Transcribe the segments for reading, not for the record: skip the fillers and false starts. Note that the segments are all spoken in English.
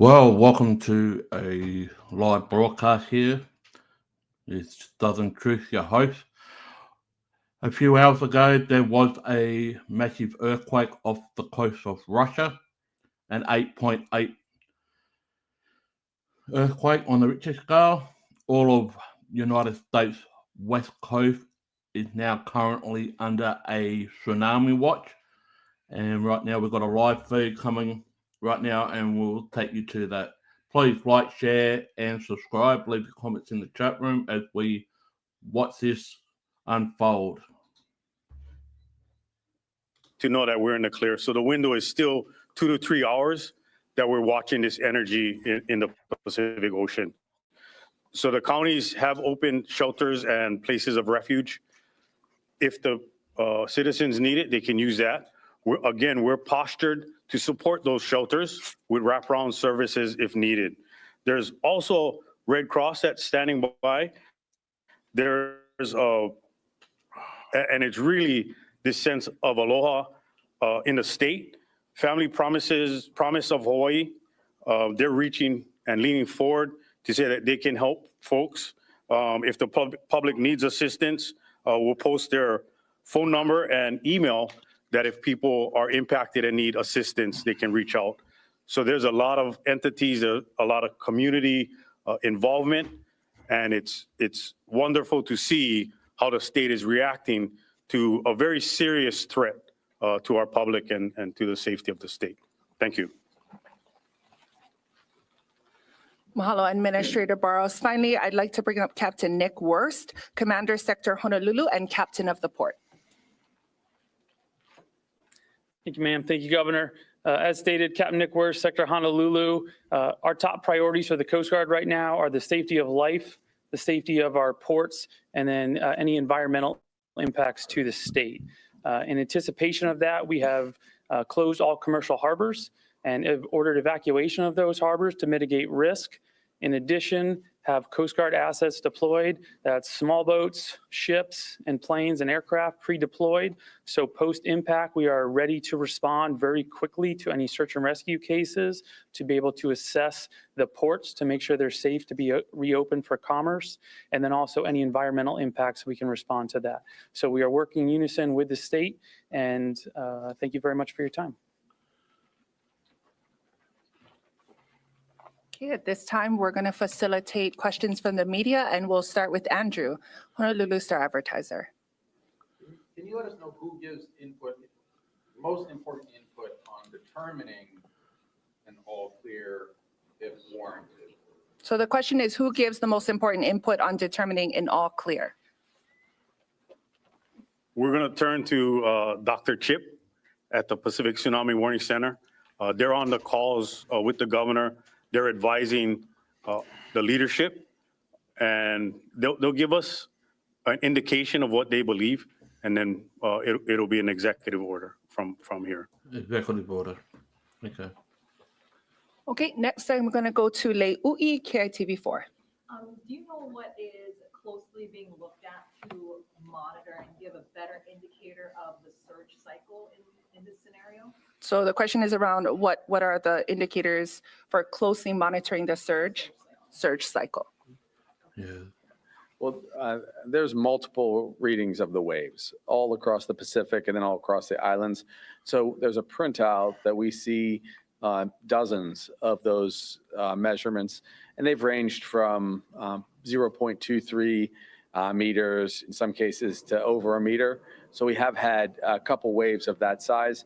Well, welcome to a live broadcast here. It's Southern Truth, your host. A few hours ago, there was a massive earthquake off the coast of Russia, an 8.8 earthquake on the Richter scale. All of United States West Coast is now currently under a tsunami watch. And right now, we've got a live feed coming right now, and we'll take you to that. Please like, share, and subscribe. Leave your comments in the chat room as we watch this unfold. To know that we're in the clear. So the window is still 2 to 3 hours that we're watching this energy in the Pacific Ocean. So the counties have opened shelters and places of refuge. If the citizens need it, they can use that. We're postured to support those shelters with wraparound services if needed. There's also Red Cross that's standing by. There's and it's really this sense of aloha in the state. Family Promise of Hawaii, they're reaching and leaning forward to say that they can help folks. If the public needs assistance, we'll post their phone number and email that if people are impacted and need assistance, they can reach out. So there's a lot of entities, a lot of community involvement, and it's wonderful to see how the state is reacting to a very serious threat to our public and to the safety of the state. Thank you. Mahalo, Administrator Barros. Finally, I'd like to bring up Captain Nick Wurst, Commander Sector Honolulu and Captain of the Port. Thank you, ma'am. Thank you, Governor. As stated, Captain Nick Wurst, Sector Honolulu. Our top priorities for the Coast Guard right now are the safety of life, the safety of our ports, and then any environmental impacts to the state. In anticipation of that, we have closed all commercial harbors and have ordered evacuation of those harbors to mitigate risk. In addition, have Coast Guard assets deployed. That's small boats, ships, and planes and aircraft pre-deployed. So post-impact, we are ready to respond very quickly to any search and rescue cases, to be able to assess the ports to make sure they're safe to be reopened for commerce, and then also any environmental impacts, we can respond to that. So we are working in unison with the state, and thank you very much for your time. Okay, at this time, we're going to facilitate questions from the media, and we'll start with Andrew, Honolulu Star Advertiser. Can you let us know who gives input, most important input on determining an all clear if warranted? So the question is, who gives the most important input on determining an all clear? We're going to turn to Dr. Chip at the Pacific Tsunami Warning Center. They're on the calls with the governor. They're advising the leadership, and they'll give us an indication of what they believe, and then it'll be an executive order from here. Executive order. Okay. Okay, next I'm going to go to Le'ui, KITV4. Do you know what is closely being looked at to monitor and give a better indicator of the surge cycle in this scenario? So the question is around what are the indicators for closely monitoring the surge cycle? Yeah. Well, there's multiple readings of the waves all across the Pacific and then all across the islands. So there's a printout that we see dozens of those measurements, and they've ranged from 0.23 meters, in some cases, to over a meter. So we have had a couple waves of that size.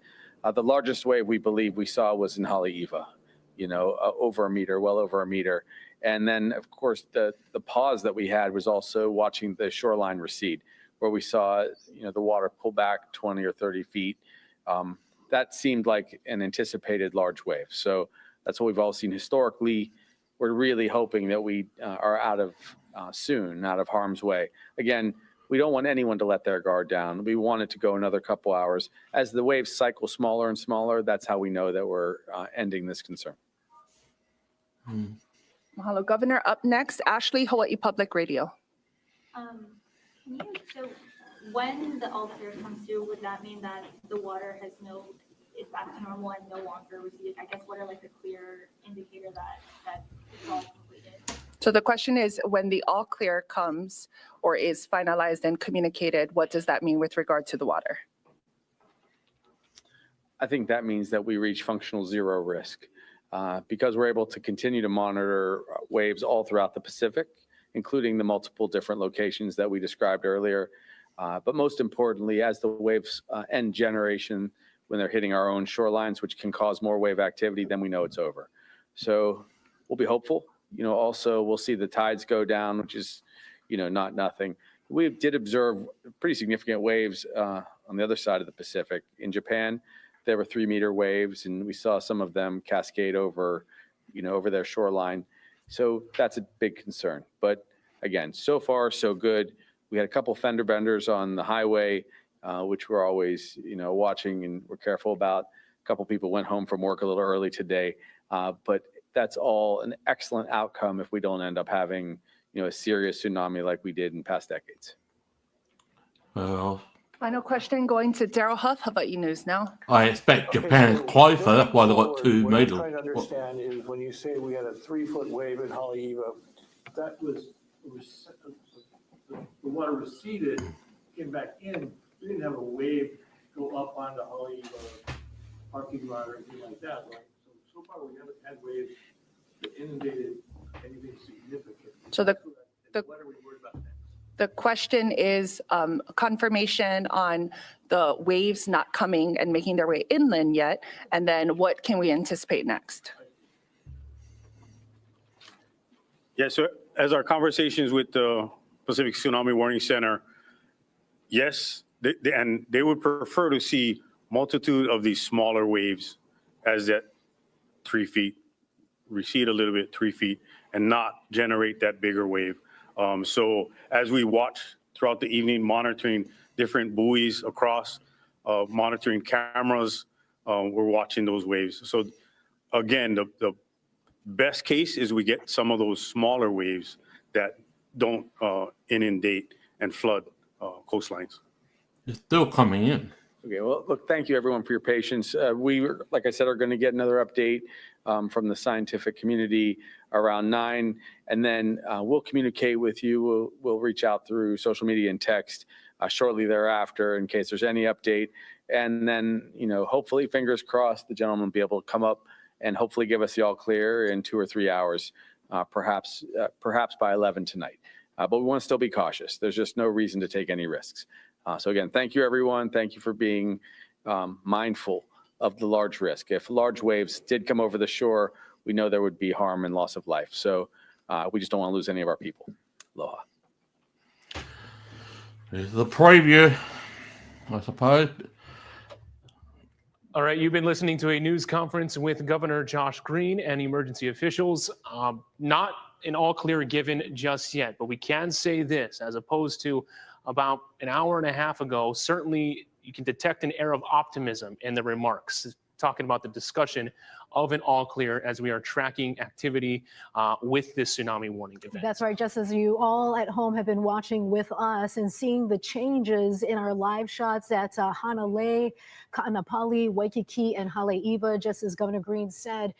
The largest wave we believe we saw was in Haleiwa, over a meter, well over a meter. And then, of course, the pause that we had was also watching the shoreline recede, where we saw, the water pull back 20 or 30 feet. That seemed like an anticipated large wave. So that's what we've all seen historically. We're really hoping that we are out of harm's way. Again, we don't want anyone to let their guard down. We want it to go another couple hours. As the waves cycle smaller and smaller, that's how we know that we're ending this concern. Mahalo, Governor. Up next, Ashley, Hawaii Public Radio. So when the all clear comes through, would that mean that the water has no it's back to normal and no longer receding? I guess what are like the clear indicator that it's all completed? So the question is, when the all clear comes or is finalized and communicated, what does that mean with regard to the water? I think that means that we reach functional zero risk because we're able to continue to monitor waves all throughout the Pacific, including the multiple different locations that we described earlier. But most importantly, as the waves end generation, when they're hitting our own shorelines, which can cause more wave activity, then we know it's over. So we'll be hopeful. Also, we'll see the tides go down, which is, not nothing. We did observe pretty significant waves on the other side of the Pacific. In Japan, there were 3-meter waves, and we saw some of them cascade over, over their shoreline. So that's a big concern. But again, so far, so good. We had a couple fender benders on the highway, which we're always, watching and we're careful about. A couple people went home from work a little early today, but that's all an excellent outcome if we don't end up having, a serious tsunami like we did in past decades. Well, Final question going to Daryl Huff. How about you, News Now? I expect Japan is closer. That's why they got 2 What I'm meters. trying to understand is when you say we had a 3-foot wave in Haleiwa, that was, the water receded, came back in. We didn't have a wave go up onto Haleiwa parking lot or anything like that, right? So far, we haven't had waves that inundated anything significant. So what are we worried about next? The question is confirmation on the waves not coming and making their way inland yet, and then what can we anticipate next? Yeah, so as our conversations with the Pacific Tsunami Warning Center, yes, they would prefer to see multitude of these smaller waves as that 3 feet, recede a little bit, 3 feet, and not generate that bigger wave. So as we watch throughout the evening, monitoring different buoys across, monitoring cameras, we're watching those waves. So again, the best case is we get some of those smaller waves that don't inundate and flood coastlines. It's still coming in. Okay, well, look, thank you everyone for your patience. We, like I said, are going to get another update from the scientific community around 9, and then we'll communicate with you. We'll reach out through social media and text shortly thereafter in case there's any update. And then, hopefully, fingers crossed, the gentleman will be able to come up and hopefully give us the all clear in 2 or 3 hours, perhaps by 11 tonight. But we want to still be cautious. There's just no reason to take any risks. So again, thank you, everyone. Thank you for being mindful of the large risk. If large waves did come over the shore, we know there would be harm and loss of life. So we just don't want to lose any of our people. Aloha. This is the preview, I suppose. All right, you've been listening to a news conference with Governor Josh Green and emergency officials. Not an all clear given just yet, but we can say this, as opposed to about an hour and a half ago, certainly you can detect an air of optimism in the remarks, talking about the discussion of an all clear as we are tracking activity with this tsunami warning event. That's right, just as you all at home have been watching with us and seeing the changes in our live shots at Hanalei, Ka'anapali, Waikiki, and Haleiwa, just as Governor Green said.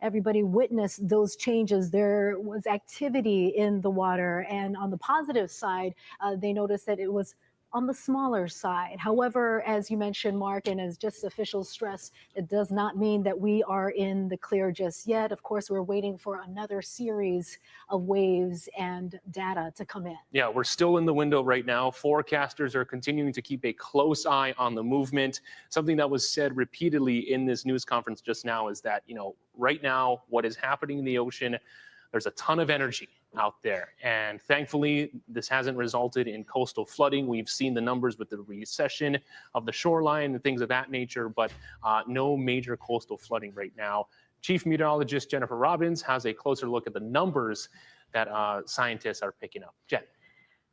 Everybody witnessed those changes. There was activity in the water, and on the positive side, they noticed that it was on the smaller side. However, as you mentioned, Mark, and as just officials stress, it does not mean that we are in the clear just yet. Of course, we're waiting for another series of waves and data to come in. Yeah, we're still in the window right now. Forecasters are continuing to keep a close eye on the movement. Something that was said repeatedly in this news conference just now is that, right now, what is happening in the ocean, there's a ton of energy out there. And thankfully, this hasn't resulted in coastal flooding. We've seen the numbers with the recession of the shoreline and things of that nature, but no major coastal flooding right now. Chief Meteorologist Jennifer Robbins has a closer look at the numbers that scientists are picking up. Jen.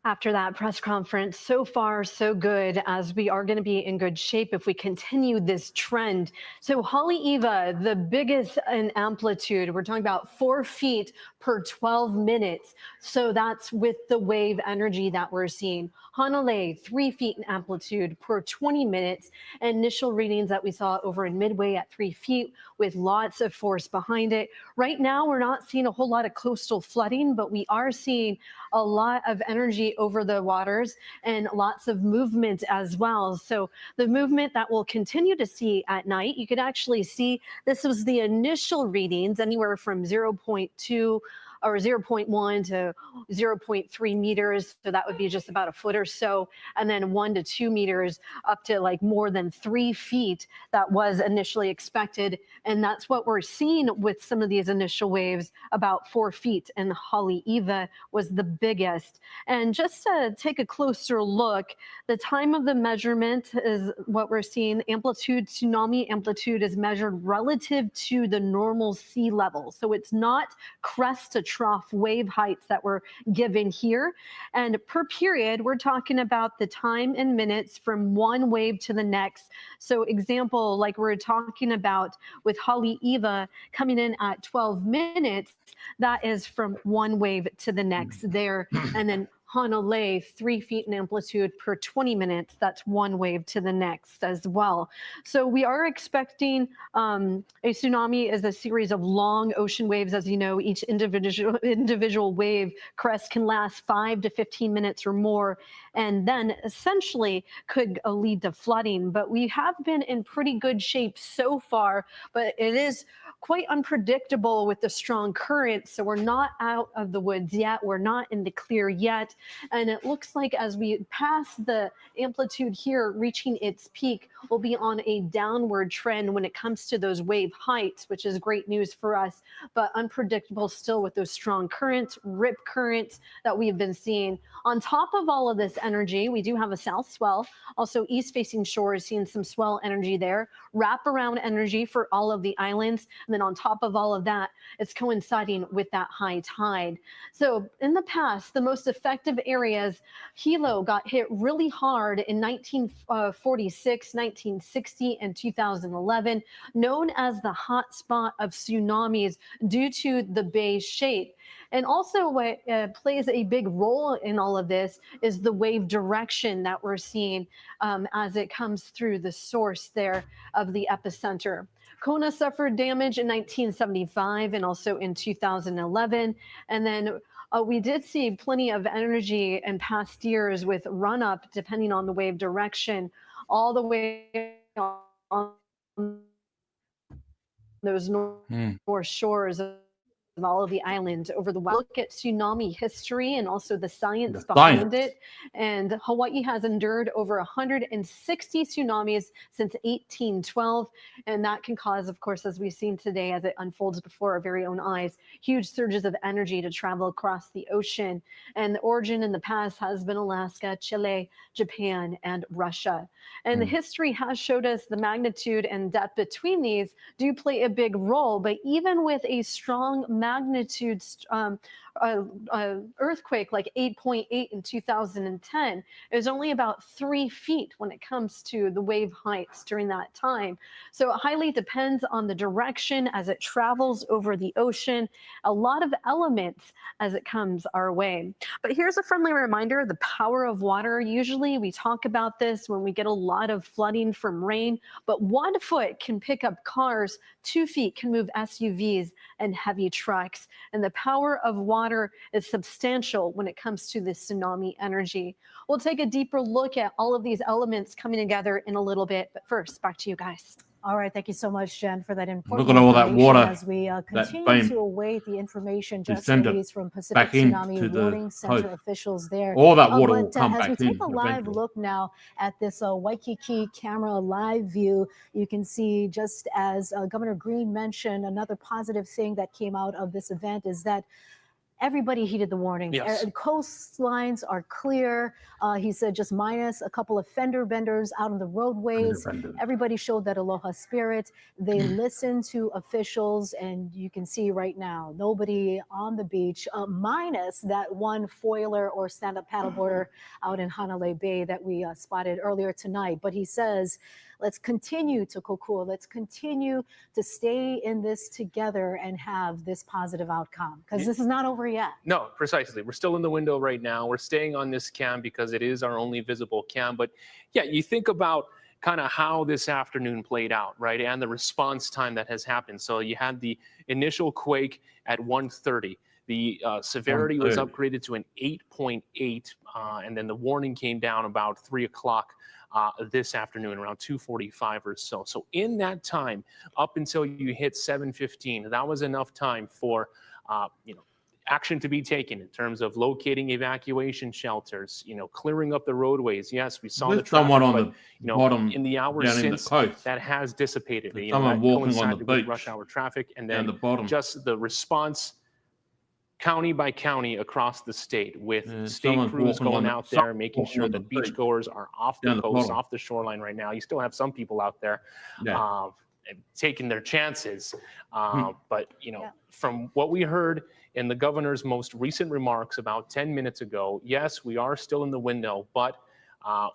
After that press conference, so far so good, as we are going to be in good shape if we continue this trend. So Haleiwa, the biggest in amplitude, we're talking about 4 feet per 12 minutes. So that's with the wave energy that we're seeing. Hanalei, 3 feet in amplitude per 20 minutes. Initial readings that we saw over in Midway at 3 feet with lots of force behind it. Right now, we're not seeing a whole lot of coastal flooding, but we are seeing a lot of energy over the waters and lots of movement as well. So the movement that we'll continue to see at night, you could actually see this was the initial readings, anywhere from 0.2 or 0.1 to 0.3 meters. So that would be just about a foot or so. And then 1 to 2 meters up to like more than 3 feet that was initially expected. And that's what we're seeing with some of these initial waves, about 4 feet. And Haleiwa was the biggest. And just to take a closer look, the time of the measurement is what we're seeing. Amplitude, tsunami amplitude is measured relative to the normal sea level. So it's not crest to trough wave heights that we're given here. And per period, we're talking about the time in minutes from one wave to the next. So example, like we're talking about with Haleiwa coming in at 12 minutes, that is from one wave to the next there. And then Hanalei, 3 feet in amplitude per 20 minutes. That's one wave to the next as well. So we are expecting a tsunami is a series of long ocean waves. As you know, each individual wave crest can last 5 to 15 minutes or more, and then essentially could lead to flooding. But we have been in pretty good shape so far, but it is quite unpredictable with the strong current. So we're not out of the woods yet. We're not in the clear yet. And it looks like as we pass the amplitude here, reaching its peak, we'll be on a downward trend when it comes to those wave heights, which is great news for us, but unpredictable still with those strong currents, rip currents that we've been seeing. On top of all of this energy, we do have a south swell, also east facing shores, seeing some swell energy there, wraparound energy for all of the islands. And then on top of all of that, it's coinciding with that high tide. So in the past, the most effective areas, Hilo got hit really hard in 1946, 1960, and 2011, known as the hot spot of tsunamis due to the bay shape. And also what plays a big role in all of this is the wave direction that we're seeing as it comes through the source there of the epicenter. Kona suffered damage in 1975 and also in 2011. And then we did see plenty of energy in past years with run up, depending on the wave direction, all the way on those north shores of all of the islands over the look at tsunami history and also the science behind it. And Hawaii has endured over 160 tsunamis since 1812. And that can cause, of course, as we've seen today, as it unfolds before our very own eyes, huge surges of energy to travel across the ocean. And the origin in the past has been Alaska, Chile, Japan, and Russia. And the history has showed us the magnitude and depth between these do play a big role. But even with a strong magnitude earthquake like 8.8 in 2010, it was only about 3 feet when it comes to the wave heights during that time. So it highly depends on the direction as it travels over the ocean, a lot of elements as it comes our way. But here's a friendly reminder, the power of water. Usually we talk about this when we get a lot of flooding from rain, but 1 foot can pick up cars, 2 feet can move SUVs and heavy trucks. And the power of water is substantial when it comes to this tsunami energy. We'll take a deeper look at all of these elements coming together in a little bit. But first, back to you guys. All right, thank you so much, Jen, for that important Look at all that information water as we continue been to await the information just send it released from Pacific back Tsunami into the Warning Center coast. officials there. All that water will But come as we back in take a live eventually. look now at this Waikiki camera live view, you can see, just as Governor Green mentioned, another positive thing that came out of this event is that everybody heeded the warnings. Yes. Coastlines are clear. He said just minus a couple of fender benders out on the roadways. Everybody showed that aloha spirit. They listened to officials, and you can see right now, nobody on the beach, minus that one foiler or stand-up paddleboarder out in Hanalei Bay that we spotted earlier tonight. But he says, let's continue to kokua. Let's continue to stay in this together and have this positive outcome, because this is not over yet. No, precisely. We're still in the window right now. We're staying on this cam because it is our only visible cam. But yeah, you think about kind of how this afternoon played out, right? And the response time that has happened. So you had the initial quake at 1:30. The severity was upgraded to an 8.8, and then the warning came down about 3 o'clock this afternoon, around 2:45 or so. So in that time, up until you hit 7:15, that was enough time for action to be taken in terms of locating evacuation shelters, clearing up the roadways. Yes, we saw the traffic, someone on but the bottom in the hours down in the since, coast. that has dissipated. There's That someone walking on the coincided with beach rush hour traffic, and down then the bottom. just the response county by county across the state, with state someone's crews walking on going the- out there, making walking sure on that the beach. beachgoers are off Down the the coast, bottom. off the shoreline right now. You still have some people out there and taking their chances. But, from what we heard in the governor's most recent remarks about 10 minutes ago, yes, we are still in the window, but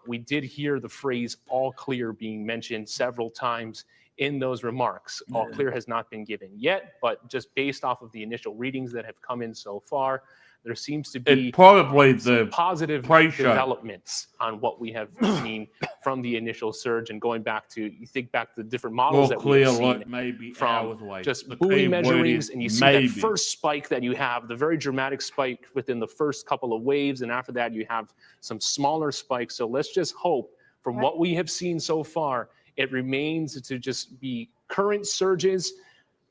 we did hear the phrase all clear being mentioned several times in those remarks. All clear has not been given yet, but just based off of the initial readings that have come in so far, there seems to be probably some the positive pre-show. developments on what we have seen from the initial surge. And going back to, you think back to the different models that we have seen, maybe from hours away. just The buoy key word measurings, is and you see maybe. that first spike that you have, the very dramatic spike within the first couple of waves, and after that you have some smaller spikes. So let's just hope, from what we have seen so far, it remains to just be current surges,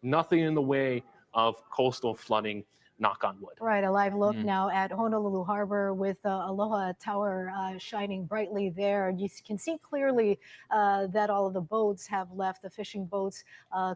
nothing in the way of coastal flooding, knock on wood. Right, a live look now at Honolulu Harbor with Aloha Tower shining brightly there. You can see clearly that all of the boats have left, the fishing boats.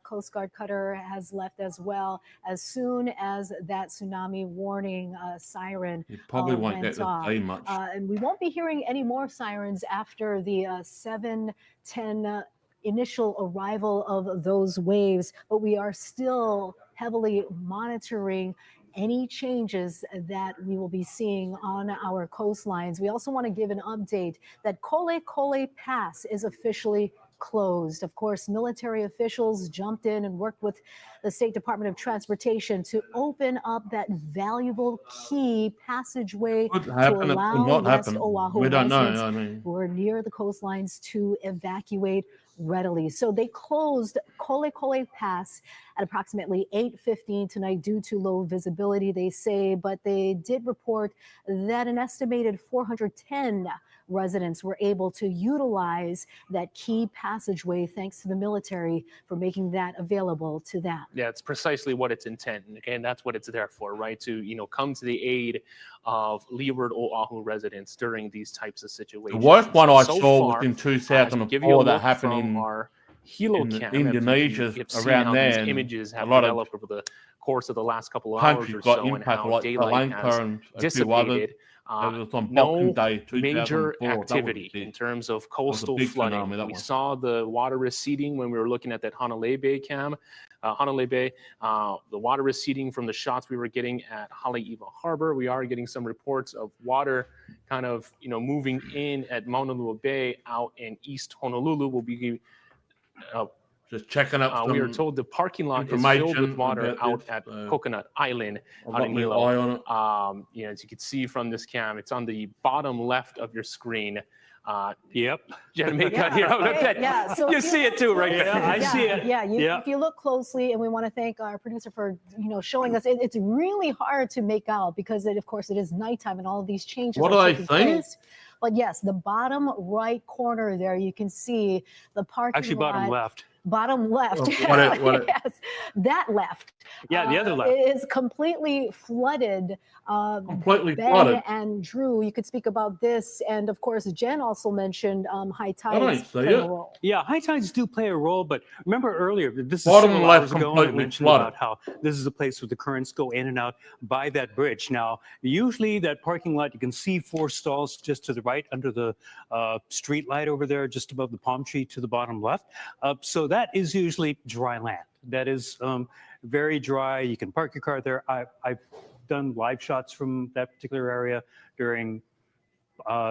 Coast Guard cutter has left as well. As soon as that tsunami warning siren You probably won't went get off. to see much. And we won't be hearing any more sirens after the 7:10 initial arrival of those waves, but we are still heavily monitoring any changes that we will be seeing on our coastlines. We also want to give an update that Kole Kole Pass is officially closed. Of course, military officials jumped in and worked with the State Department of Transportation to open up that valuable key passageway Could to happen, it could allow not West happen. Oahu We don't know. residents I mean, who are near the coastlines to evacuate readily. So they closed Kole Kole Pass at approximately 8:15 tonight due to low visibility, they say, but they did report that an estimated 410 residents were able to utilize that key passageway thanks to the military for making that available to them. Yeah, it's precisely what its intent, and that's what it's there for, right? To come to the aid of leeward Oahu residents during these types of the situations. worst one I So saw far, was in as we give you a 2004 that look happened from in our Hilo in cam, Indonesia, you have seen around how there, these and images have a lot of developed over the course of the last couple of hours countries or got so, and impacted, how like Sri daylight Lanka has and a few others. dissipated. It was on No Boxing Day, major 2004. That was activity big. in terms of was a coastal big flooding. tsunami, that We one. saw the water receding when we were looking at that Hanalei Bay cam. Hanalei Bay, the water receding from the shots we were getting at Haleiwa Harbor. We are getting some reports of water kind of moving in at Maunalua Bay out in East Honolulu. We'll be just checking up. we are told the parking lot is filled with water out at Coconut Island out in Hilo. Eye on it. As you can see from this cam, it's on the bottom left of your screen. Yep. Jamaica here. Yeah, so you see it too, right? Yeah, I see it. Yeah, if you look closely, and we want to thank our producer for showing us. It's really hard to make out because of course it is nighttime and all of these changes What are do taking they think? place. But yes, the bottom right corner there, you can see the parking Actually, lot bottom left. bottom left. Yes, that left. Yeah, the other left. Is completely flooded. Completely Ben flooded. and Drew, you could speak about this. And of course, Jen also mentioned high don't tides see play a it. role. Yeah, high tides do play a role, but remember earlier, this is Bottom several left hours ago, and I completely mentioned flooded. about how this is a place where the currents go in and out by that bridge. Now, usually that parking lot, you can see 4 stalls just to the right under the street light over there, just above the palm tree to the bottom left. So that is usually dry land. That is very dry. You can park your car there. I've done live shots from that particular area during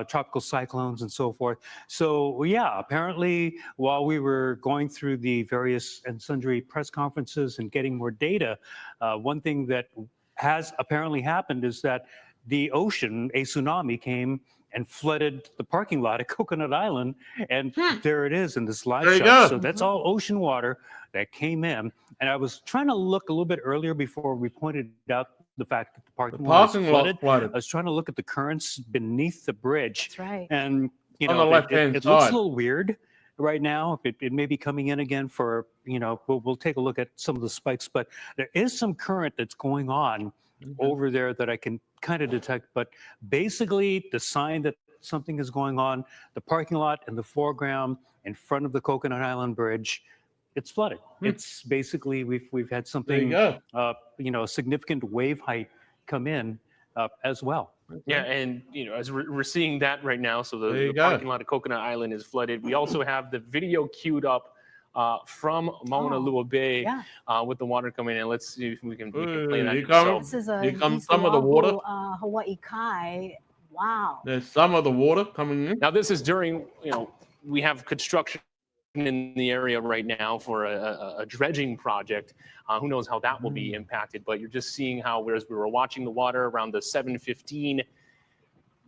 tropical cyclones and so forth. So yeah, apparently while we were going through the various and sundry press conferences and getting more data, one thing that has apparently happened is that the ocean, a tsunami came and flooded the parking lot at Coconut Island. And there it is in this live There you shot. go. So that's all ocean water that came in. And I was trying to look a little bit earlier before we pointed out the fact that the parking lot is flooded. I was trying to look at the currents beneath the bridge. That's right. And, you On know, the left-hand it looks a side. little weird right now. It may be coming in again for, you know, we'll take a look at some of the spikes, but there is some current that's going on over there that I can kind of detect. But basically, the sign that something is going on, the parking lot in the foreground in front of the Coconut Island Bridge, it's flooded. It's basically, we've had something, you know, a significant wave height come in as well. Yeah, and you know, as we're seeing that right now, so the parking lot of Coconut Island is flooded. We also have the video queued up from Mauna Lua Bay with the water coming in. Let's see if we can play that. This is a some of the water. Hawaii Kai. Wow. There's some of the water coming in. Now this is during, you know, we have construction in the area right now for a dredging project. Who knows how that will be impacted, but you're just seeing how, whereas we were watching the water around the 7:15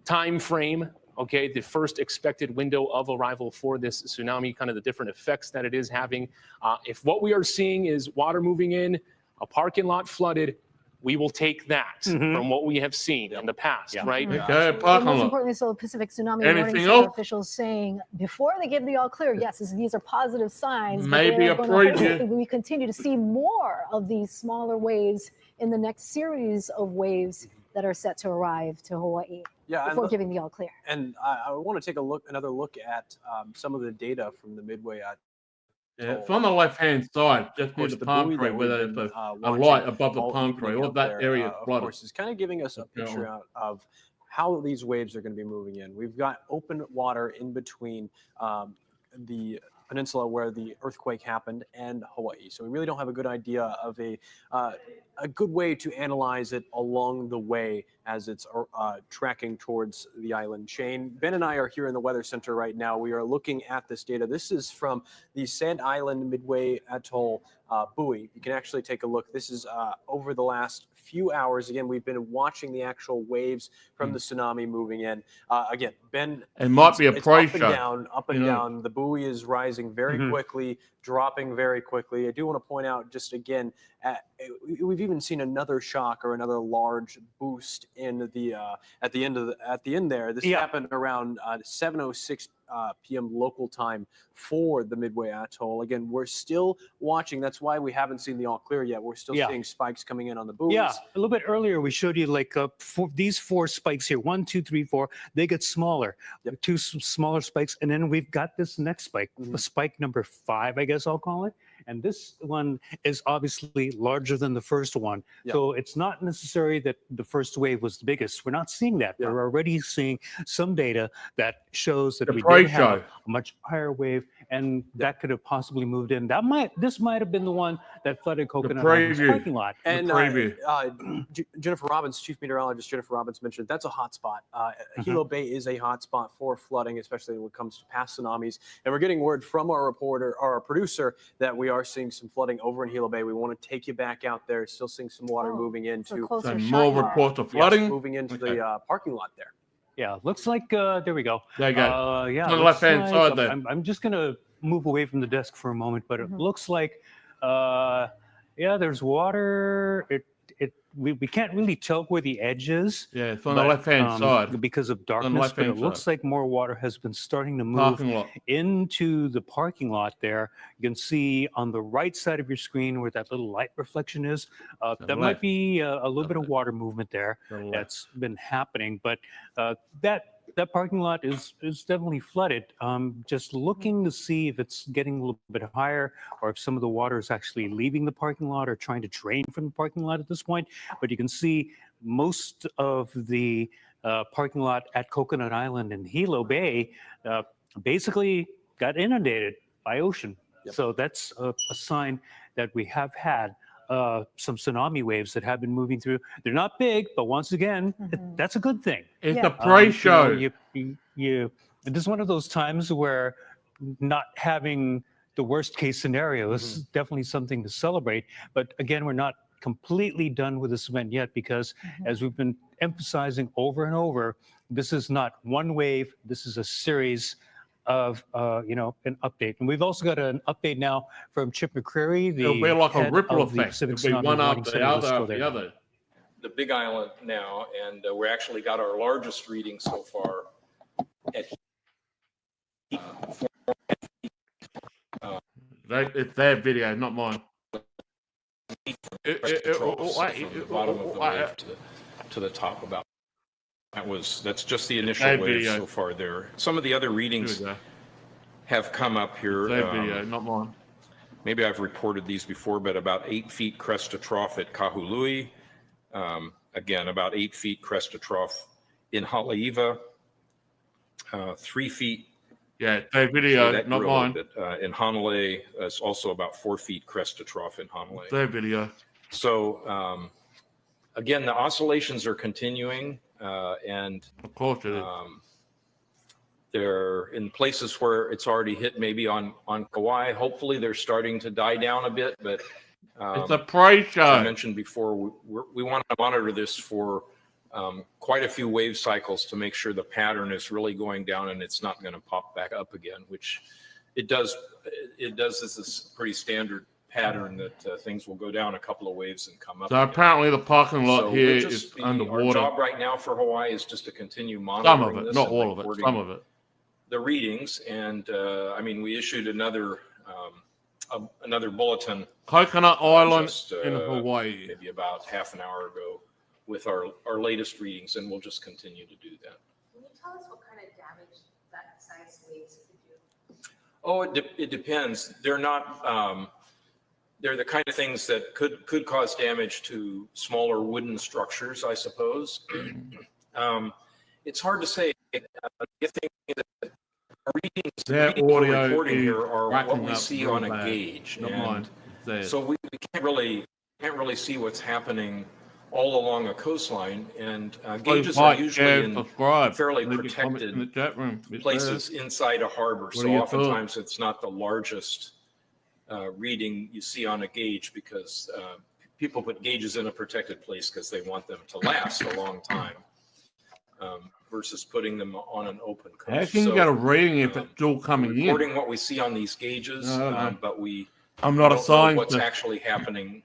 time frame, okay, the first expected window of arrival for this tsunami, kind of the different effects that it is having. If what we are seeing is water moving in, a parking lot flooded, we will take that from what we have seen in the past, right? Okay, And parking most lot. importantly, so Pacific Tsunami Anything Warning Center else? officials saying before they give the all clear, yes, these are positive signs. but Maybe they're a gonna preview. hopefully we continue to see more of these smaller waves in the next series of waves that are set to arrive to Hawaii before giving the all clear. And I want to take another look at some of the data from the Midway. Yeah, it's on the left-hand side, just near course, the the palm buoy tree, that where we've there's been, a watching light above the all palm evening tree. All out that there, area is of flooded. course, is kind of giving us a picture out of how these waves are going to be moving in. We've got open water in between the peninsula where the earthquake happened and Hawaii. So we really don't have a good idea of a good way to analyze it along the way as it's tracking towards the island chain. Ben and I are here in the Weather Center right now. We are looking at this data. This is from the Sand Island Midway Atoll buoy. You can actually take a look. This is over the last few hours. Again, we've been watching the actual waves from the tsunami moving in. Again, Ben, it might be a it's price up and show. down, up and down. The buoy is rising very quickly, dropping very quickly. I do want to point out just again, we've even seen another shock or another large boost in the at the end there. This happened around 7:06 p.m. local time for the Midway Atoll. Again, we're still watching. That's why we haven't seen the all clear yet. We're still seeing spikes coming in on the buoys. Yeah, a little bit earlier we showed you like these 4 spikes here, 1, 2, 3, 4. They get smaller, 2 smaller spikes, and then we've got this next spike, spike number 5, I guess I'll call it. And this one is obviously larger than the first one. So it's not necessary that the first wave was the biggest. We're not seeing that. We're already seeing some data that shows that we did have a much higher wave, and that could have possibly moved in. This might have been the one that flooded Coconut Island's parking lot. And Jennifer Robbins, Chief Meteorologist Jennifer Robbins mentioned that's a hot spot. Hilo Bay is a hot spot for flooding, especially when it comes to past tsunamis. And we're getting word from our reporter, our producer, that we are seeing some flooding over in Hilo Bay. We want to take you back out there. Still seeing some water moving into more reports of flooding. moving into the parking lot there. Yeah, looks like there we go. There you go. Yeah, on the left-hand side there. I'm just going to move away from the desk for a moment, but it looks like Yeah, there's water. We can't really tell where the edge is. Yeah, it's on the left-hand side. Because of On the darkness, but it left-hand looks side. like more water has been starting to move Parking lot. into the parking lot there. You can see on the right side of your screen where that little light reflection is. That might left. be a little bit of water movement there The left. that's been happening. But that parking lot is definitely flooded. Just looking to see if it's getting a little bit higher or if some of the water is actually leaving the parking lot or trying to drain from the parking lot at this point. But you can see most of the parking lot at Coconut Island and Hilo Bay basically got inundated by ocean. Yep. So that's a sign that we have had some tsunami waves that have been moving through. They're not big, but once again, that's a good thing. It's Yeah. the pre-show. This is one of those times where not having the worst case scenario is definitely something to celebrate. But again, we're not completely done with this event yet because as we've been emphasizing over and over, this is not one wave, this is a series of an update. And we've also got an update now from Chip McCreary, the It'll be like a head ripple of the effect. Pacific It'll be Tsunami one Warning after Center. the Let's other go after there. the other. The Big Island now, and we actually got our largest reading so far at It's their video, not mine. from the bottom of the wave to the top about. That's just the initial Their wave video. so far there. Some of the other readings Here we go. have come up here. Their video, not mine. Maybe I've reported these before, but about 8 feet crest to trough at Kahului. Again, about 8 feet crest to trough in Haleiwa. 3 feet. Yeah, their video, that not grew a little mine. bit. In Hanalei, it's also about 4 feet crest to trough in Hanalei. Their video. So again, the oscillations are continuing, and Of course it is. they're in places where it's already hit, maybe on Kauai. Hopefully, they're starting to die down a bit, but It's a pre-show. as I mentioned before, we want to monitor this for quite a few wave cycles to make sure the pattern is really going down and it's not going to pop back up again, which it does. This is a pretty standard pattern that things will go down a couple of waves and come up. So apparently the parking lot So here we're is just our underwater. job right now for Hawaii is just to continue Some monitoring of it, this not and all of it. recording Some of it. the readings. And I mean, we issued another bulletin Coconut Island just, in Hawaii. maybe about half an hour ago with our latest readings, and we'll just continue to do that. Can you tell us what kind of damage that size waves could do? Oh, it depends. They're not. They're the kind of things that could cause damage to smaller wooden structures, I suppose. It's hard to say. The thing is that our readings, Their readings we're audio recording is here are what racking we up see real on a bad. gauge, Not and mine. It's theirs. so we can't really see what's happening all along a coastline. And gauges are like, usually share, in subscribe. fairly Leave your comments in the protected chat room. It's places inside a harbor. What do So you oftentimes it's not the largest reading you see on a gauge because people put gauges in a protected place because they want them to last a long time versus putting them on an open coast. How can you get a reading if it's still coming in? Recording what we see on these gauges, No, I don't know. but we I'm not a don't know scientist. what's actually happening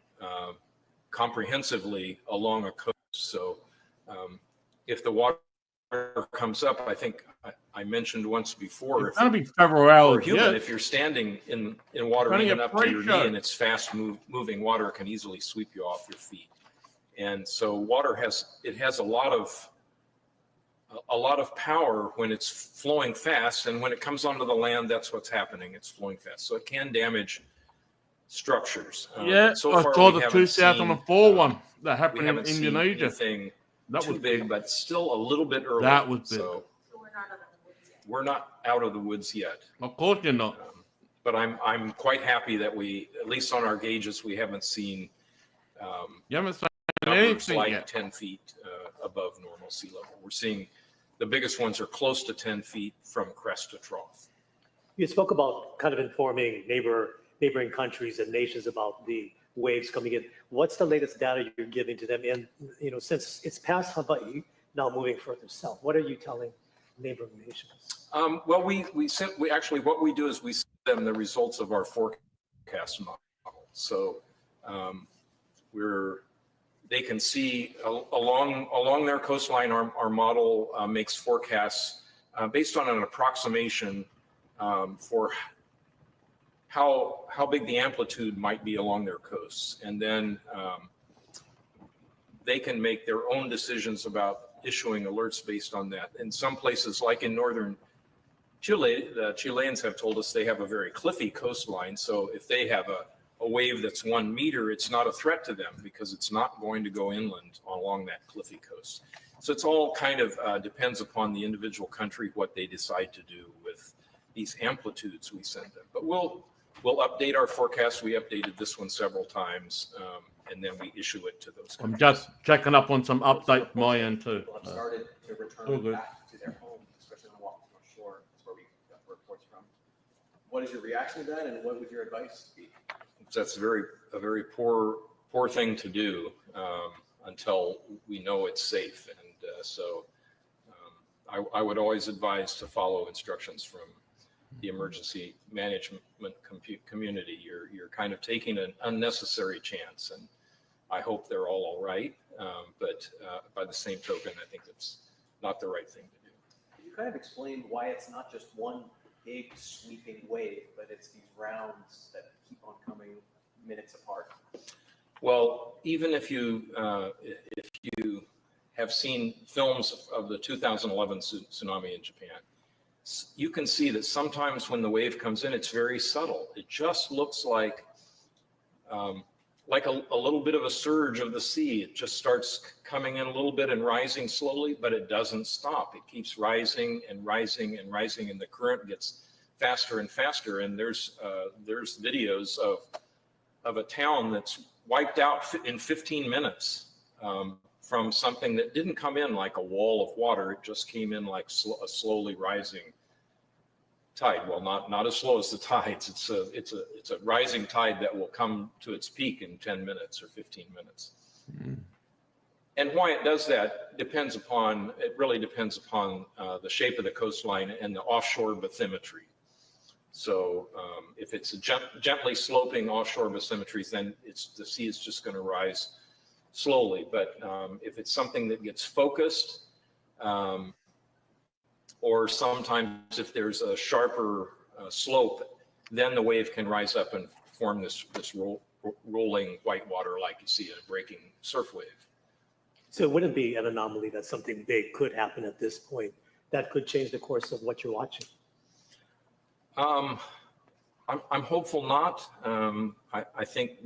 comprehensively along a coast. So if the water comes up, I think I mentioned once before, It's going to be several for hours. a human, Yeah. if you're standing in water Running even a up to your pre-show. knee and it's fast moving water, can easily sweep you off your feet. And so water has a lot of power when it's flowing fast, and when it comes onto the land, that's what's happening. It's flowing fast, so it can damage structures. Yeah, but so I far saw we the haven't 2004 seen, one that we happened in haven't seen Indonesia. anything That too was big, but still a little bit early. That was big. So So we're not out of the woods yet. we're not out of the woods yet. Of course you're not. But I'm quite happy that we, at least on our gauges, we haven't seen You haven't seen numbers anything like yet. 10 feet above normal sea level. We're seeing the biggest ones are close to 10 feet from crest to trough. You spoke about kind of informing neighboring countries and nations about the waves coming in. What's the latest data you're giving to them? And, since it's past Hawaii, now moving further south, what are you telling neighboring nations? Well, what we do is we send them the results of our forecast model. So where they can see along their coastline. Our model makes forecasts based on an approximation for how big the amplitude might be along their coasts. And then they can make their own decisions about issuing alerts based on that. In some places, like in northern Chile, the Chileans have told us they have a very cliffy coastline. So if they have a wave that's 1 meter, it's not a threat to them because it's not going to go inland along that cliffy coast. So it's all kind of depends upon the individual country, what they decide to do with these amplitudes we send them. But we'll update our forecast. We updated this one several times, and then we issue it to those countries. I'm just checking up on some updates my end too. People have started to return all good. back to their homes, especially on the North Shore. That's where we got reports from. What is your reaction to that, and what would your advice be? That's a very poor thing to do until we know it's safe. And I would always advise to follow instructions from the emergency management community. You're kind of taking an unnecessary chance, and I hope they're all right. But by the same token, I think it's not the right thing to do. Can you kind of explain why it's not just one big sweeping wave, but it's these rounds that keep on coming minutes apart? Well, even if you have seen films of the 2011 tsunami in Japan, you can see that sometimes when the wave comes in, it's very subtle. It just looks like a little bit of a surge of the sea. It just starts coming in a little bit and rising slowly, but it doesn't stop. It keeps rising and rising and rising, and the current gets faster and faster. And there's videos of a town that's wiped out in 15 minutes from something that didn't come in like a wall of water. It just came in like a slowly rising tide. Well, not as slow as the tides. It's a rising tide that will come to its peak in 10 minutes or 15 minutes. Mm-hmm. And why it does that really depends upon the shape of the coastline and the offshore bathymetry. So if it's a gently sloping offshore bathymetries, then the sea is just going to rise slowly. But if it's something that gets focused, or sometimes if there's a sharper slope, then the wave can rise up and form this rolling white water like you see in a breaking surf wave. So it wouldn't be an anomaly that something big could happen at this point that could change the course of what you're watching? I'm hopeful not. I think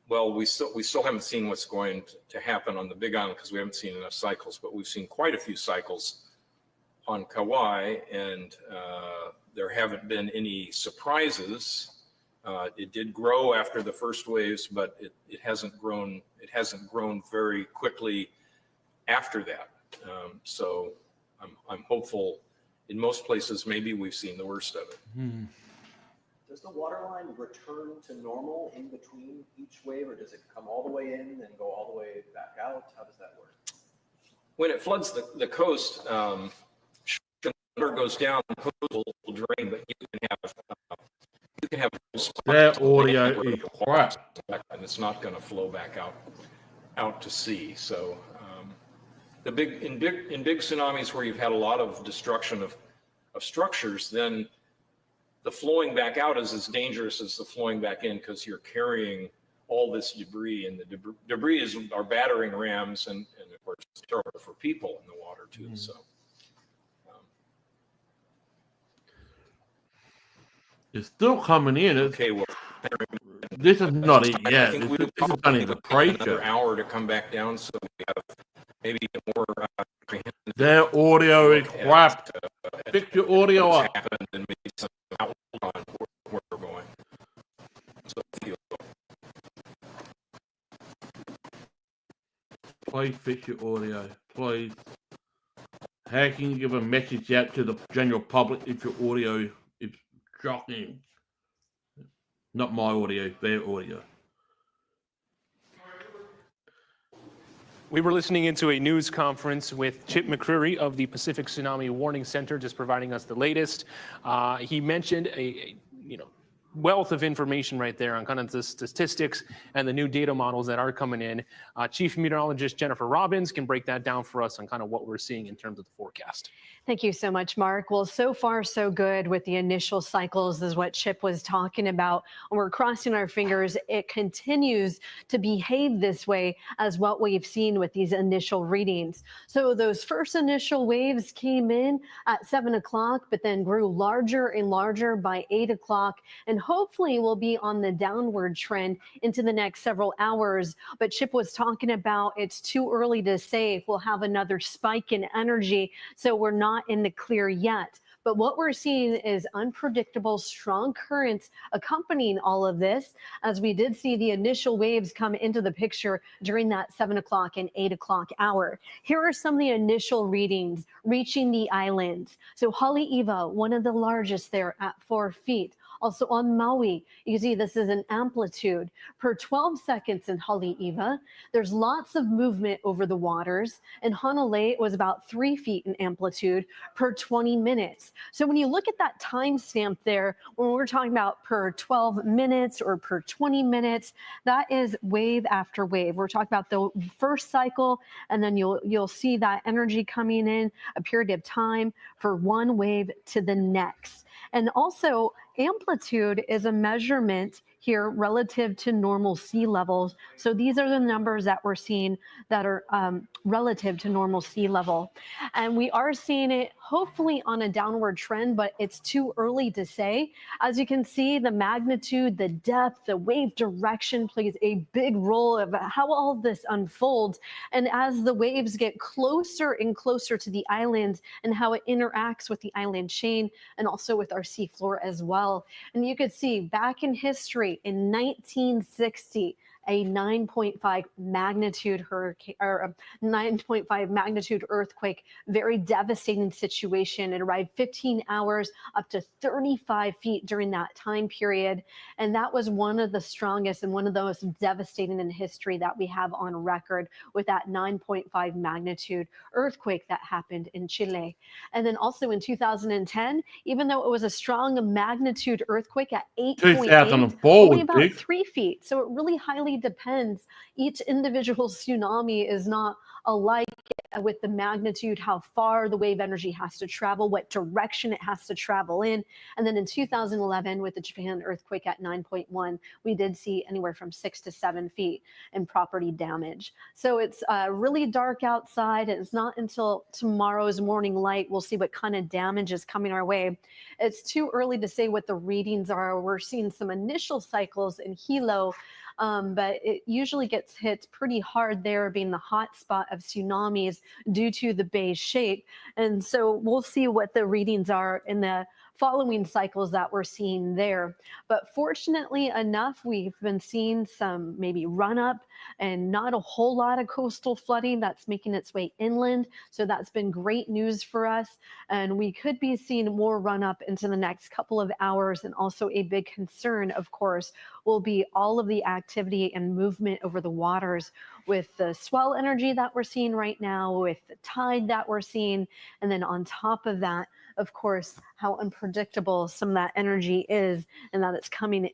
we still haven't seen what's going to happen on the Big Island because we haven't seen enough cycles, but we've seen quite a few cycles on Kauai, and there haven't been any surprises. It did grow after the first waves, but it hasn't grown. It hasn't grown very quickly after that. So I'm hopeful. In most places, maybe we've seen the worst of it. Hmm. Does the water line return to normal in between each wave, or does it come all the way in and go all the way back out? How does that work? When it floods the coast, the water goes down, the coast will drain, but you can have that audio is crap, and it's not going to flow back out to sea. So in big tsunamis where you've had a lot of destruction of structures, then the flowing back out is as dangerous as the flowing back in because you're carrying all this debris, and the debris is our battering rams, and of course it's terrible for people in the water too. Mm-hmm. So it's still coming in. Okay, well, this is not it yet. This is only the pressure. Another hour to come back down, so we have maybe more. Their audio is crap. Fix your audio up. Happened and maybe some outlook on where we're going. So please fix your audio, please. How can you give a message out to the general public if your audio is shocking? Not my audio, their audio. We were listening into a news conference with Chip McCreary of the Pacific Tsunami Warning Center, just providing us the latest. He mentioned wealth of information right there on kind of the statistics and the new data models that are coming in. Chief Meteorologist Jennifer Robbins can break that down for us on kind of what we're seeing in terms of the forecast. Thank you so much, Mark. Well, so far, so good with the initial cycles is what Chip was talking about. And we're crossing our fingers. It continues to behave this way as what we've seen with these initial readings. So those first initial waves came in at 7 o'clock, but then grew larger and larger by 8 o'clock. And hopefully we'll be on the downward trend into the next several hours. But Chip was talking about it's too early to say if we'll have another spike in energy. So we're not in the clear yet. But what we're seeing is unpredictable, strong currents accompanying all of this, as we did see the initial waves come into the picture during that 7 o'clock and 8 o'clock hour. Here are some of the initial readings reaching the islands. So Haleiwa, one of the largest there at 4 feet. Also on Maui, you see this is an amplitude per 12 seconds in Haleiwa. There's lots of movement over the waters. In Hanalei, it was about 3 feet in amplitude per 20 minutes. So when you look at that timestamp there, when we're talking about per 12 minutes or per 20 minutes, that is wave after wave. We're talking about the first cycle, and then you'll see that energy coming in a period of time for one wave to the next. And also, amplitude is a measurement here relative to normal sea levels. So these are the numbers that we're seeing that are relative to normal sea level. And we are seeing it hopefully on a downward trend, but it's too early to say. As you can see, the magnitude, the depth, the wave direction plays a big role of how all of this unfolds. And as the waves get closer and closer to the islands and how it interacts with the island chain and also with our seafloor as well. And you could see back in history in 1960, a 9.5 magnitude hurricane or a 9.5 magnitude earthquake, very devastating situation. It arrived 15 hours up to 35 feet during that time period. And that was one of the strongest and one of the most devastating in history that we have on record with that 9.5 magnitude earthquake that happened in Chile. And then also in 2010, even though it was a strong magnitude earthquake at 8.8, only about 3 feet. So it really highly depends. Each individual tsunami is not alike with the magnitude, how far the wave energy has to travel, what direction it has to travel in. And then in 2011, with the Japan earthquake at 9.1, we did see anywhere from 6 to 7 feet in property damage. So it's really dark outside. And it's not until tomorrow's morning light we'll see what kind of damage is coming our way. It's too early to say what the readings are. We're seeing some initial cycles in Hilo, but it usually gets hit pretty hard there, being the hot spot of tsunamis due to the bay's shape. And so we'll see what the readings are in the following cycles that we're seeing there. But fortunately enough, we've been seeing some maybe run up and not a whole lot of coastal flooding that's making its way inland. So that's been great news for us. And we could be seeing more run up into the next couple of hours. And also a big concern, of course, will be all of the activity and movement over the waters with the swell energy that we're seeing right now, with the tide that we're seeing. And then on top of that, of course, how unpredictable some of that energy is and that it's coming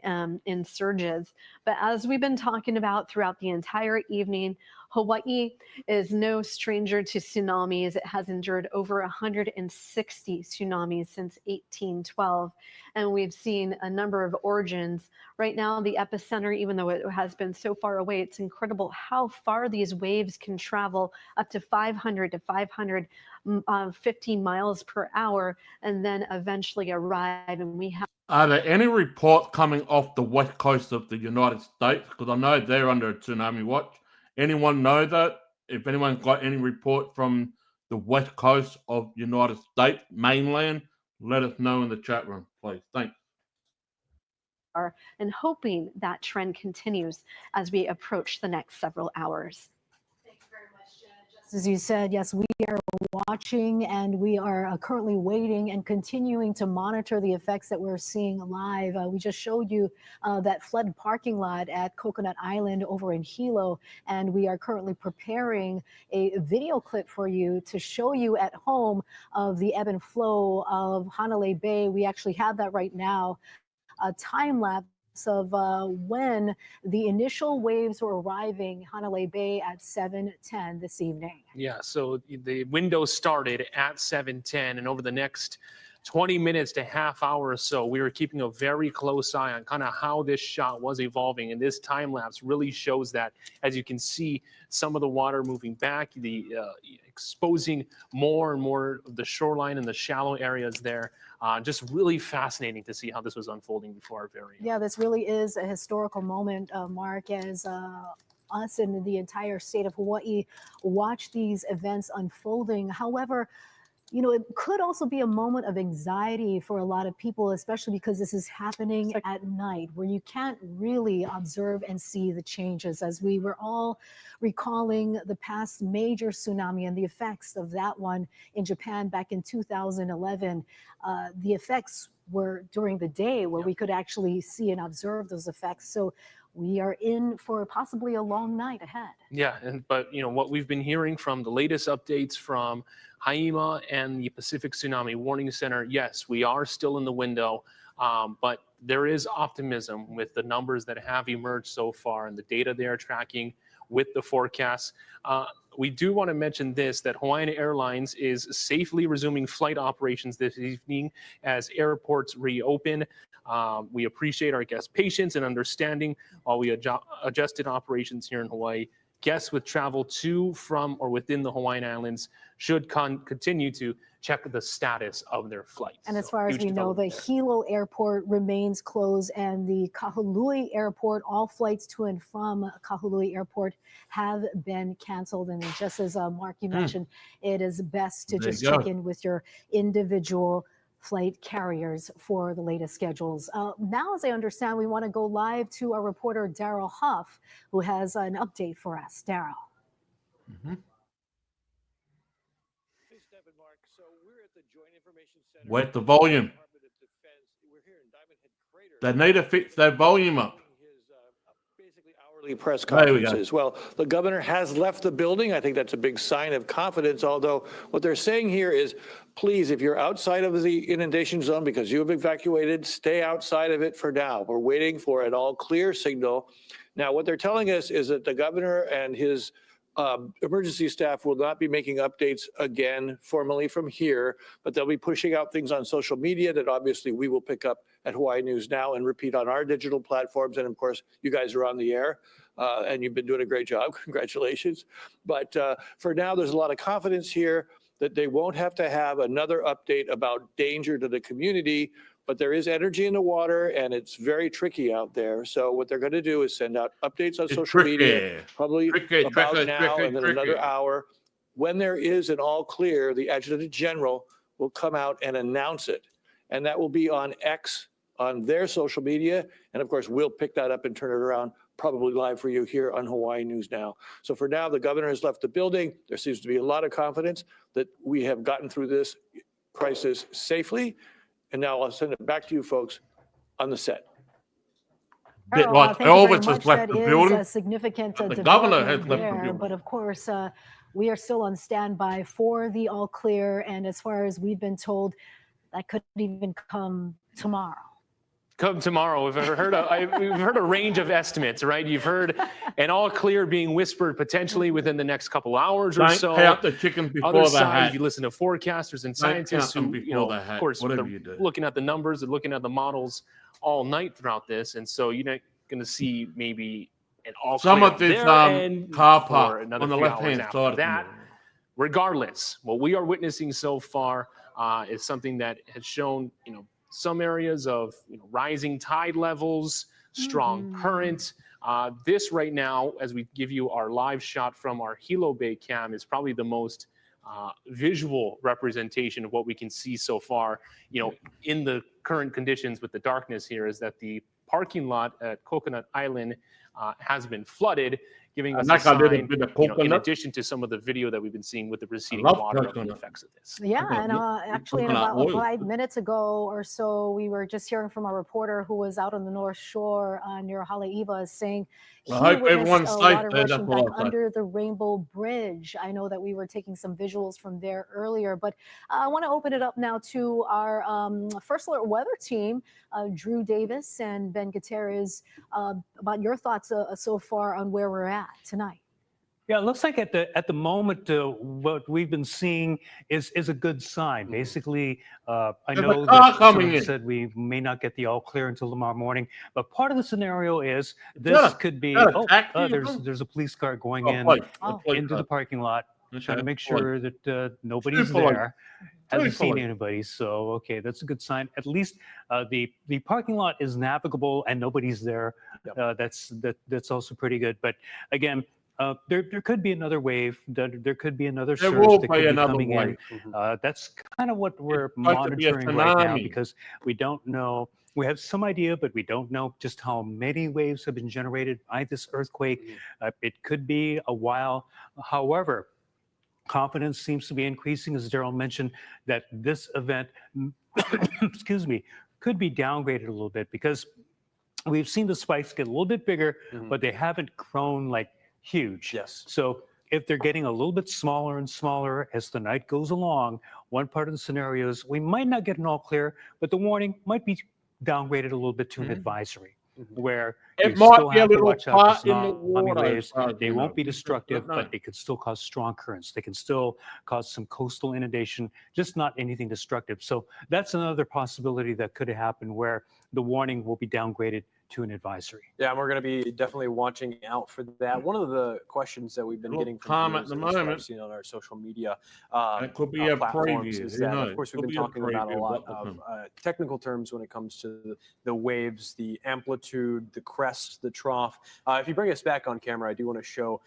in surges. But as we've been talking about throughout the entire evening, Hawaii is no stranger to tsunamis. It has endured over 160 tsunamis since 1812. And we've seen a number of origins. Right now, the epicenter, even though it has been so far away, it's incredible how far these waves can travel, up to 500 to 550 miles per hour, and then eventually arrive. And we have. Are there any reports coming off the west coast of the United States? Because I know they're under a tsunami watch. Anyone know that? If anyone's got any report from the west coast of United States mainland, let us know in the chat room, please. Thanks. And hoping that trend continues as we approach the next several hours. As you said, yes, we are watching and we are currently waiting and continuing to monitor the effects that we're seeing live. We just showed you that flooded parking lot at Coconut Island over in Hilo, and we are currently preparing a video clip for you to show you at home of the ebb and flow of Hanalei Bay. We actually have that right now. a time lapse of when the initial waves were arriving Hanalei Bay at 7:10 this evening. Yeah, so the window started at 7:10, and over the next 20 minutes to half hour or so, we were keeping a very close eye on kind of how this shot was evolving. And this time lapse really shows that, as you can see, some of the water moving back, exposing more and more of the shoreline and the shallow areas there. Just really fascinating to see how this was unfolding before our very. Yeah, this really is a historical moment, Mark, as us and the entire state of Hawaii watch these events unfolding. However, you know, it could also be a moment of anxiety for a lot of people, especially because this is happening at night where you can't really observe and see the changes. As we were all recalling the past major tsunami and the effects of that one in Japan back in 2011, the effects were during the day where we could actually see and observe those effects. So we are in for possibly a long night ahead. Yeah, but you know what we've been hearing from the latest updates from Haima and the Pacific Tsunami Warning Center, yes, we are still in the window, but there is optimism with the numbers that have emerged so far and the data they are tracking with the forecasts. We do want to mention this, that Hawaiian Airlines is safely resuming flight operations this evening as airports reopen. We appreciate our guests' patience and understanding while we adjusted operations here in Hawaii. Guests with travel to, from, or within the Hawaiian Islands should continue to check the status of their flights. And as far as we know, the Hilo Airport remains closed, and the Kahului Airport, all flights to and from Kahului Airport have been canceled. And just as Mark, you mentioned, it is best to just check in with your individual flight carriers for the latest schedules. Now, as I understand, we want to go live to our reporter, Daryl Huff, who has an update for us. Daryl. Where's the volume? They need to fix their volume up. Press conferences. Well, the governor has left the building. I think that's a big sign of confidence, although what they're saying here is, please, if you're outside of the inundation zone because you have evacuated, stay outside of it for now. We're waiting for an all clear signal. Now, what they're telling us is that the governor and his emergency staff will not be making updates again formally from here, but they'll be pushing out things on social media that obviously we will pick up at Hawaii News Now and repeat on our digital platforms. And of course, you guys are on the air and you've been doing a great job. Congratulations. But for now, there's a lot of confidence here that they won't have to have another update about danger to the community. But there is energy in the water, and it's very tricky out there. So what they're going to do is send out updates on social media, probably about now and then another hour. When there is an all clear, the Adjutant General will come out and announce it. And that will be on X, on their social media. And of course, we'll pick that up and turn it around, probably live for you here on Hawaii News Now. So for now, the governor has left the building. There seems to be a lot of confidence that we have gotten through this crisis safely. And now I'll send it back to you folks on the set. Bit like Elvis has left the building. A significant the governor has left the building. But of course, we are still on standby for the all clear. And as far as we've been told, that could even come tomorrow. Come tomorrow. We've heard a range of estimates, right? You've heard an all clear being whispered potentially within the next couple hours or so. Count the chicken before Other the side, hat. if you listen to forecasters and scientists who, of course, looking at the numbers and looking at the models all night throughout this, and so you're not going to see maybe an all clear. Some of this car park on the left-hand side of that. Regardless, what we are witnessing so far is something that has shown, some areas of rising tide levels, strong current. This right now, as we give you our live shot from our Hilo Bay cam, is probably the most visual representation of what we can see so far. In the current conditions with the darkness here, is that the parking lot at Coconut Island has been flooded, giving us And a like I did a sign, bit of you know, in coconut. addition to some of the video that we've been seeing with the receding love water of the coconut. effects of this. Yeah, Coconut and milk with actually, in coconut about oil. 5 minutes ago or so, we were just hearing from a reporter who was out on the North Shore near Haleiwa saying he I hope witnessed everyone's safe water there. That's rushing all back I'll say. under the Rainbow Bridge. I know that we were taking some visuals from there earlier, but I want to open it up now to our First Alert weather team, Drew Davis and Ben Gutierrez, about your thoughts so far on where we're at tonight. Yeah, it looks like at the moment what we've been seeing is a good sign. Basically, I There's know a car that coming someone in. said we may not get the all clear until tomorrow morning, but part of the scenario is that this a- could be. that a taxi or There's something? a police car going Oh, in police. A police into car. the parking lot, trying to make sure that nobody's police. there. Hasn't seen police. anybody, so okay, that's a good sign. At least the parking lot is navigable and nobody's there. That's also pretty good. But again, there could be another wave. There could be another There surge will that be could be another coming in. wave. That's kind of what we're supposed to be a monitoring right now tsunami. because we don't know. We have some idea, but we don't know just how many waves have been generated by this earthquake. It could be a while. However, confidence seems to be increasing, as Daryl mentioned, that this event, excuse me, could be downgraded a little bit because we've seen the spikes get a little bit bigger, but they haven't grown like huge. Yes. So if they're getting a little bit smaller and smaller as the night goes along, one part of the scenario is we might not get an all clear, but the warning might be downgraded a little bit to an advisory, where It you might still be a have to little watch out for part in the tsunami water. waves. as They you won't know. be We just destructive, don't but know. they could still cause strong currents. They can still cause some coastal inundation, just not anything destructive. So that's another possibility that could happen where the warning will be downgraded to an advisory. Yeah, and we're going to be definitely watching out for that. One of the questions that we've been Little getting from calm viewers, at the at least that I've moment. seen on our social media It could be a platforms, preview. is Who that, knows? of course, we've Could been be a talking about a preview of lot what will of come. technical terms when it comes to the waves, the amplitude, the crest, the trough. If you bring us back on camera, I do want to show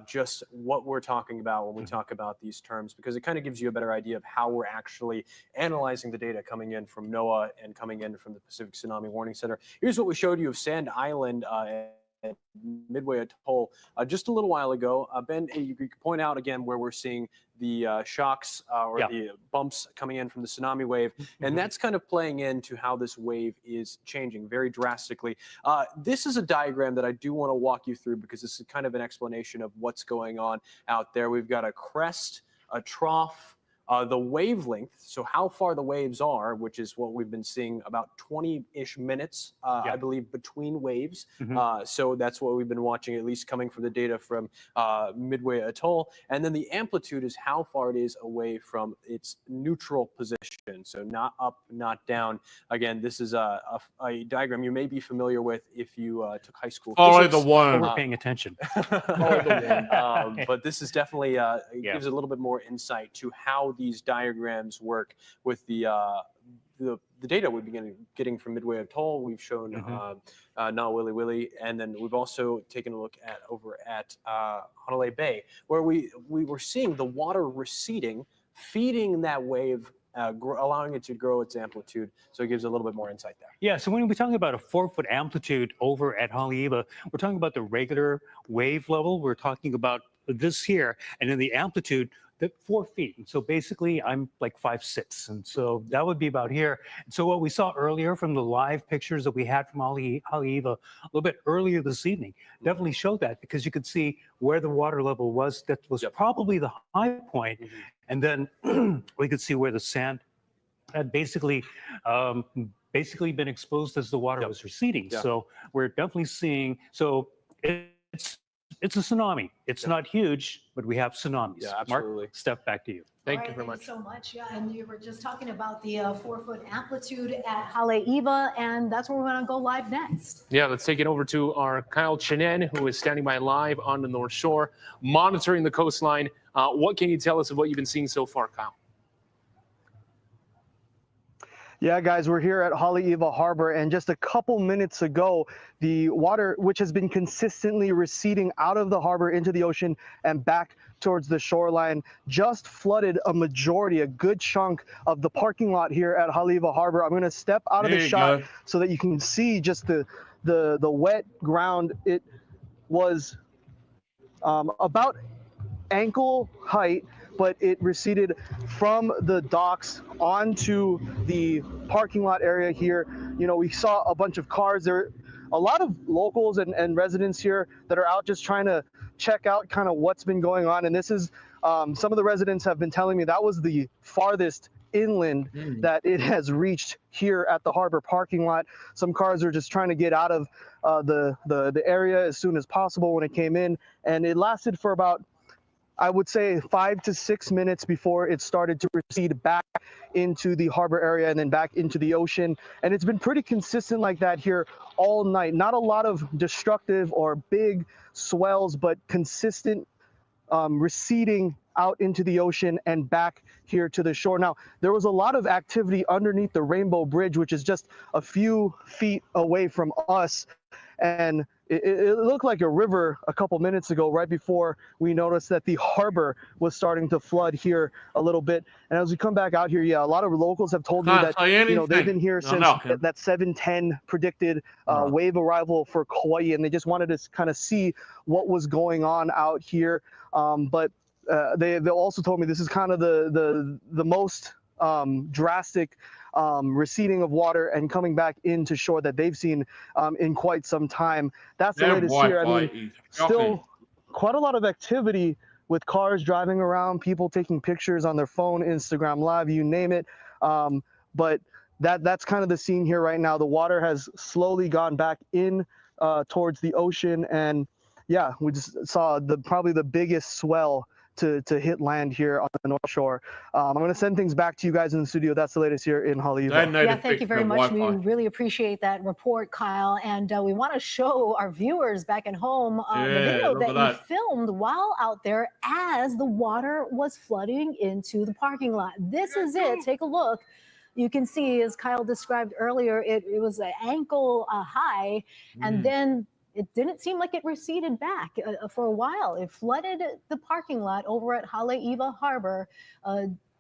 just what we're talking about when we talk about these terms, because it kind of gives you a better idea of how we're actually analyzing the data coming in from NOAA and coming in from the Pacific Tsunami Warning Center. Here's what we showed you of Sand Island at Midway Atoll just a little while ago. Ben, you could point out again where we're seeing the shocks or the bumps coming in from the tsunami wave, and that's kind of playing into how this wave is changing very drastically. This is a diagram that I do want to walk you through because this is kind of an explanation of what's going on out there. We've got a crest, a trough, the wavelength, so how far the waves are, which is what we've been seeing, about 20-ish minutes, I believe, between waves. So that's what we've been watching, at least coming from the data from Midway Atoll. And then the amplitude is how far it is away from its neutral position, so not up, not down. Again, this is a diagram you may be familiar with if you took high school physics. the one. We're paying attention. But this is definitely gives a little bit more insight to how these diagrams work with the data we've been getting from Midway Atoll. We've shown Na Willy Willy, and then we've also taken a look at over at Hanalei Bay, where we were seeing the water receding, feeding that wave, allowing it to grow its amplitude. So it gives a little bit more insight there. Yeah, so when we're talking about a 4-foot amplitude over at Haleiwa, we're talking about the regular wave level. We're talking about this here, and then the amplitude, that 4 feet. And so basically I'm like 5'6", and so that would be about here. And so what we saw earlier from the live pictures that we had from Haleiwa a little bit earlier this evening definitely showed that, because you could see where the water level was. That was probably the high point. And then we could see where the sand had basically been exposed as the water was receding. So we're definitely seeing, so it's a tsunami. It's not huge, but we have tsunamis. Yeah, absolutely. Mark, Steph, back to you. Thank you very much. Thank you so much. Yeah, and you were just talking about the 4-foot amplitude at Haleiwa, and that's where we're going to go live next. Yeah, let's take it over to our Kyle Chinen, who is standing by live on the North Shore, monitoring the coastline. What can you tell us of what you've been seeing so far, Kyle? Yeah, guys, we're here at Haleiwa Harbor, and just a couple minutes ago, the water, which has been consistently receding out of the harbor into the ocean and back towards the shoreline, just flooded a good chunk of the parking lot here at Haleiwa Harbor. I'm going to step out of the shot so that you can see just the wet ground. was about ankle height, but it receded from the docks onto the parking lot area here. You know, we saw a bunch of cars there. A lot of locals and residents here that are out just trying to check out kind of what's been going on. And this is, some of the residents have been telling me that was the farthest inland that it has reached here at the harbor parking lot. Some cars are just trying to get out of the area as soon as possible when it came in. And it lasted for about, I would say, 5 to 6 minutes before it started to recede back into the harbor area and then back into the ocean. And it's been pretty consistent like that here all night. Not a lot of destructive or big swells, but consistent receding out into the ocean and back here to the shore. Now, there was a lot of activity underneath the Rainbow Bridge, which is just a few feet away from us. And it looked like a river a couple minutes ago, right before we noticed that the harbor was starting to flood here a little bit. And as we come back out here, yeah, a lot of locals have told me that, you know, they've been here since that 7:10 predicted wave arrival for Kauai, and they just wanted to kind of see what was going on out here. But they also told me this is kind of the most drastic receding of water and coming back into shore that they've seen in quite some time. That's the latest here. I mean, still quite a lot of activity with cars driving around, people taking pictures on their phone, Instagram Live, you name it. But that's kind of the scene here right now. The water has slowly gone back in towards the ocean, and yeah, we just saw probably the biggest swell to hit land here on the North Shore. I'm going to send things back to you guys in the studio. That's the latest here in Haleiwa. Yeah, thank you very much. We really appreciate that report, Kyle. And we want to show our viewers back at home the video that you filmed while out there as the water was flooding into the parking lot. This is it. Take a look. You can see, as Kyle described earlier, it was an ankle high, and then it didn't seem like it receded back for a while. It flooded the parking lot over at Haleiwa Harbor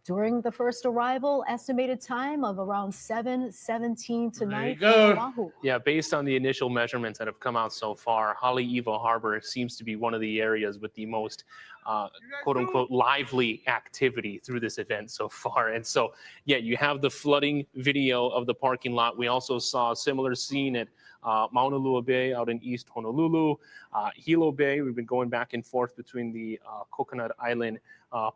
during the first arrival, estimated time of around 7:17 tonight for Oahu. Yeah, based on the initial measurements that have come out so far, Haleiwa Harbor seems to be one of the areas with the most quote unquote lively activity through this event so far. And so, yeah, you have the flooding video of the parking lot. We also saw a similar scene at Maunalua Bay out in East Honolulu, Hilo Bay. We've been going back and forth between the Coconut Island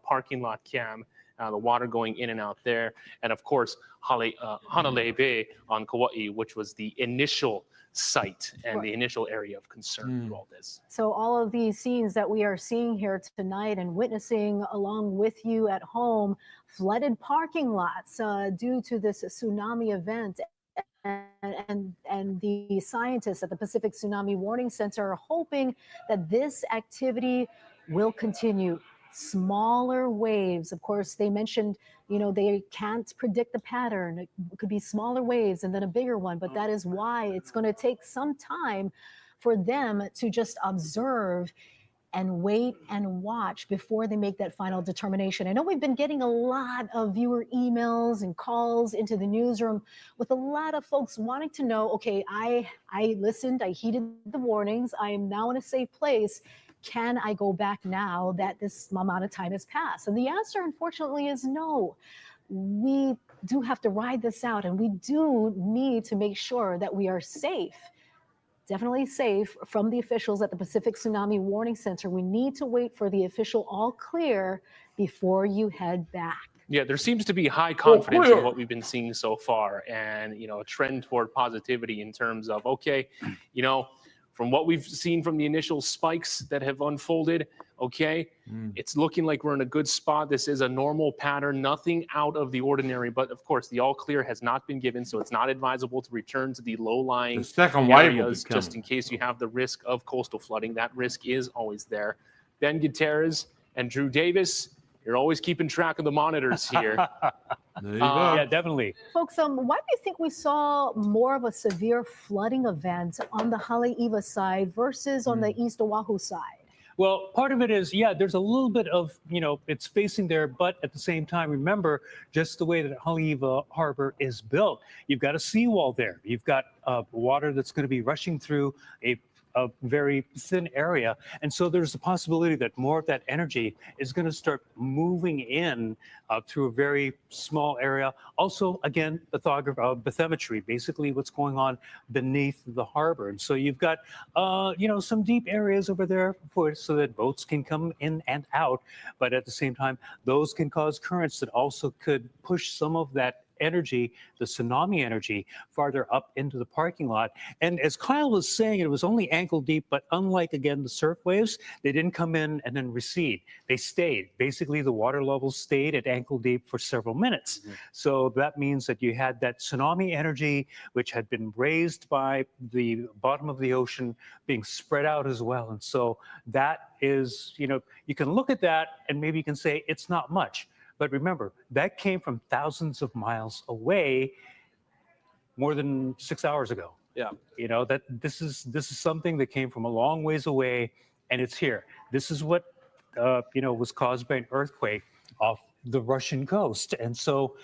parking lot cam, the water going in and out there, and of course Hanalei Bay on Kauai, which was the initial site and the initial area of concern through all this. So all of these scenes that we are seeing here tonight and witnessing along with you at home, flooded parking lots due to this tsunami event. And the scientists at the Pacific Tsunami Warning Center are hoping that this activity will continue. Smaller waves, of course, they mentioned, you know, they can't predict the pattern. It could be smaller waves and then a bigger one, but that is why it's going to take some time for them to just observe and wait and watch before they make that final determination. I know we've been getting a lot of viewer emails and calls into the newsroom with a lot of folks wanting to know, okay, I listened, I heeded the warnings, I am now in a safe place. Can I go back now that this amount of time has passed? And the answer, unfortunately, is no. We do have to ride this out, and we do need to make sure that we are safe. Definitely safe from the officials at the Pacific Tsunami Warning Center. We need to wait for the official all clear before you head back. Yeah, there seems to be high confidence in what we've been seeing so far, and, you know, a trend toward positivity in terms of, okay, you know, from what we've seen from the initial spikes that have unfolded, okay, it's looking like we're in a good spot. This is a normal pattern, nothing out of the ordinary. But of course, the all clear has not been given, so it's not advisable to return to the low-lying areas just in case you have the risk of coastal flooding. That risk is always there. Ben Gutierrez and Drew Davis, you're always keeping track of the monitors here. Yeah, definitely. Folks, why do you think we saw more of a severe flooding event on the Haleiwa side versus on the East Oahu side? Well, part of it is, yeah, there's a little bit of, you know, it's facing there, but at the same time, remember, just the way that Haleiwa Harbor is built, you've got a seawall there. You've got water that's going to be rushing through a a very thin area. And so there's a possibility that more of that energy is going to start moving in through a very small area. Also, again, bathymetry, basically what's going on beneath the harbor. And so you've got, some deep areas over there so that boats can come in and out. But at the same time, those can cause currents that also could push some of that energy, the tsunami energy, farther up into the parking lot. And as Kyle was saying, it was only ankle deep, but unlike, again, the surf waves, they didn't come in and then recede. They stayed. Basically, the water level stayed at ankle deep for several minutes. So that means that you had that tsunami energy, which had been raised by the bottom of the ocean, being spread out as well. And so that is, you can look at that and maybe you can say it's not much. But remember, that came from thousands of miles away more than 6 hours ago. Yeah. That this is something that came from a long ways away, and it's here. This is what was caused by an earthquake off the Russian coast, and so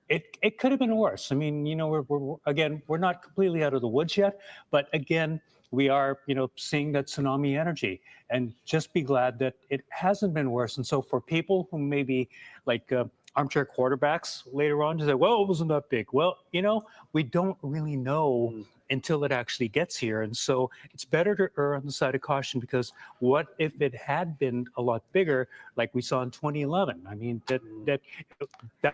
it could have been worse. I mean, we're not completely out of the woods yet, but again, we are, seeing that tsunami energy, and just be glad that it hasn't been worse. And so for people who may be like armchair quarterbacks later on to say, well, it wasn't that big. Well, we don't really know until it actually gets here. And so it's better to err on the side of caution, because what if it had been a lot bigger, like we saw in 2011? I mean, that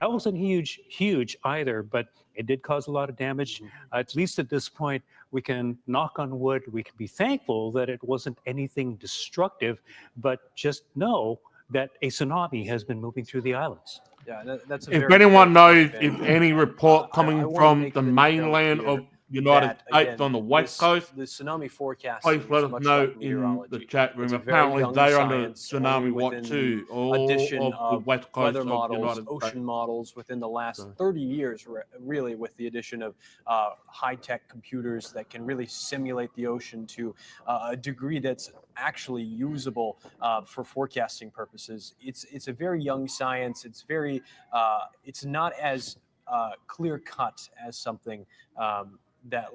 wasn't huge either, but it did cause a lot of damage. At least at this point, we can knock on wood. We can be thankful that it wasn't anything destructive, but just know that a tsunami has been moving through the islands. Yeah, that's a If very anyone fair knows point, if Ben. any report I coming wanna from make the note mainland here of United that, States again, on the west coast, the tsunami forecast please let is us much know like in the meteorology. chat room. It's a very Apparently, young they're under science, only tsunami watch within too, the all addition of the of west coast weather of models, United States. ocean models within the last So- 30 years, really, with the addition of high-tech computers that can really simulate the ocean to a degree that's actually usable for forecasting purposes. It's a very young science. It's very, it's not as clear cut as something that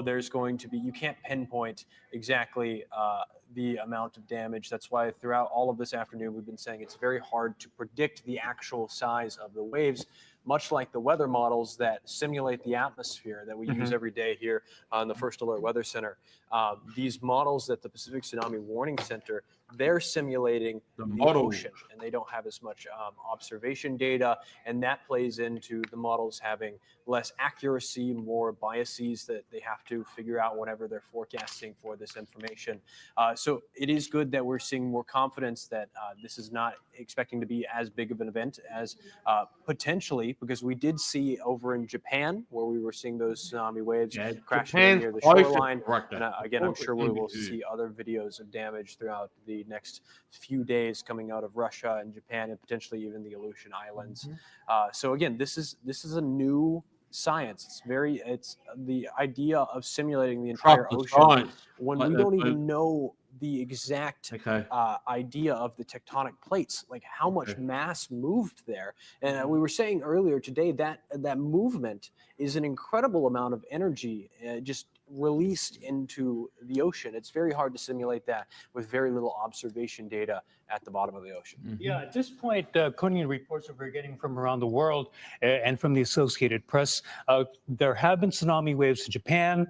there's going to be, you can't pinpoint exactly the amount of damage. That's why throughout all of this afternoon, we've been saying it's very hard to predict the actual size of the waves, much like the weather models that simulate the atmosphere that we use every day here on the First Alert Weather Center. These models that the Pacific Tsunami Warning Center, they're simulating the ocean, and they don't have as much observation data, and that plays into the models having less accuracy, more biases that they have to figure out whenever they're forecasting for this information. So it is good that we're seeing more confidence that this is not expecting to be as big of an event as potentially, because we did see over in Japan where we were seeing those tsunami waves crashing in near the shoreline. And again, I'm sure we will see other videos of damage throughout the next few days coming out of Russia and Japan, and potentially even the Aleutian Islands. So again, this is a new science. It's the idea of simulating the entire ocean when we don't even know the exact idea of the tectonic plates, like how much mass moved there. And we were saying earlier today that that movement is an incredible amount of energy just released into the ocean. It's very hard to simulate that with very little observation data at the bottom of the ocean. Yeah, at this point, according to reports that we're getting from around the world and from the Associated Press, there have been tsunami waves in Japan.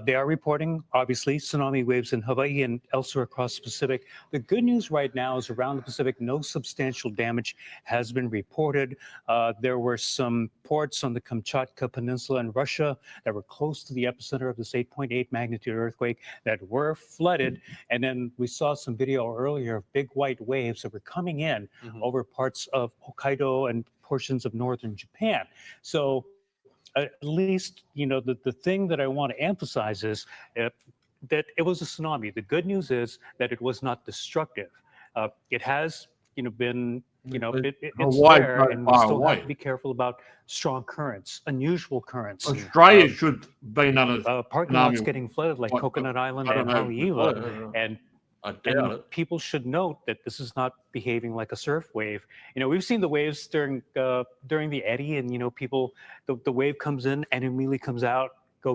They are reporting, obviously, tsunami waves in Hawaii and elsewhere across the Pacific. The good news right now is around the Pacific, no substantial damage has been reported. There were some ports on the Kamchatka Peninsula in Russia that were close to the epicenter of this 8.8 magnitude earthquake that were flooded. And then we saw some video earlier of big white waves that were coming in over parts of Hokkaido and portions of northern Japan. So at least, the thing that I want to emphasize is that it was a tsunami. The good news is that it was not destructive. It has, been, it's there, and we still have to be careful about strong currents, unusual currents. Australia should be another parking lots getting flooded, like Coconut Island and Haleiwa, and people should note that this is not behaving like a surf wave. We've seen the waves during the eddy, and people, the wave comes in and immediately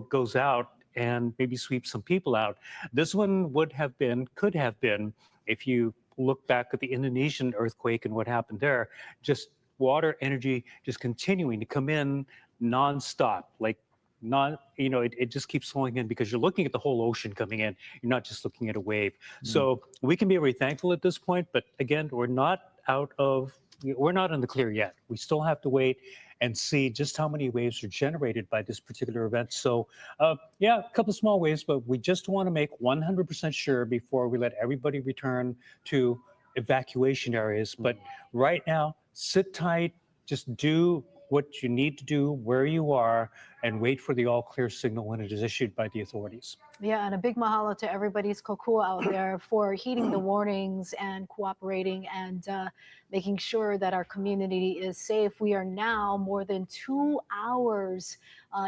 goes out, and maybe sweep some people out. This one could have been, if you look back at the Indonesian earthquake and what happened there, just water energy just continuing to come in nonstop, like it just keeps flowing in because you're looking at the whole ocean coming in. You're not just looking at a wave. So we can be very thankful at this point, but again, we're not in the clear yet. We still have to wait and see just how many waves are generated by this particular event. So yeah, a couple of small waves, but we just want to make 100% sure before we let everybody return to evacuation areas. But right now, sit tight, just do what you need to do where you are and wait for the all clear signal when it is issued by the authorities. Yeah, and a big mahalo to everybody's kokua out there for heeding the warnings and cooperating and making sure that our community is safe. We are now more than 2 hours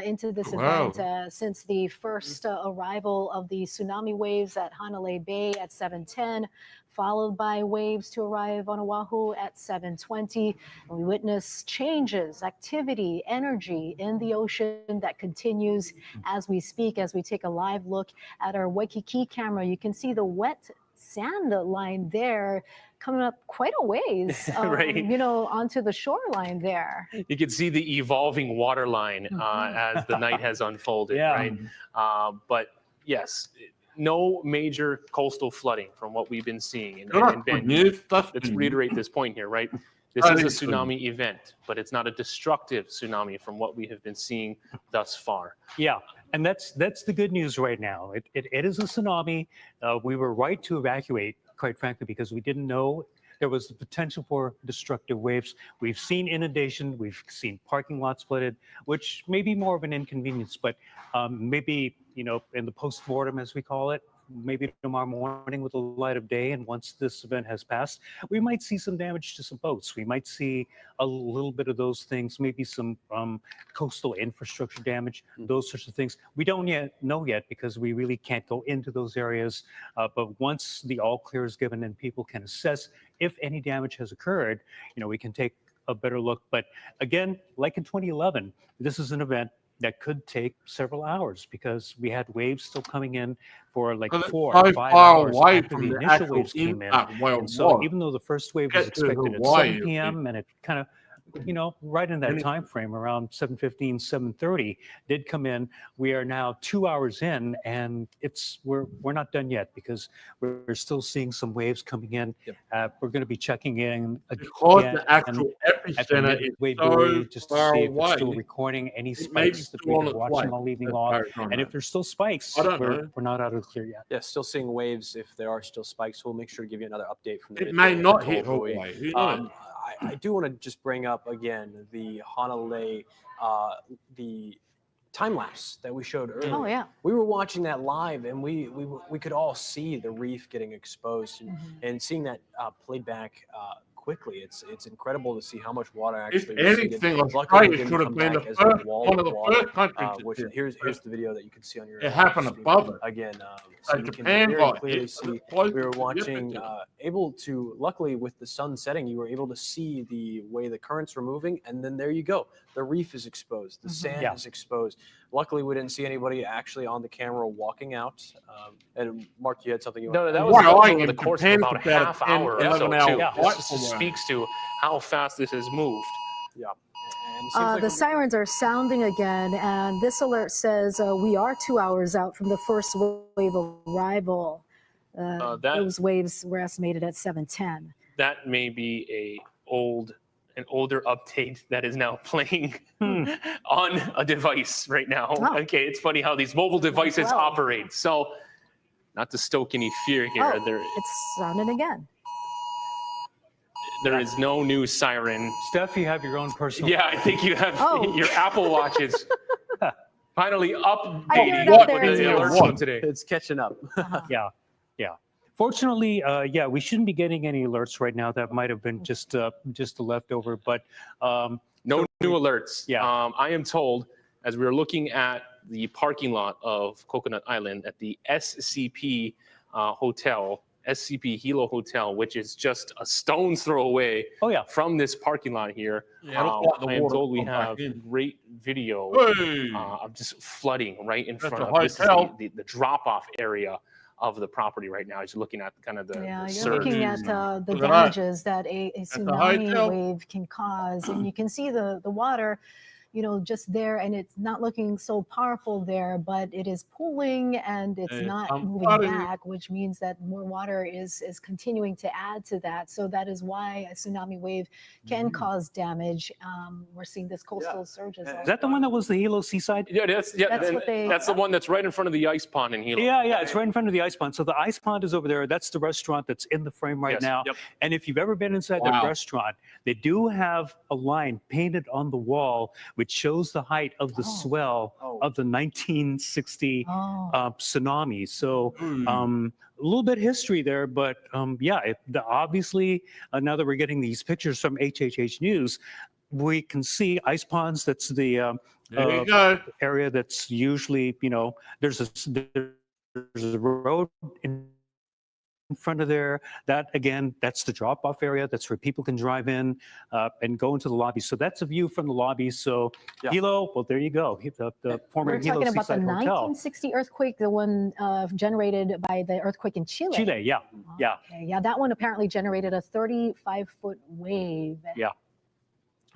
into this event since the first arrival of the tsunami waves at Hanalei Bay at 7:10. Followed by waves to arrive on Oahu at 7:20. And we witness changes, activity, energy in the ocean that continues as we speak. As we take a live look at our Waikiki camera, you can see the wet sand line there coming up quite a ways, onto the shoreline there. You can see the evolving water line as the night has unfolded, right? But yes, no major coastal flooding from what we've been seeing. And Ben, let's reiterate this point here, right? This is a tsunami event, but it's not a destructive tsunami from what we have been seeing thus far. Yeah, and that's the good news right now. It is a tsunami. We were right to evacuate, quite frankly, because we didn't know there was the potential for destructive waves. We've seen inundation, we've seen parking lots flooded, which may be more of an inconvenience, but maybe, in the post-mortem, as we call it, maybe tomorrow morning with the light of day, and once this event has passed, we might see some damage to some boats. We might see a little bit of those things, maybe some coastal infrastructure damage, those sorts of things. We don't know yet because we really can't go into those areas. But once the all clear is given and people can assess if any damage has occurred, we can take a better look. But again, like in 2011, this is an event that could take several hours because we had waves still coming in for like 4 or 5 hours after the initial waves came in. And so even though the first wave was expected at 7 p.m. and it kind of, right in that time frame around 7:15, 7:30 did come in, we are now 2 hours in, and we're not done yet because we're still seing some waves coming in. We're going to be checking in again the actual epicenter is so just to far see if away. it's still recording any spikes that we've been watching all evening long. And if there's still spikes, we're not out of the clear yet. Yeah, still seeing waves. If there are still spikes, we'll make sure to give you another update from the. It may not hit Hawaii. Who knows? I do want to just bring up again the Hanalei, the time lapse that we showed earlier. Oh yeah. We were watching that live, and we could all see the reef getting exposed, and seeing that played back quickly. It's incredible to see how much water actually. If anything, Australia should have been one of the first countries. Which here's the video that you can see on your. It happened above it. Again, so you can very clearly see. We were watching, able to. Luckily, with the sun setting, you were able to see the way the currents were moving, and then there you go. The reef is exposed. The sand is exposed. Luckily, we didn't see anybody actually on the camera walking out. And Mark, you had something you wanted. No, that was over the course of about a half hour or so, too. This speaks to how fast this has moved. Yeah. The sirens are sounding again, and this alert says we are 2 hours out from the first wave arrival. Those waves were estimated at 7:10. That may be an older update that is now playing on a device right now. Okay, it's funny how these mobile devices operate. So, not to stoke any fear here. It's sounding again. There is no new siren. Steph, you have your own personal. Yeah, I think you have your Apple Watches finally updating the alerts from today. It's catching up. Yeah. Fortunately, we shouldn't be getting any alerts right now. That might have been just a leftover, but no new alerts. Yeah. I am told, as we were looking at the parking lot of Coconut Island at the SCP hotel SCP Hilo Hotel, which is just a stone's throw away from this parking lot here. Yeah, it looks like the I am water told we come back have in. great video Hey! of just flooding right in That's front a of this is hotel. the drop-off area of the property right now. As you're looking at kind of the Yeah, you're surge. looking at the Look at that. damages that a tsunami hotel. wave can cause, and you can see the water, you know, just there, and it's not looking so powerful there, but it is pooling and it's Hey, not I'm moving flooding. back, which means that more water is continuing to add to that. So that is why a tsunami wave can cause damage. We're seeing this coastal surges. Is that the one that was the Hilo Seaside? Yeah, that's that's the one that's right in front of the ice pond in Hilo. Yeah, it's right in front of the ice pond. So the ice pond is over there. That's the restaurant that's in the frame right Yes, now. yep. And if you've ever been inside that restaurant, they do have a line painted on the wall which shows the height of the swell of the 1960 tsunami. So a little bit of history there, but obviously now that we're getting these pictures from HHH News, we can see ice ponds. That's the There you go. area that's usually, you know, there's a road in front of there. That again, that's the drop-off area. That's where people can drive in and go into the lobby. So that's a view from the lobby. So Hilo, well, there you go. The former We're Hilo talking about the Seaside Hotel. 1960 earthquake, the one generated by the earthquake in Chile. Chile, yeah. Okay, yeah, that one apparently generated a 35-foot wave.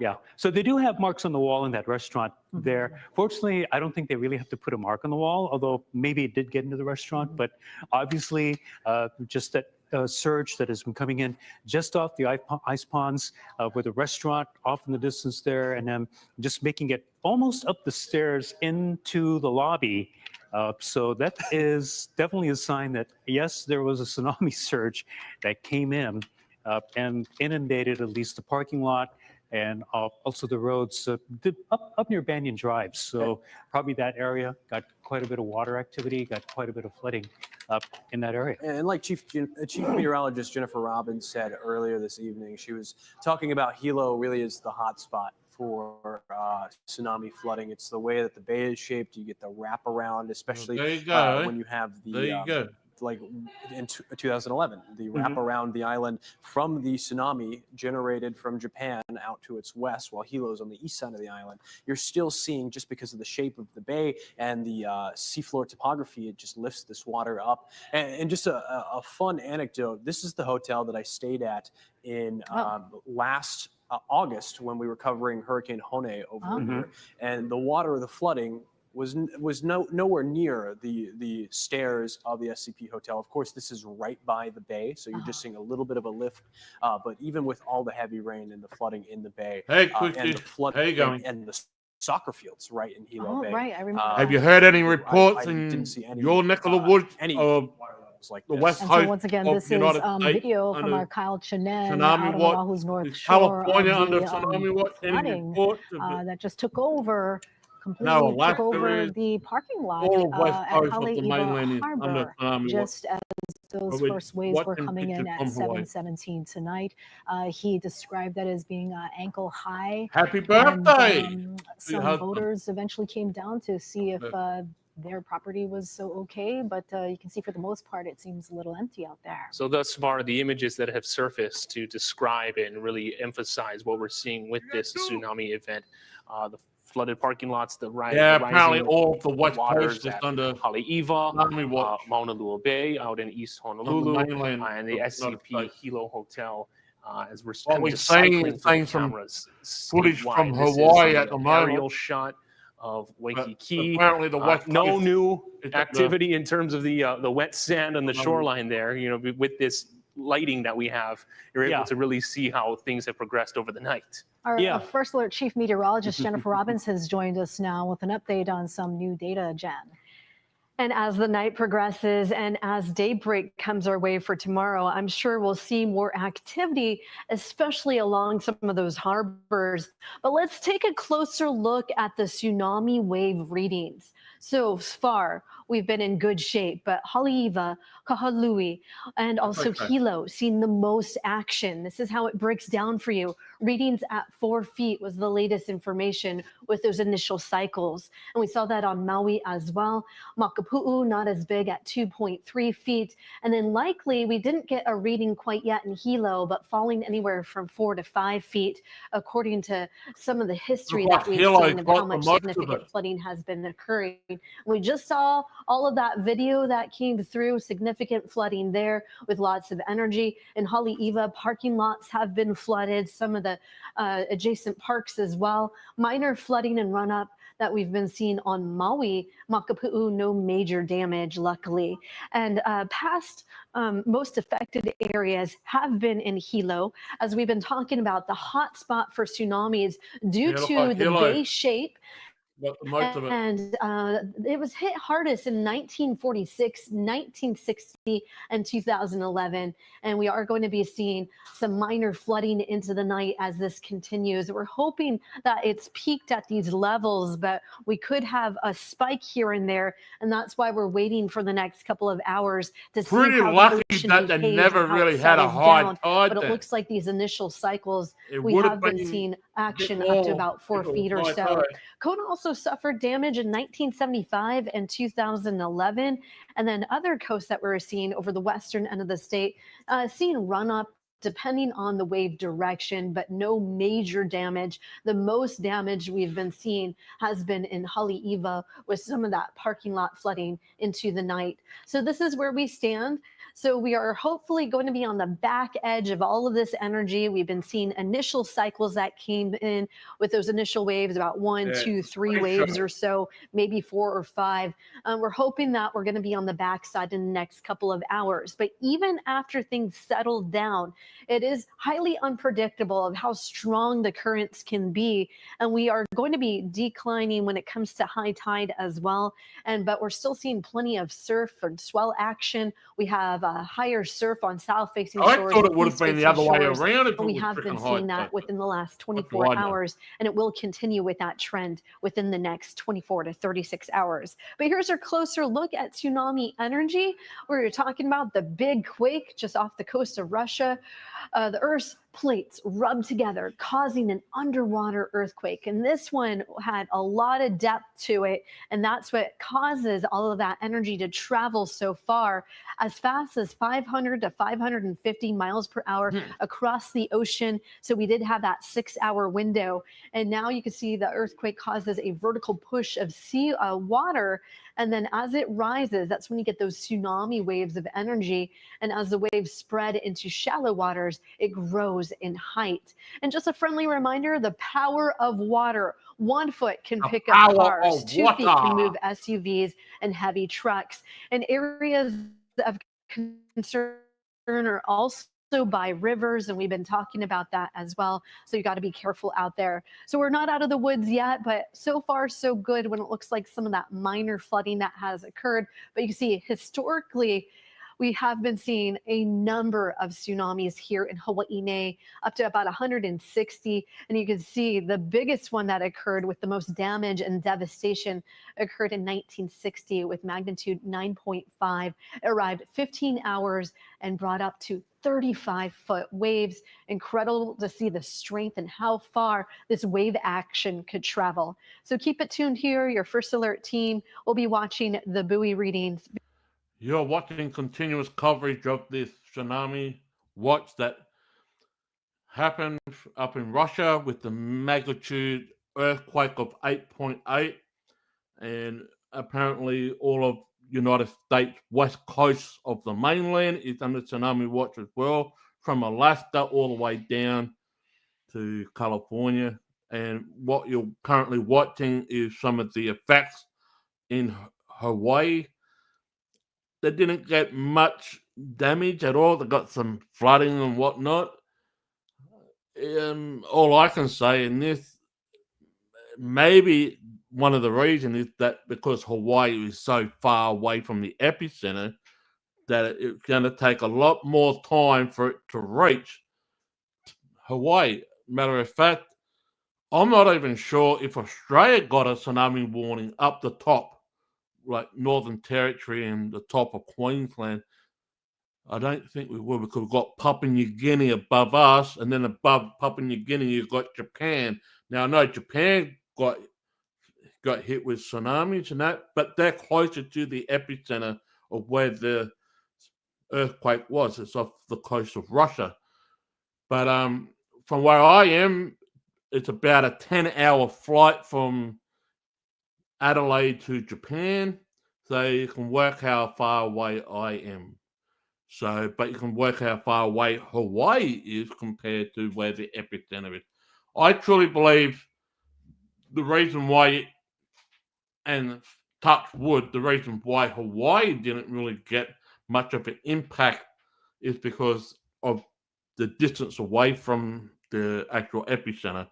Yeah. So they do have marks on the wall in that restaurant there. Fortunately, I don't think they really have to put a mark on the wall, although maybe it did get into the restaurant. But obviously, just that surge that has been coming in just off the ice ponds with a restaurant off in the distance there, and then just making it almost up the stairs into the lobby. So that is definitely a sign that, yes, there was a tsunami surge that came in and inundated at least the parking lot and also the roads up near Banyan Drive. So probably that area got quite a bit of water activity, got quite a bit of flooding up in that area. And like Chief Meteorologist Jennifer Robbins said earlier this evening, she was talking about Hilo really is the hot spot for tsunami flooding. It's the way that the bay is shaped. You get the wraparound, especially when you have the like in 2011, the wrap around the island from the tsunami generated from Japan out to its west, while Hilo's on the east side of the island. You're still seeing, just because of the shape of the bay and the seafloor topography, it just lifts this water up. And just a fun anecdote, this is the hotel that I stayed at in last August when we were covering Hurricane Hone over here. And the water of the flooding was nowhere near the stairs of the SCP hotel. Of course, this is right by the bay, so you're just seeing a little bit of a lift. But even with all the heavy rain and the flooding in the bay, and the flooding and the soccer fields right in Hilo Bay. Right, I remember. Have you heard any reports I in didn't see any, your neck of the woods of like the west And coast so once again, of this the is United States video from under our Kyle Chanen tsunami out on watch? Oahu's North Is Shore. California of under the, tsunami watch? Any flooding reports of it? that just took over, No, completely took Alaska over is the parking lot all of west at coast of the Haleiwa mainland is under Harbor, tsunami watch. just as those We're first waves were watching coming in pictures at from Hawaii. 7:17 tonight. He described that as being ankle high. Happy birthday! And, Your some husband. voters eventually came down to see if their property was so okay, but you can see for the most part it seems a little empty out there. So thus far, the images that have surfaced to describe and really emphasize what we're seeing with this tsunami event, the flooded parking lots, the apparently rising all of the west waters coast is at under Haleiwa, tsunami watch. Mauna Lua Bay out in East Honolulu, mainland and the of the United SCP Hilo Hotel. As we're What kind we're of just seeing cycling is through seeing the some cameras footage from statewide. This is Hawaii an at the moment. aerial shot of Waikiki. Apparently the west No coast new is at activity in terms of the wet sand on the shoreline there. You know, with this lighting that we have, you're able to really see how things have progressed over the night. Our First Alert Chief Meteorologist Jennifer Robbins has joined us now with an update on some new data, Jen. And as the night progresses and as daybreak comes our way for tomorrow, I'm sure we'll see more activity, especially along some of those harbors. But let's take a closer look at the tsunami wave readings. So far, we've been in good shape, but Haleiwa, Kahalui, and also Okay. Hilo seen the most action. This is how it breaks down for you. Readings at 4 feet was the latest information with those initial cycles. And we saw that on Maui as well. Makapu'u, not as big at 2.3 feet. And then likely we didn't get a reading quite yet in Hilo, but falling anywhere from 4 to 5 feet, according to some of the history Looks that like we've Hilo seen of got how the much most of significant it. flooding has been occurring. We just saw all of that video that came through, significant flooding there with lots of energy. In Haleiwa, parking lots have been flooded, some of the adjacent parks as well. Minor flooding and run up that we've been seeing on Maui, Makapu'u, no major damage, luckily. And past most affected areas have been in Hilo, as we've been talking about the hot spot for tsunamis due Yeah, look to like the Hilo bay shape. got the most of it. And it was hit hardest in 1946, 1960, and 2011. And we are going to be seeing some minor flooding into the night as this continues. We're hoping that it's peaked at these levels, but we could have a spike here and there. And that's why we're waiting for the next couple of hours to see Pretty how lucky the ocean that they behaves never and how really it had a settles high down. tide But it then. looks like these initial cycles, It we would have have been been seeing a bit action up to more about 4 if it was feet or high so. tide. Kona also suffered damage in 1975 and 2011. And then other coasts that we're seeing over the western end of the state, seeing run up depending on the wave direction, but no major damage. The most damage we've been seeing has been in Haleiwa with some of that parking lot flooding into the night. So this is where we stand. So we are hopefully going to be on the back edge of all of this energy. We've been seeing initial cycles that came in with those initial waves, about 1, 2, 3 waves or so, maybe 4 or 5. We're hoping that we're going to be on the backside in the next couple of hours. But even after things settle down, it is highly unpredictable of how strong the currents can be. And we are going to be declining when it comes to high tide as well. But we're still seeing plenty of surf and swell action. We have higher surf on south-facing I shores. thought and it would have been the east-facing other way shores. around if it We was have been freaking high seeing that tide. within the last What do 24 I know? hours, and it will continue with that trend within the next 24 to 36 hours. But here's our closer look at tsunami energy, where you're talking about the big quake just off the coast of Russia. The Earth's plates rubbed together, causing an underwater earthquake. And this one had a lot of depth to it. And that's what causes all of that energy to travel so far, as fast as 500 to 550 miles per hour across the ocean. So we did have that 6-hour window. And now you can see the earthquake causes a vertical push of sea water. And then as it rises, that's when you get those tsunami waves of energy. And as the waves spread into shallow waters, it grows in height. And just a friendly reminder, the power of water. 1 foot can pick up Power cars, of 2 feet can move water. SUVs and heavy trucks. And areas of concern are also by rivers, and we've been talking about that as well. So you got to be careful out there. So we're not out of the woods yet, but so far so good when it looks like some of that minor flooding that has occurred. But you see, historically, we have been seeing a number of tsunamis here in Hawaii, up to about 160. And you can see the biggest one that occurred with the most damage and devastation occurred in 1960 with magnitude 9.5. It arrived 15 hours and brought up to 35-foot waves. Incredible to see the strength and how far this wave action could travel. So keep it tuned here. Your First Alert team will be watching the buoy readings. You're watching continuous coverage of this tsunami watch that happened up in Russia with the magnitude earthquake of 8.8, and apparently all of United States west coast of the mainland is under tsunami watch as well, from Alaska all the way down to California. And what you're currently watching is some of the effects in Hawaii. They didn't get much damage at all. They got some flooding and whatnot. All I can say in this, maybe one of the reasons is that because Hawaii is so far away from the epicenter, that it's going to take a lot more time for it to reach Hawaii. Matter of fact, I'm not even sure if Australia got a tsunami warning up the top like Northern Territory and the top of Queensland, I don't think we will, because we've got Papua New Guinea above us, and then above Papua New Guinea you've got Japan. Now I know Japan got hit with tsunamis and that, but they're closer to the epicenter of where the earthquake was. It's off the coast of Russia. But from where I am, it's about a 10-hour flight from Adelaide to Japan. So you can work how far away I am. So, but you can work how far away Hawaii is compared to where the epicenter is. I truly believe the reason why, and touch wood, the reason why Hawaii didn't really get much of an impact is because of the distance away from the actual epicenter.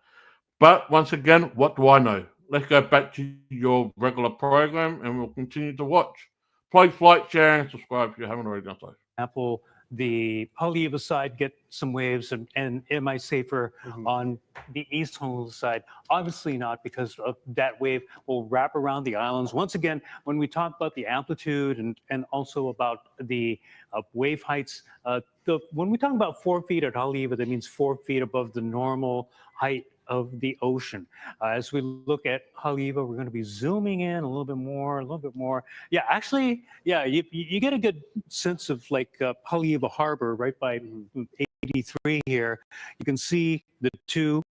But once again, what do I know? Let's go back to your regular program and we'll continue to watch. Please like, share, and subscribe if you haven't already done so. Example, the Haleiwa side get some waves, and am I safer on the east Honolulu side? Obviously not, because of that wave will wrap around the islands. Once again, when we talk about the amplitude and also about the wave heights, when we talk about 4 feet at Haleiwa, that means 4 feet above the normal height of the ocean. As we look at Haleiwa, we're going to be zooming in a little bit more. Yeah, actually, yeah, you get a good sense of like Haleiwa Harbor right by 83 here. You can see the two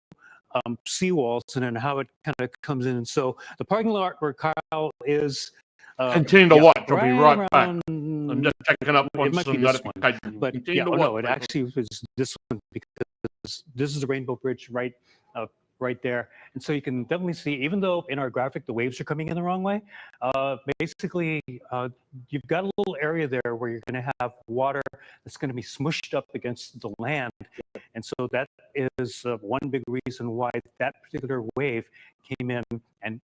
seawalls and then how it kind of comes in. And so the parking lot where Kyle is. Continue to watch. I'll be right back. around- I'm just checking up on It might be some this one, notifications. but Continue yeah, to oh, watch. no, it actually was this one, because this is the Rainbow Bridge right there. And so you can definitely see, even though in our graphic the waves are coming in the wrong way, basically you've got a little area there where you're going to have water that's going to be smushed up against the land. And so that is one big reason why that particular wave came in and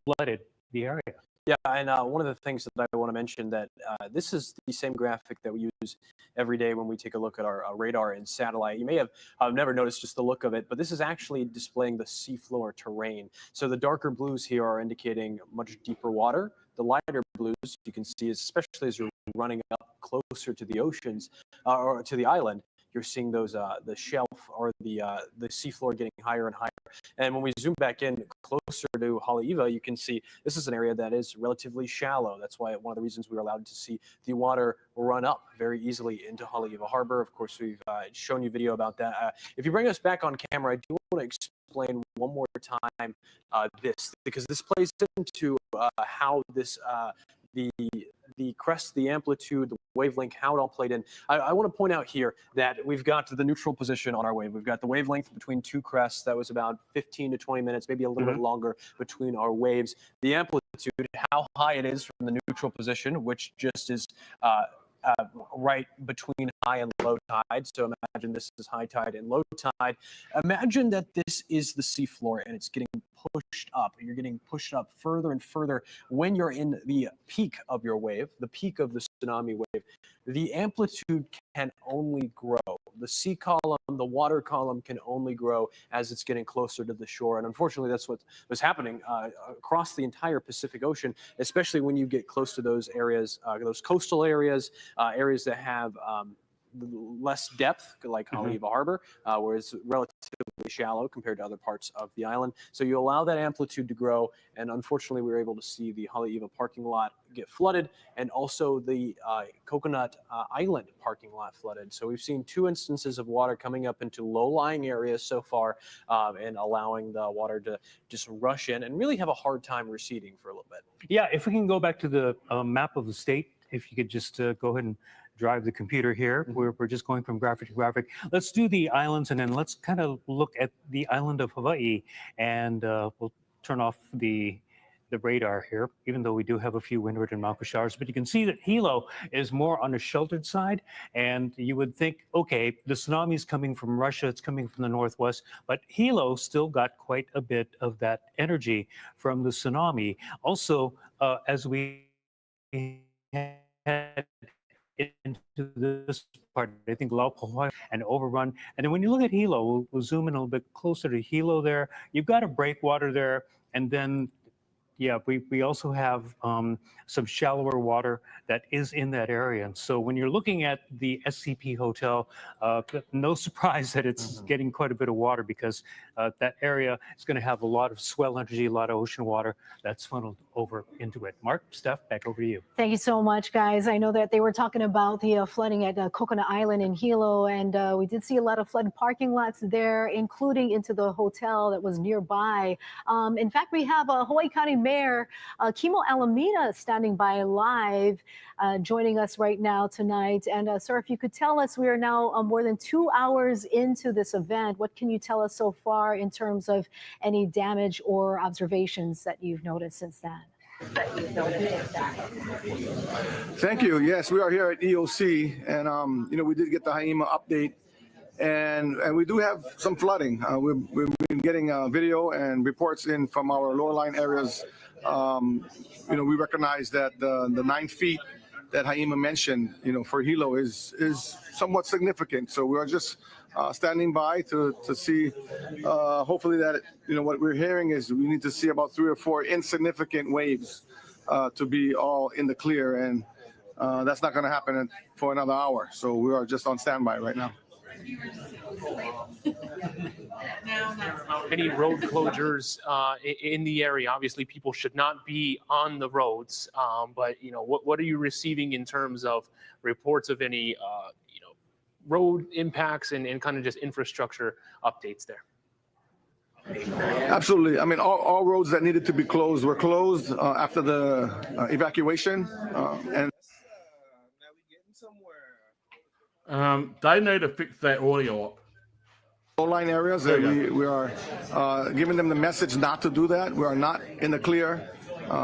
flooded the area. Yeah, and one of the things that I want to mention that this is the same graphic that we use every day when we take a look at our radar and satellite. You may have never noticed just the look of it, but this is actually displaying the seafloor terrain. So the darker blues here are indicating much deeper water. The lighter blues you can see, especially as you're running up closer to the oceans or to the island, you're seeing those the shelf or the seafloor getting higher and higher. And when we zoom back in closer to Haleiwa, you can see this is an area that is relatively shallow. That's why one of the reasons we were allowed to see the water run up very easily into Haleiwa Harbor. Of course, we've shown you video about that. If you bring us back on camera, I do want to explain one more time this, because this plays into how this the crest, the amplitude, the wavelength, how it all played in. I want to point out here that we've got the neutral position on our wave. We've got the wavelength between two crests. That was about 15 to 20 minutes, maybe a little bit longer between our waves. The amplitude, how high it is from the neutral position, which just is right between high and low tide. So imagine this is high tide and low tide. Imagine that this is the seafloor and it's getting pushed up. You're getting pushed up further and further when you're in the peak of your wave, the peak of the tsunami wave. The amplitude can only grow. The sea column, the water column can only grow as it's getting closer to the shore. And unfortunately, that's what was happening across the entire Pacific Ocean, especially when you get close to those areas, those coastal areas, areas that have less depth, like Haleiwa Harbor, where it's relatively shallow compared to other parts of the island. So you allow that amplitude to grow, and unfortunately, we were able to see the Haleiwa parking lot get flooded, and also the Coconut Island parking lot flooded. So we've seen two instances of water coming up into low-lying areas so far, and allowing the water to just rush in and really have a hard time receding for a little bit. Yeah, if we can go back to the map of the state, if you could just go ahead and drive the computer here. We're just going from graphic to graphic. Let's do the islands, and then let's kind of look at the island of Hawaii, and we'll turn off the radar here, even though we do have a few windward and Mauka showers. But you can see that Hilo is more on the sheltered side, and you would think, okay, the tsunami is coming from Russia, it's coming from the northwest, but Hilo still got quite a bit of that energy from the tsunami. Also, as we head into this part, I think Laupahoe and Overrun. And then when you look at Hilo, we'll zoom in a little bit closer to Hilo there. You've got a breakwater there, and then Yeah, we also have some shallower water that is in that area. And so when you're looking at the SCP hotel, no surprise that it's getting quite a bit of water, because that area is going to have a lot of swell energy, a lot of ocean water that's funneled over into it. Mark, Steph, back over to you. Thank you so much, guys. I know that they were talking about the flooding at Coconut Island in Hilo, and we did see a lot of flooded parking lots there, including into the hotel that was nearby. In fact, we have Hawaii County Mayor Kimo Alameda standing by live, joining us right now tonight. And sir, if you could tell us, we are now more than 2 hours into this event. What can you tell us so far in terms of any damage or observations that you've noticed since then? Thank you. Yes, we are here at EOC, and we did get the Haima update, and we do have some flooding. We've been getting video and reports in from our lower line areas. We recognize that the 9 feet that Haima mentioned, for Hilo is somewhat significant. So we are just standing by to see. Hopefully that what we're hearing is we need to see about 3 or 4 insignificant waves to be all in the clear, and that's not going to happen for another hour. So we are just on standby right now. Any road closures in the area? Obviously, people should not be on the roads, but what are you receiving in terms of reports of any road impacts and kind of just infrastructure updates there? Absolutely. I mean, all roads that needed to be closed were closed after the evacuation, and they need to fix that audio up. Low-line areas that we are giving them the message not to do that. We are not in the clear.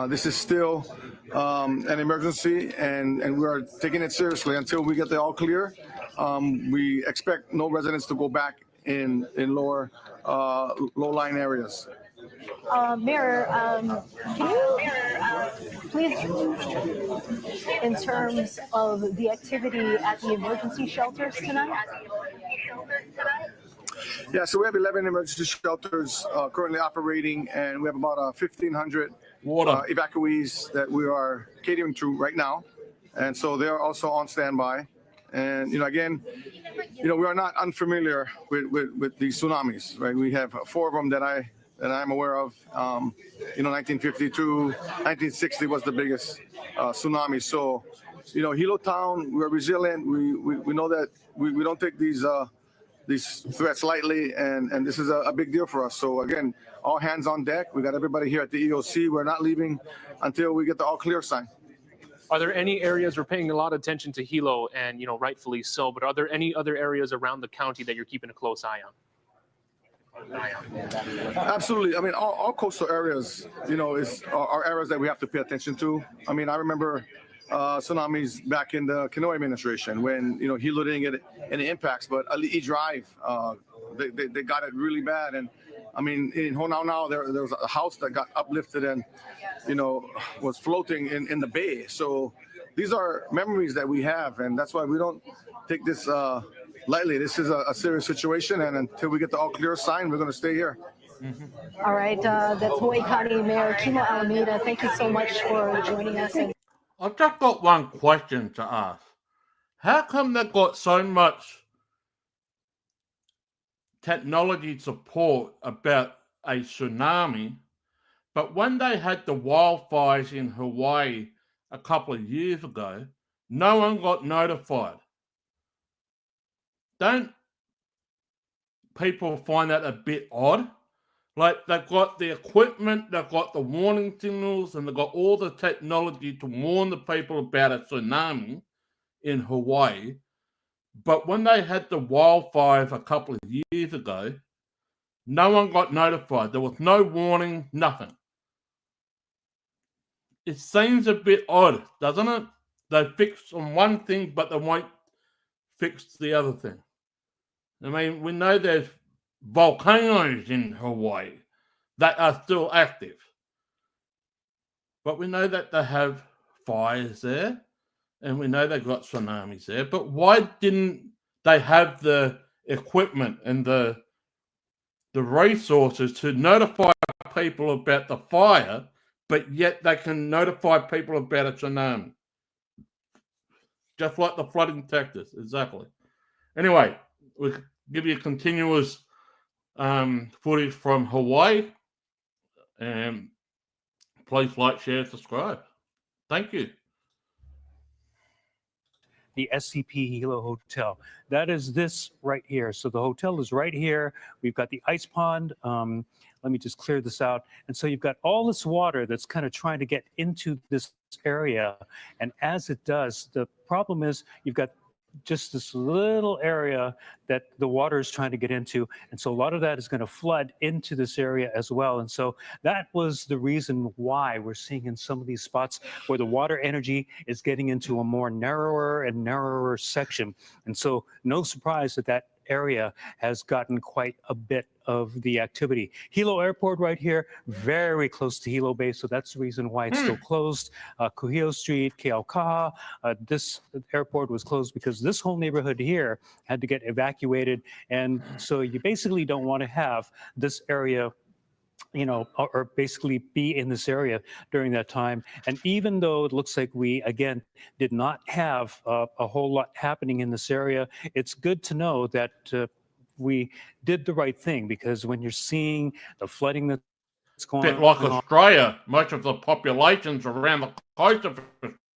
This is still an emergency, and we are taking it seriously until we get the all clear. We expect no residents to go back in lower low-line areas. Mayor, can you please, in terms of the activity at the emergency shelters tonight? Yeah, so we have 11 emergency shelters currently operating, and we have about 1,500 evacuees that we are catering to right now. And so they're also on standby. And, again, we are not unfamiliar with these tsunamis, right? We have 4 of them that I'm aware of. 1952, 1960 was the biggest tsunami. So, Hilo Town, we're resilient. We know that we don't take these threats lightly, and this is a big deal for us. So again, all hands on deck. We got everybody here at the EOC. We're not leaving until we get the all clear sign. Are there any areas we're paying a lot of attention to Hilo, and rightfully so, but are there any other areas around the county that you're keeping a close eye on? Absolutely. I mean, all coastal areas, are areas that we have to pay attention to. I mean, I remember tsunamis back in the Kanoe administration when, Hilo didn't get any impacts, but Ali'i Drive, they got it really bad. And I mean, in Honau there was a house that got uplifted and, was floating in the bay. So these are memories that we have, and that's why we don't take this lightly. This is a serious situation, and until we get the all clear sign, we're going to stay here. All right, that's Hawaii County Mayor Kimo Alameda. Thank you so much for joining us. I've just got one question to ask. How come they've got so much technology support about a tsunami, but when they had the wildfires in Hawaii a couple of years ago, no one got notified? Don't people find that a bit odd? Like, they've got the equipment, they've got the warning signals, and they've got all the technology to warn the people about a tsunami in Hawaii. But when they had the wildfires a couple of years ago, no one got notified. There was no warning, nothing. It seems a bit odd, doesn't it? They fix on one thing, but they won't fix the other thing. I mean, we know there's volcanoes in Hawaii that are still active. But we know that they have fires there, and we know they've got tsunamis there. But why didn't they have the equipment and the resources to notify people about the fire but yet they can notify people about a tsunami. Just like the flooding in Texas, exactly. Anyway, we give you continuous footage from Hawaii. And please like, share, subscribe. Thank you. The SCP Hilo Hotel. That is this right here. So the hotel is right here. We've got the ice pond. Let me just clear this out. And so you've got all this water that's kind of trying to get into this area. And as it does, the problem is you've got just this little area that the water is trying to get into. And so a lot of that is going to flood into this area as well. And so that was the reason why we're seeing in some of these spots where the water energy is getting into a more narrower and narrower section. And so no surprise that that area has gotten quite a bit of the activity. Hilo Airport right here, very close to Hilo Bay, so that's the reason why it's still closed. Kuhio Street, Keaukaha, this airport was closed because this whole neighborhood here had to get evacuated, and so you basically don't want to have this area or basically be in this area during that time. And even though it looks like we, again, did not have a whole lot happening in this area, it's good to know that we did the right thing, because when you're seeing the flooding that's going on. A bit like Australia, much of the population's around the coast of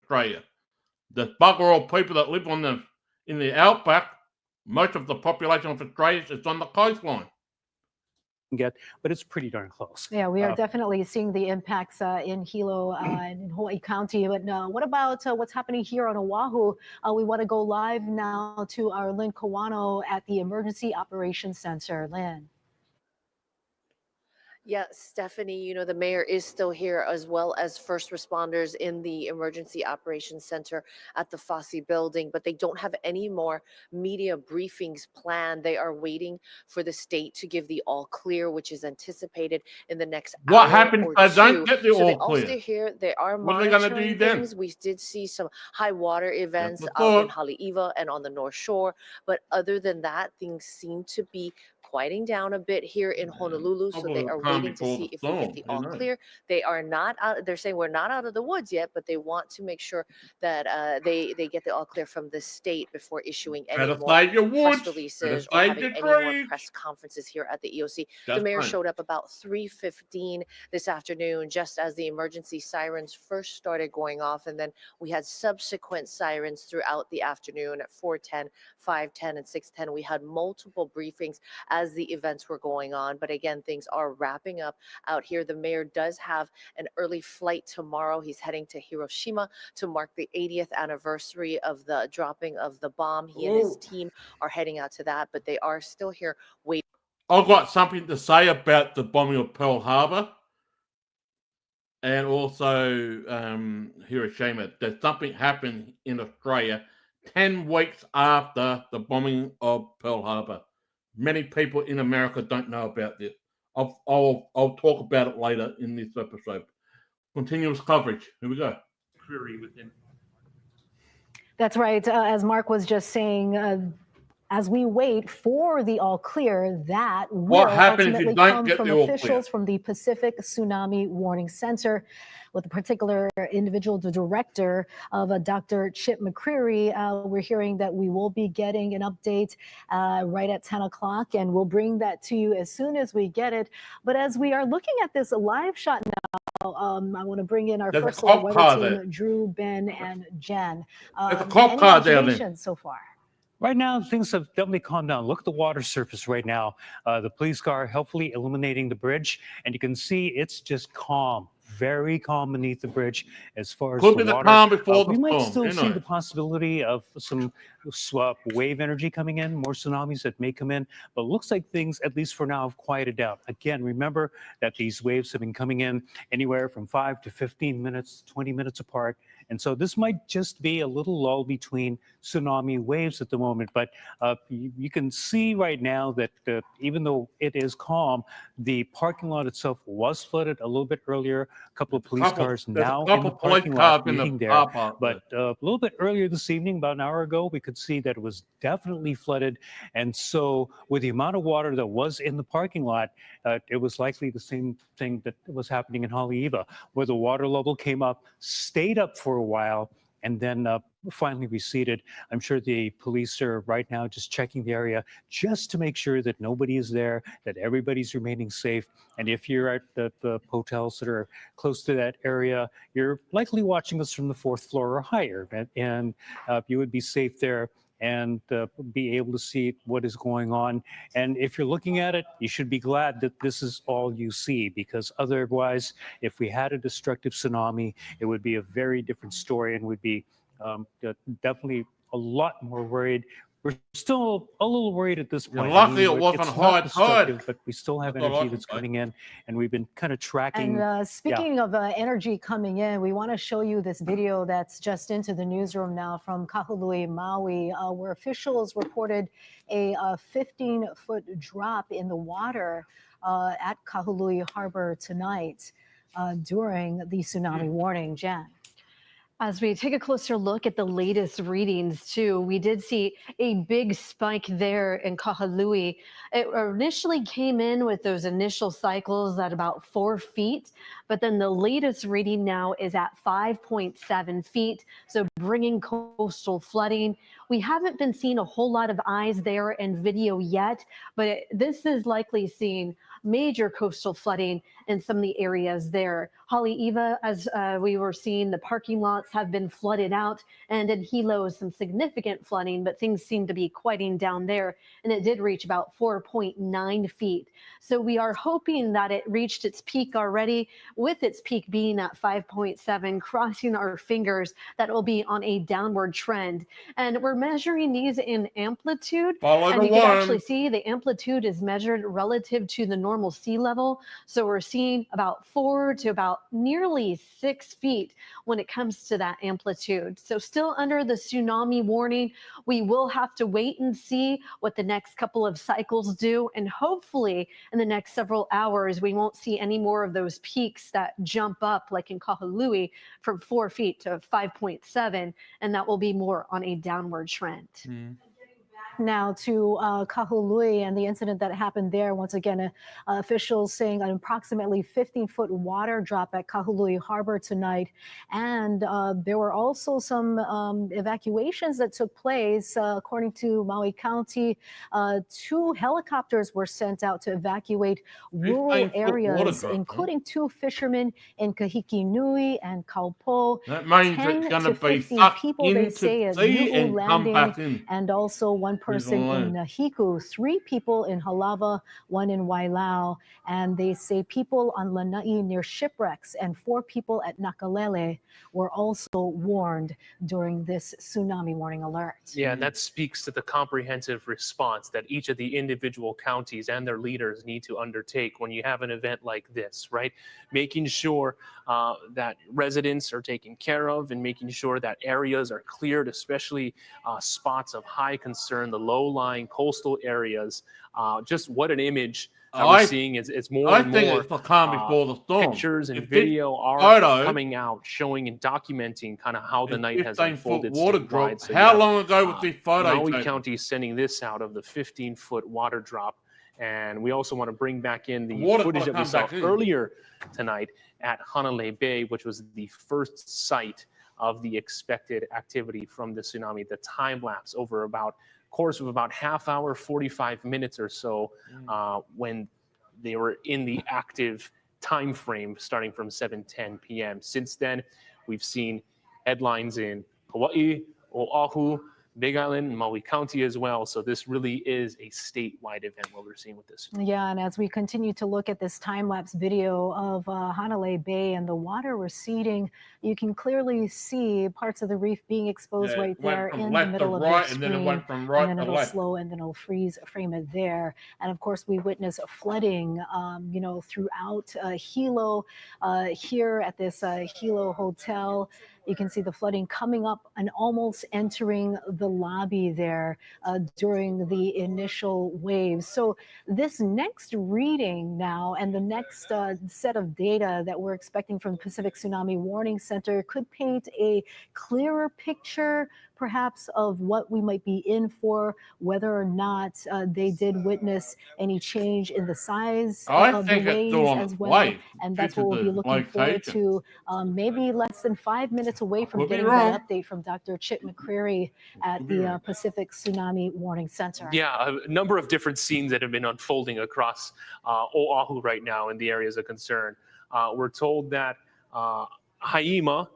Australia. The bugger all people that live in the outback, most of the population of Australia is on the coastline. But it's pretty darn close. Yeah, we are definitely seeing the impacts in Hilo and in Hawaii County. But what about what's happening here on Oahu? We want to go live now to our Lynn Kawano at the Emergency Operations Center. Lynn. Yeah, Stephanie, the mayor is still here, as well as first responders in the Emergency Operations Center at the Fosse building, but they don't have any more media briefings planned. They are waiting for the state to give the all clear, which is anticipated in the next hour. What happens if they don't get the so they all all clear? stay here. They are What are they gonna do monitoring then? things. We did see some high water events the out in thought. Haleiwa and on the North Shore, but other than that, things seem to be quieting down a bit here in Honolulu. So they are waiting to see if we get the all clear. They are not out. They're saying we're not out of the woods yet, but they want to make sure that they get the all clear from the state before issuing any Better more save your press woods. releases Better or save having your any more trees. press conferences here at the EOC. The Just mayor fine. showed up about 3:15 this afternoon, just as the emergency sirens first started going off, and then we had subsequent sirens throughout the afternoon at 4:10, 5:10, and 6:10. We had multiple briefings as the events were going on. But again, things are wrapping up out here. The mayor does have an early flight tomorrow. He's heading to Hiroshima to mark the 80th anniversary of the dropping of the bomb. He and his team are heading out to that, but they are still here waiting. I've got something to say about the bombing of Pearl Harbor and also Hiroshima. There's something happened in Australia 10 weeks after the bombing of Pearl Harbor. Many people in America don't know about this. I'll talk about it later in this episode. Continuous coverage. Here we go. Query within. That's right. As Mark was just saying, as we wait for the all clear, that will ultimately come from officials from the Pacific Tsunami Warning Center, with a particular individual, the director of Dr. Chip McCreary. We're hearing that we will be getting an update right at 10 o'clock, and we'll bring that to you as soon as we get it. But as we are looking at this live shot now, I want to bring in our first weather team, Drew, Ben, and Jen. There's a cop car there then. So far. Right now, things have definitely calmed down. Look at the water surface right now. The police car helpfully illuminating the bridge, and you can see it's just calm, very calm beneath the bridge as far as the water. Calm before we the might storm, still see the possibility of some wave energy coming in, more tsunamis that may come in, but it looks like things, at least for now, have quieted down. Again, remember that these waves have been coming in anywhere from 5 to 15 minutes, 20 minutes apart, And so this might just be a little lull between tsunami waves at the moment. But you can see right now that even though it is calm, the parking lot itself was flooded a little bit earlier. A couple of police cars now in the parking lot waiting there. But a little bit earlier this evening, about an hour ago, we could see that it was definitely flooded. And so with the amount of water that was in the parking lot, it was likely the same thing that was happening in Haleiwa, where the water level came up, stayed up for a while, and then finally receded. I'm sure the police are right now just checking the area just to make sure that nobody is there, that everybody's remaining safe. And if you're at the hotels that are close to that area, you're likely watching us from the 4th floor or higher, and you would be safe there and be able to see what is going on. And if you're looking at it, you should be glad that this is all you see, because otherwise, if we had a destructive tsunami, it would be a very different story and would be definitely a lot more worried. We're still a little worried at this point. Luckily, it wasn't it's high not destructive, tide. but we still have That's all I energy can that's say. coming in, and we've been kind of tracking. And speaking of energy coming in, we want to show you this video that's just into the newsroom now from Kahului, Maui, where officials reported a 15-foot drop in the water at Kahului Harbor tonight during the tsunami warning. Jan. As we take a closer look at the latest readings too, we did see a big spike there in Kahului. It initially came in with those initial cycles at about 4 feet, but then the latest reading now is at 5.7 feet. So bringing coastal flooding. We haven't been seeing a whole lot of eyes there in video yet, but this is likely seeing major coastal flooding in some of the areas there. Haleiwa, as we were seeing, the parking lots have been flooded out, and in Hilo, some significant flooding, but things seem to be quieting down there, and it did reach about 4.9 feet. So we are hoping that it reached its peak already, with its peak being at 5.7, crossing our fingers that it will be on a downward trend. And we're measuring these in amplitude, and you can actually see the amplitude is measured relative to the normal sea level. So we're seeing about 4 to about nearly 6 feet when it comes to that amplitude. So still under the tsunami warning. We will have to wait and see what the next couple of cycles do. And hopefully in the next several hours, we won't see any more of those peaks that jump up like in Kahului from 4 feet to 5.7. And that will be more on a downward trend. Now to Kahului and the incident that happened there. Once again, officials saying an approximately 15-foot water drop at Kahului Harbor tonight. And there were also some evacuations that took place. According to Maui County, 2 helicopters were sent out to evacuate rural areas, including 2 fishermen in Kahiki Nui and Kaupo. That means 10 it's going to to be 15 sucked people, they into say, at sea Nu'u and come Landing, back in. and also 1 person in Hiku, 3 people in Halava, 1 in Wailao, and they say people on Lanai near shipwrecks and 4 people at Nakalele were also warned during this tsunami warning alert. Yeah, and that speaks to the comprehensive response that each of the individual counties and their leaders need to undertake when you have an event like this, right? Making sure that residents are taken care of and making sure that areas are cleared, especially spots of high concern, the low-lying coastal areas. Just what an image we're seeing. It's more and more it's the calm before the storm. pictures and If video are coming out showing and documenting kind of how the night has unfolded water statewide. drop. So How long ago was this photo Maui taken? County is sending this out of the 15-foot water drop. And we also want to bring back in the Water footage that we comes saw back in. earlier tonight at Hanalei Bay, which was the first site of the expected activity from the tsunami. The time lapse over about course of about half hour, 45 minutes or so, when they were in the active time frame starting from 7:10 p.m. Since then, we've seen headlines in Hawaii, Oahu, Big Island, and Maui County as well. So this really is a statewide event, what we're seeing with this. Yeah, and as we continue to look at this time-lapse video of Hanalei Bay and the water receding, you can clearly see parts of the reef being exposed right there in the middle of the screen. And then it went from right and then to it'll left. slow and then it'll freeze frame it there. And of course, we witness flooding, throughout Hilo, here at this Hilo hotel. You can see the flooding coming up and almost entering the lobby there during the initial waves. So this next reading now and the next set of data that we're expecting from the Pacific Tsunami Warning Center could paint a clearer picture perhaps of what we might be in for, whether or not they did witness any change in the size I of the think it's still waves on as its well. way And due that's to what we'll be the looking forward location. to. Maybe less than 5 minutes away from Could be getting wrong. that update from Dr. Chip McCreary at the Pacific Tsunami Warning Center. Yeah, a number of different scenes that have been unfolding across Oahu right now in the areas of concern. We're told that Haima,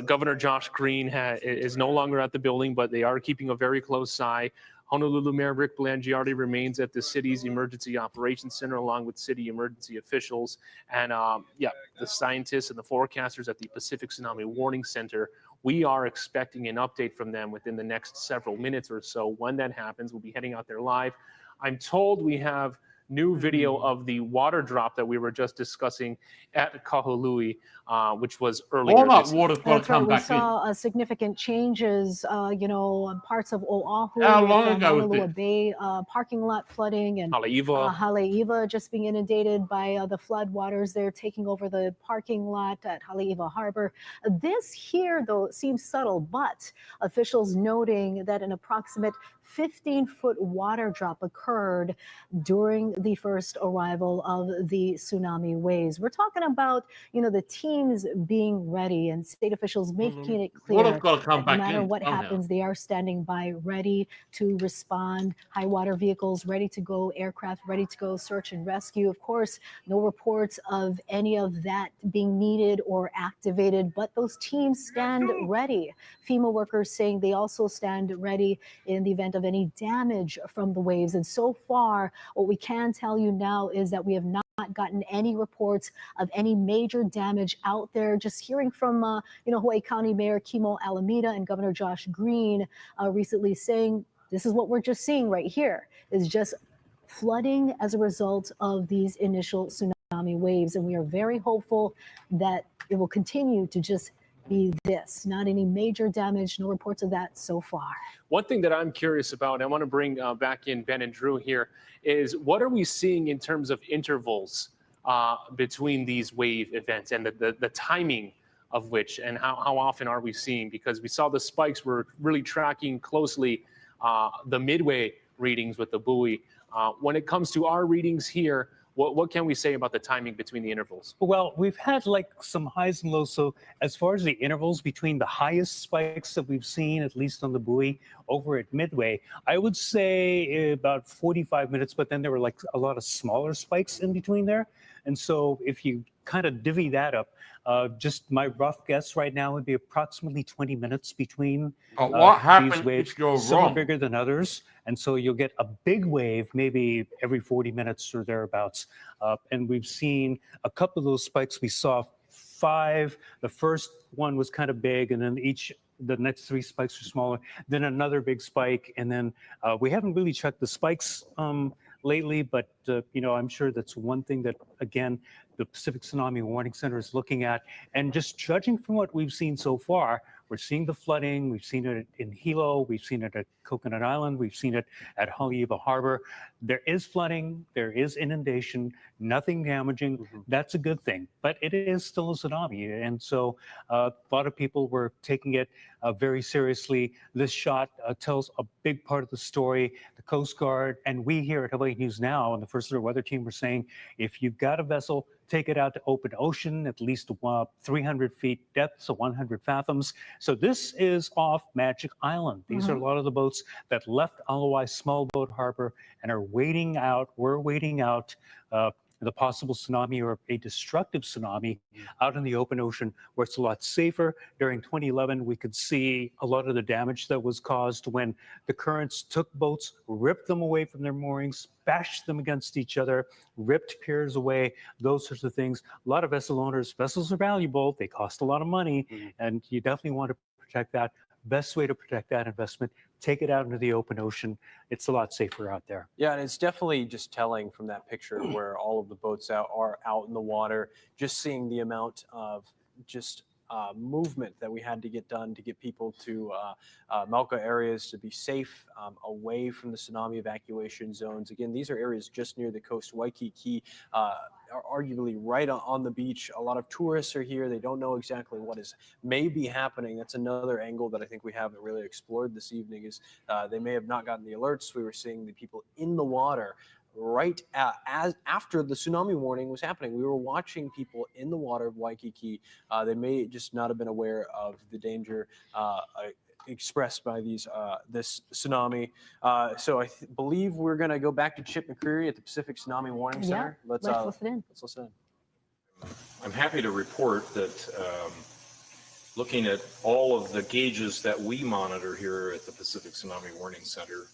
Governor Josh Green is no longer at the building, but they are keeping a very close eye. Honolulu Mayor Rick Blangiardi remains at the city's Emergency Operations Center along with city emergency officials. And the scientists and the forecasters at the Pacific Tsunami Warning Center, we are expecting an update from them within the next several minutes or so. When that happens, we'll be heading out there live. I'm told we have new video of the water drop that we were just discussing at Kahului, which was earlier. All that this water's evening. got to That's right. come We back in. saw significant changes, in parts of Oahu, How long with ago was Maunalua this? Bay parking lot flooding, and Haleiwa. Haleiwa just being inundated by the flood waters there, taking over the parking lot at Haleiwa Harbor. This here, though, seems subtle, but officials noting that an approximate 15-foot water drop occurred during the first arrival of the tsunami waves. We're talking about, the teams being ready and state officials making it clear Water's got to come that no back matter in what somehow. happens, they are standing by, ready to respond. High water vehicles ready to go, aircraft ready to go, search and rescue. Of course, no reports of any of that being needed or activated, but those teams stand ready. FEMA workers saying they also stand ready in the event of any damage from the waves. And so far, what we can tell you now is that we have not gotten any reports of any major damage out there. Just hearing from, Hawaii County Mayor Kimo Alameda and Governor Josh Green recently saying, this is what we're just seeing right here, is just flooding as a result of these initial tsunami waves. And we are very hopeful that it will continue to just be this, not any major damage, no reports of that so far. One thing that I'm curious about, and I want to bring back in Ben and Drew here, is what are we seeing in terms of intervals between these wave events and the timing of which, and how often are we seeing? Because we saw the spikes, we're really tracking closely the midway readings with the buoy. When it comes to our readings here, what can we say about the timing between the intervals? Well, we've had some highs and lows. So as far as the intervals between the highest spikes that we've seen, at least on the buoy over at Midway, I would say about 45 minutes, but then there were a lot of smaller spikes in between there. And so if you kind of divvy that up, just my rough guess right now would be approximately 20 minutes between what these happens waves. if you're Some wrong? are bigger than others. And so you'll get a big wave maybe every 40 minutes or thereabouts. And we've seen a couple of those spikes. We saw 5. The first one was kind of big, and then the next 3 spikes are smaller. Then another big spike, and then we haven't really checked the spikes lately, but I'm sure that's one thing that, again, the Pacific Tsunami Warning Center is looking at. And just judging from what we've seen so far, we're seeing the flooding. We've seen it in Hilo. We've seen it at Coconut Island. We've seen it at Haleiwa Harbor. There is flooding. There is inundation. Nothing damaging. Mm-hmm. That's a good thing. But it is still a tsunami. And so a lot of people were taking it very seriously. This shot tells a big part of the story. The Coast Guard and we here at Hawaii News Now and the First Alert Weather Team were saying, if you've got a vessel, take it out to open ocean, at least 300 feet depth, so 100 fathoms. So this is off Magic Island. These are a lot of the boats that left Alawai Small Boat Harbor and are waiting out, the possible tsunami or a destructive tsunami out in the open ocean where it's a lot safer. During 2011, we could see a lot of the damage that was caused when the currents took boats, ripped them away from their moorings, bashed them against each other, ripped piers away, those sorts of things. A lot of vessels are valuable, they cost a lot of money, and you definitely want to protect that. Best way to protect that investment, take it out into the open ocean. It's a lot safer out there. Yeah, and it's definitely just telling from that picture where all of the boats are out in the water, just seeing the amount of just movement that we had to get done to get people to Melka areas to be safe, away from the tsunami evacuation zones. Again, these are areas just near the coast. Waikiki are arguably right on the beach. A lot of tourists are here. They don't know exactly what is may be happening. That's another angle that I think we haven't really explored this evening is they may have not gotten the alerts. We were seeing the people in the water right as after the tsunami warning was happening. We were watching people in the water of Waikiki. They may just not have been aware of the danger expressed by this tsunami. So I believe we're going to go back to Chip McCreary at the Pacific Tsunami Warning Center. Let's listen in. Let's listen in. I'm happy to report that looking at all of the gauges that we monitor here at the Pacific Tsunami Warning Center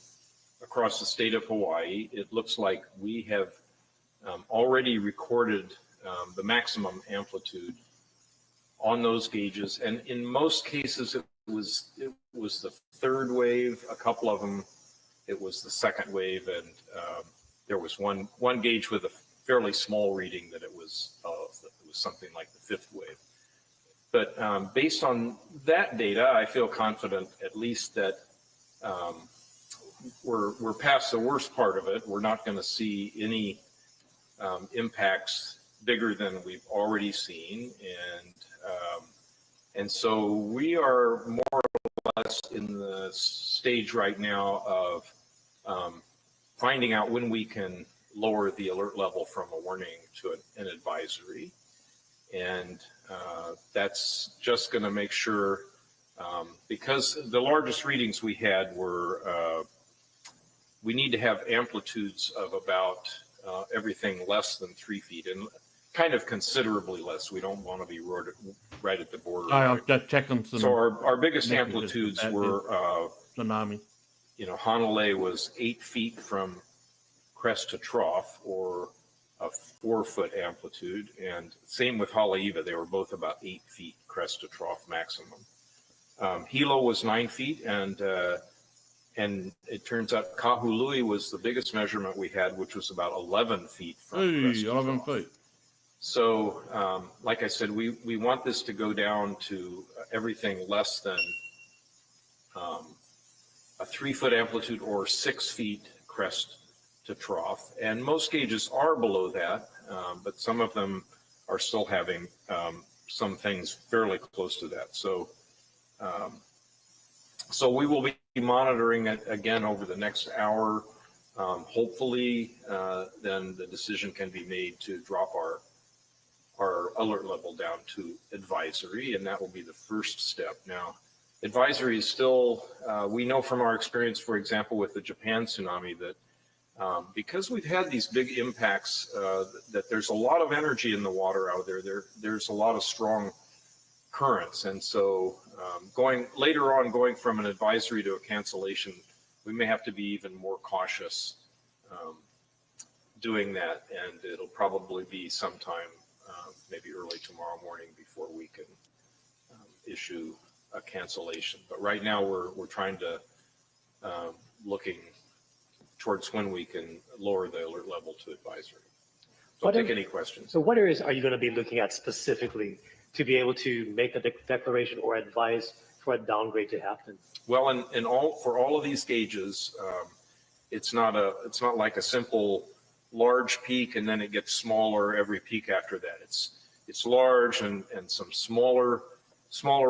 across the state of Hawaii, it looks like we have already recorded the maximum amplitude on those gauges. And in most cases, it was the third wave. A couple of them, it was the second wave. And there was one gauge with a fairly small reading that it was something like the fifth wave. But based on that data, I feel confident at least that we're past the worst part of it. We're not going to see any impacts bigger than we've already seen, and so we are more or less in the stage right now of finding out when we can lower the alert level from a warning to an advisory, and that's just going to make sure because the largest readings we had were we need to have amplitudes of about everything less than 3 feet and kind of considerably less. We don't want to be right at the border. I'll just check them. So our biggest amplitudes were tsunami. You know, Honolulu was 8 feet from crest to trough, or a 4-foot amplitude, and same with Haleiwa. They were both about 8 feet crest to trough maximum. Hilo was 9 feet, and it turns out Kahului was the biggest measurement we had, which was about 11 feet from crest to 11 trough. Feet. So, like I said, we want this to go down to everything less than a 3-foot amplitude or 6 feet crest to trough. And most gauges are below that, but some of them are still having some things fairly close to that. So, so we will be monitoring it again over the next hour. Hopefully, then the decision can be made to drop our alert level down to advisory, and that will be the first step. Now, advisory is still, we know from our experience, for example, with the Japan tsunami, that because we've had these big impacts, that there's a lot of energy in the water out there. There's a lot of strong currents, and so going from an advisory to a cancellation, we may have to be even more cautious doing that, and it'll probably be sometime maybe early tomorrow morning before we can issue a cancellation. But right now we're trying to looking towards when we can lower the alert level to advisory. So I'll take any questions. So what areas are you going to be looking at specifically to be able to make a declaration or advise for a downgrade to happen? Well, for all of these gauges, it's not like a simple large peak and then it gets smaller every peak after that. It's large and some smaller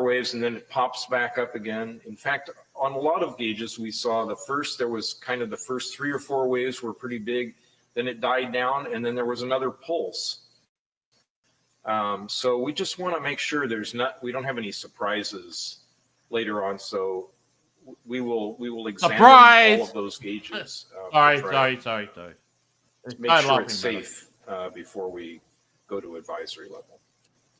waves, and then it pops back up again. In fact, on a lot of gauges, we saw there was kind of the first 3 or 4 waves were pretty big, then it died down, and then there was another pulse. So we just want to make sure we don't have any surprises later on. So we will examine all of those gauges. Sorry. Make sure it's safe before we go to advisory level.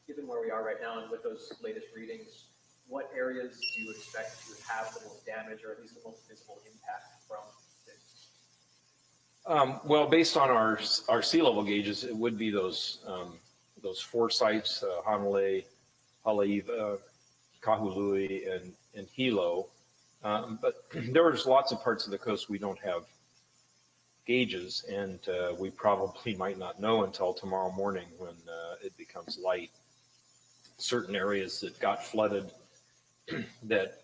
Given where we are right now and with those latest readings, what areas do you expect to have the most damage or at least the most visible impact from this? Well, based on our sea level gauges, it would be those 4 sites, Honolulu, Haleiwa, Kahului, and Hilo. But there's lots of parts of the coast we don't have gauges, and we probably might not know until tomorrow morning when it becomes light. certain areas that got flooded that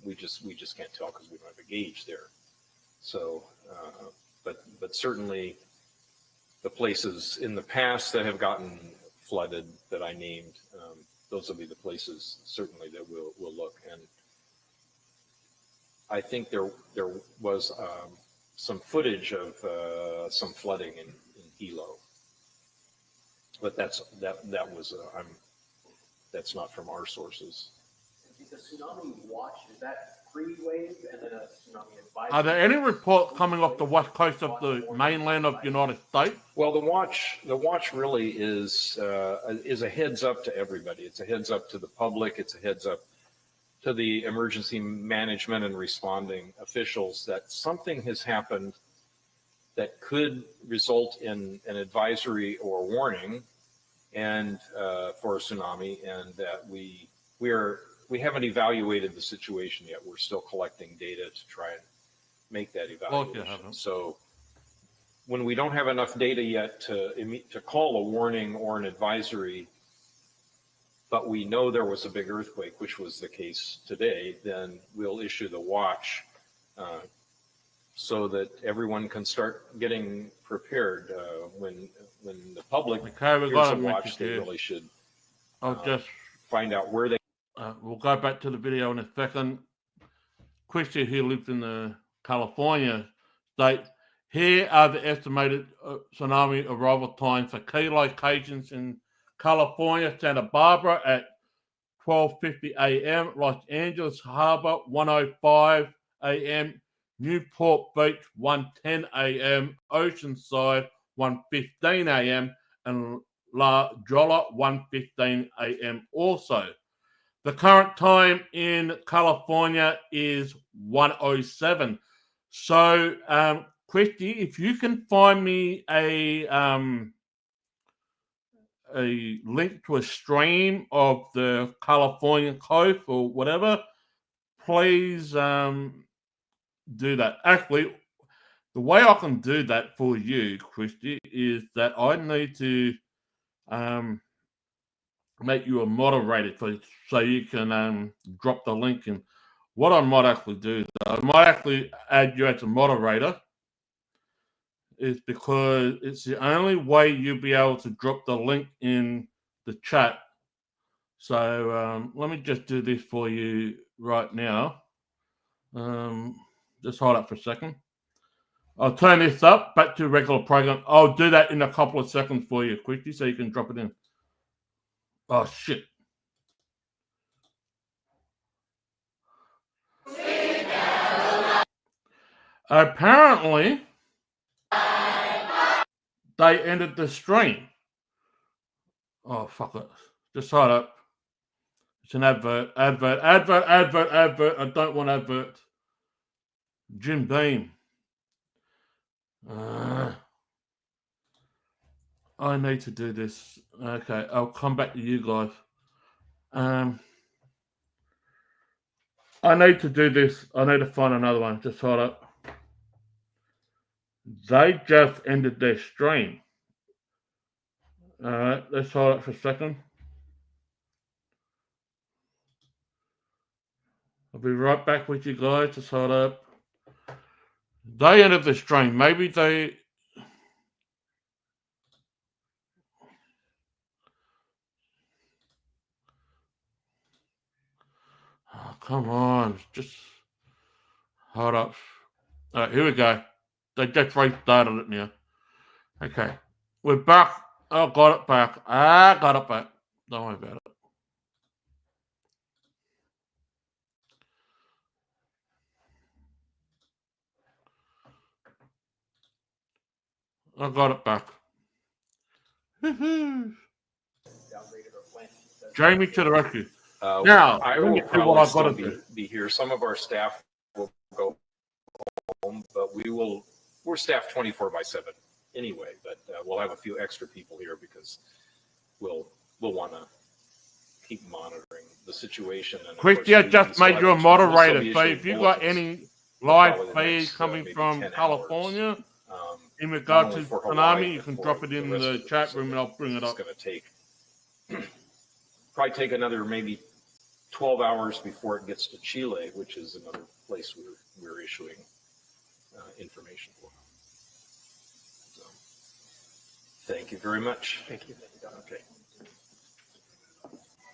we just can't tell because we don't have a gauge there. So, but certainly the places in the past that have gotten flooded that I named, those will be the places certainly that we'll look. And I think there was some footage of some flooding in Hilo, but that's not from our sources. The tsunami watch, is that pre-wave and then a tsunami advisory? Are there any reports coming off the west coast of the mainland of the United States? Well, the watch really is a heads up to everybody. It's a heads up to the public. It's a heads up to the emergency management and responding officials that something has happened that could result in an advisory or warning and for a tsunami, and that we haven't evaluated the situation yet. We're still collecting data to try and make that evaluation. So when we don't have enough data yet to call a warning or an advisory, but we know there was a big earthquake, which was the case today, then we'll issue the watch so that everyone can start getting prepared. When the public hears a watch, they really should find out where they. We'll go back to the video in a second. Christy, who lives in the California state, here are the estimated tsunami arrival times for key locations in California: Santa Barbara at 12:50 a.m., Los Angeles Harbor 1:05 a.m., Newport Beach 1:10 a.m., Oceanside 1:15 a.m., and La Jolla 1:15 a.m. also. The current time in California is 1:07. So, Christy, if you can find me a link to a stream of the California coast or whatever, please do that. Actually, the way I can do that for you, Christy, is that I need to make you a moderator so you can drop the link in. What I might actually do is I might actually add you as a moderator, is because it's the only way you'll be able to drop the link in the chat. So let me just do this for you right now. Just hold up for a second. I'll turn this up back to regular program. I'll do that in a couple of seconds for you quickly so you can drop it in. Oh, shit. Apparently, they ended the stream. Oh, fuck it. Just hold up. It's an advert. I don't want adverts. Jim Beam. I need to do this. Okay, I'll come back to you guys. I need to do this. I need to find another one. Just hold up. They just ended their stream. All right, let's hold up for a second. I'll be right back with you guys. Just hold up. They ended the stream. Maybe they. Oh, come on. Just hold up. All right, here we go. They just restarted it now. Okay. We're back. I got it back. I got it back. Don't worry about it. I got it back. Jamie to the rescue. Now, I let me will see what I've got probably to still do. be here. Some of our staff will go home, but we're staffed 24/7 anyway. But we'll have a few extra people here because we'll want to keep monitoring the situation. And of Christy, course, I just made you a moderator. So if you got any live probably the feed next, coming maybe from 10 California in not regard only to for Hawaii, tsunami, you but can for drop it in rest the of chat room and I'll bring it It's up. going to take probably take another maybe 12 hours before it gets to Chile, which is another place we're issuing information for. So, thank you very much. Thank you. Okay.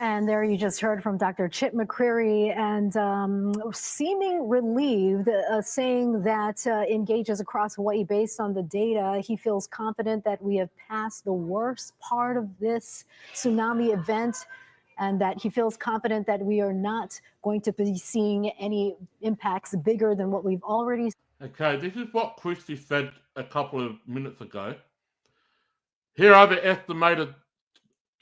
And there you just heard from Dr. Chip McCreary, and seeming relieved, saying that in gauges across Hawaii, based on the data, he feels confident that we have passed the worst part of this tsunami event, and that he feels confident that we are not going to be seeing any impacts bigger than what we've already seen. Okay, this is what Christy said a couple of minutes ago. Here are the estimated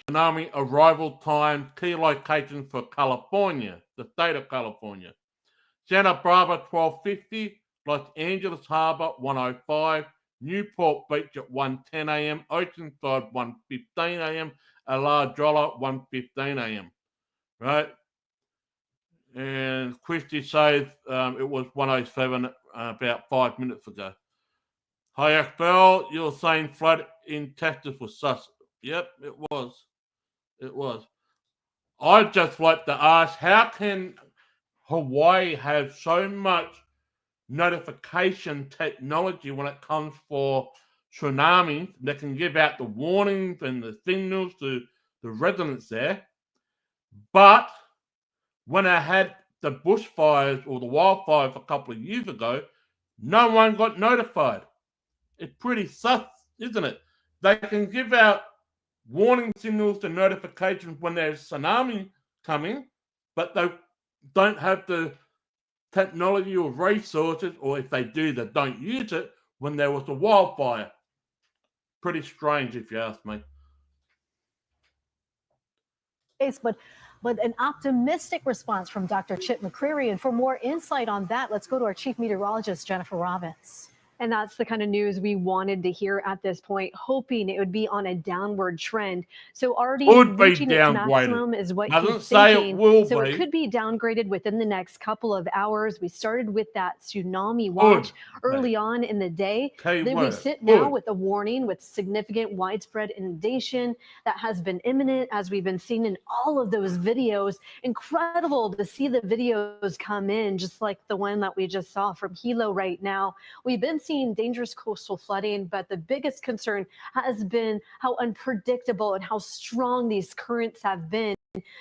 tsunami arrival time, key locations for California, the state of California. Santa Barbara 1250, Los Angeles Harbor 105, Newport Beach at 1:10 a.m., Oceanside 1:15 a.m., and La Jolla 1:15 a.m. Right? And Christy says it was 1:07 about 5 minutes ago. Hi, Bell, you're saying flood in Texas was sus. Yep, it was. It was. I'd just like to ask, how can Hawaii have so much notification technology when it comes for tsunamis that can give out the warnings and the signals to the residents there, but when I had the bushfires or the wildfires a couple of years ago, no one got notified. It's pretty sus, isn't it? They can give out warning signals to notifications when there's tsunami coming, but they don't have the technology or resources, or if they do, they don't use it when there was a wildfire. Pretty strange, if you ask me. But an optimistic response from Dr. Chip McCreary. And for more insight on that, let's go to our chief meteorologist, Jennifer Robbins. And that's the kind of news we wanted to hear at this point, hoping it would be on a downward trend. So already reaching its maximum is what he's thinking. So it could be downgraded within the next couple of hours. We started with that tsunami watch early on in the day. Then we sit now with a warning with significant widespread inundation that has been imminent, as we've been seeing in all of those videos. Incredible to see the videos come in, just like the one that we just saw from Hilo right now. We've been seeing dangerous coastal flooding, but the biggest concern has been how unpredictable and how strong these currents have been.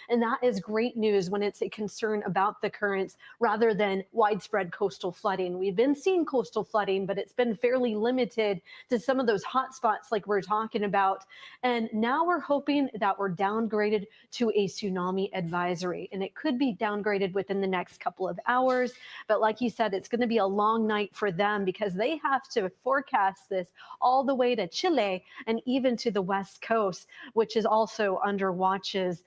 And that is great news when it's a concern about the currents rather than widespread coastal flooding. We've been seeing coastal flooding, but it's been fairly limited to some of those hot spots like we're talking about. And now we're hoping that we're downgraded to a tsunami advisory, and it could be downgraded within the next couple of hours. But like you said, it's going to be a long night for them because they have to forecast this all the way to Chile and even to the West Coast, which is also under watches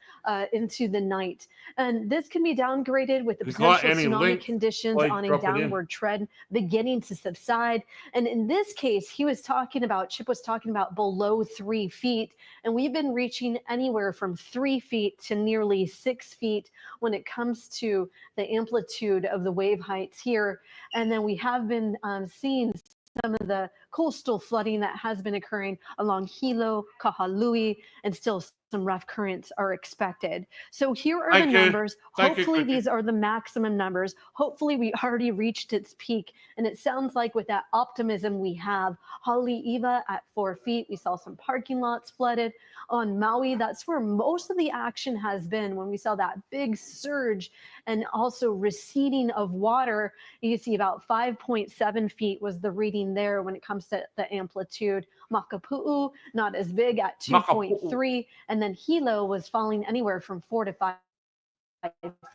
into the night. And this can be downgraded with the potential tsunami conditions on a downward trend beginning to subside. And in this case, Chip was talking about below 3 feet. And we've been reaching anywhere from 3 feet to nearly 6 feet when it comes to the amplitude of the wave heights here. And then we have been seeing some of the coastal flooding that has been occurring along Hilo, Kahului, and still some rough currents are expected. So here are the numbers. Hopefully these are the maximum numbers. Hopefully we already reached its peak. And it sounds like with that optimism we have, Haleiwa at 4 feet, we saw some parking lots flooded. On Maui, that's where most of the action has been when we saw that big surge and also receding of water. You see about 5.7 feet was the reading there when it comes to the amplitude. Makapu'u, not as big at 2.3. And then Hilo was falling anywhere from 4 to 5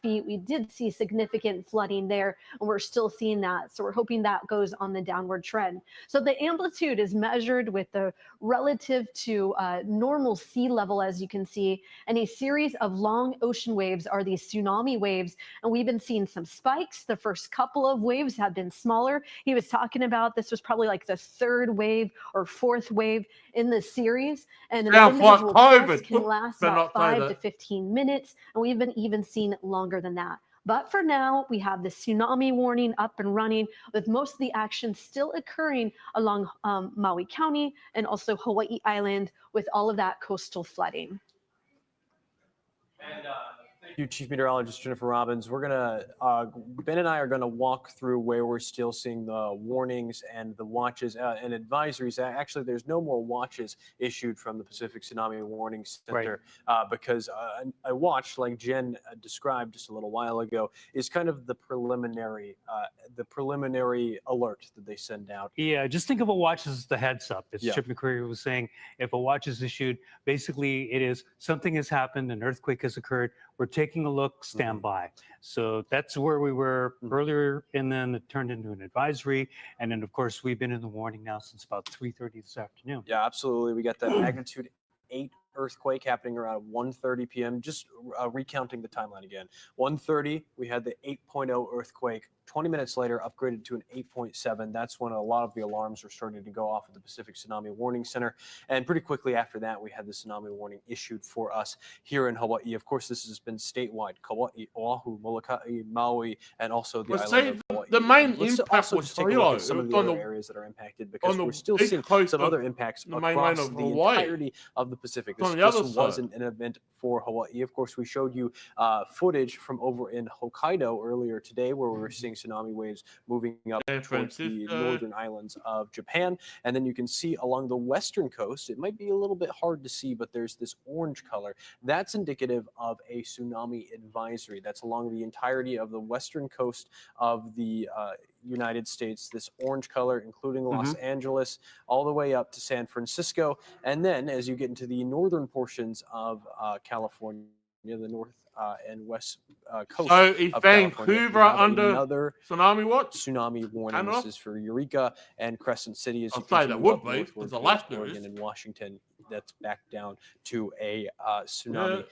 feet. We did see significant flooding there, and we're still seeing that. So we're hoping that goes on the downward trend. So the amplitude is measured with the relative to normal sea level, as you can see, and a series of long ocean waves are these tsunami waves. And we've been seeing some spikes. The first couple of waves have been smaller. He was talking about this was probably like the third wave or fourth wave in the series. And an individual test can last about 5 to 15 minutes. And we've been even seeing longer than that. But for now, we have the tsunami warning up and running, with most of the action still occurring along Maui County and also Hawaii Island with all of that coastal flooding. you, Chief Meteorologist Jennifer Robbins. We're gonna Ben and I are gonna walk through where we're still seeing the warnings and the watches and advisories. Actually, there's no more watches issued from the Pacific Tsunami Warning Center because a watch, like Jen described just a little while ago, is kind of the preliminary alert that they send out. Yeah, just think of a watch as the heads up. As Yeah. Chip McCreary was saying, if a watch is issued, basically it is something has happened, an earthquake has occurred, we're taking a look, stand by. So that's where we were earlier, and then it turned into an advisory. And then, of course, we've been in the warning now since about 3:30 this afternoon. Yeah, absolutely. We got that magnitude 8 earthquake happening around 1:30 p.m. Just recounting the timeline again. 1:30, we had the 8.0 earthquake. 20 minutes later, upgraded to an 8.7. That's when a lot of the alarms were starting to go off at the Pacific Tsunami Warning Center. And pretty quickly after that, we had the tsunami warning issued for us here in Hawaii. Of course, this has been statewide. Kauai, Oahu, Molokai, Maui, and also the island of Hawaii. The main Let's impact also was just take a look Hilo. at some It of was the on other the- areas that are impacted because the we're still east seeing coast some of other impacts the mainland across of the Hawaii. entirety of the Pacific. It's on This the other wasn't side. an event for Hawaii. Of course, we showed you footage from over in Hokkaido earlier today where we were seeing tsunami waves moving up San towards the Francisco. northern islands of Japan. And then you can see along the western coast, it might be a little bit hard to see, but there's this orange color. That's indicative of a tsunami advisory. That's along the entirety of the western coast of the United States, this orange color, including Los Angeles, all the way up to San Francisco. And then as you get into the northern portions of California, the north and west coast So is of California, we Vancouver have under another tsunami watch? tsunami warning. Canada? This is for Eureka and Crescent City as I'll you say that continue would up be, northward because towards Alaska Oregon is. and Washington. That's back down to a tsunami Yeah, Seattle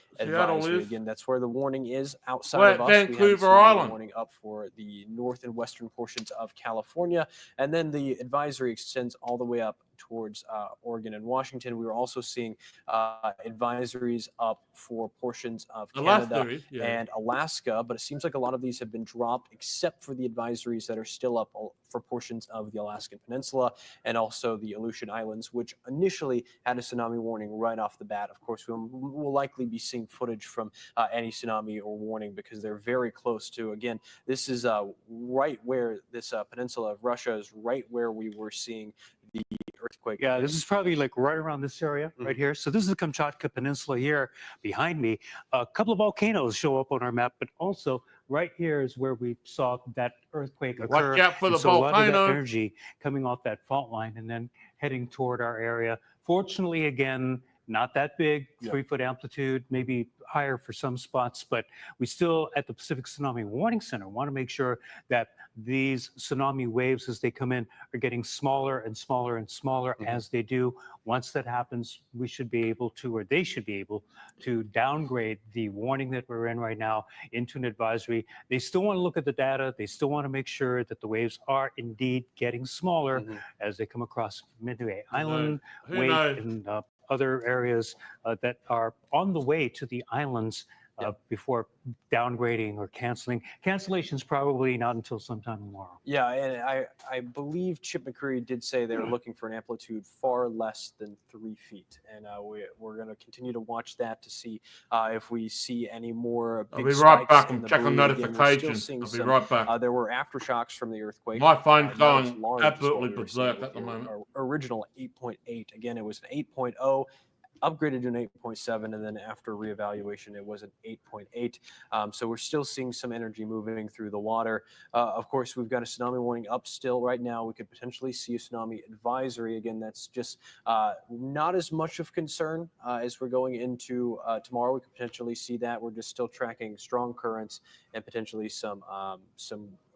advisory. is. Again, that's where the warning is. Outside Well, of us, we have a Vancouver tsunami Island. warning up for the north and western portions of California. And then the advisory extends all the way up towards Oregon and Washington. We were also seeing advisories up for portions of Alaska Canada is, yeah. and Alaska, but it seems like a lot of these have been dropped except for the advisories that are still up for portions of the Alaskan Peninsula and also the Aleutian Islands, which initially had a tsunami warning right off the bat. Of course, we'll likely be seeing footage from any tsunami or warning because they're very close to, again, this is right where this peninsula of Russia is right where we were seeing the earthquake. Yeah, this is probably like right around this area right here. So this is the Kamchatka Peninsula here behind me. A couple of volcanoes show up on our map, but also right here is where we saw that earthquake occur. Watch out for And the so a lot of that volcano. energy coming off that fault line and then heading toward our area. Fortunately, again, not that big, 3-foot amplitude, maybe higher for some spots, but we still at the Pacific Tsunami Warning Center want to make sure that these tsunami waves as they come in are getting smaller and smaller and smaller as they do. Once that happens, we should be able to, or they should be able to downgrade the warning that we're in right now into an advisory. They still want to look at the data. They still want to make sure that the waves are indeed getting smaller as they come across Midway Island, Who Wake, knows? and other areas that are on the way to the islands before downgrading or canceling. Cancellation's probably not until sometime tomorrow. Yeah, and I believe Chip McCreary did say they were looking for an amplitude far less than 3 feet. And we're going to continue to watch that to see if we see any more I'll big be right spikes back in and the check on buoy. Again, we're still notifications. seeing I'll be some, right back. there were aftershocks from the earthquake. My phone's not as going large as what absolutely we were seeing berserk at the with your moment. Original 8.8. Again, it was an 8.0. Upgraded to an 8.7, and then after reevaluation, it was an 8.8. So we're still seeing some energy moving through the water. Of course, we've got a tsunami warning up still right now. We could potentially see a tsunami advisory. Again, that's just not as much of concern as we're going into tomorrow. We could potentially see that. We're just still tracking strong currents and potentially some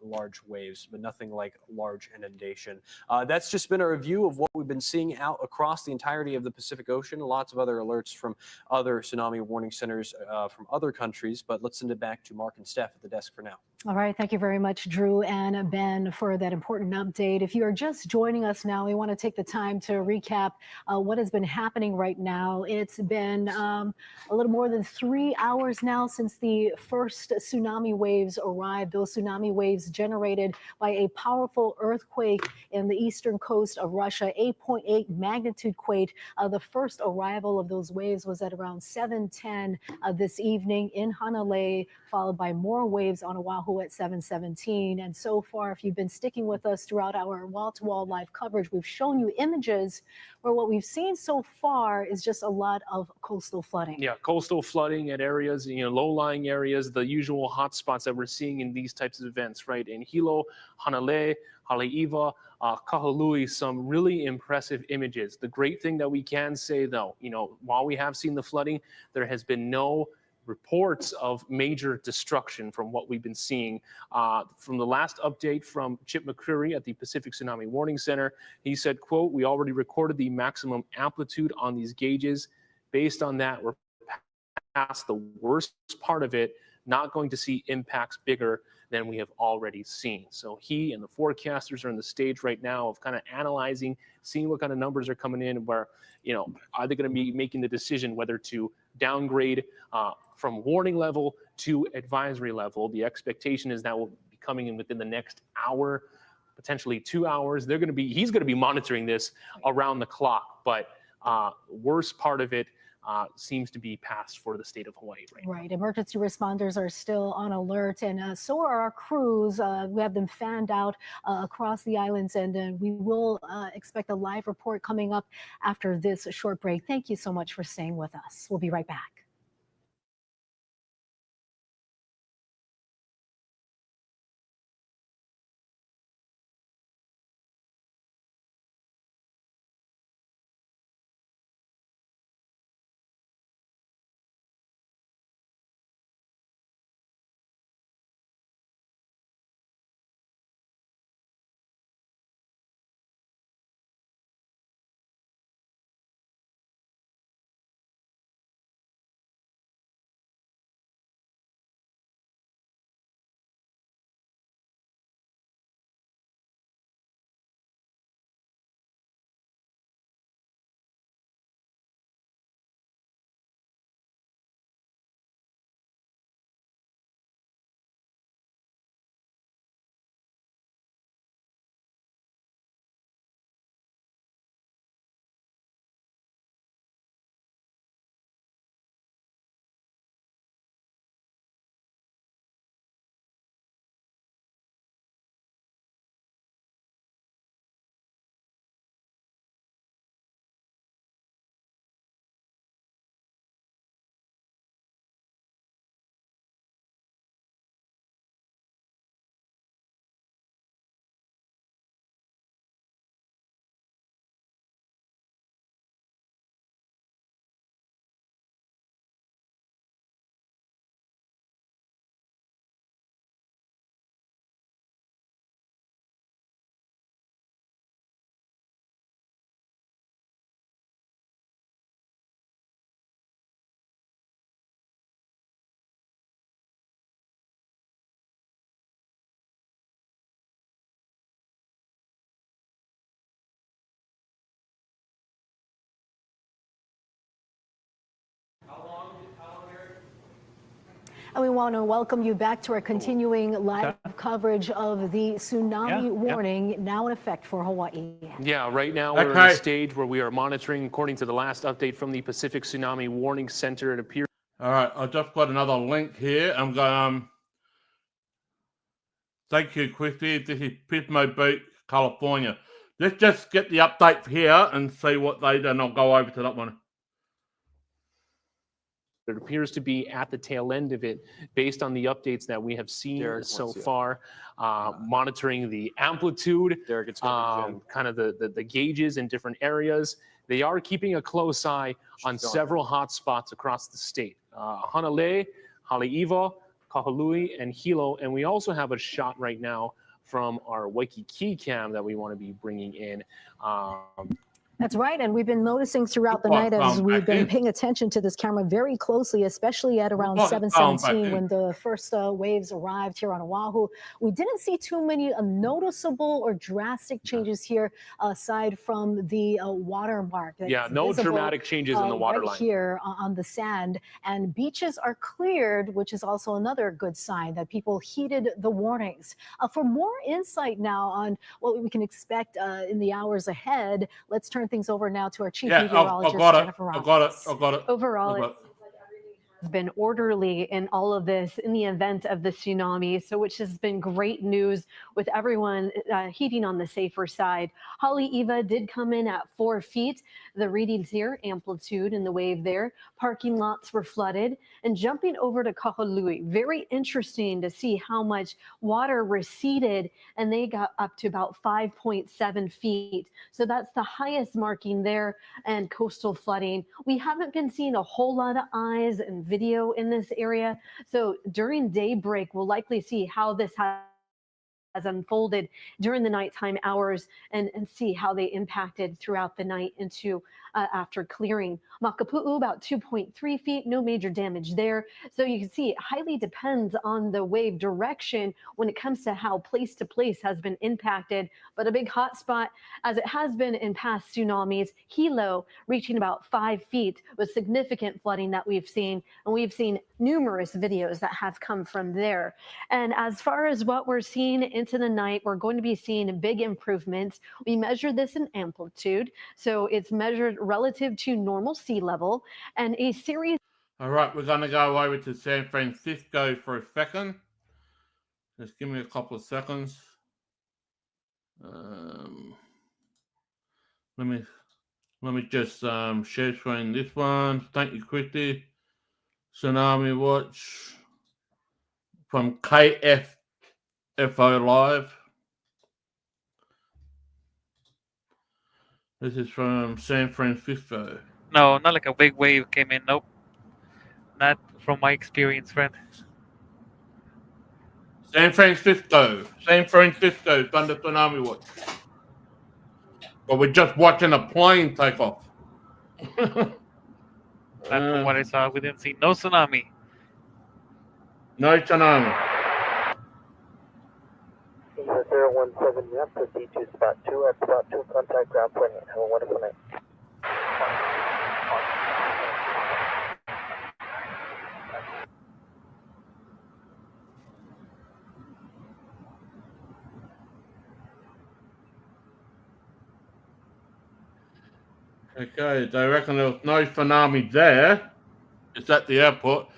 large waves, but nothing like large inundation. That's just been a review of what we've been seeing out across the entirety of the Pacific Ocean. Lots of other alerts from other tsunami warning centers from other countries, but let's send it back to Mark and Steph at the desk for now. All right, thank you very much, Drew and Ben, for that important update. If you are just joining us now, we want to take the time to recap what has been happening right now. It's been a little more than 3 hours now since the first tsunami waves arrived. Those tsunami waves generated by a powerful earthquake in the eastern coast of Russia, 8.8 magnitude quake. The first arrival of those waves was at around 7:10 this evening in Hanalei, followed by more waves on Oahu at 7:17. And so far, if you've been sticking with us throughout our wall-to-wall live coverage, we've shown you images where what we've seen so far is just a lot of coastal flooding. Yeah, coastal flooding at areas, low-lying areas, the usual hotspots that we're seeing in these types of events, right? In Hilo, Hanalei, Haleiwa, Kahului, some really impressive images. The great thing that we can say, though, while we have seen the flooding, there has been no reports of major destruction from what we've been seeing. From the last update from Chip McCreary at the Pacific Tsunami Warning Center, he said, quote, "We already recorded the maximum amplitude on these gauges. Based on that, we're past the worst part of it, not going to see impacts bigger than we have already seen." So he and the forecasters are in the stage right now of kind of analyzing, seeing what kind of numbers are coming in, where, are they going to be making the decision whether to downgrade from warning level to advisory level. The expectation is that will be coming in within the next hour, potentially 2 hours. He's going to be monitoring this around the clock, but worst part of it seems to be past for the state of Hawaii right now. Right. Emergency responders are still on alert, and so are our crews. We have them fanned out across the islands, and we will expect a live report coming up after this short break. Thank you so much for staying with us. We'll be right back. And we want to welcome you back to our continuing live coverage of the tsunami warning now in effect for Hawaii. Yeah, right now we're in a stage where we are monitoring, according to the last update from the Pacific Tsunami Warning Center. It appears. All right, I just got another link here. I'm going. Thank you, Christy. This is Pismo Beach, California. Let's just get the update here and see what they do, and I'll go over to that one. It appears to be at the tail end of it based on the updates that we have seen so far, monitoring the amplitude, kind of the gauges in different areas. They are keeping a close eye on several hot spots across the state. Hanalei, Haleiwa, Kahului, and Hilo. And we also have a shot right now from our Waikiki cam that we want to be bringing in. That's right. And we've been noticing throughout the night as we've been paying attention to this camera very closely, especially at around 7:17 when the first waves arrived here on Oahu. We didn't see too many noticeable or drastic changes here aside from the water mark. Yeah, no dramatic changes in the water right line. Here on the sand, and beaches are cleared, which is also another good sign that people heeded the warnings. For more insight now on what we can expect in the hours ahead, let's turn things over now to our chief meteorologist, Jennifer Robbins. I got it. Overall, it's been orderly in all of this in the event of the tsunami, so which has been great news with everyone heeding on the safer side. Haleiwa did come in at 4 feet. The readings here, amplitude in the wave there. Parking lots were flooded. And jumping over to Kahului, very interesting to see how much water receded, and they got up to about 5.7 feet. So that's the highest marking there, and coastal flooding. We haven't been seeing a whole lot of eyes and video in this area. So during daybreak, we'll likely see how this has unfolded during the nighttime hours and see how they impacted throughout the night into after clearing. Makapu'u, about 2.3 feet, no major damage there. So you can see it highly depends on the wave direction when it comes to how place to place has been impacted. But a big hot spot, as it has been in past tsunamis, Hilo reaching about 5 feet with significant flooding that we've seen. And we've seen numerous videos that have come from there. And as far as what we're seeing into the night, we're going to be seeing big improvements. We measure this in amplitude. So it's measured relative to normal sea level, and a series. All right, we're going to go over to San Francisco for a second. Just give me a couple of seconds. Let me just share screen this one. Thank you, Christy. Tsunami Watch from KFFO Live. This is from San Francisco. No, not like a big wave came in. Nope. Not from my experience, friend. San Francisco under Tsunami Watch. But we're just watching a plane take off. Not from what I saw. We didn't see no tsunami. No tsunami. 017, you have proceed to spot 2 at spot 2, contact ground point. Have a wonderful night. Okay, they reckon there was no tsunami there. It's at the airport.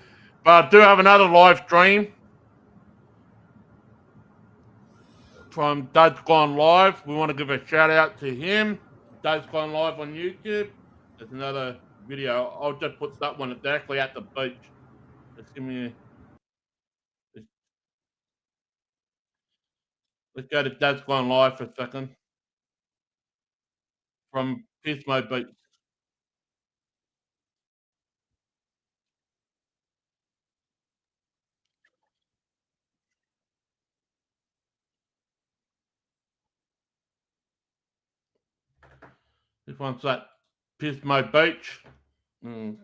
But I do have another live stream from Dad's Gone Live. We want to give a shout out to him. Dad's Gone Live on YouTube. There's another video. I'll just put that one exactly at the beach. Just give me let's go to Dad's Gone Live for a second. From Pismo Beach. This one's at Pismo Beach. We'll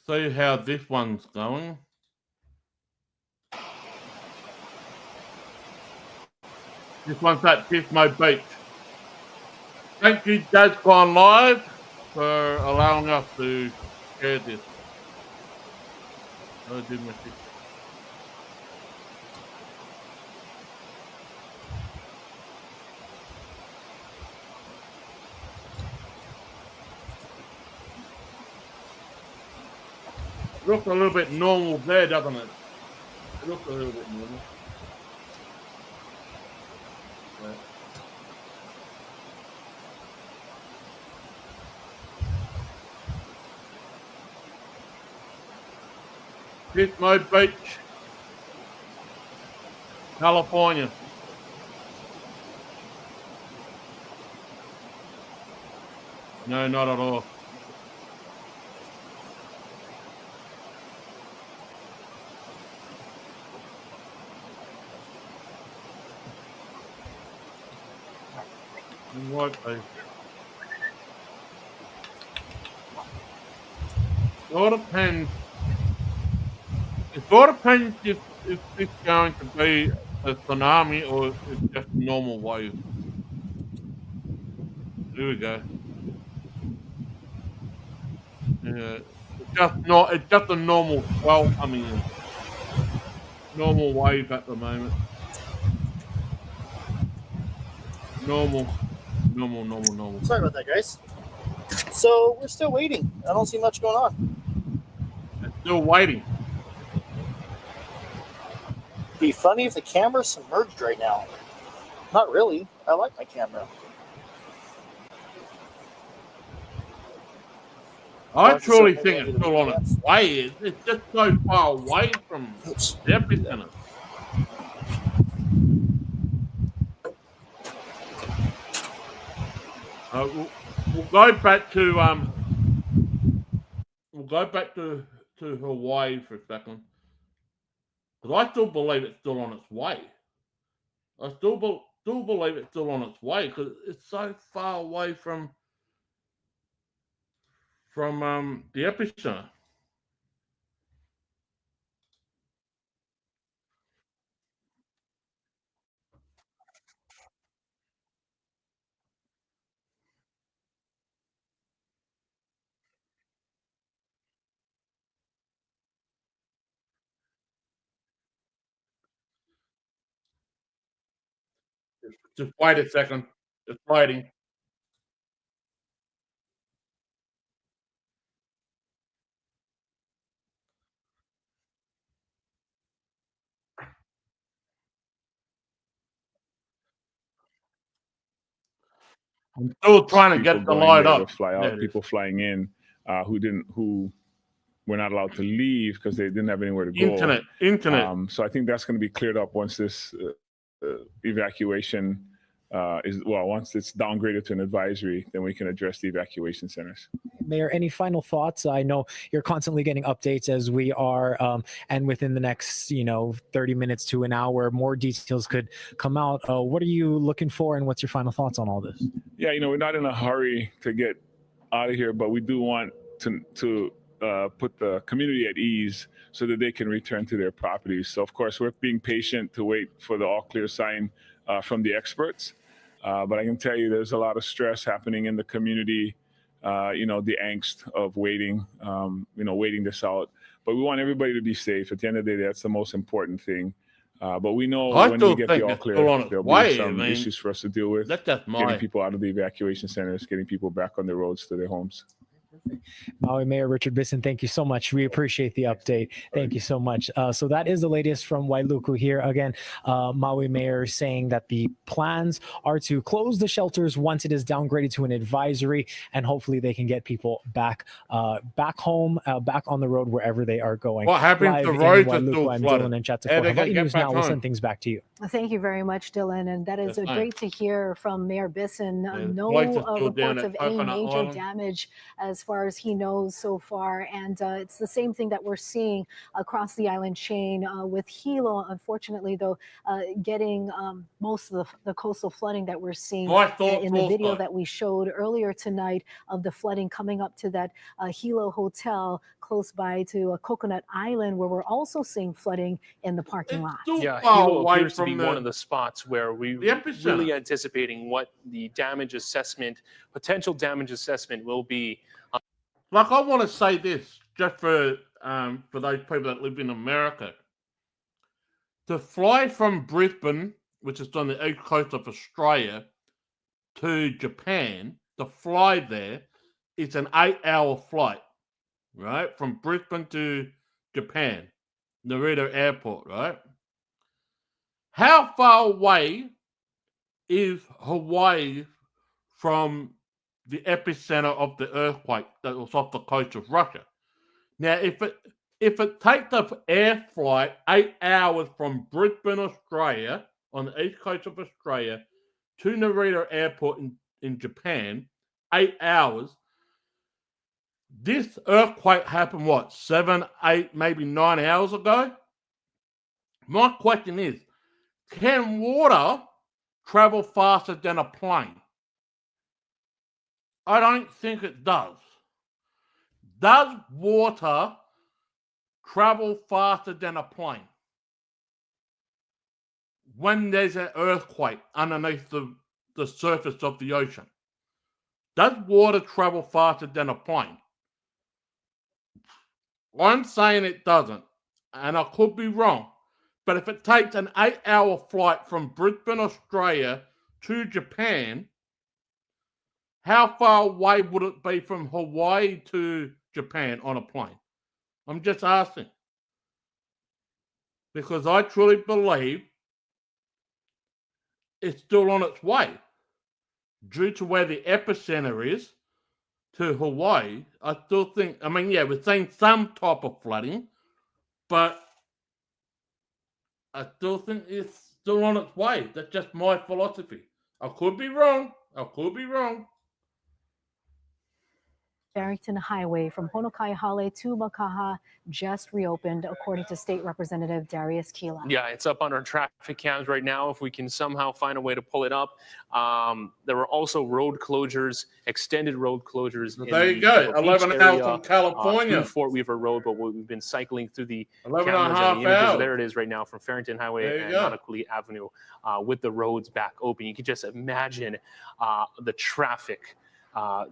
see how this one's going. This one's at Pismo Beach. Thank you, Dad's Gone Live, for allowing us to share this. I'll do my thing. Looks a little bit normal there, doesn't it? It looks a little bit normal. Pismo Beach, California. No, not at all. What a all depends. It all depends if it's going to be a tsunami or it's just a normal wave. Here we go. Yeah, it's just a normal swell coming in. Normal wave at the moment. Normal. Sorry about that, guys. So we're still waiting. I don't see much going on. It's still waiting. Be funny if the camera's submerged right now. Not really. I like my camera. I truly think it's still on its way. It's just so far away from the epicenter. We'll go back to Hawaii for a second, because I still believe it's still on its way. I still believe it's still on its way because it's so far away from the epicenter. Just wait a second. It's waiting. I'm still trying to people get the going light there to up. fly There out, it is. people flying in who were not allowed to leave because they didn't have anywhere to go. Internet. So I think that's going to be cleared up once this evacuation once it's downgraded to an advisory, then we can address the evacuation centers. Mayor, any final thoughts? I know you're constantly getting updates as we are, and within the next, 30 minutes to an hour, more details could come out. What are you looking for, and what's your final thoughts on all this? Yeah, we're not in a hurry to get out of here, but we do want to put the community at ease so that they can return to their properties. So, of course, we're being patient to wait for the all clear sign from the experts. But I can tell you there's a lot of stress happening in the community, the angst of waiting, waiting this out. But we want everybody to be safe. At the end of the day, that's the most important thing. But we know when we get the all clear, there'll be some issues for us to deal with. Getting people out of the evacuation centers, getting people back on the roads to their homes. Maui Mayor Richard Bisson, thank you so much. We appreciate the update. Thank you so much. So that is the latest from Wailuku here. Again, Maui Mayor saying that the plans are to close the shelters once it is downgraded to an advisory, and hopefully they can get people back home, back on the road wherever they are going. What happened Live to in roads are Wailuku, still I'm flooded? Dylan and Chatsa How for they gonna Hawaii get News back Now. We'll home? send things back to you. Thank you very much, Dylan. And that is That's fine. great to hear from Mayor Bisson. No place is still down reports at of any Coconut major Island. damage as far as he knows so far. And it's the same thing that we're seeing across the island chain with Hilo, unfortunately, though, getting most of the coastal flooding that we're seeing in the video that we showed earlier tonight of the flooding coming up to that Hilo hotel close by to Coconut Island, where we're also seeing flooding in the parking lot. Yeah, Hilo appears to be one of the spots where we really anticipating what the potential damage assessment will be. Like, I want to say this just for those people that live in America. To fly from Brisbane, which is on the east coast of Australia, to Japan, to fly there, it's an 8-hour flight, right? From Brisbane to Japan, Narita Airport, right? How far away is Hawaii from the epicenter of the earthquake that was off the coast of Russia? Now, if it takes an air flight 8 hours from Brisbane, Australia, on the east coast of Australia, to Narita Airport in Japan, 8 hours, this earthquake happened, 7, 8, maybe 9 hours ago? My question is, can water travel faster than a plane? I don't think it does. Does water travel faster than a plane when there's an earthquake underneath the surface of the ocean? Does water travel faster than a plane? I'm saying it doesn't, and I could be wrong. But if it takes an 8-hour flight from Brisbane, Australia to Japan, how far away would it be from Hawaii to Japan on a plane? I'm just asking. Because I truly believe it's still on its way. Due to where the epicenter is to Hawaii, I still think, I mean, yeah, we're seeing some type of flooding, but I still think it's still on its way. That's just my philosophy. I could be wrong. I could be wrong. Barrington Highway from Honokai Hale to Makaha just reopened, according to State Representative Darius Kila. Yeah, it's up on our traffic cams right now. If we can somehow find a way to pull it up. There were also road closures, extended road closures. There you go. 11 hours from California. Through Fort Weaver Road, but we've been cycling through the 11 cameras and a and half the images. hours. There it is right now from Farrington Highway and Nanakuli Avenue with the roads back open. You can just imagine the traffic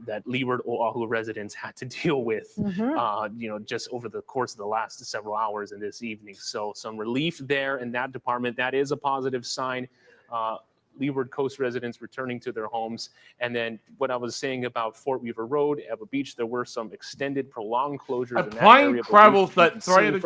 that Leeward Oahu residents had to deal with, just over the course of the last several hours and this evening. So some relief there in that department. That is a positive sign. Leeward Coast residents returning to their homes. And then what I was saying about Fort Weaver Road, Eva Beach, there were some extended, prolonged closures in that area. A plane travels that 3,000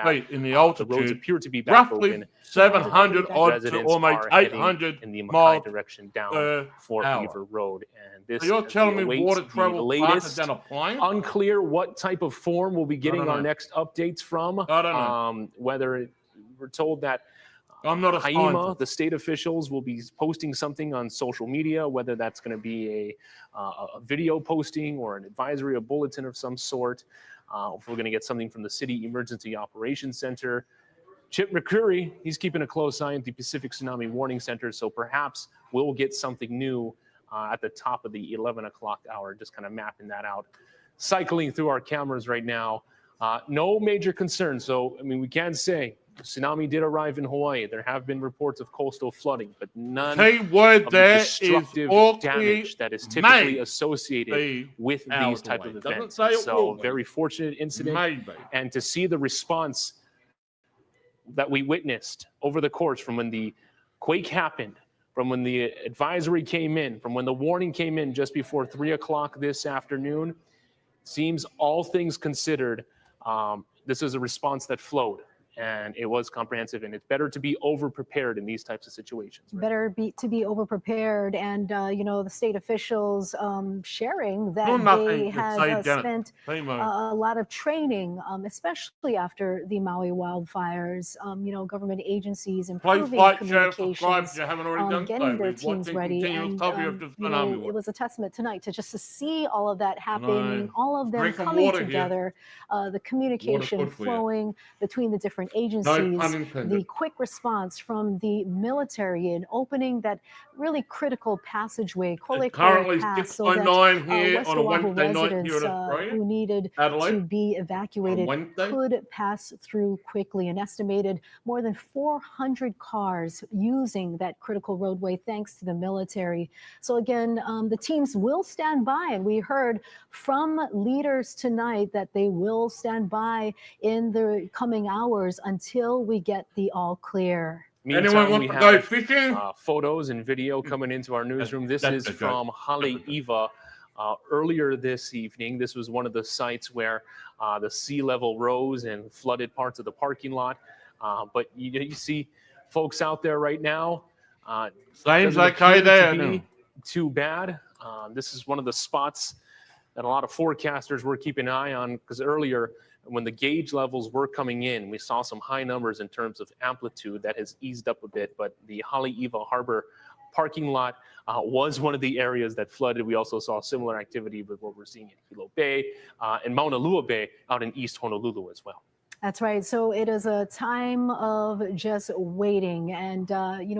feet in the altitude, the roads appear to be back roughly open. 700 odd to almost 800 in the miles Mackay direction down Fort hour. Weaver Road. And this, So you're telling me awaits water the travels latest. faster than a plane? Unclear what type of form we'll be getting don't our know. next updates from. I don't know. We're told that I'm not a Haima, scientist. the state officials, will be posting something on social media, whether that's going to be a video posting or an advisory, a bulletin of some sort. If we're going to get something from the City Emergency Operations Center. Chip McCreary, he's keeping a close eye at the Pacific Tsunami Warning Center, so perhaps we'll get something new at the top of the 11 o'clock hour, just kind of mapping that out. Cycling through our cameras right now. No major concerns. So, I mean, we can say tsunami did arrive in Hawaii. There have been reports of coastal flooding, but none of the destructive damage that is typically associated with these type of events. So, very fortunate incident. And to see the response that we witnessed over the course from when the quake happened, from when the advisory came in, from when the warning came in just before 3 o'clock this afternoon, seems all things considered, this is a response that flowed. And it was comprehensive, and it's better to be over-prepared in these types of situations. Right? Better to be over-prepared, and the state officials sharing that they had spent a lot of training, especially after the Maui wildfires. Government agencies improving communications, getting their teams ready, and it was a testament tonight to see all of that happening, all of them coming together, the communication flowing between the different agencies, the quick response from the military in opening that really critical passageway, Kolekole Pass, so that West Oahu residents who needed to be evacuated could pass through quickly. An estimated more than 400 cars using that critical roadway thanks to the military. So again, the teams will stand by, and we heard from leaders tonight that they will stand by in the coming hours until we get the all clear. Meantime, we have photos and video coming into our newsroom. This is from Haleiwa. Earlier this evening, this was one of the sites where the sea level rose and flooded parts of the parking lot. But you see folks out there right now. Seems okay there. Too bad. This is one of the spots that a lot of forecasters were keeping an eye on, because earlier when the gauge levels were coming in, we saw some high numbers in terms of amplitude. That has eased up a bit, but the Haleiwa Harbor parking lot was one of the areas that flooded. We also saw similar activity with what we're seeing in Hilo Bay and Mauna Lua Bay out in East Honolulu as well. That's right. So it is a time of just waiting. And,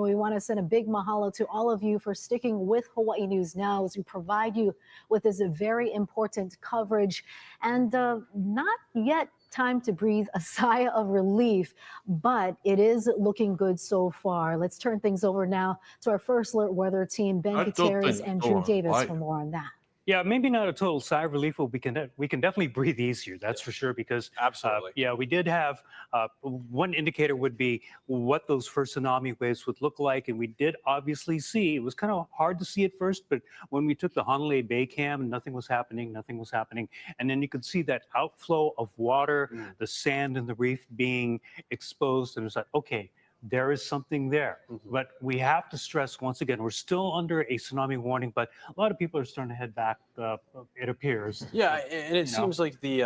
we want to send a big mahalo to all of you for sticking with Hawaii News Now as we provide you with this very important coverage. And not yet time to breathe a sigh of relief, but it is looking good so far. Let's turn things over now to our first alert weather team, Ben Gutierrez and Drew Davis, for more on that. Yeah, maybe not a total sigh of relief, but we can definitely breathe easier. That's for sure. Because absolutely, we did have one indicator would be what those first tsunami waves would look like, and we did obviously see. It was kind of hard to see at first, but when we took the Honolulu Bay cam, nothing was happening, and then you could see that outflow of water, the sand and the reef being exposed, and it's like, okay, there is something there. But we have to stress once again, we're still under a tsunami warning, but a lot of people are starting to head back, it appears. Yeah, and it seems like the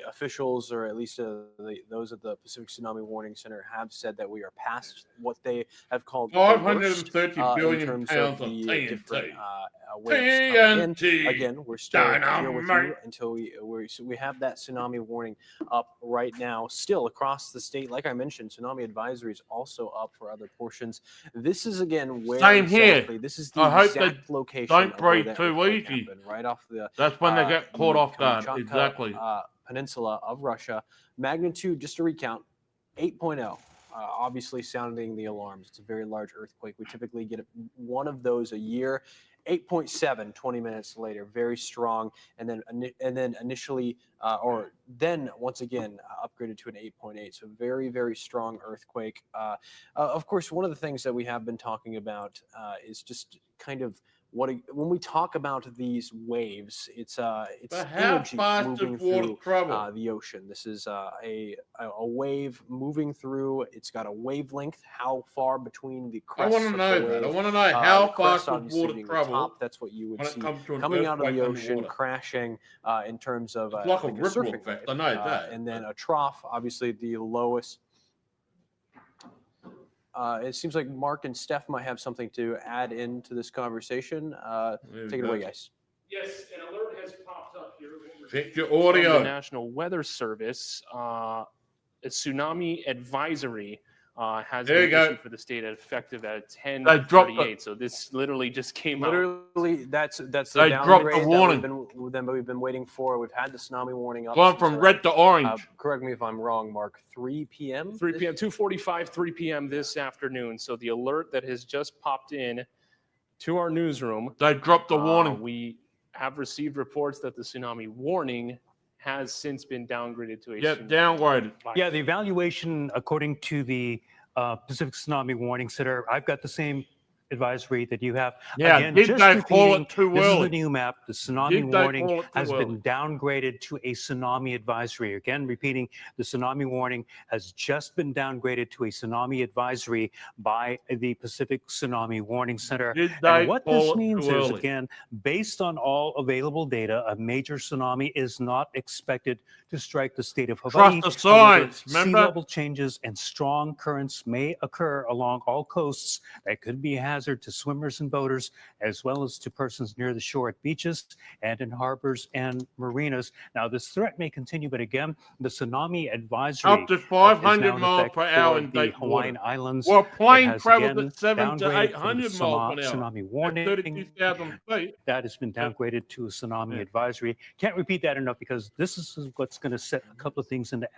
officials, or at least those at the Pacific Tsunami Warning Center, have said that we are past what they have called the worst, 530 billion in terms pounds of of the TNT. different waves coming in. TNT. Again, we're still here with you Dynamite. until we have that tsunami warning up right now. Still across the state, like I mentioned, tsunami advisory is also up for other portions. This is again where Same here. exactly. This is the I hope exact they location. don't of where breathe that too earthquake easy. happened, right off the. That's when they get caught off guard. Kamchatka, Exactly. Peninsula of Russia. Magnitude, just to recount, 8.0. Obviously sounding the alarms. It's a very large earthquake. We typically get one of those a year. 8.7 20 minutes later, very strong, and then initially then once again upgraded to an 8.8. So very, very strong earthquake. Of course, one of the things that we have been talking about is just kind of when we talk about these waves, it's energy moving through the ocean. This is a wave moving through. It's got a wavelength. How far between the crests I want to know that. I want to know how fast does water travel. Top, that's what you would see coming out of the ocean, crashing in terms of it's like a a ripple surfing effect. wave. I know that. And then a trough, obviously the lowest. It seems like Mark and Steph might have something to add into this conversation. Take it away, guys. Yes, an alert has popped up here. Check your From audio. the National Weather Service, a tsunami advisory has There you been go. issued for the state effective at They dropped 10:38. So this literally just came out. Literally, that's the They dropped downgrade the warning. that we've been waiting for. We've had the tsunami warning up. Gone since from around, red to orange. correct me if I'm wrong, Mark. 3 p.m. 3 p.m., 2:45, 3 p.m. this afternoon. So the alert that has just popped in to our newsroom. They dropped the warning. We have received reports that the tsunami warning has since been downgraded to a downgraded. Yeah, the evaluation, according to the Pacific Tsunami Warning Center, I've got the same advisory that you have. Yeah, Again, did just they call repeating, it too this is early? the new map. The tsunami Did they warning call it too has early? been downgraded to a tsunami advisory. Again, repeating, the tsunami warning has just been downgraded to a tsunami advisory by the Pacific Tsunami Warning Center. Did they And what call this it means too is, early? again, based on all available data, a major tsunami is not expected to strike the state of Hawaii. Trust the However, signs, sea remember? level changes and strong currents may occur along all coasts that could be a hazard to swimmers and boaters, as well as to persons near the shore at beaches and in harbors and marinas. Now, this threat may continue, but again, the tsunami advisory Up to is 500 now in miles effect per hour for in the deep Hawaiian water. Islands. Well, It plane has travels again at 7 to downgraded 800 from the miles an hour. tsunami At warning. 32,000 feet. That has been downgraded to a tsunami advisory. Can't repeat that enough because this is what's going to set a couple of things into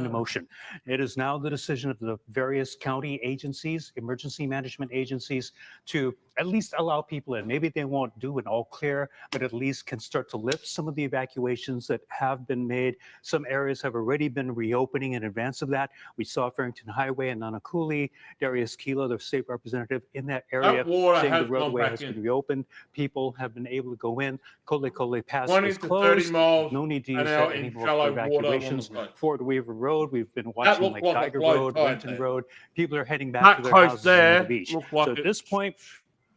motion. It is now the decision of the various county agencies, emergency management agencies, to at least allow people in. Maybe they won't do an all clear, but at least can start to lift some of the evacuations that have been made. Some areas have already been reopening in advance of that. We saw Farrington Highway and Nanakuli, Darius Kilo, the state representative in that area, water saying has the roadway gone has back been in. reopened. People have been able to go in. Kole Pass 20 is to 30 closed. miles No need to an use hour that in anymore shallow for water on evacuations. the coast. Fort Weaver Road, we've been watching looks like like a Geiger low Road, tide Renton there. Road. People are heading back That to their coast houses along there the beach. looks like So at this point,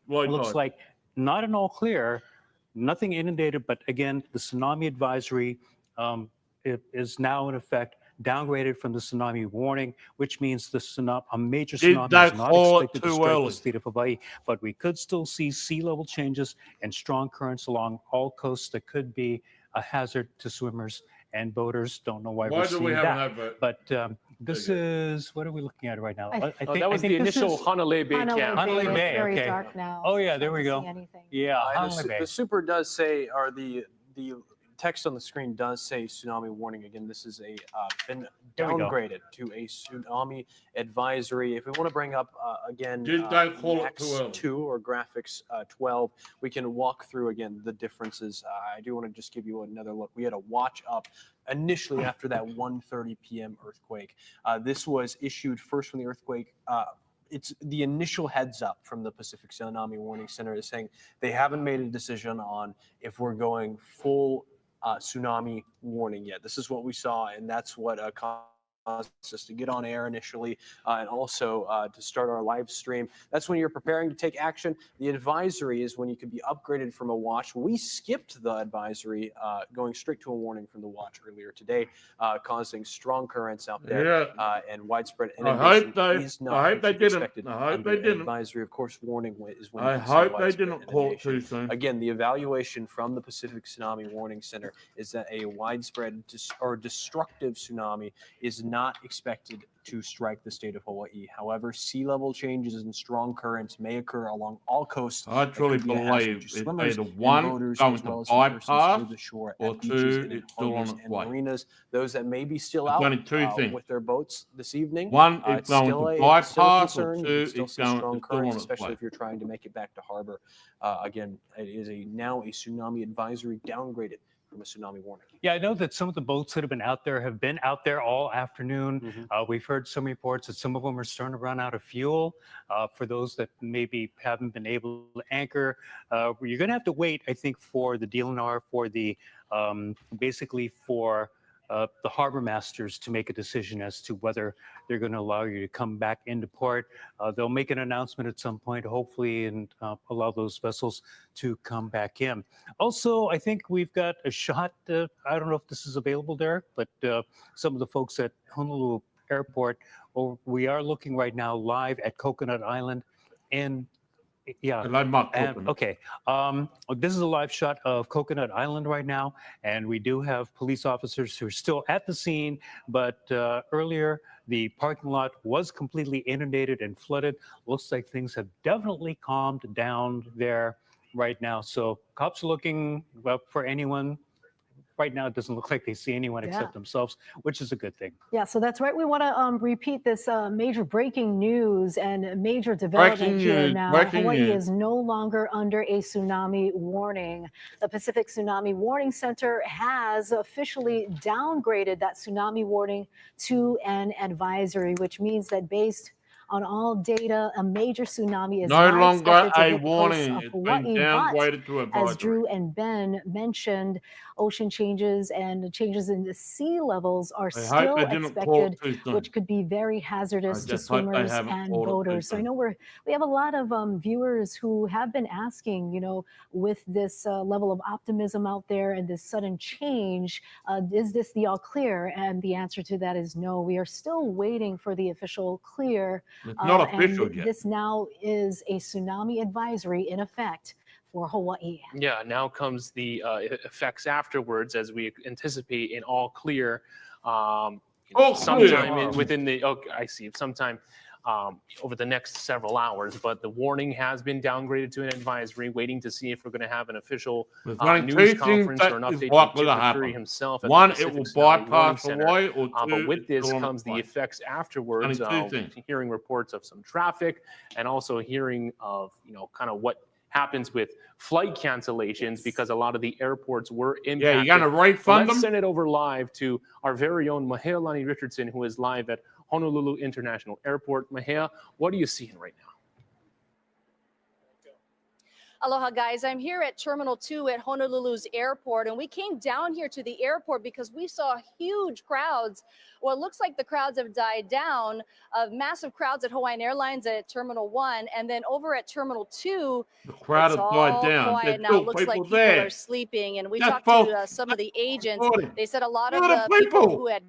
low looks tide. like not an all clear, nothing inundated, but again, the tsunami advisory it is now in effect, downgraded from the tsunami warning, which means a major tsunami they is not call it expected to too strike early? the state of Hawaii, but we could still see sea level changes and strong currents along all coasts that could be a hazard to swimmers and boaters don't know why Why we're do seeing we have an that. advert? But this is, what are we looking at right now? That was the initial Hanalei Bay camp. Hanalei Bay, It's very okay. dark now. Oh so yeah, it's there hard we to go. see anything. Yeah, And Hanalei Bay. the super does say, or the text on the screen does say tsunami warning. Again, this is been There we go. downgraded to a tsunami advisory. If we want to bring up again Did they call it too early? X2 or graphics 12, we can walk through again the differences. I do want to just give you another look. We had a watch up initially after that 1:30 p.m. earthquake. This was issued first from the earthquake. It's the initial heads up from the Pacific Tsunami Warning Center is saying they haven't made a decision on if we're going full tsunami warning yet. This is what we saw, and that's what caused us to get on air initially and also to start our live stream. That's when you're preparing to take action. The advisory is when you can be upgraded from a watch. We skipped the advisory, going straight to a warning from the watch earlier today, causing strong currents out there and widespread inundation is not expected. I hope they didn't. Advisory, of course, warning is when I you can see hope they widespread didn't call it inundation. too soon. Again, the evaluation from the Pacific Tsunami Warning Center is that a widespread or destructive tsunami is not expected to strike the state of Hawaii. However, sea level changes and strong currents may occur along all coasts. I truly believe it's either one going to bypass or two it's still on its and way. marinas. Those that may be still It's out only two things. with their boats this evening. One, it's still going to it's still a bypass, or concern. two, You can still it's see going strong it's still on currents, its especially way. if you're trying to make it back to harbor. Again, it is now a tsunami advisory downgraded from a tsunami warning. Yeah, I know that some of the boats that have been out there all afternoon. We've heard some reports that some of them are starting to run out of fuel. For those that maybe haven't been able to anchor, you're going to have to wait, I think, for the DLNR, for the basically for the harbor masters to make a decision as to whether they're going to allow you to come back into port. They'll make an announcement at some point, hopefully, and allow those vessels to come back in. Also, I think we've got a shot. I don't know if this is available, Derek, but some of the folks at Honolulu Airport, we are looking right now live at Coconut Island. And yeah. Okay. This is a live shot of Coconut Island right now, and we do have police officers who are still at the scene. But earlier, the parking lot was completely inundated and flooded. Looks like things have definitely calmed down there right now. So cops are looking for anyone. Right now, it doesn't look like they see anyone except themselves, which is a good thing. Yeah, so that's right. We want to repeat this major breaking news and major development here now. Hawaii is no longer under a tsunami warning. The Pacific Tsunami Warning Center has officially downgraded that tsunami warning to an advisory, which means that based on all data, a major tsunami is no not longer expected to a hit the warning. coast of It's been Hawaii, downgraded to but advisory. as Drew and Ben mentioned, ocean changes and changes in the sea levels are still expected, which could be very hazardous to swimmers and boaters. So I know we have a lot of viewers who have been asking, you know, with this level of optimism out there and this sudden change, is this the all clear? And the answer to that is no. We are still waiting for the official clear. It's not official and yet. This now is a tsunami advisory in effect for Hawaii. Yeah, now comes the effects afterwards, as we anticipate in all clear. Sometime within the, I see, sometime over the next several hours. But the warning has been downgraded to an advisory, waiting to see if we're going to have an official news conference or an update from Chip McCreary himself. One, it will bypass Hawaii, or two, but with this comes the way. effects afterwards. Hearing reports of some traffic, and also hearing of kind of what happens with flight cancellations, because a lot of the airports were impacted. Yeah, you're gonna refund them? Let's send it over live to our very own Mahealani Richardson, who is live at Honolulu International Airport. Mahea, what are you seeing right now? Aloha, guys. I'm here at Terminal 2 at Honolulu's airport, and we came down here to the airport because we saw huge crowds. Well, it looks like the crowds have died down, massive crowds at Hawaiian Airlines at Terminal 1, and then over at Terminal 2, the crowd has died down. Quiet now. It looks like people are sleeping, and we talked to some of the agents. They said a lot of the people who had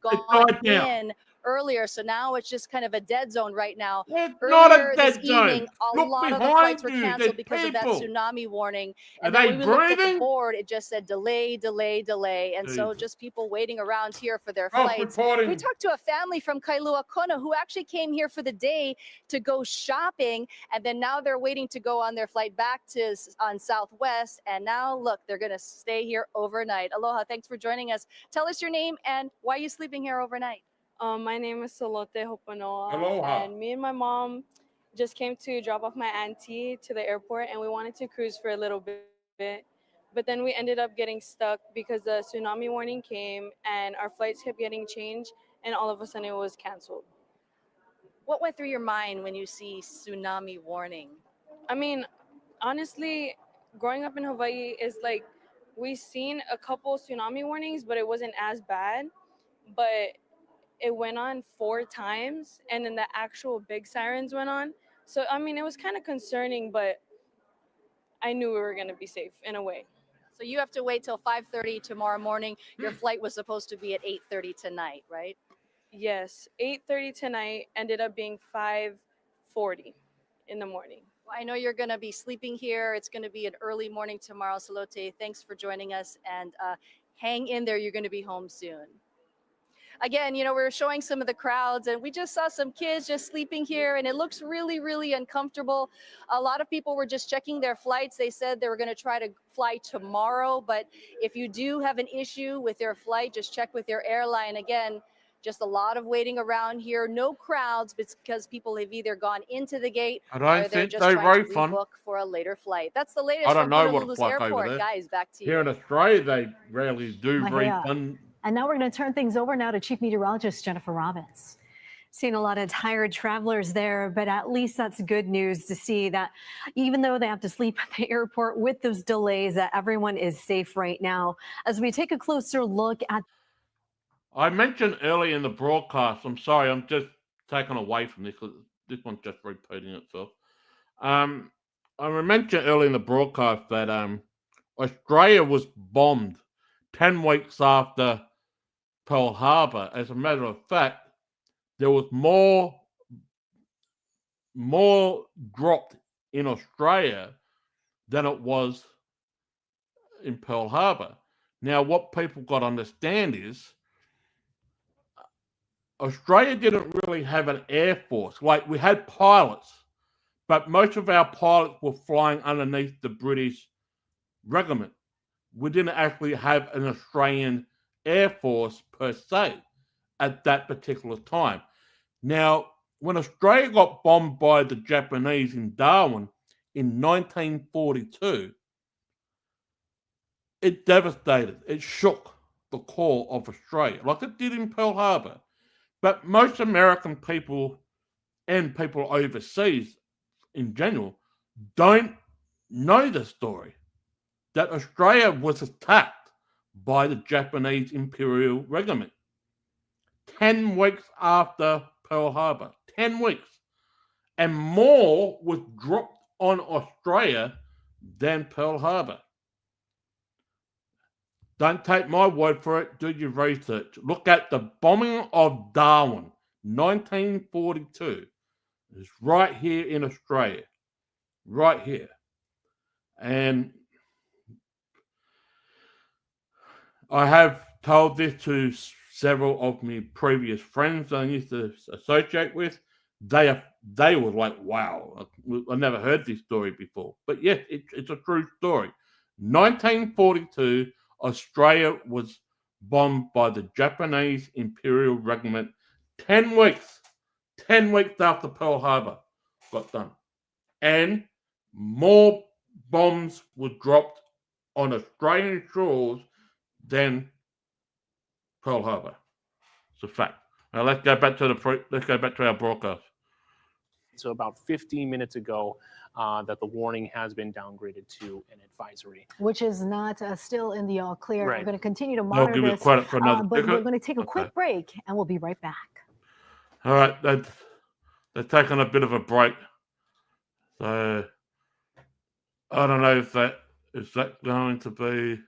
gone in earlier. So now it's just kind of a dead zone right now. It's not a Earlier this dead evening, zone. a Look lot of the behind flights were you. canceled There's because of that people. tsunami warning. Are And then they when we looked at the breathing? board, it just said delay, delay, delay. And so Jesus. just people waiting around here for their Cross flights. reporting. We talked to a family from Kailua Kona who actually came here for the day to go shopping. And then now they're waiting to go on their flight back to on Southwest. And now look, they're going to stay here overnight. Aloha, thanks for joining us. Tell us your name and why are you sleeping here overnight? My name is Salote Hopanoa, Aloha. and me and my mom just came to drop off my auntie to the airport, and we wanted to cruise for a little bit. But then we ended up getting stuck because the tsunami warning came, and our flights kept getting changed, and all of a sudden it was canceled. What went through your mind when you see tsunami warning? I mean, honestly, growing up in Hawaii is like we've seen a couple tsunami warnings, but it wasn't as bad. But it went on 4 times, and then the actual big sirens went on. So I mean, it was kind of concerning, but I knew we were going to be safe in a way. So you have to wait till 5:30 tomorrow morning. Your flight was supposed to be at 8:30 tonight, right? Yes, 8:30 tonight ended up being 5:40 in the morning. Well, I know you're going to be sleeping here. It's going to be an early morning tomorrow. Salote, thanks for joining us, and hang in there. You're going to be home soon. Again, you know, we were showing some of the crowds and we just saw some kids just sleeping here and it looks really, really uncomfortable. A lot of people were just checking their flights. They said they were going to try to fly tomorrow, but if you do have an issue with your flight, just check with your airline. Again, just a lot of waiting around here. No crowds because people have either gone into the gate I or don't they're think just they trying to refund. rebook for a later flight. That's the latest I don't from know what it's Honolulu's like over airport. there. Guys, back to you. Here in Australia, they rarely do Mahia. refund. And now we're going to turn things over now to Chief Meteorologist Jennifer Robbins. Seeing a lot of tired travelers there, but at least that's good news to see that even though they have to sleep at the airport with those delays, that everyone is safe right now. As we take a closer look at. I mentioned early in the broadcast, I'm sorry, I'm just taken away from this because this one's just repeating itself. I mentioned early in the broadcast that Australia was bombed 10 weeks after Pearl Harbor. As a matter of fact, there was more dropped in Australia than it was in Pearl Harbor. Now, what people got to understand is Australia didn't really have an air force. Like, we had pilots, but most of our pilots were flying underneath the British regiment. We didn't actually have an Australian air force per se at that particular time. Now, when Australia got bombed by the Japanese in Darwin in 1942, it devastated, it shook the core of Australia, like it did in Pearl Harbor. But most American people and people overseas in general don't know the story that Australia was attacked by the Japanese Imperial Regiment 10 weeks after Pearl Harbor. 10 weeks. And more was dropped on Australia than Pearl Harbor. Don't take my word for it. Do your research. Look at the bombing of Darwin, 1942. It's right here in Australia. Right here. And I have told this to several of my previous friends I used to associate with. They were like, wow, I never heard this story before. But yes, it's a true story. 1942, Australia was bombed by the Japanese Imperial Regiment 10 weeks after Pearl Harbor got done. And more bombs were dropped on Australian shores than Pearl Harbor. It's a fact. Now let's go back to our broadcast. So about 15 minutes ago, that the warning has been downgraded to an advisory. Which is not still in the all clear. Right. We're going to continue to They'll monitor give you this, credit for another but ticket? we're going to take a Okay. quick break and we'll be right back. All right, they're taking a bit of a break. So I don't know if that going to be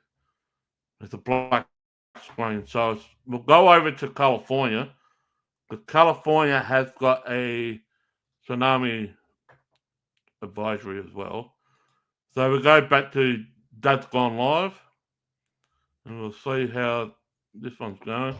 it's a black screen. So we'll go over to California. Because California has got a tsunami advisory as well. So we go back to Dad's Gone Live, and we'll see how this one's going.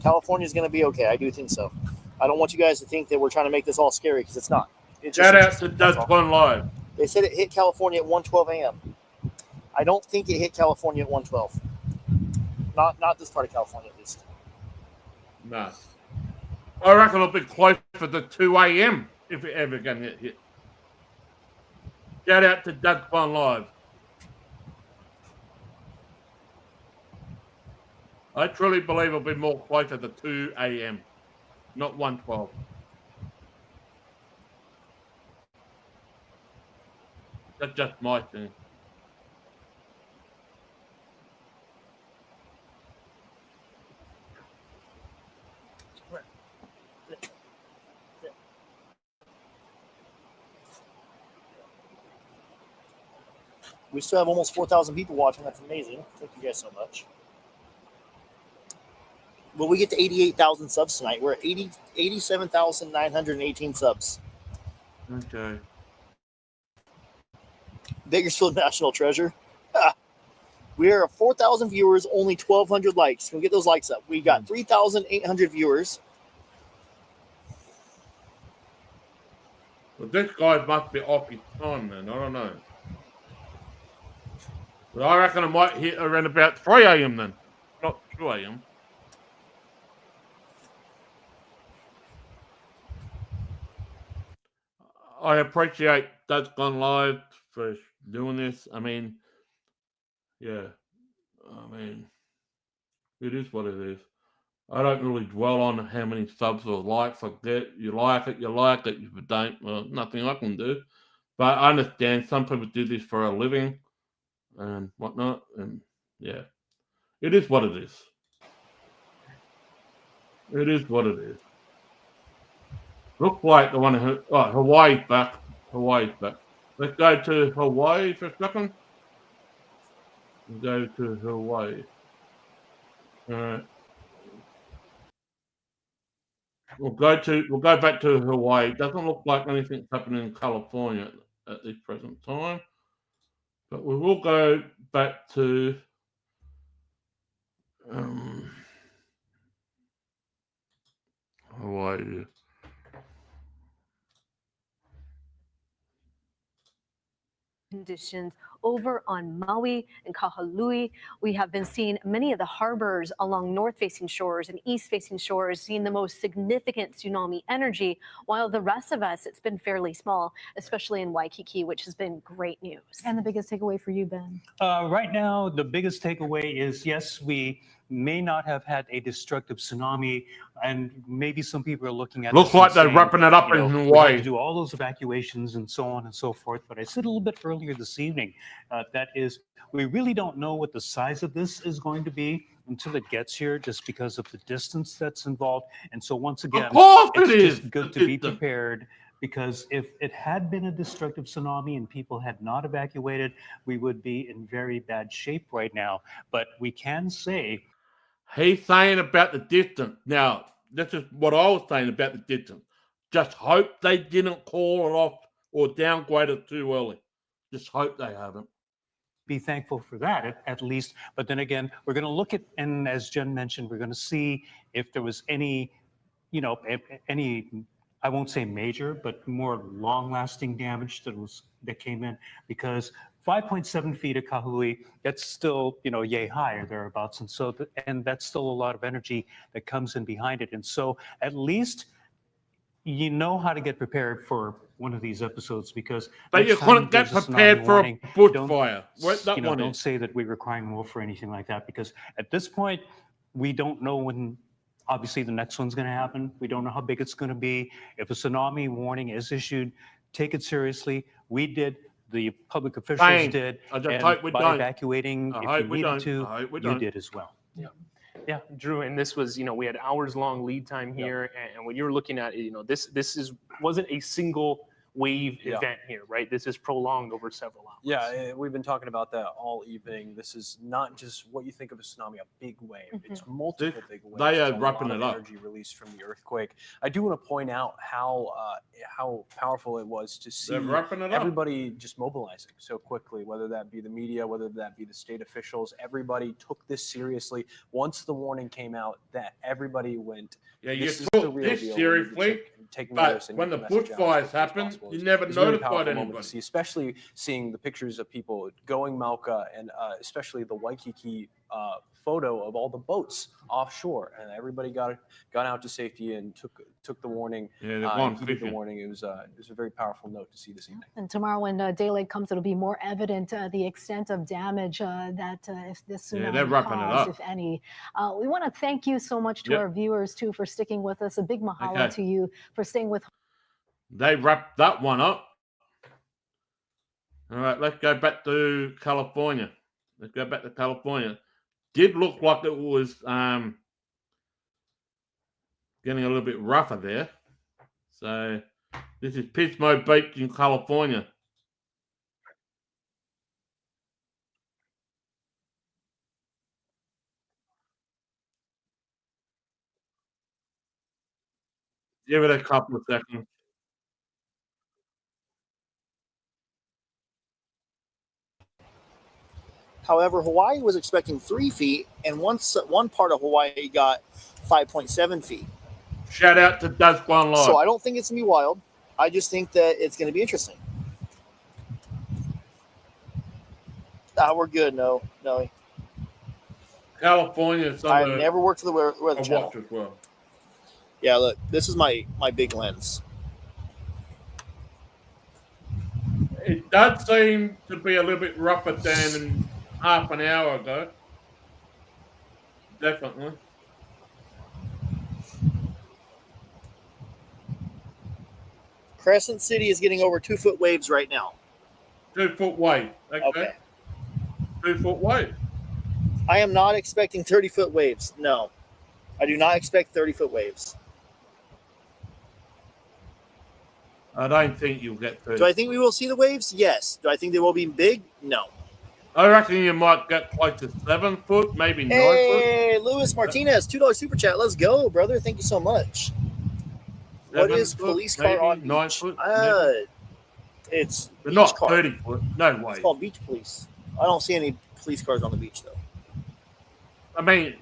California's going to be okay. I do think so. I don't want you guys to think that we're trying to make this all scary because it's not. It's just Shout out to interesting, that's Dad's all. Gone Live. They said it hit California at 1:12 a.m. I don't think it hit California at 1:12. Not this part of California, at least. No. I reckon it'll be closer to 2 a.m. if it ever can get hit. Shout out to Dad's Gone Live. I truly believe it'll be more closer to 2 a.m., not 1:12. That's just my thing. We still have almost 4,000 people watching. That's amazing. Thank you guys so much. Will we get to 88,000 subs tonight? We're at 87,918 subs. Okay. Bakersfield National Treasure. We are 4,000 viewers, only 1,200 likes. Can we get those likes up? We got 3,800 viewers. Well, this guy must be off his time then. I don't know. But I reckon it might hit around about 3 a.m. then, not 2 a.m. I appreciate Dad's Gone Live for doing this. I mean, yeah. I mean, it is what it is. I don't really dwell on how many subs or likes I get. You like it, you like it. If you don't, well, nothing I can do. But I understand some people do this for a living and whatnot. And yeah, it is what it is. It is what it is. Looks like the one who, Hawaii's back. Hawaii's back. Let's go to Hawaii for a second. We'll go to Hawaii. All right. We'll go back to Hawaii. It doesn't look like anything's happening in California at this present time. But we will go back to Hawaii. Conditions over on Maui and Kahului. We have been seeing many of the harbors along north-facing shores and east-facing shores seeing the most significant tsunami energy, while the rest of us, it's been fairly small, especially in Waikiki, which has been great news. And the biggest takeaway for you, Ben? Right now, the biggest takeaway is, yes, we may not have had a destructive tsunami, and maybe some people are looking at looks this and like they're saying, wrapping it up you know, in we had Hawaii. to do all those evacuations and so on and so forth. But I said a little bit earlier this evening, that is, we really don't know what the size of this is going to be until it gets here, just because of the distance that's involved. And so once again, Of course it's it just is. good to be prepared, because if it had been a destructive tsunami and people had not evacuated, we would be in very bad shape right now. But we can say, He's saying about the distance. Now, this is what I was saying about the distance. Just hope they didn't call it off or downgrade it too early. Just hope they haven't. be thankful for that at least. But then again, we're going to look at, and as Jen mentioned, we're going to see if there was any, you know, any, I won't say major, but more long-lasting damage that came in, because 5.7 feet at Kahului, that's still, you know, yay high or thereabouts. And so, and that's still a lot of energy that comes in behind it. And so at least you know how to get prepared for one of these episodes, because but you couldn't get prepared for a bushfire. Don't say that we were crying wolf or anything like that, because at this point, we don't know when obviously the next one's going to happen. We don't know how big it's going to be. If a tsunami warning is issued, take it seriously. We did. The public officials did. I just and hope we by don't. evacuating, I if hope you we needed don't. to, I hope we you don't. did as well. Yeah. Yeah, Drew, and this was, we had hours long lead time here, and when you're looking at it, wasn't a single wave event here, right? This is prolonged over several hours. Yeah, we've been talking about that all evening. This is not just what you think of a tsunami, a big wave. It's multiple big waves. They are It's a wrapping lot it of up. energy released from the earthquake. I do want to point out how powerful it was to see They're wrapping it up. everybody just mobilizing so quickly, whether that be the media, whether that be the state officials. Everybody took this seriously. Once the warning came out, that everybody went, Yeah, you this is the took real this deal. We need to seriously, take but notice and when get the message out as bushfires quickly as happened, possible. you never It's a very notified powerful moment anybody. to see, especially seeing the pictures of people going Malka and especially the Waikiki photo of all the boats offshore, and everybody got out to safety and took the warning. Yeah, they're going heeded the fishing. warning. It was a very powerful note to see this evening. And tomorrow when daylight comes, it'll be more evident the extent of damage that if this Yeah, they're tsunami wrapping it caused, up. if any. We want to thank you so much to Yep. our viewers, too, for sticking with us. A big mahalo Okay. to you for staying with. They wrapped that one up. All right, let's go back to California. Did look like it was getting a little bit rougher there. So this is Pismo Beach in California. Give it a couple of seconds. However, Hawaii was expecting 3 feet, and one part of Hawaii got 5.7 feet. Shout out to Dasquan Live. So I don't think it's going to be wild. I just think that it's going to be interesting. We're good. No. California. I've never worked for the Weather Channel. Watch as well. Yeah, look, this is my big lens. It does seem to be a little bit rougher than half an hour ago. Definitely. Crescent City is getting over 2-foot waves right now. 2-foot wave. Okay. 2-foot wave. I am not expecting 30-foot waves. No, I do not expect 30-foot waves. I don't think you'll get 30. Do I think we will see the waves? Yes. Do I think they will be big? No. I reckon you might get close to 7 foot, maybe 9 foot. Hey, Luis Martinez, $2 super chat. Let's go, brother. Thank you so much. What is police car on beach? 9 foot. It's But beach not car. 30 foot. No way. It's called beach police. I don't see any police cars on the beach though. I mean,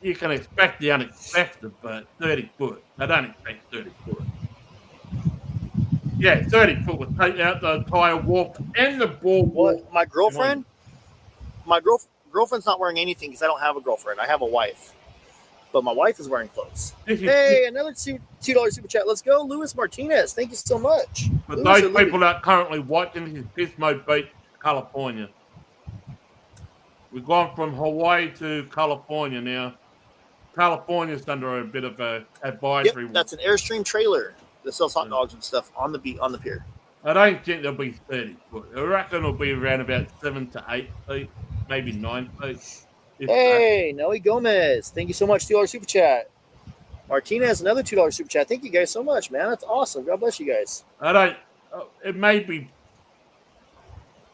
you can expect the unexpected, but 30 foot. I don't expect 30 foot. Yeah, 30 foot would take out the entire wharf and the boardwalk. What? My girlfriend? My girlfriend's not wearing anything because I don't have a girlfriend. I have a wife. But my wife is wearing clothes. Hey, another $2 super chat. Let's go, Luis Martinez. Thank you so much. But those people that are currently watching this is Pismo Beach, California. We've gone from Hawaii to California now. California's under a bit of a advisory. Yep, that's an Airstream trailer that sells hot dogs and stuff on the pier. I don't think there'll be 30 foot. I reckon it'll be around about 7 to 8 feet, maybe 9 feet. Hey, Noe Gomez. Thank you so much. $2 super chat. Martinez, another $2 super chat. Thank you guys so much, man. That's awesome. God bless you guys. I don't. It may be.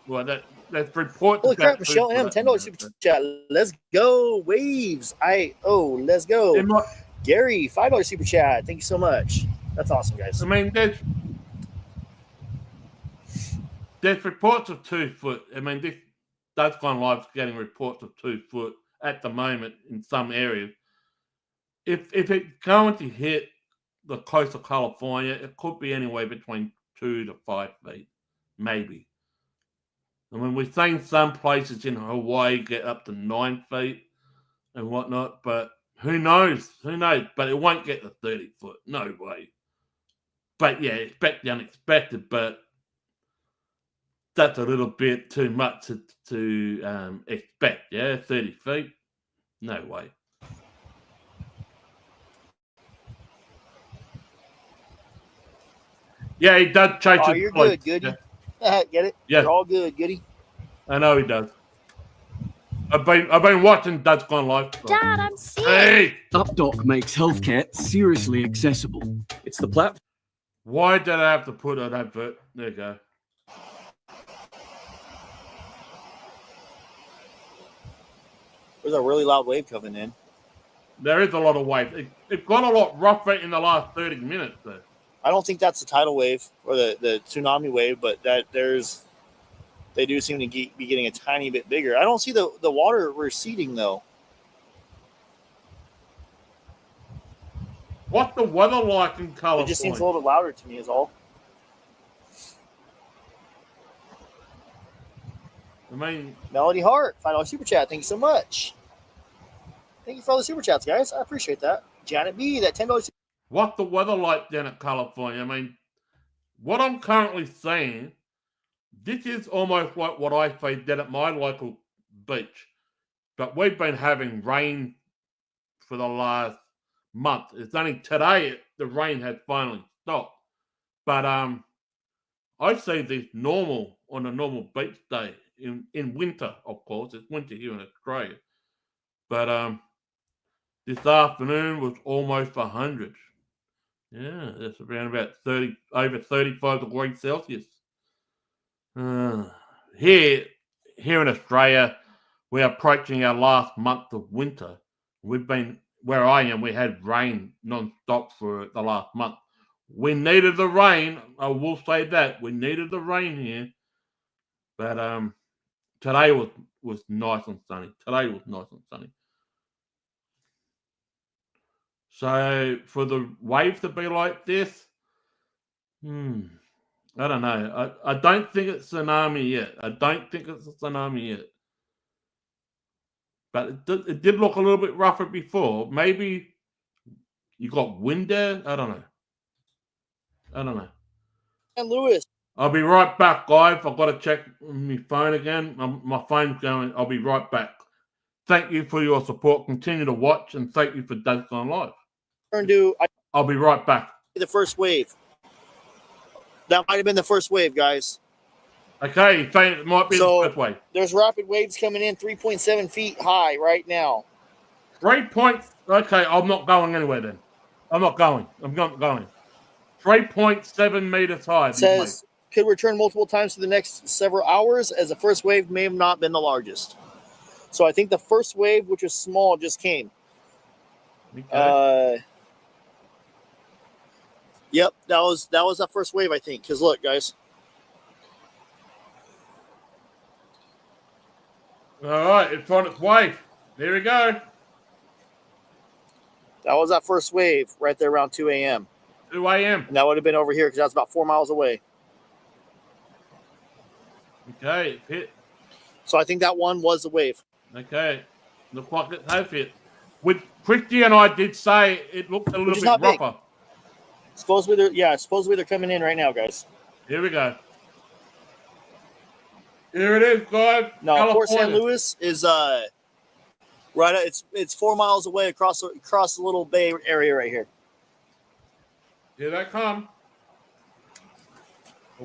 Well, that's reports. Holy crap, Michelle M. $10 super chat. Let's go, waves. Let's go. Gary, $5 super chat. Thank you so much. That's awesome, guys. I mean, there's reports of 2 foot. I mean, this That's Gone Live's getting reports of 2 foot at the moment in some areas. If it's going to hit the coast of California, it could be anywhere between 2 to 5 feet, maybe. I mean, we've seen some places in Hawaii get up to 9 feet and whatnot, but who knows? Who knows? But it won't get to 30 foot. No way. But yeah, expect the unexpected, but that's a little bit too much to expect. Yeah, 30 feet? No way. Yeah, he does chase it. You're good, Goody. Yeah. Get it? Yeah. You're all good, Goody. I know he does. I've been watching Dad's Gone Live. Dad, I'm sick. Hey! UpDoc makes healthcare seriously accessible. It's the platform. Why did I have to put an advert? There you go. There's a really loud wave coming in. There is a lot of waves. It got a lot rougher in the last 30 minutes, though. I don't think that's the tidal wave or the tsunami wave, but they do seem to be getting a tiny bit bigger. I don't see the water receding though. What's the weather like in California? It just seems a little bit louder to me is all. I mean, Melody Hart, $5 super chat. Thank you so much. Thank you for all the super chats, guys. I appreciate that. Janet B, that $10. What's the weather like down in California? I mean, what I'm currently seeing, this is almost like what I say down at my local beach. But we've been having rain for the last month. It's only today the rain has finally stopped. But I see this normal on a normal beach day in winter, of course. It's winter here in Australia. But this afternoon was almost 100. Yeah, that's around about 30, over 35 degrees Celsius. Here in Australia, we're approaching our last month of winter. We've been, where I am, we had rain non-stop for the last month. We needed the rain. I will say that. We needed the rain here. But today was nice and sunny. Today was nice and sunny. So for the wave to be like this, I don't know. I don't think it's tsunami yet. I don't think it's a tsunami yet. But it did look a little bit rougher before. Maybe you got wind there. I don't know. And Lewis. I'll be right back, guys. I've got to check my phone again. My phone's going. I'll be right back. Thank you for your support. Continue to watch, and thank you for Dad's Gone Live. I'll be right back. The first wave. That might have been the first wave, guys. Okay, saying it might be the first wave. There's rapid waves coming in 3.7 feet high right now. 3 points. Okay, I'm not going anywhere then. I'm not going. I'm not going. 3.7 meters high. It says could return multiple times for the next several hours, as the first wave may have not been the largest. So I think the first wave, which was small, just came. Okay. Yep, that was that first wave, I think. Because look, guys. All right, it's on its way. There we go. That was that first wave right there around 2 a.m. 2 a.m. And that would have been over here because that's about 4 miles away. Okay, it's hit. So I think that one was the wave. Okay, looks like it has hit. With Christy and I did say it looked a little bit rougher. Supposedly they're coming in right now, guys. Here we go. Here it is, guys. No, Port St. Louis is right. It's 4 miles away across the little bay area right here. Here they come.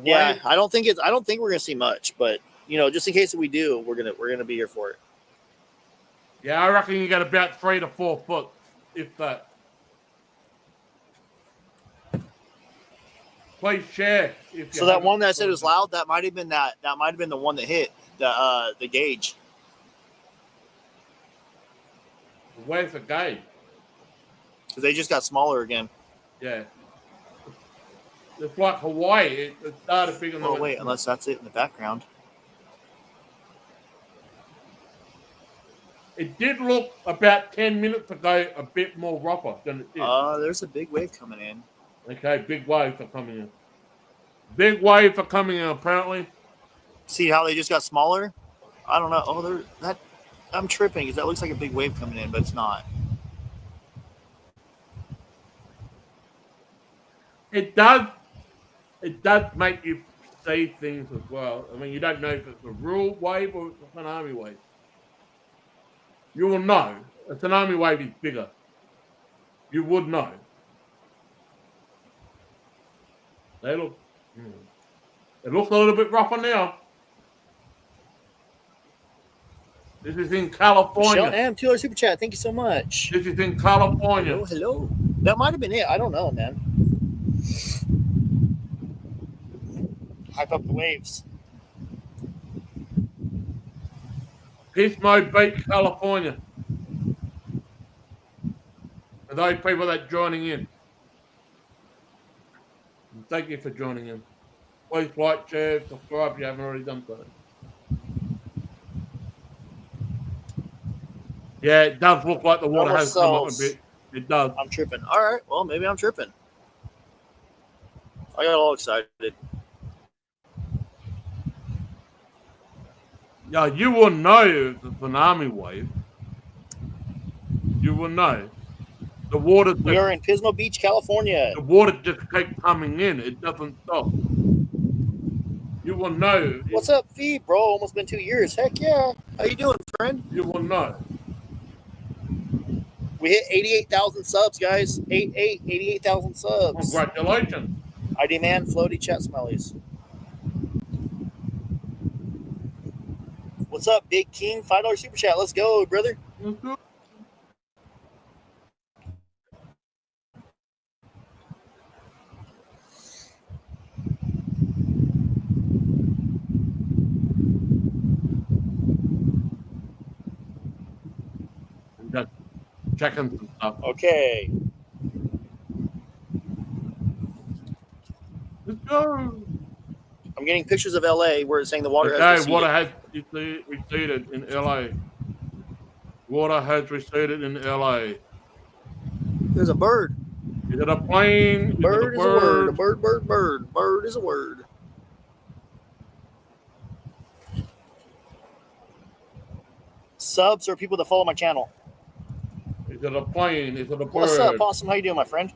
Yeah, I don't think we're gonna see much, but just in case we do, we're gonna be here for it. Yeah, I reckon you got about 3 to 4 foot, if that. Please share. So that one that I said was loud, that might have been the one that hit the gauge. Where's the gauge? Because they just got smaller again. Yeah. It's like Hawaii. It started bigger than. Oh wait, unless that's it in the background. It did look about 10 minutes ago a bit more rougher than it did. There's a big wave coming in. Okay, big waves are coming in. Big waves are coming in, apparently. See how they just got smaller? I don't know. Oh, I'm tripping because that looks like a big wave coming in, but it's not. It does make you see things as well. I mean, you don't know if it's a real wave or it's a tsunami wave. You will know. A tsunami wave is bigger. You would know. It looks a little bit rougher now. This is in Michelle California. M. $2 super chat. Thank you so much. This is in California. Hello, hello. That might have been it. I don't know, man. Hype up the waves. Pismo Beach, California. For those people that are joining in. Thank you for joining in. Please like, share, subscribe if you haven't already done so. Yeah, it does look like the water has come up a bit. It does. I'm tripping. All right. Well, maybe I'm tripping. I got all excited. Yeah, you will know the tsunami wave. You will know. The water. We are in Pismo Beach, California. The water just keeps coming in. It doesn't stop. You will know. What's up, Fee, bro? Almost been 2 years. Heck yeah. How you doing, friend? You will know. We hit 88,000 subs, guys. 88,000 subs. Congratulations. I demand floaty chat smellies. What's up, Big King? $5 super chat. Let's go, brother. Just checking some stuff. Okay. Let's go. I'm getting pictures of LA where it's saying the water has receded. Water has receded in LA. Water has receded in LA. There's a bird. Is it a plane? Bird is a word. A bird, bird, bird. Bird is a word. Subs are people that follow my channel. Is it a plane? Is it a bird? What's up, Awesome? How you doing, my friend?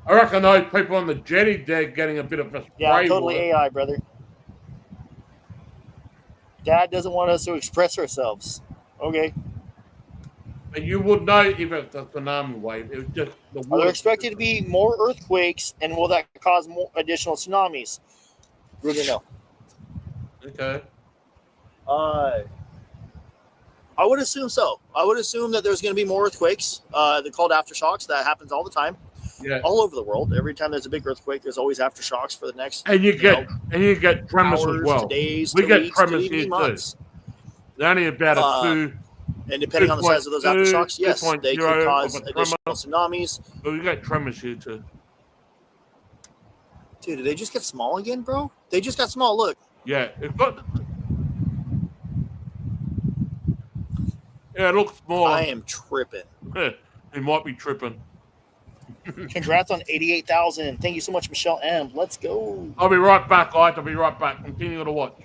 I reckon those people on the jetty deck getting a bit of a spray. Yeah, totally water. AI, brother. Dad doesn't want us to express ourselves. Okay. And you would know if it's a tsunami wave. It was just the Are water. there expected to be more earthquakes, and will that cause more additional tsunamis? Really, no. Okay. I would assume so. I would assume that there's going to be more earthquakes. They're called aftershocks. That happens all the time. Yeah. All over the world. Every time there's a big earthquake, there's always aftershocks for the next. And you get tremors hours, as well. to days, we to get weeks, tremors to here even months. too. They're only about a 2. And depending on the size of those aftershocks, yes, they could cause of a additional tremor. tsunamis. But we got tremors here too. Dude, did they just get small again, bro? They just got small. Look. Yeah, it looks smaller. I am tripping. It might be tripping. Congrats on 88,000. Thank you so much, Michelle M. Let's go. I'll be right back, guys. I'll be right back. Continue to watch.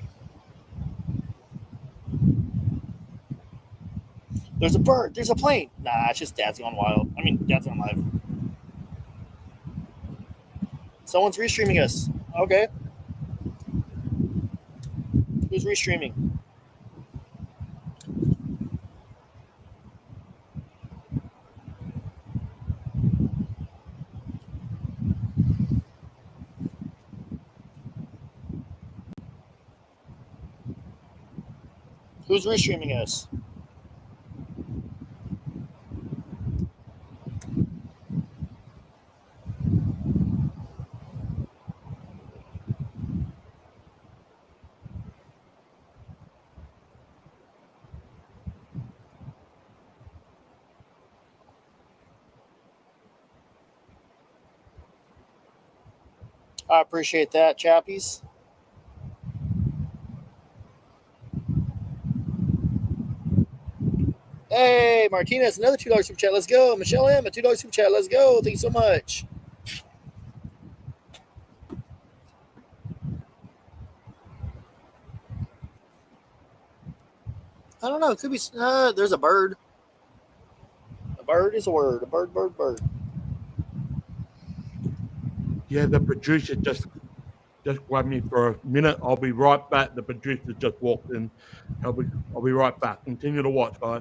There's a bird. There's a plane. Nah, it's just Dad's Gone Wild. I mean, Dad's Gone Live. Someone's restreaming us. Okay. Who's restreaming? Who's restreaming us? I appreciate that, chappies. Hey, Martinez, another $2 super chat. Let's go. Michelle M, a $2 super chat. Let's go. Thank you so much. I don't know. It could be. There's a bird. A bird is a word. A bird, bird, bird. Yeah, the producer just grabbed me for a minute. I'll be right back. The producer just walked in. I'll be right back. Continue to watch, guys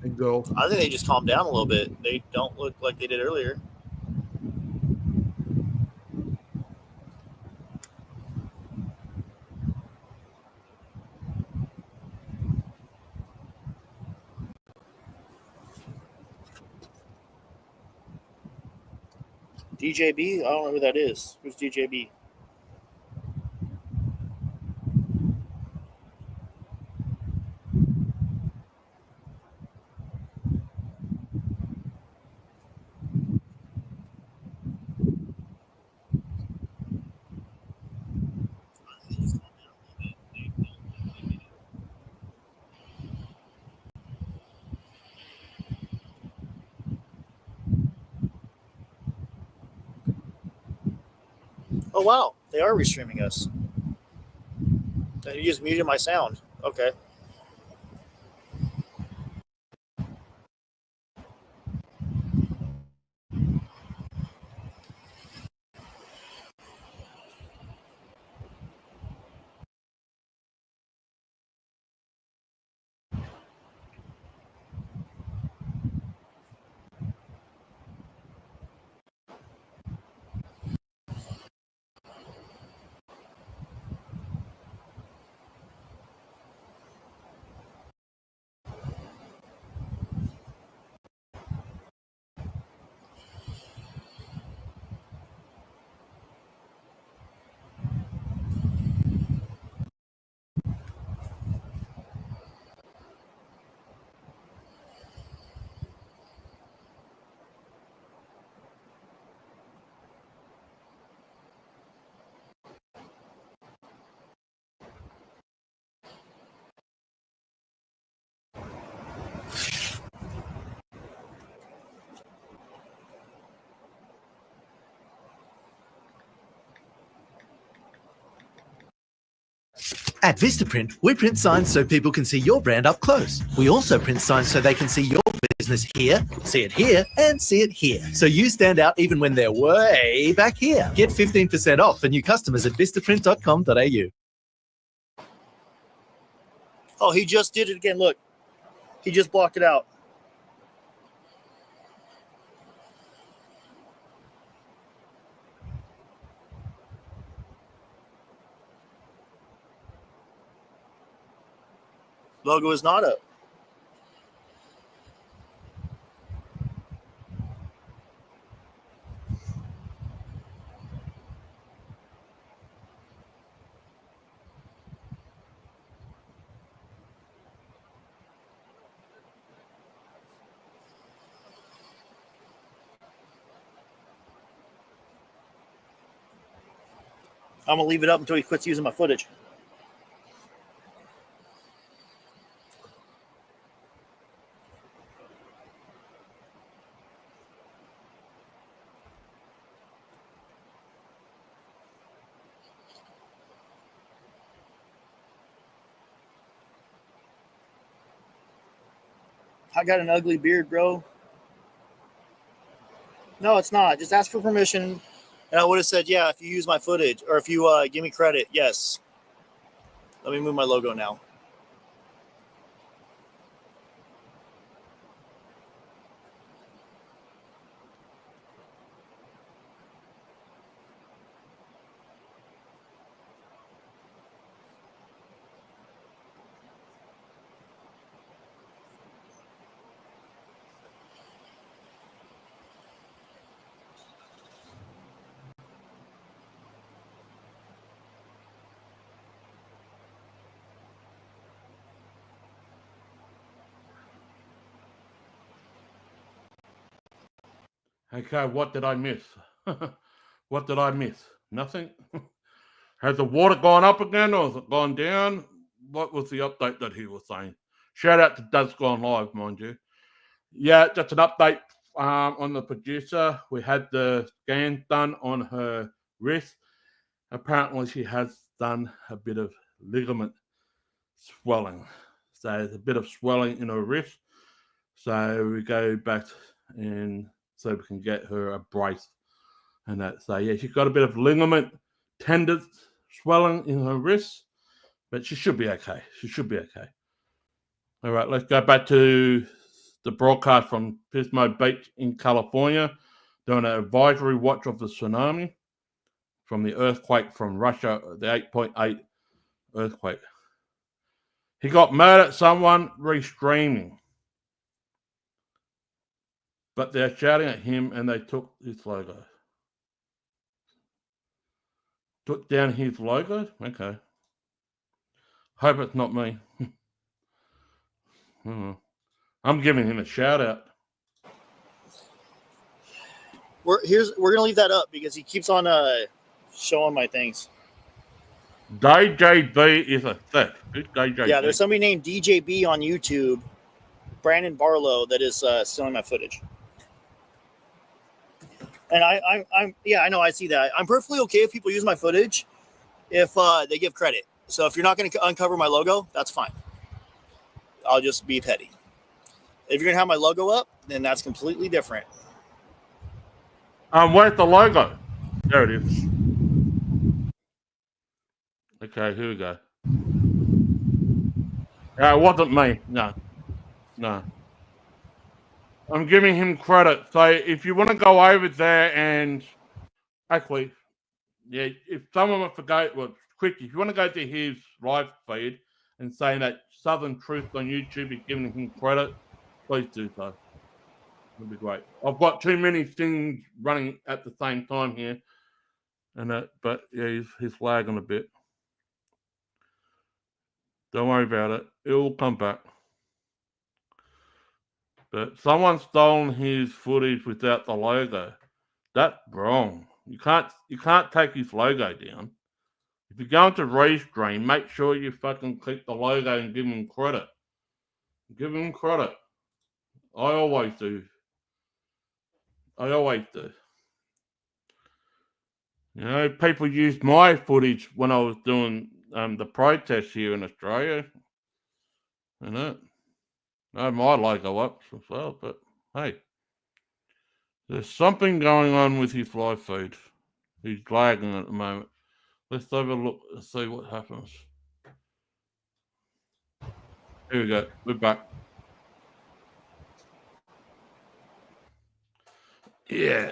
and girls. I think they just calmed down a little bit. They don't look like they did earlier. DJB? I don't know who that is. Who's DJB? Oh, wow. They are restreaming us. You just muted my sound. Okay. At Vistaprint, we print signs so people can see your brand up close. We also print signs so they can see your business here, see it here, and see it here. So you stand out even when they're way back here. Get 15% off for new customers at vistaprint.com.au. Oh, he just did it again. Look. He just blocked it out. Logo is not up. I'm going to leave it up until he quits using my footage. I got an ugly beard, bro. No, it's not. Just ask for permission. And I would have said, yeah, if you use my footage or if you give me credit, yes. Let me move my logo now. Okay, what did I miss? What did I miss? Nothing? Has the water gone up again or has it gone down? What was the update that he was saying? Shout out to Does Gone Live, mind you. Yeah, just an update on the producer. We had the scan done on her wrist. Apparently, she has done a bit of ligament swelling. So there's a bit of swelling in her wrist. So we go back and so we can get her a brace and that. So yeah, she's got a bit of ligament tendon swelling in her wrist, but she should be okay. She should be okay. All right, let's go back to the broadcast from Pismo Beach in California, doing an advisory watch of the tsunami from the earthquake from Russia, the 8.8 earthquake. He got mad at someone restreaming, but they're shouting at him and they took his logo. Took down his logo? Okay. Hope it's not me. I'm giving him a shout out. We're gonna leave that up because he keeps on showing my things. DJB is a theft. Who's DJB? Yeah, there's somebody named DJB on YouTube, Brandon Barlow, that is stealing my footage. And I know, I see that. I'm perfectly okay if people use my footage if they give credit. So if you're not going to uncover my logo, that's fine. I'll just be petty. If you're going to have my logo up, then that's completely different. Where's the logo? There it is. Okay, here we go. It wasn't me. No. I'm giving him credit. So if you want to go over there and actually, yeah, if someone forgot, well, quick, if you want to go to his live feed and say that Southern Truth on YouTube is giving him credit, please do so. It'll be great. I've got too many things running at the same time here, and but yeah, he's lagging a bit. Don't worry about it. It will come back. But someone's stolen his footage without the logo. That's wrong. You can't take his logo down. If you're going to restream, make sure you fucking click the logo and give him credit. Give him credit. I always do. You know, people used my footage when I was doing the protests here in Australia. You know, I had my logo up as well, but hey, there's something going on with his live feed. He's lagging at the moment. Let's have a look and see what happens. Here we go. We're back. Yeah,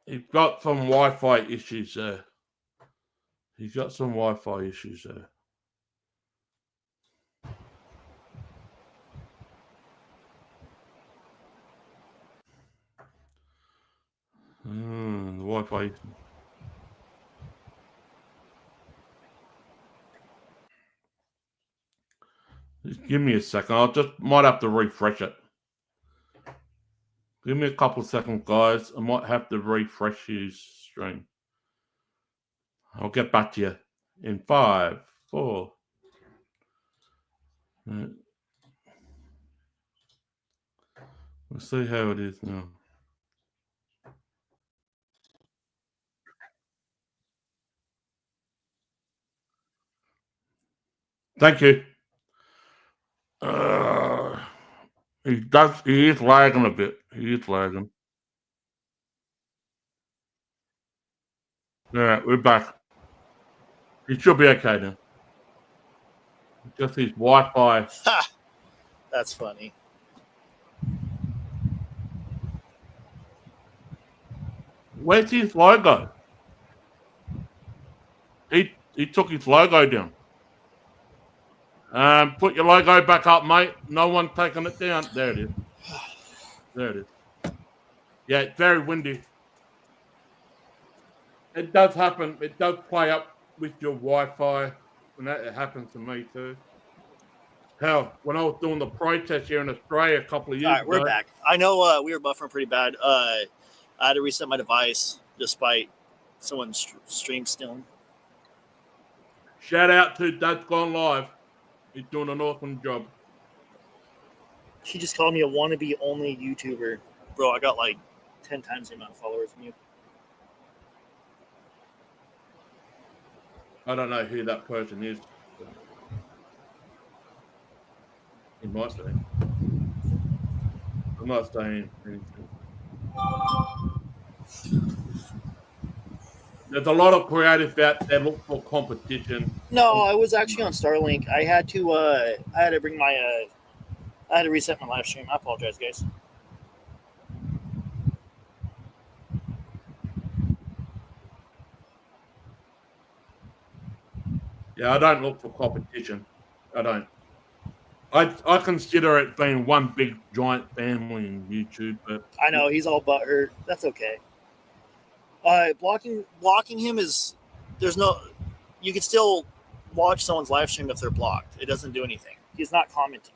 he's got some Wi-Fi issues there. The Wi-Fi. Just give me a second. Might have to refresh it. Give me a couple of seconds, guys. I might have to refresh his stream. I'll get back to you in 5, 4. Let's see how it is now. Thank you. He is lagging a bit. All right, we're back. He should be okay now. Just his Wi-Fi. That's funny. Where's his logo? He took his logo down. Put your logo back up, mate. No one taking it down. There it is. Yeah, it's very windy. It does happen. It does play up with your Wi-Fi, and that happens to me too. Hell, when I was doing the protest here in Australia a couple of years ago. All right, we're back. I know we were buffering pretty bad. I had to reset my device despite someone's stream stealing. Shout out to Dad's Gone Live. He's doing an awesome job. She just called me a wannabe only YouTuber. Bro, I got like 10 times the amount of followers than you. I don't know who that person is. He might be. I'm not saying anything. There's a lot of creatives out there look for competition. No, I was actually on Starlink. I had to bring my I had to reset my live stream. I apologize, guys. Yeah, I don't look for competition. I don't. I consider it being one big giant family in YouTube, but I know he's all butthurt. That's okay. Blocking him is there's no you can still watch someone's live stream if they're blocked. It doesn't do anything. He's not commenting.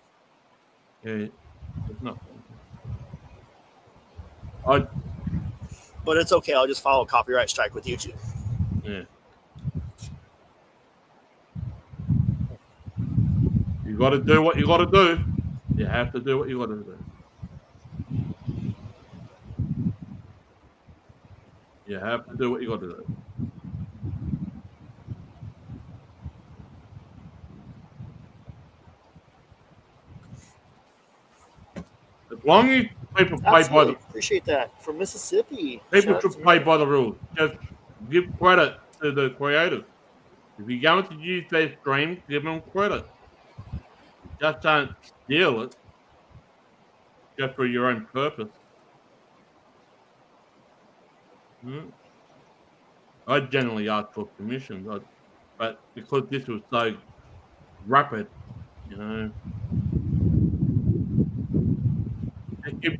Yeah, it's not. But it's okay. I'll just file a copyright strike with YouTube. Yeah. You got to do what you got to do. You have to do what you got to do. You have to do what you got to do. As long as people play by the Appreciate that. From Mississippi. people should play by the rules. Just give credit to the creators. If you're going to use their stream, give them credit. Just don't steal it just for your own purpose. I generally ask for permission, but because this was so rapid, you know, just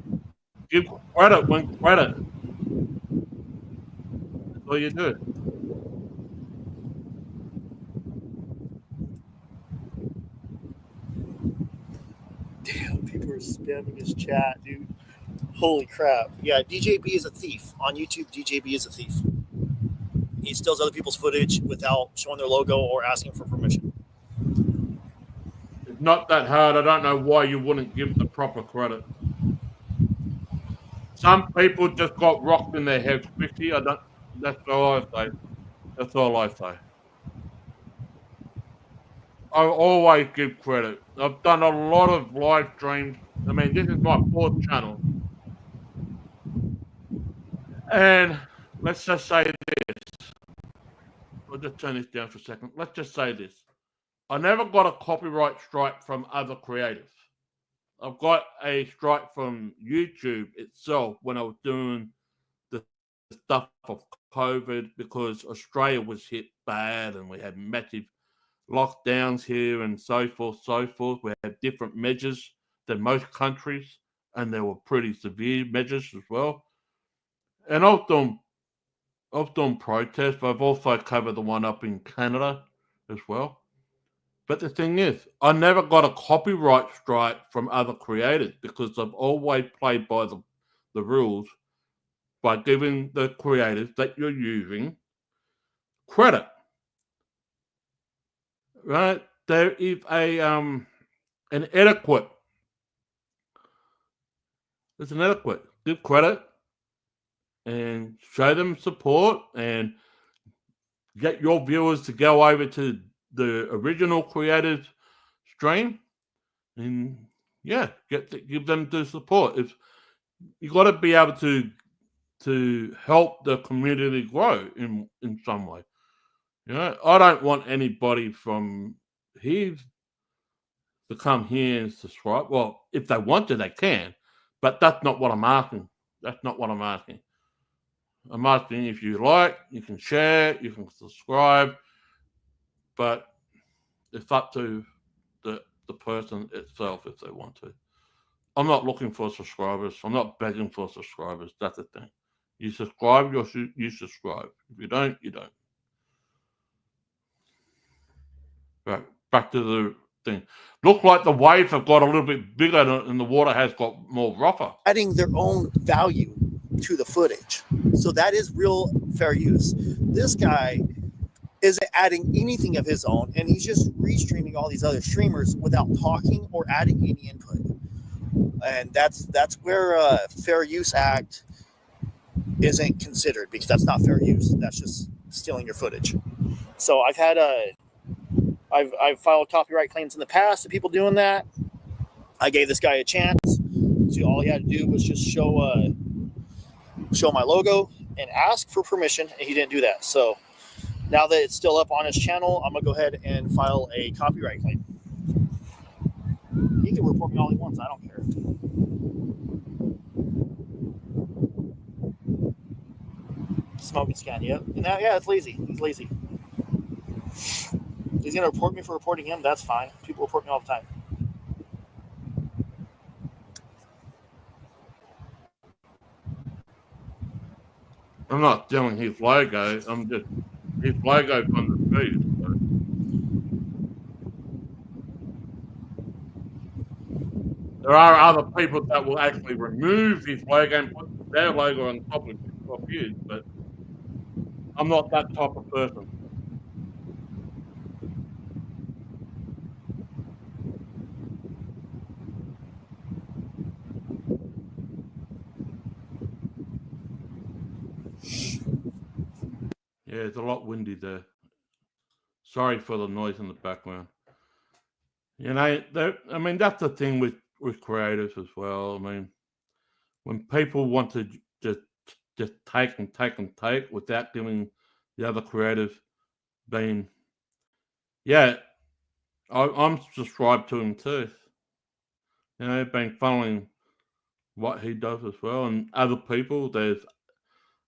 give credit when credit. That's all you do. Damn, people are spamming his chat, dude. Holy crap. Yeah, DJB is a thief. On YouTube, DJB is a thief. He steals other people's footage without showing their logo or asking for permission. It's not that hard. I don't know why you wouldn't give the proper credit. Some people just got rocked in their heads quickly. That's all I say. That's all I say. I always give credit. I've done a lot of live streams. I mean, this is my 4th channel. And let's just say this. I'll just turn this down for a second. Let's just say this. I never got a copyright strike from other creators. I've got a strike from YouTube itself when I was doing the stuff of COVID because Australia was hit bad and we had massive lockdowns here and so forth, so forth. We had different measures than most countries, and they were pretty severe measures as well. And I've done protests, but I've also covered the one up in Canada as well. But the thing is, I never got a copyright strike from other creators because I've always played by the rules by giving the creators that you're using credit. Right? There is an etiquette. There's an etiquette. Give credit and show them support and get your viewers to go over to the original creators stream and give them the support. If you got to be able to help the community grow in some way. You know, I don't want anybody from here to come here and subscribe. Well, if they want to, they can, but that's not what I'm asking. That's not what I'm asking. I'm asking if you like, you can share, you can subscribe, but it's up to the person itself if they want to. I'm not looking for subscribers. I'm not begging for subscribers. That's the thing. You subscribe, you subscribe. If you don't, you don't. Right, back to the thing. Look like the waves have got a little bit bigger and the water has got more rougher. Adding their own value to the footage. So that is real fair use. This guy isn't adding anything of his own, and he's just restreaming all these other streamers without talking or adding any input. And that's where Fair Use Act isn't considered, because that's not fair use. That's just stealing your footage. So I've had I've filed copyright claims in the past to people doing that. I gave this guy a chance. So all he had to do was just show my logo and ask for permission, and he didn't do that. So now that it's still up on his channel, I'm gonna go ahead and file a copyright claim. He can report me all he wants. I don't care. Smoking scan, yep. And now, yeah, it's lazy. He's lazy. He's gonna report me for reporting him. That's fine. People report me all the time. I'm not stealing his logo. I'm just his logo from the feed. There are other people that will actually remove his logo and put their logo on top of his, but I'm not that type of person. Yeah, it's a lot windy there. Sorry for the noise in the background. You know, I mean, that's the thing with creators as well. I mean, when people want to just take and take and take without giving the other creators being, yeah, I'm subscribed to him too. You know, been following what he does as well, and other people. There's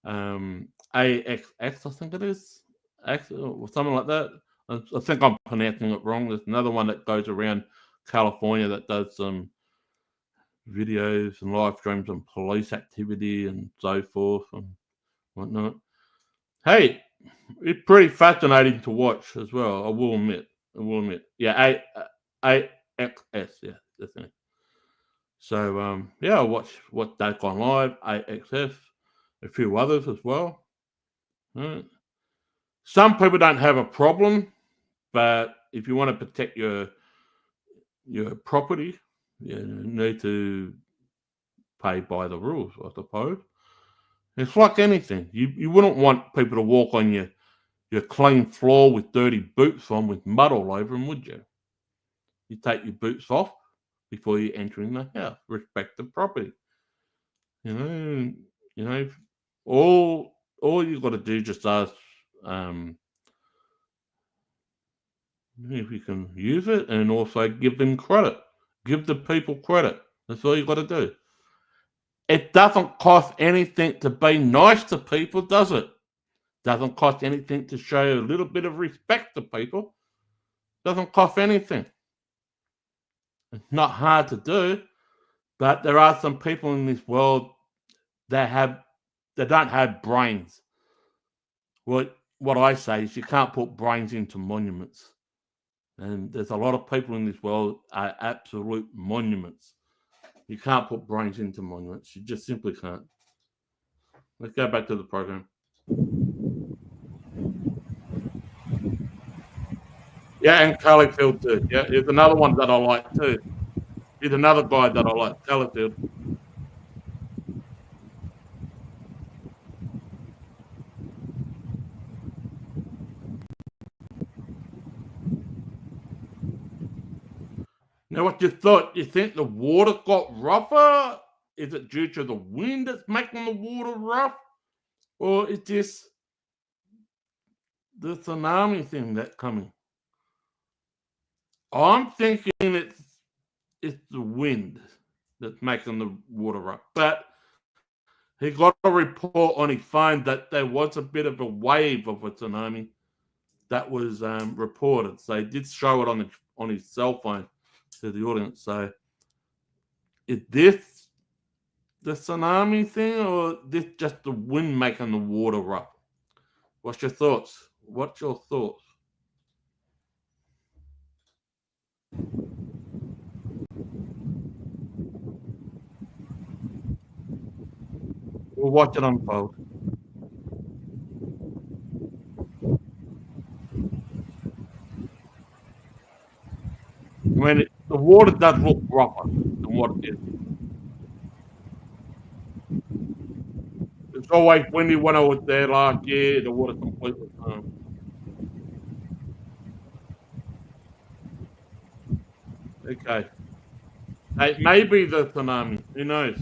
AXX, I think it is, X or something like that. I think I'm pronouncing it wrong. There's another one that goes around California that does some videos and live streams on police activity and so forth and whatnot. Hey, it's pretty fascinating to watch as well. I will admit. Yeah, AXS. Yeah, that's it. So yeah, I watch what they've gone live, AXS, a few others as well. Right. Some people don't have a problem, but if you want to protect your property, you need to play by the rules, I suppose. It's like anything. You wouldn't want people to walk on your clean floor with dirty boots on with mud all over them, would you? You take your boots off before you enter in the house. Respect the property. You know, all you've got to do just ask if you can use it, and also give them credit. Give the people credit. That's all you've got to do. It doesn't cost anything to be nice to people, does it? Doesn't cost anything to show a little bit of respect to people. Doesn't cost anything. It's not hard to do, but there are some people in this world that don't have brains. What I say is you can't put brains into monuments. And there's a lot of people in this world are absolute monuments. You can't put brains into monuments. You just simply can't. Let's go back to the program. Yeah, and Callifield too. Yeah, here's another one that I like too. Here's another guy that I like, Callifield. Now, what you thought? You think the water got rougher? Is it due to the wind that's making the water rough? Or is this the tsunami thing that's coming? I'm thinking it's the wind that's making the water rough. But he got a report on his phone that there was a bit of a wave of a tsunami that was reported. So he did show it on his cell phone to the audience. So is this the tsunami thing, or this just the wind making the water rough? What's your thoughts? What's your thoughts? We'll watch it unfold. I mean, the water does look rougher than what it is. It's always windy when I was there last year. The water completely calm. Okay. It may be the tsunami. Who knows?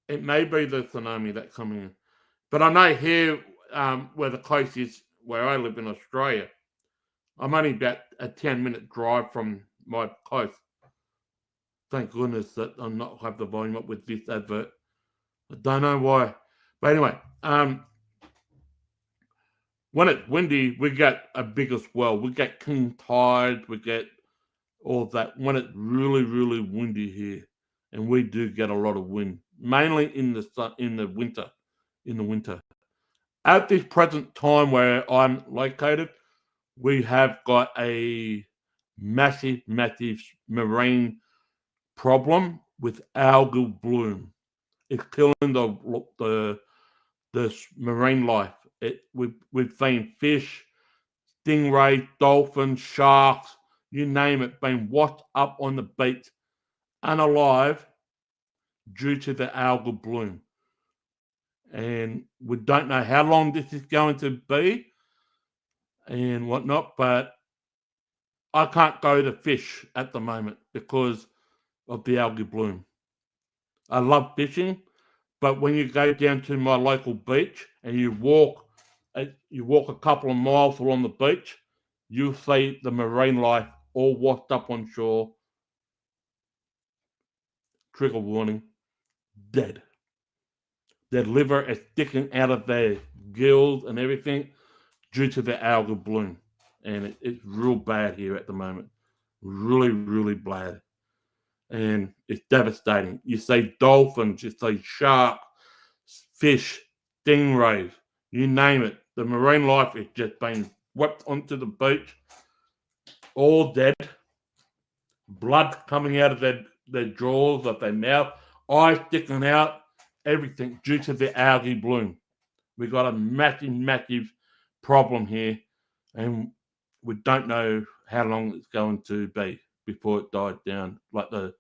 It may be the tsunami that's coming in. But I know here, where the coast is, where I live in Australia, I'm only about a 10-minute drive from my coast. Thank goodness that I'm not have the volume up with this advert. I don't know why. But anyway, when it's windy, we get a bigger swell. We get king tides. We get all that when it's really, really windy here. And we do get a lot of wind, mainly in the winter. At this present time where I'm located, we have got a massive marine problem with algal bloom. It's killing the marine life. We've seen fish, stingrays, dolphins, sharks, you name it, being washed up on the beach unalive due to the algal bloom. And we don't know how long this is going to be and whatnot, but I can't go to fish at the moment because of the algae bloom. I love fishing, but when you go down to my local beach and you walk a couple of miles along the beach, you'll see the marine life all washed up on shore. Trigger warning, dead. Their liver is sticking out of their gills and everything due to the algal bloom. And it's real bad here at the moment. Really, really bad. And it's devastating. You see dolphins, you see sharks, fish, stingrays, you name it. The marine life is just being swept onto the beach, all dead. Blood coming out of their jaws, of their mouth, eyes sticking out, everything due to the algae bloom. We've got a massive problem here, and we don't know how long it's going to be before it dies down, like the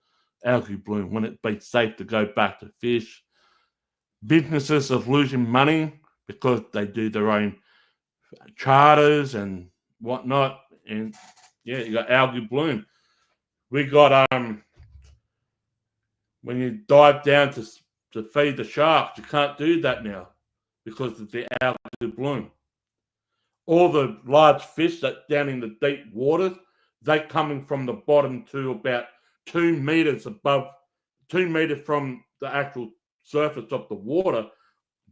algae bloom, when it'd be safe to go back to fish. Businesses are losing money because they do their own charters and whatnot, and yeah, you got algae bloom. We got when you dive down to feed the sharks, you can't do that now because of the algae bloom. All the large fish that down in the deep waters, they're coming from the bottom to about 2 meters above, 2 meters from the actual surface of the water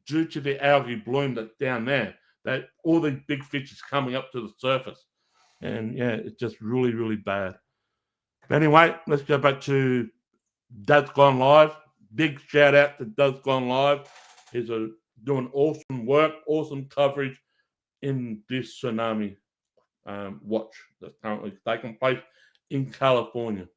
due to the algae bloom that's down there. That all these big fish is coming up to the surface. And yeah, it's just really, really bad. But anyway, let's go back to Dad's Gone Live. Big shout out to Dad's Gone Live. He's doing awesome work, awesome coverage in this tsunami watch that's currently taking place in California.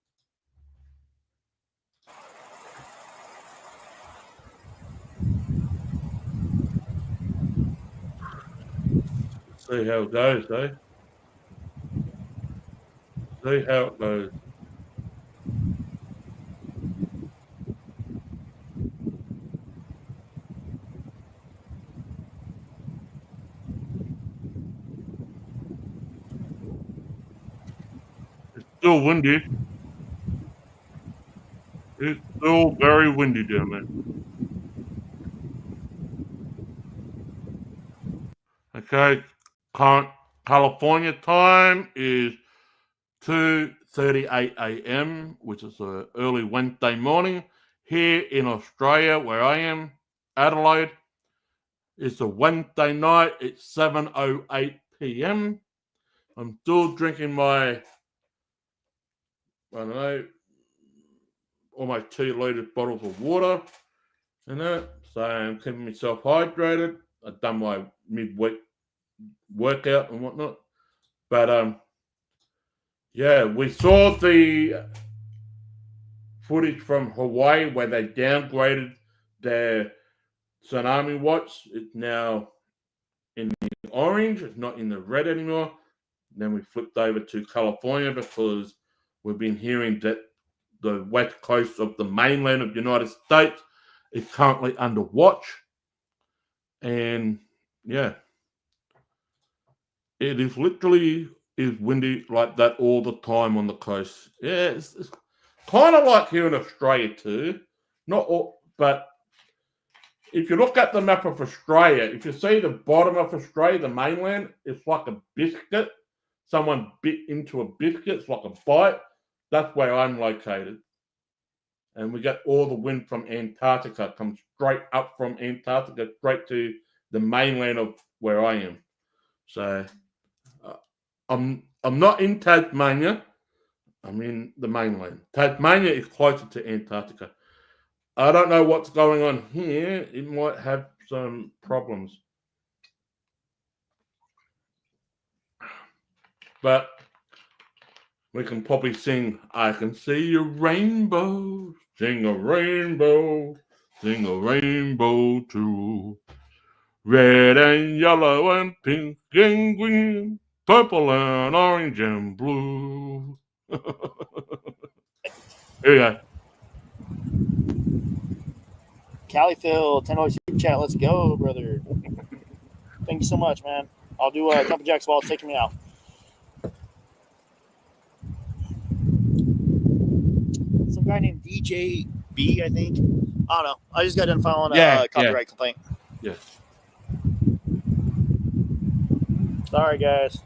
See how it goes, eh? See how it goes. It's still windy. It's still very windy down there. Okay, current California time is 2:38 a.m., which is an early Wednesday morning. Here in Australia, where I am, Adelaide, it's a Wednesday night. It's 7:08 p.m. I'm still drinking my, I don't know, almost 2 litre bottles of water, so I'm keeping myself hydrated. I've done my midweek workout and whatnot, but yeah, we saw the footage from Hawaii where they downgraded their tsunami watch. It's now in the orange. It's not in the red anymore. Then we flipped over to California because we've been hearing that the west coast of the mainland of the United States is currently under watch. And yeah, it is literally is windy like that all the time on the coast. Yeah, it's kind of like here in Australia too. Not all, but if you look at the map of Australia, if you see the bottom of Australia, the mainland, it's like a biscuit. Someone bit into a biscuit. It's like a bite. That's where I'm located. And we get all the wind from Antarctica, comes straight up from Antarctica, straight to the mainland of where I am. So I'm not in Tasmania. I'm in the mainland. Tasmania is closer to Antarctica. I don't know what's going on here. It might have some problems. But we can probably sing, I can see a rainbow, sing a rainbow too. Red and yellow and pink and green, purple and orange and blue. Here you go. Caliphil, $10 super chat. Let's go, brother. Thank you so much, man. I'll do a couple jacks while it's taking me out. Some guy named DJ B, I think. I don't know. I just got done filing a copyright complaint. Yes. Sorry, guys.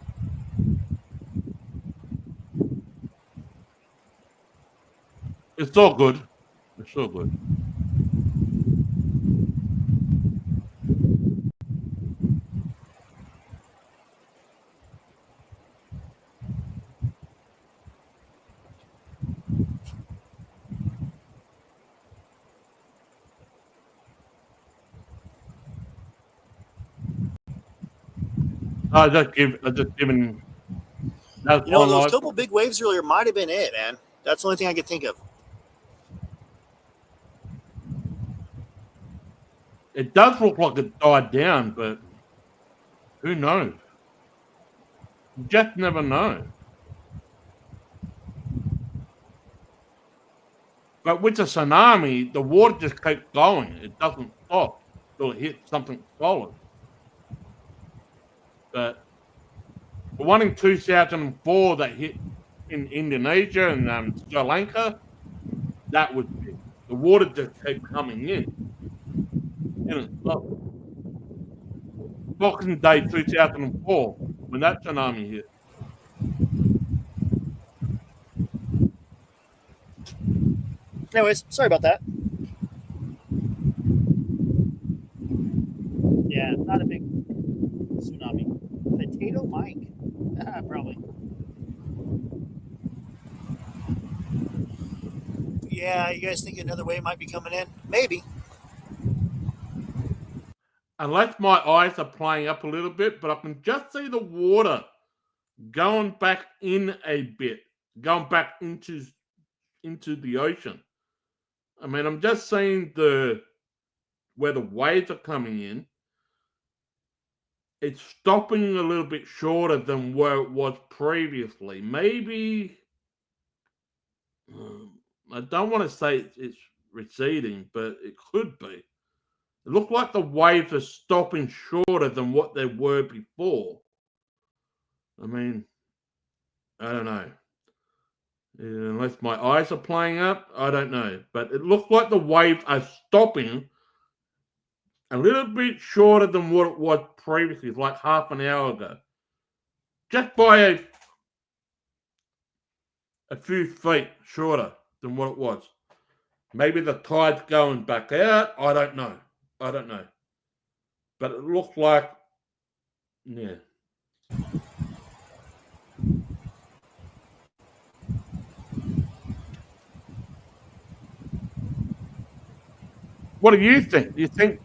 It's all good. It's all good. I just given. You know, those couple big waves earlier might have been it, man. That's the only thing I could think of. It does look like it died down, but who knows? You just never know. But with the tsunami, the water just keeps going. It doesn't stop till it hits something solid. But the one in 2004 that hit in Indonesia and Sri Lanka, that was big. The water just kept coming in. It didn't stop. Boxing Day 2004, when that tsunami hit. Anyways, sorry about that. Yeah, not a big tsunami. Potato Mike. Probably. Yeah, you guys think another wave might be coming in? Maybe. Unless my eyes are playing up a little bit, but I can just see the water going back in a bit, going back into the ocean. I mean, I'm just seeing where the waves are coming in. It's stopping a little bit shorter than where it was previously. Maybe I don't want to say it's receding, but it could be. It looked like the waves are stopping shorter than what they were before. I mean, I don't know. Unless my eyes are playing up, I don't know. But it looks like the waves are stopping a little bit shorter than what it was previously, like half an hour ago. Just by a few feet shorter than what it was. Maybe the tide's going back out. I don't know. But it looks like, yeah. What do you think? Do you think?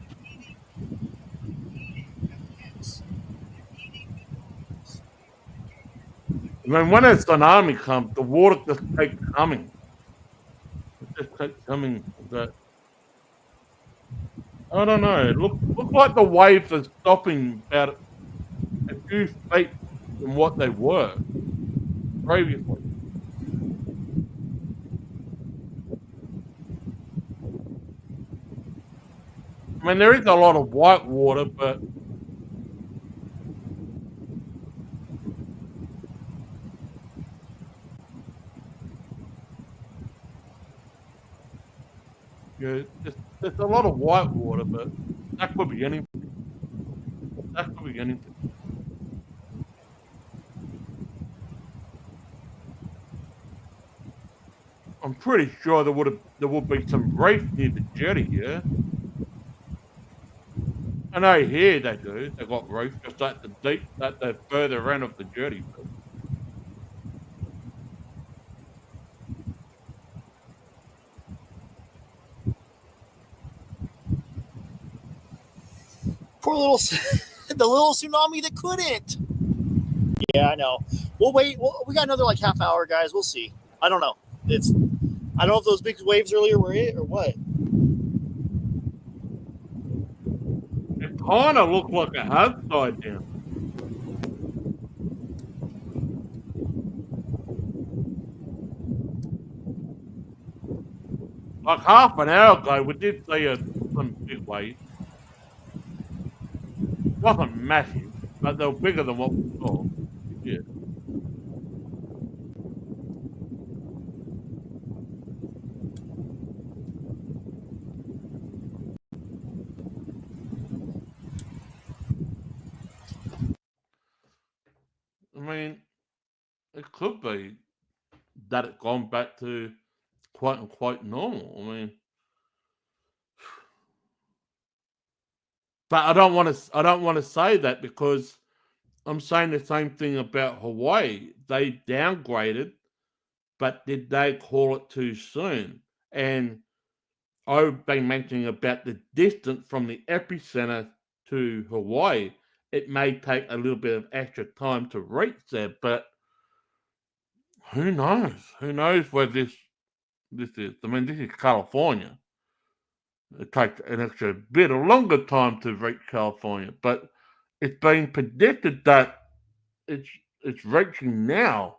I mean, when a tsunami comes, the water just keeps coming. It just keeps coming. But I don't know. It looks like the waves are stopping about a few feet from what they were previously. I mean, there is a lot of white water, but yeah, there's a lot of white water, but that could be anything. That could be anything. I'm pretty sure there would be some reef near the jetty, yeah. I know here they do. They've got reef just at the further end of the jetty. Poor little, the little tsunami that couldn't. Yeah, I know. We'll wait. We got another like half hour, guys. We'll see. I don't know. I don't know if those big waves earlier were it or what. It kind of looked like it has died down. Like half an hour ago, we did see some big waves. It wasn't massive, but they were bigger than what we saw. Yeah. I mean, it could be that it's gone back to quote unquote normal. I mean, but I don't want to say that because I'm saying the same thing about Hawaii. They downgraded, but did they call it too soon? And I've been mentioning about the distance from the epicenter to Hawaii. It may take a little bit of extra time to reach there, but who knows? Who knows where this is? I mean, this is California. It takes an extra bit of longer time to reach California, but it's been predicted that it's reaching now,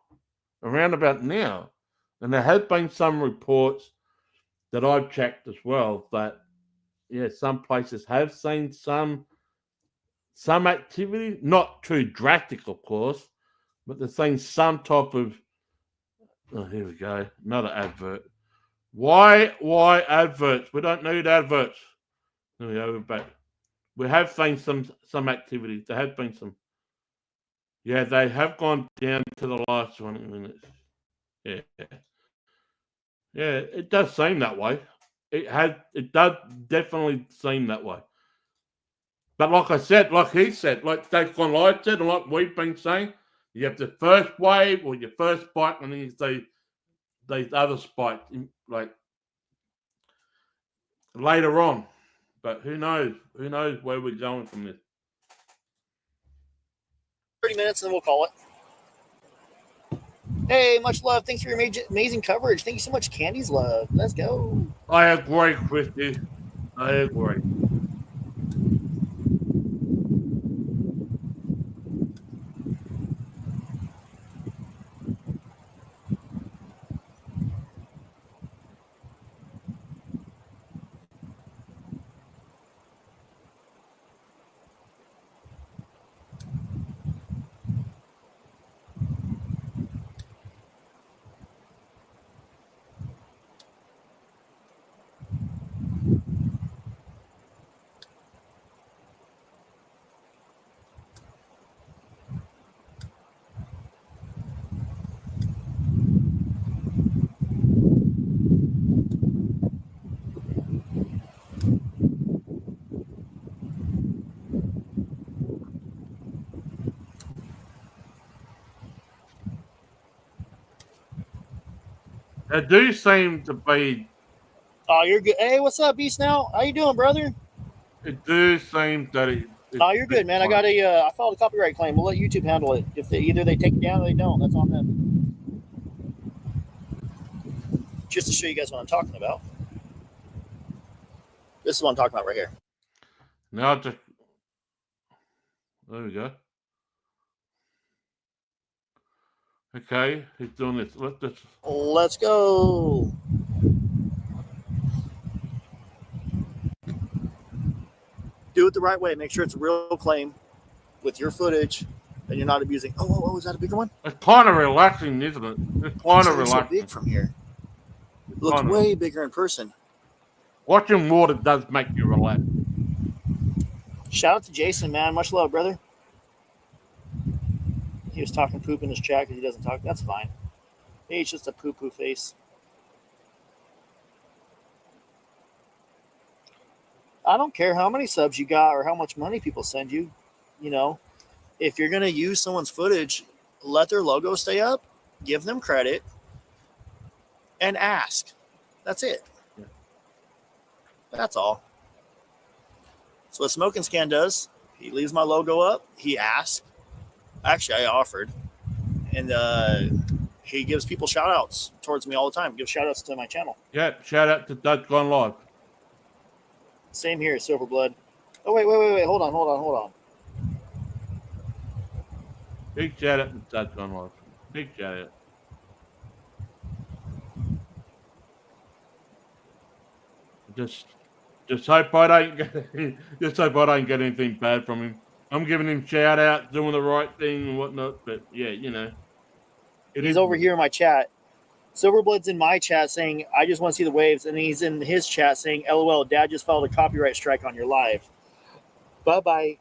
around about now, and there have been some reports that I've checked as well that some places have seen some activity, not too drastic, of course, but they're saying some type of. Oh, here we go, another advert. Why adverts? We don't need adverts. There we go, we're back. We have seen some activity. There have been some. Yeah, they have gone down to the last 20 minutes. Yeah. Yeah, it does seem that way. It does definitely seem that way. But like I said, like he said, like Dave Conley said, and like we've been saying, you have the first wave or your first spike, and then you see these other spikes like later on. But who knows? Who knows where we're going from this? 30 minutes and then we'll call it. Hey, much love. Thanks for your amazing coverage. Thank you so much, Candy's love. Let's go. I agree, Christy. I agree. They do seem to be. Oh, you're good. Hey, what's up, Beast? Now, how you doing, brother? It do seem that it. Oh, you're good, man. I got I filed a copyright claim. We'll let YouTube handle it. If either they take it down or they don't, that's on them. Just to show you guys what I'm talking about. This is what I'm talking about right here. Now just there we go. Okay, he's doing this. Let's go. Do it the right way. Make sure it's a real claim with your footage and you're not abusing. Oh, is that a bigger one? It's kind of relaxing, isn't it? It's kind of relaxing. So big from here. It looks way bigger in person. Watching water does make you relax. Shout out to Jason, man. Much love, brother. He was talking poop in his chat because he doesn't talk. That's fine. Hey, it's just a poo-poo face. I don't care how many subs you got or how much money people send you. You know, if you're going to use someone's footage, let their logo stay up, give them credit, and ask. That's it. Yeah. That's all. So what Smoke and Scan does, he leaves my logo up. He asks. Actually, I offered. and he gives people shout outs towards me all the time. Gives shout outs to my channel. Yeah, shout out to Dutch Gone Live. Same here, Silverblood. Oh wait. Hold on. Big shout out to Dutch Gone Live. Big shout out. Just hope I don't get anything bad from him. I'm giving him shout outs, doing the right thing and whatnot. But yeah, you know, He's over here in my chat. Silverblood's in my chat saying, "I just want to see the waves," and he's in his chat saying, "LOL, Dad just filed a copyright strike on your live." Bye bye.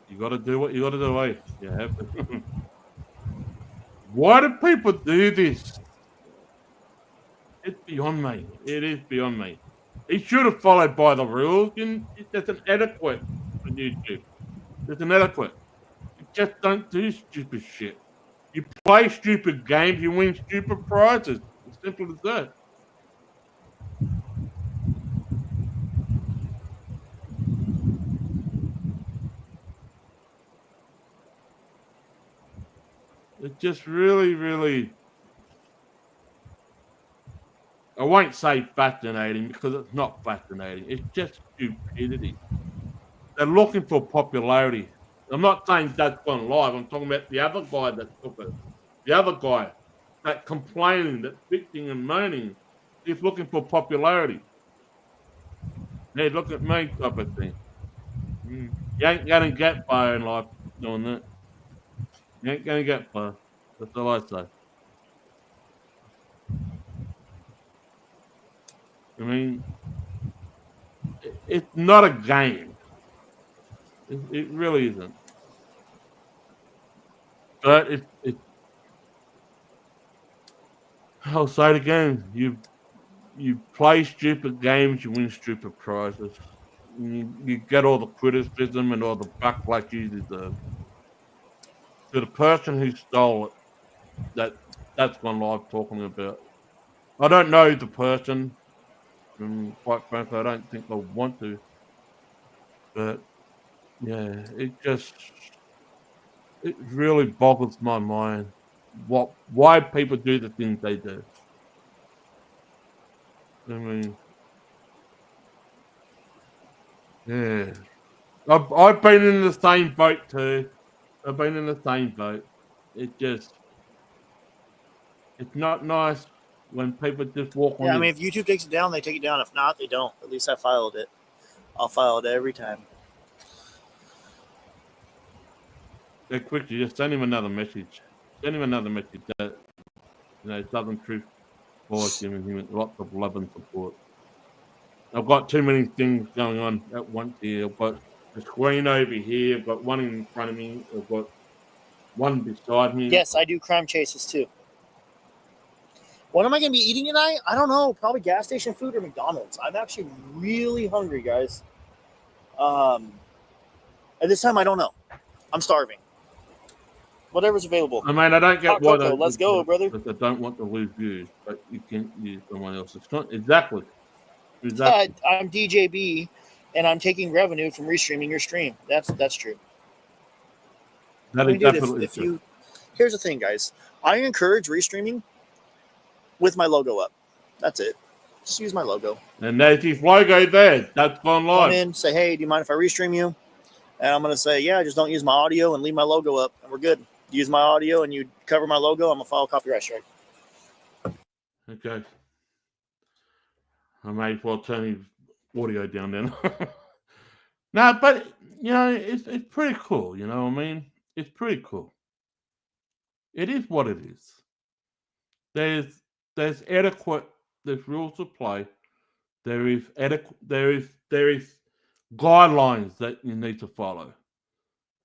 You got to do what you got to do, eh? You have to. Why do people do this? It's beyond me. It is beyond me. He should have followed by the rules. That's an etiquette on YouTube. There's an etiquette. You just don't do stupid shit. You play stupid games, you win stupid prizes. As simple as that. It's just really, really, I won't say fascinating because it's not fascinating. It's just stupidity. They're looking for popularity. I'm not saying that's gone live. I'm talking about the other guy that took it. The other guy that complaining, that bitching and moaning. He's looking for popularity. Hey, look at me type of thing. You ain't gonna get far in life doing that. You ain't gonna get far. That's all I say. I mean, it's not a game. It really isn't. But I'll say it again. You play stupid games, you win stupid prizes. You get all the criticism and all the backlash you deserve. To the person who stole it, that's gone live talking about. I don't know the person, and quite frankly, I don't think I want to. But yeah, it really boggles my mind why people do the things they do. I mean, yeah, I've been in the same boat too. I've been in the same boat. It's not nice when people just walk on Yeah, I your. mean, if YouTube takes it down, they take it down. If not, they don't. At least I filed it. I'll file it every time. They quickly just send him another message. Send him another message that Southern Truth Board giving him lots of love and support. I've got too many things going on at once here. I've got the screen over here. I've got one in front of me. I've got one beside me. Yes, I do crime chases too. What am I going to be eating tonight? I don't know. Probably gas station food or McDonald's. I'm actually really hungry, guys. At this time, I don't know. I'm starving. Whatever's available. I mean, I don't get Hot why cocoa. Let's go, brother. they don't want to lose views, but you can use someone else's. Exactly. I'm DJB, and I'm taking revenue from restreaming your stream. That's true. That is definitely true. Here's the thing, guys. I encourage restreaming with my logo up. That's it. Just use my logo. And there's his logo there. That's gone live. Come in, say, hey, do you mind if I restream you? And I'm going to say, yeah, just don't use my audio and leave my logo up, and we're good. Use my audio and you cover my logo, I'm going to file a copyright strike. Okay. I may as well turn his audio down then. No, but, it's pretty cool, you know what I mean? It's pretty cool. It is what it is. There's adequate, there's rules to play. There is guidelines that you need to follow.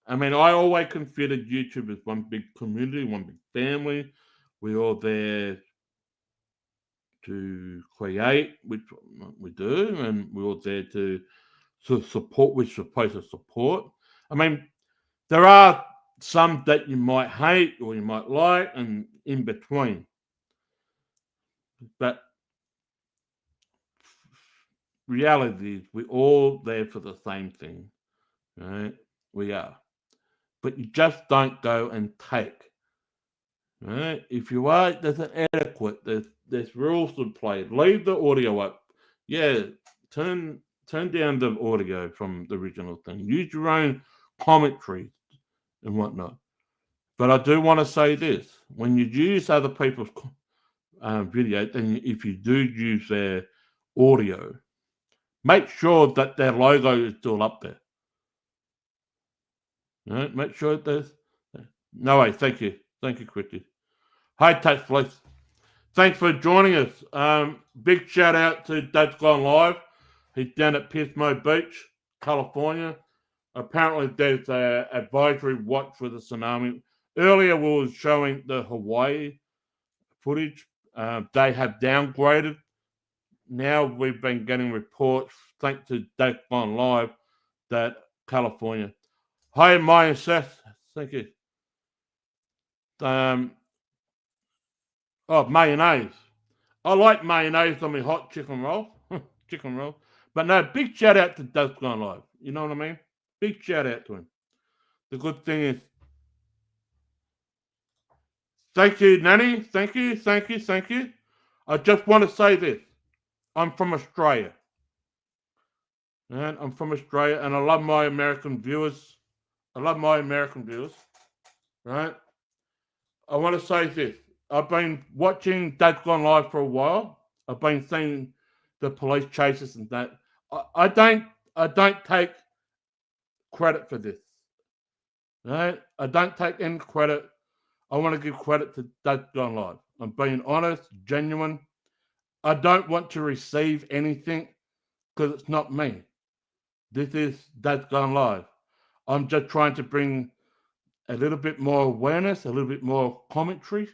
I mean, I always considered YouTube as one big community, one big family. We're all there to create, which we do, and we're all there to support, which we're supposed to support. I mean, there are some that you might hate or you might like, and in between. But reality is we're all there for the same thing, right? We are. but you just don't go and take. Right? If you are, there's an etiquette. There's rules to play. Leave the audio up. Yeah, turn down the audio from the original thing. Use your own commentary and whatnot. But I do want to say this: when you use other people's video, then if you do use their audio, make sure that their logo is still up there. Right? Make sure there's. No way. Thank you, Christy. Hi, Touch Police. Thanks for joining us. Big shout out to Dad's Gone Live. He's down at Pismo Beach, California. Apparently, there's an advisory watch for the tsunami. Earlier, we were showing the Hawaii footage. They have downgraded. Now we've been getting reports, thanks to Dad's Gone Live, that California. Hi, Maya Seth. Thank you. Mayonnaise. I like mayonnaise on my hot chicken roll. But no, big shout out to Dad's Gone Live. You know what I mean? Big shout out to him. The good thing is, thank you, Nanny. Thank you. I just want to say this. I'm from Australia. And I'm from Australia, and I love my American viewers. Right? I want to say this. I've been watching Dad's Gone Live for a while. I've been seeing the police chases and that. I don't take credit for this. Right? I don't take any credit. I want to give credit to Dad's Gone Live. I'm being honest, genuine. I don't want to receive anything because it's not me. This is Dad's Gone Live. I'm just trying to bring a little bit more awareness, a little bit more commentary,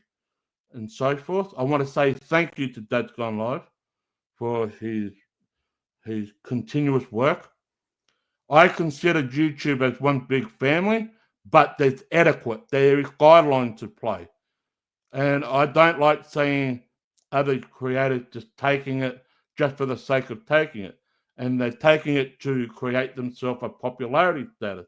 and so forth. I want to say thank you to Dad's Gone Live for his continuous work. I consider YouTube as one big family, but there's etiquette. There is guidelines to play. And I don't like seeing other creators just taking it just for the sake of taking it. And they're taking it to create themselves a popularity status.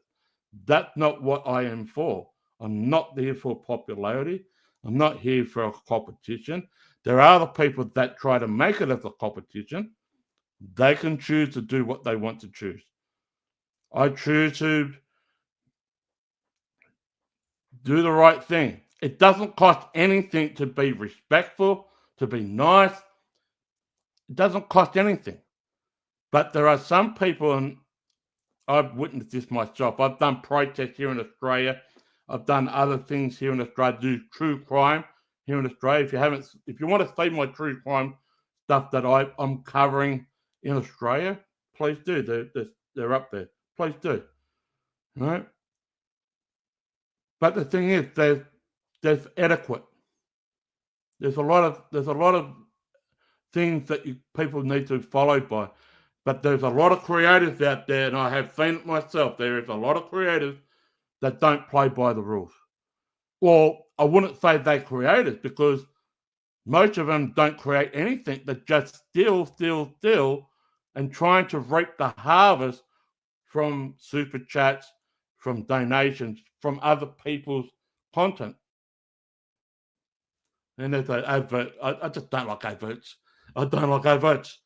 That's not what I am for. I'm not here for popularity. I'm not here for a competition. There are other people that try to make it as a competition. They can choose to do what they want to choose. I choose to do the right thing. It doesn't cost anything to be respectful, to be nice. It doesn't cost anything. But there are some people, and I've witnessed this myself. I've done protests here in Australia. I've done other things here in Australia, do true crime here in Australia. If you want to see my true crime stuff that I'm covering in Australia, please do. They're up there. Please do. Right? But the thing is, there's etiquette. There's a lot of things that people need to follow by. But there's a lot of creators out there, and I have seen it myself. There is a lot of creators that don't play by the rules. Well, I wouldn't say they're creators because most of them don't create anything. They just steal, and trying to reap the harvest from super chats, from donations, from other people's content. And there's an advert. I just don't like adverts. I don't like adverts.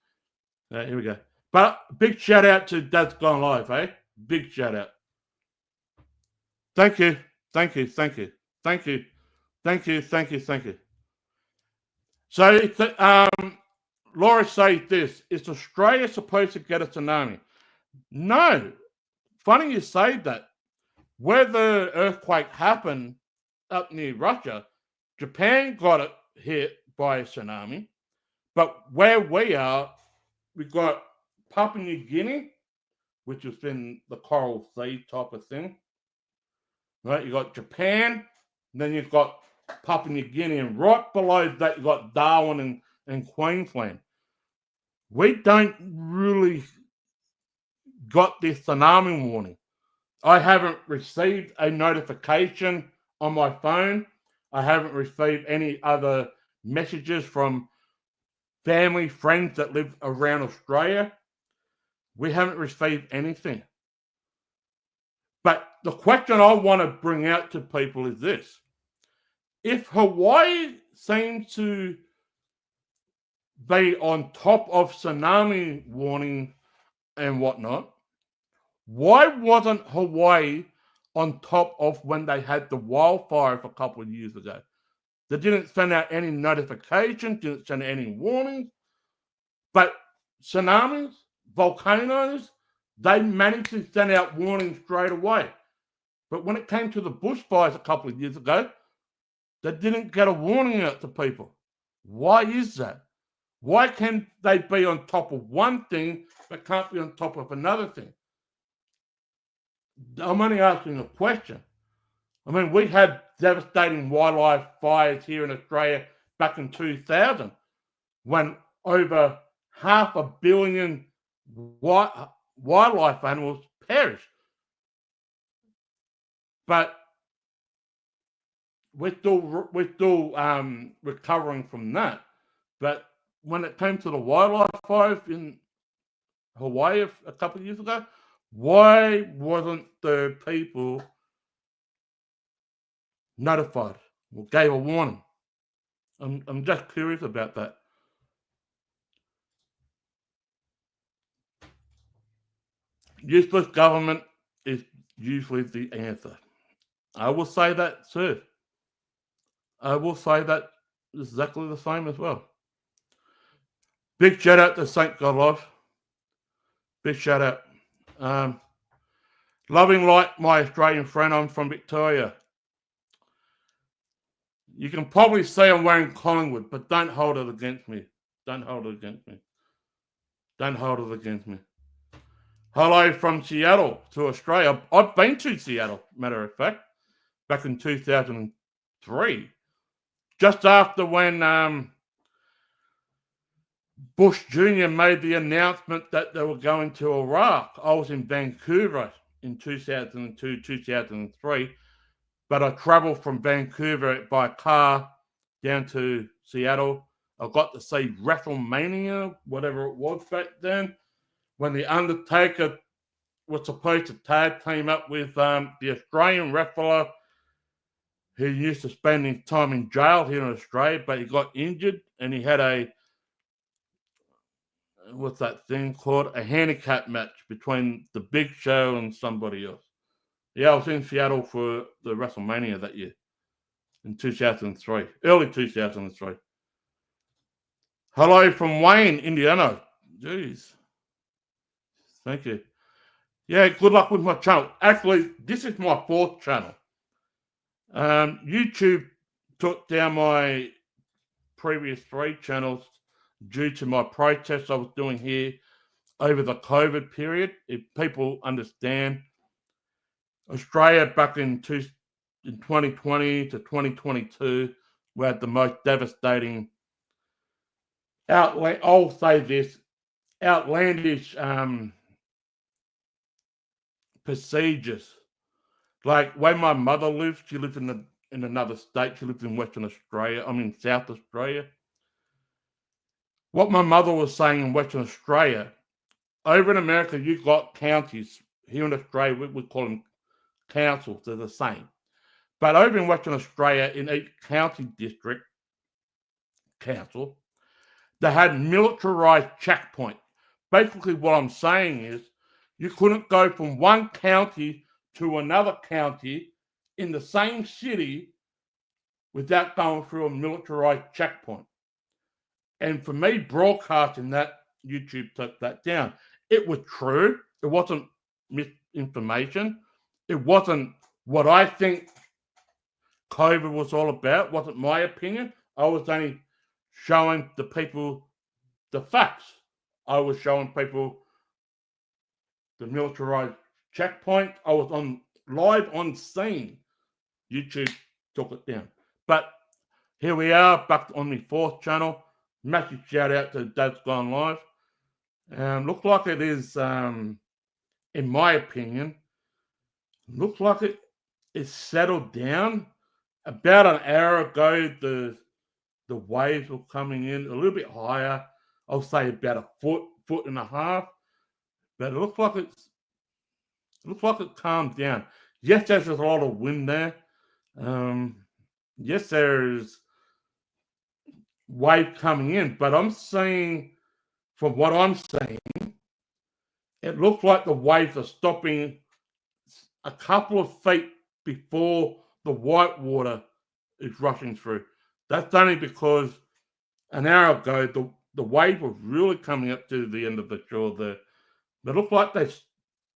Here we go. But big shout out to Dad's Gone Live, eh? Big shout out. Thank you. So, Laura says this: is Australia supposed to get a tsunami? No. Funny you say that. Where the earthquake happened up near Russia, Japan got it hit by a tsunami. But where we are, we've got Papua New Guinea, which has been the Coral Sea type of thing. Right? You got Japan, then you've got Papua New Guinea, and right below that you've got Darwin and Queensland. We don't really got this tsunami warning. I haven't received a notification on my phone. I haven't received any other messages from family, friends that live around Australia. We haven't received anything. But the question I want to bring out to people is this. If Hawaii seems to be on top of tsunami warning and whatnot, why wasn't Hawaii on top of when they had the wildfires a couple of years ago? They didn't send out any notifications, didn't send any warnings. But tsunamis, volcanoes, they managed to send out warnings straight away. But when it came to the bushfires a couple of years ago, they didn't get a warning out to people. Why is that? Why can they be on top of one thing but can't be on top of another thing? I'm only asking a question. I mean, we had devastating wildlife fires here in Australia back in 2000 when over 500 million wildlife animals perished. But we're still recovering from that. But when it came to the wildlife fires in Hawaii a couple of years ago, why wasn't the people notified or gave a warning? I'm just curious about that. Useless government is usually the answer. I will say that, sir. I will say that exactly the same as well. Big shout out to St. Godlove. Big shout out. Loving like my Australian friend, I'm from Victoria. You can probably see I'm wearing Collingwood, but don't hold it against me. Don't hold it against me. Don't hold it against me. Hello from Seattle to Australia. I've been to Seattle, matter of fact, back in 2003. Just after when Bush Jr. made the announcement that they were going to Iraq. I was in Vancouver in 2002, 2003. But I traveled from Vancouver by car down to Seattle. I got to see WrestleMania, whatever it was back then, when The Undertaker was supposed to tag team up with the Australian wrestler who used to spend his time in jail here in Australia, but he got injured and he had a, what's that thing called? A handicap match between the Big Show and somebody else. Yeah, I was in Seattle for the WrestleMania that year in 2003, early 2003. Hello from Wayne, Indiana. Jeez. Thank you. Yeah, good luck with my channel. Actually, this is my 4th channel. YouTube took down my previous 3 channels due to my protests I was doing here over the COVID period. If people understand, Australia back in 2020 to 2022, we had the most devastating, I'll say this, outlandish procedures. Like where my mother lived, she lived in another state. She lived in Western Australia. I mean South Australia. What my mother was saying in Western Australia, over in America, you've got counties. Here in Australia, we would call them councils. They're the same. But over in Western Australia, in each county district council, they had militarized checkpoints. Basically, what I'm saying is you couldn't go from one county to another county in the same city without going through a militarized checkpoint. And for me, broadcasting that, YouTube took that down. It was true. It wasn't misinformation. It wasn't what I think COVID was all about. It wasn't my opinion. I was only showing the people the facts. I was showing people the militarized checkpoint. I was on live on scene. YouTube took it down. But here we are, back on my 4th channel. Massive shout out to Dad's Gone Live. Looks like it is, in my opinion, looks like it is settled down. About an hour ago, the waves were coming in a little bit higher. I'll say about a foot and a half. But it looks like it calmed down. Yes, there's a lot of wind there. Yes, there's wave coming in, but I'm seeing, from what I'm seeing, it looks like the waves are stopping a couple of feet before the white water is rushing through. That's only because an hour ago the wave was really coming up to the end of the shore there. They look like they're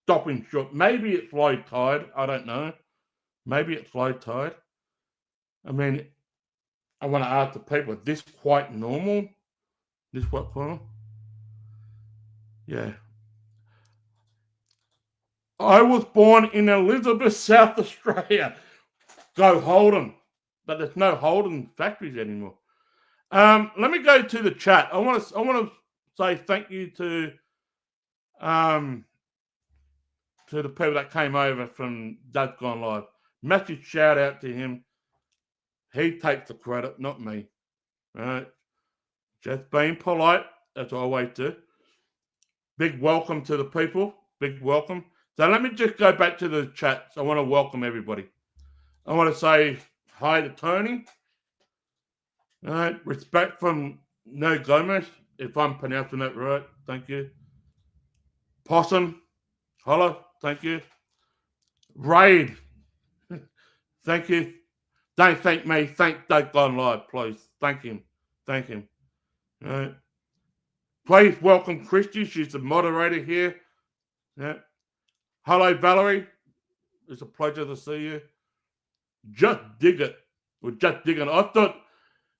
stopping short. Maybe it's low tide. I don't know. Maybe it's low tide. I mean, I want to ask the people, is this quite normal? This what corner? Yeah. I was born in Elizabeth, South Australia. Go Holden. But there's no Holden factories anymore. Let me go to the chat. I want to say thank you to the people that came over from Dad's Gone Live. Massive shout out to him. He takes the credit, not me. Right? Just being polite. That's what I always do. Big welcome to the people. Big welcome. So let me just go back to the chats. I want to welcome everybody. I want to say hi to Tony. All right. Respect from No Gomez, if I'm pronouncing that right. Thank you. Possum. Hello. Thank you. Raid. Thank you. Don't thank me. Thank Doug Gone Live, please. Thank him. Thank him. All right. Please welcome Christy. She's the moderator here. Yeah. Hello, Valerie. It's a pleasure to see you. Just dig it. We're just digging. I thought,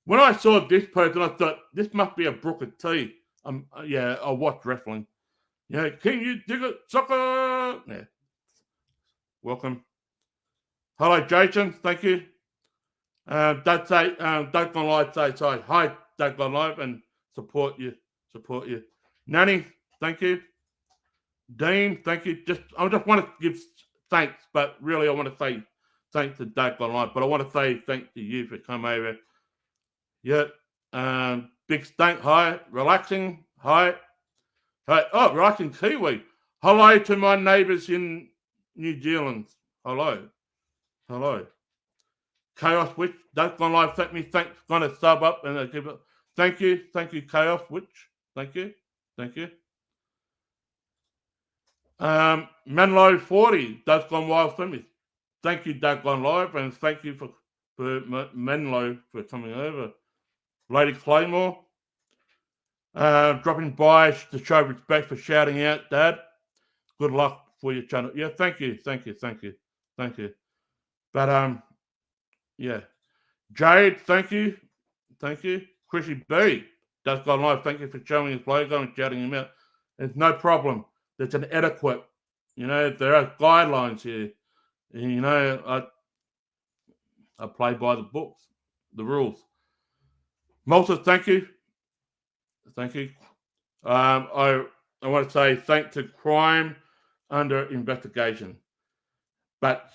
when I saw this person, I thought, this must be a Brooker T. Yeah, I watch wrestling. Yeah, can you dig it, sucker? Yeah. Welcome. Hello, Jason. Thank you. Don't Gone Live say hi, Don't Gone Live, and support you. Support you. Nanny, thank you. Dean, thank you. I just want to give thanks, but really I want to say thanks to Don't Gone Live, but I want to say thanks to you for coming over. Yeah. Big Stank, hi. Relaxing, hi. Hi. Oh, Relaxing Kiwi. Hello to my neighbours in New Zealand. Hello. Hello. Chaos Witch, Don't Gone Live, thanks, gonna sub up and give it. Thank you, Chaos Witch. Thank you. Menlo 40, Doug Gone Wild Femish. Thank you, Doug Gone Live, and thank you for Menlo for coming over. Lady Claymore, dropping by to show respect for shouting out, Dad. Good luck for your channel. Yeah, thank you. But yeah. Jade, thank you. Chrissy B, Doug Gone Live, thank you for showing his logo and shouting him out. There's no problem. There's an etiquette. There are guidelines here. And, I play by the books, the rules. Malta, thank you. I want to say thanks to Crime Under Investigation. But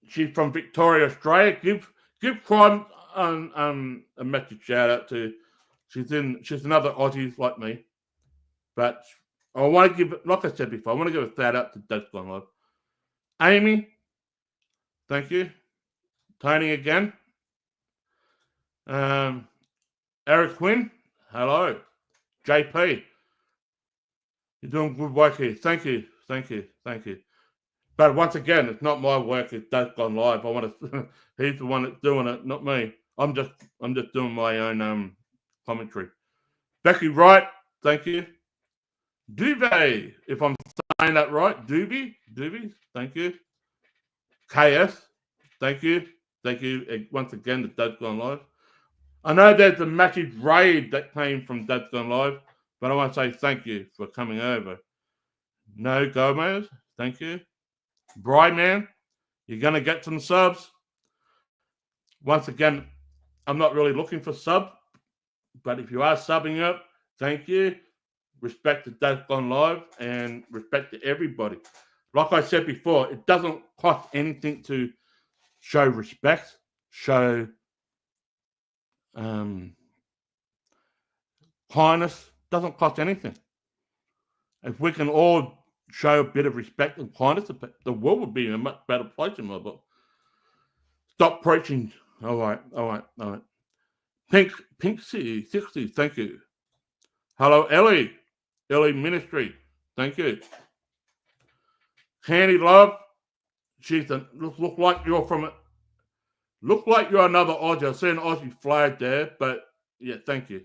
she's from Victoria, Australia. Give Crime a message shout out to. She's another Aussie like me. But I want to give, like I said before, I want to give a shout out to Dad's Gone Live. Amy, thank you. Tony again. Eric Quinn, hello. JP, you're doing good work here. Thank you. But once again, it's not my work. It's Dad's Gone Live. He's the one that's doing it, not me. I'm just doing my own commentary. Becky Wright, thank you. Duvet, if I'm saying that right, Doobie, thank you. KS, thank you. Once again, the Dad's Gone Live. I know there's a massive raid that came from Dad's Gone Live, but I want to say thank you for coming over. No Gomez, thank you. Bryman, you're going to get some subs. Once again, I'm not really looking for sub, but if you are subbing up, thank you. Respect to Dad's Gone Live and respect to everybody. Like I said before, it doesn't cost anything to show respect, show kindness. Doesn't cost anything. If we can all show a bit of respect and kindness, the world would be in a much better place in my book. Stop preaching. All right. Pink City 60, thank you. Hello, Ellie Ministry, thank you. Candy Love, look like you're another Aussie. I see an Aussie flag there, but yeah, thank you.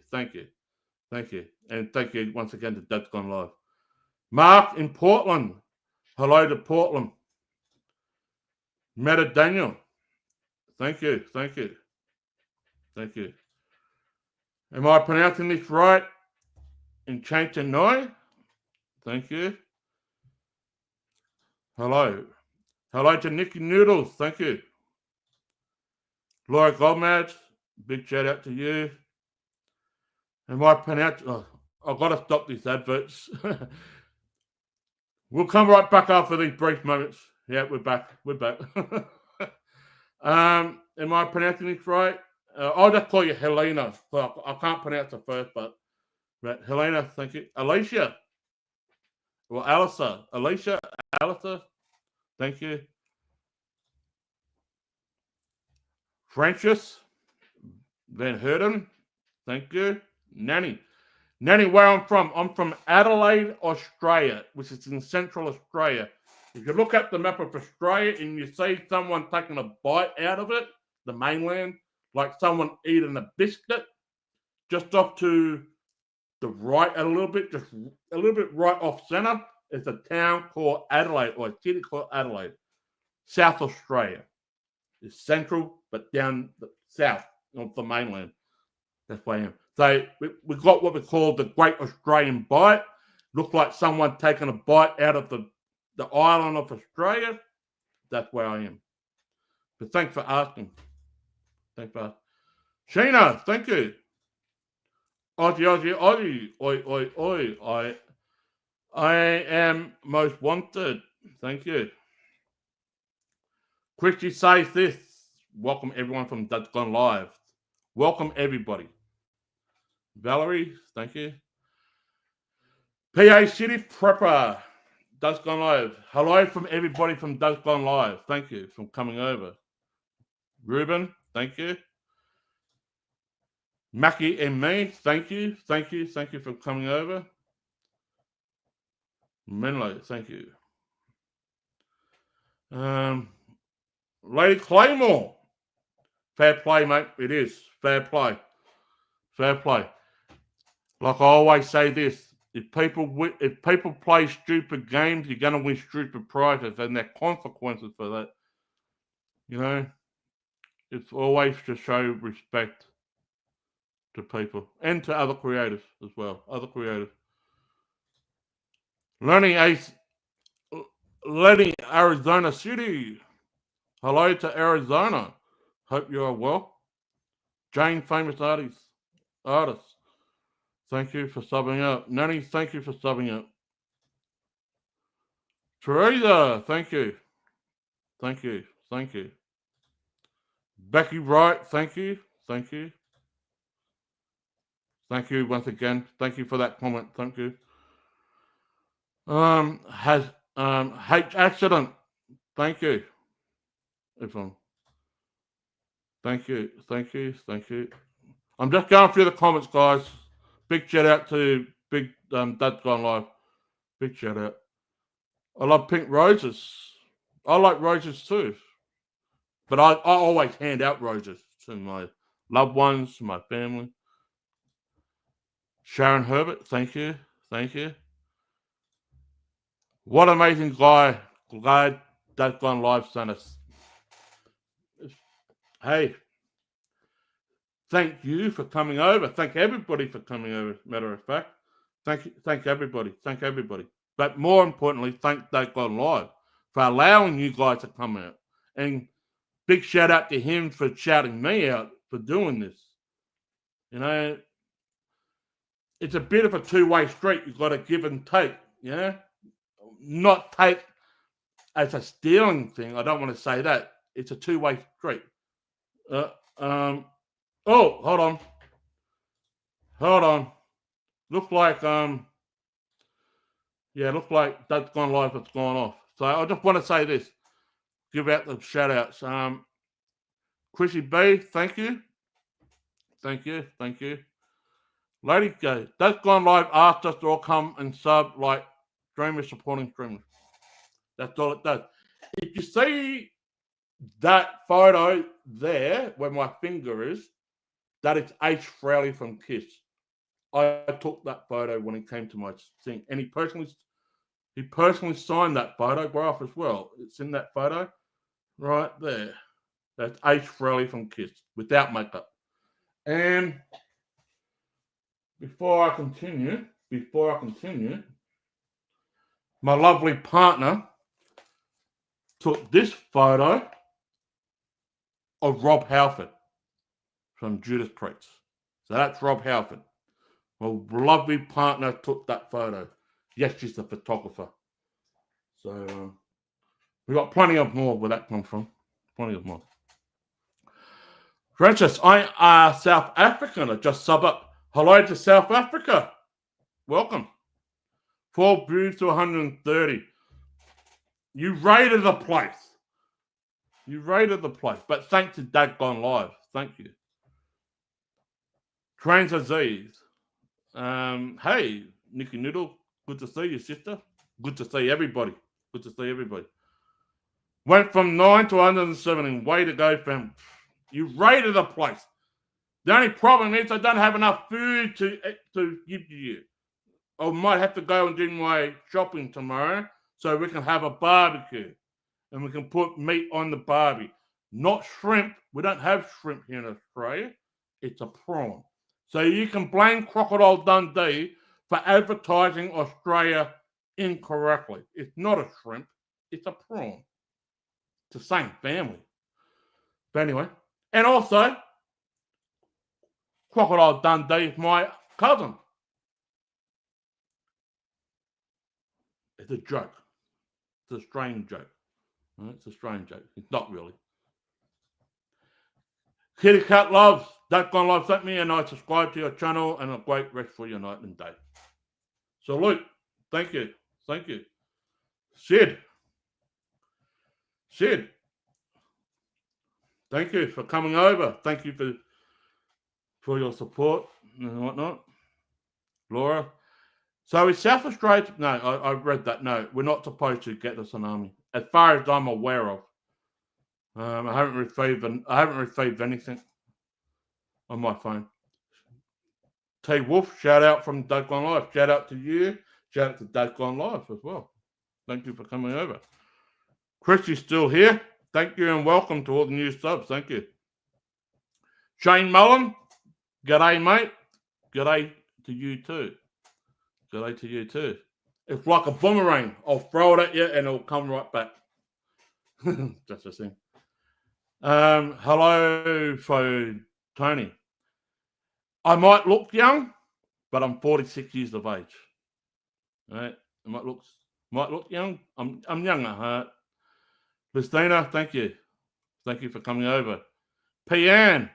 And thank you once again to Dad's Gone Live. Mark in Portland, hello to Portland. Meta Daniel, thank you. Am I pronouncing this right? In Chantanoi, thank you. Hello to Nicky Noodles, thank you. Laura Gomez, big shout out to you. Am I pronouncing? Oh, I've got to stop these adverts. We'll come right back after these brief moments. Yeah, we're back. Am I pronouncing this right? I'll just call you Helena. Well, I can't pronounce the first, but Helena, thank you. Alicia. Well, Alicia, thank you. Francis Van Herden, thank you. Nanny, where I'm from Adelaide, Australia, which is in Central Australia. If you look at the map of Australia and you see someone taking a bite out of it, the mainland, like someone eating a biscuit, just off to the right a little bit, just a little bit right off centre, is a town called Adelaide, or a city called Adelaide, South Australia. It's central, but down the south of the mainland. That's where I am. So we've got what we call the Great Australian Bite. Look like someone taking a bite out of the island of Australia. That's where I am. But thanks for asking. Sheena, thank you. Aussie. Oi. I am most wanted. Thank you. Christy says this. Welcome everyone from Dad's Gone Live. Welcome everybody. Valerie, thank you. PA City Prepper, Dad's Gone Live. Hello from everybody from Dad's Gone Live. Thank you for coming over. Ruben, thank you. Mackie and me, thank you for coming over. Menlo, thank you. Lady Claymore, fair play, mate. It is fair play. Like I always say this: if people play stupid games, you're gonna win stupid prizes, and there are consequences for that. You know, it's always to show respect to people and to other creators as well. Learning Arizona City. Hello to Arizona. Hope you are well. Jane, famous artist. Thank you for subbing up. Nanny, thank you for subbing up. Teresa, thank you. Becky Wright, thank you. Thank you once again. Thank you for that comment. Thank you. H accident. Thank you. Thank you. I'm just going through the comments, guys. Big shout out to Big Dad's Gone Live. Big shout out. I love pink roses. I like roses too. But I always hand out roses to my loved ones, to my family. Sharon Herbert, thank you. What amazing guy. Glad Dad's Gone Live sent us. Hey, thank you for coming over. Thank everybody for coming over, matter of fact. Thank everybody. But more importantly, thank Dad's Gone Live for allowing you guys to come out. And big shout out to him for shouting me out for doing this. You know, it's a bit of a two-way street. You've got to give and take, you know? Not take as a stealing thing. I don't want to say that. It's a two-way street. Oh, hold on. Look like Yeah, looks like that's gone live. It's gone off. So I just want to say this. Give out the shout outs. Chrissy B, thank you. Thank you. Thank you. Lady Go, that's gone live. Asked us to all come and sub like streamers supporting streamers. That's all it does. If you see that photo there where my finger is, that is H. Frowley from Kiss. I took that photo when he came to my thing, and he personally signed that photograph as well. It's in that photo right there. That's H. Frowley from Kiss without makeup. And before I continue, my lovely partner took this photo of Rob Halford from Judas Priest. So that's Rob Halford. My lovely partner took that photo. Yes, she's the photographer. So we got plenty of more where that comes from. Plenty of more. Francis, I South African. I just sub up. Hello to South Africa. Welcome. 4 views to 130. You raided the place. But thanks to Dad Gone Live. Thank you. Trans Aziz. Hey, Nicky Noodle. Good to see you, sister. Good to see everybody. Went from 9 to 117. Way to go, fam. You raided the place. The only problem is I don't have enough food to give to you. I might have to go and do my shopping tomorrow so we can have a barbecue. And we can put meat on the barbie. Not shrimp. We don't have shrimp here in Australia. It's a prawn. So you can blame Crocodile Dundee for advertising Australia incorrectly. It's not a shrimp. It's a prawn. It's the same family. But anyway. And also, Crocodile Dundee is my cousin. It's a joke. It's a strange joke. It's a strange joke. It's not really. Kitty Cat Loves, That Gone Live sent me, and I subscribe to your channel, and a great rest for your night and day. So, Luke, thank you. Sid, thank you for coming over. Thank you for your support and whatnot. Laura. So is South Australia? No, I read that. No, we're not supposed to get the tsunami, as far as I'm aware of. I haven't received anything on my phone. T Wolf, shout out from Dad Gone Live. Shout out to you. Shout out to Dad Gone Live as well. Thank you for coming over. Chris is still here. Thank you and welcome to all the new subs. Thank you. Shane Mullen, g'day, mate. G'day to you too. It's like a boomerang. I'll throw it at you and it'll come right back. That's the thing. Hello, for Tony. I might look young, but I'm 46 years of age. All right? I might look young. I'm young at heart. Christina, thank you. Thank you for coming over. Pian,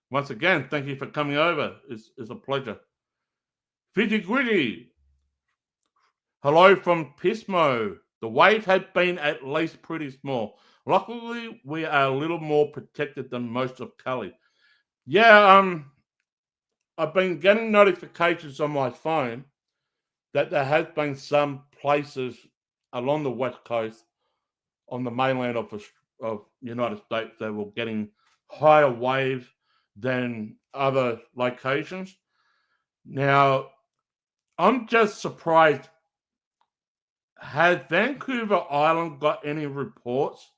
once again, thank you for coming over. It's a pleasure. Fidgy Gritty. Hello from Pismo. The wave had been at least pretty small. Luckily, we are a little more protected than most of Cali. Yeah, I've been getting notifications on my phone that there has been some places along the west coast on the mainland of United States that were getting higher waves than other locations. Now, I'm just surprised. Has Vancouver Island got any reports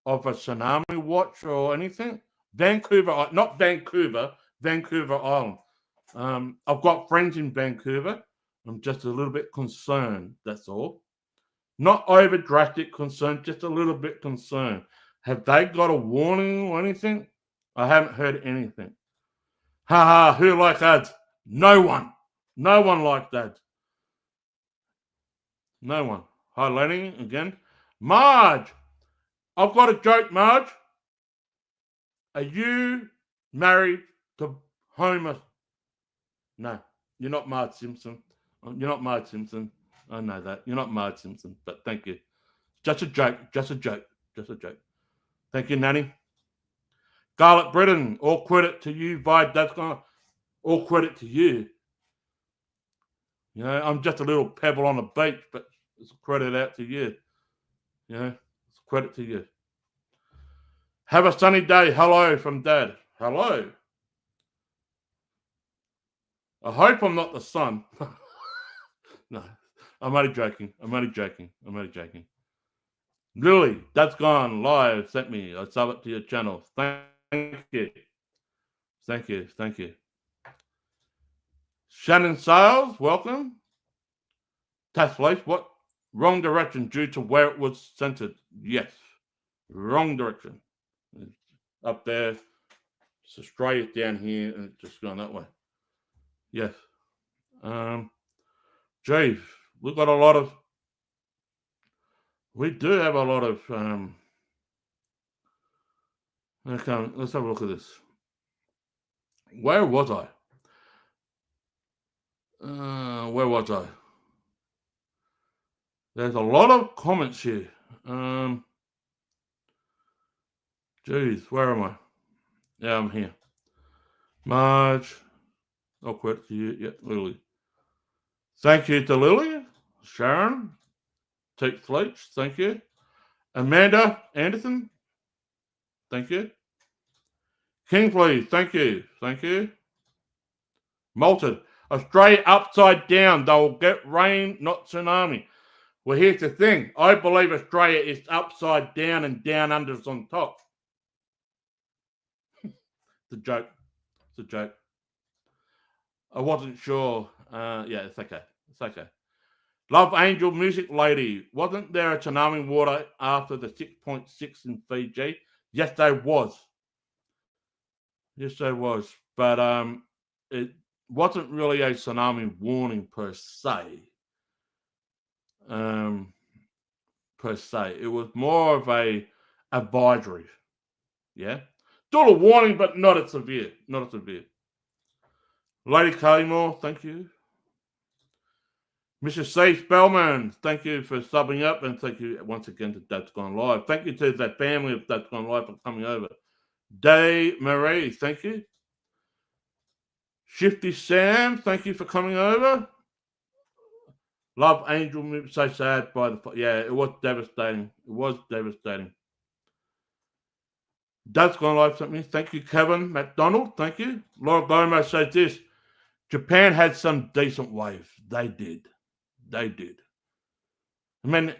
of a tsunami watch or anything? Vancouver, not Vancouver, Vancouver Island. I've got friends in Vancouver. I'm just a little bit concerned, that's all. Not over drastic concern, just a little bit concerned. Have they got a warning or anything? I haven't heard anything. Ha, who like ads? No one. No one like that. No one. Hi, Lenny, again. Marge, I've got a joke, Marge. Are you married to Homer? No, you're not Marge Simpson. You're not Marge Simpson. I know that. You're not Marge Simpson, but thank you. Just a joke. Just a joke. Just a joke. Thank you, Nanny. Scarlet Britain, all credit to you, Vi. That's gonna all credit to you. You know, I'm just a little pebble on the beach, but it's a credit out to you. You know, it's a credit to you. Have a sunny day. Hello from Dad. Hello. I hope I'm not the sun. No, I'm only joking. I'm only joking. I'm only joking. Lily, that's gone live. Sent me. I sub it to your channel. Thank you. Thank you. Thank you. Shannon Sales, welcome. Task Place, what? Wrong direction due to where it was centered. Yes. Wrong direction. It's up there. It's Australia down here, and it's just gone that way. Yes. Geez, we've got a lot of. We do have a lot of. Okay, let's have a look at this. Where was I? Where was I? There's a lot of comments here. Geez, where am I? Yeah, I'm here. Marge. I'll quit to you. Yeah, Lily. Thank you to Lily. Sharon. Take Fleach. Thank you. Amanda Anderson. Thank you. King, please. Thank you. Thank you. Malted. Australia upside down. They'll get rain, not tsunami. Well, here's the thing. I believe Australia is upside down and down under is on top. It's a joke. It's a joke. I wasn't sure. Yeah, it's okay. It's okay. Love Angel Music Lady. Wasn't there a tsunami water after the 6.6 in Fiji? Yes, there was. Yes, there was. But it wasn't really a tsunami warning per se. It was more of a advisory. Yeah. Still a warning, but not as severe. Not as severe. Lady Claymore, thank you. Mrs. C. Spellman, thank you for subbing up, and thank you once again to That's Gone Live. Thank you to the family of That's Gone Live for coming over. Day Marie, thank you. Shifty Sam, thank you for coming over. Love Angel, so sad by the... Yeah, it was devastating. It was devastating. That's Gone Live sent me. Thank you, Kevin McDonald. Thank you. Laura Gomez says this. Japan had some decent waves. They did. They did. I mean,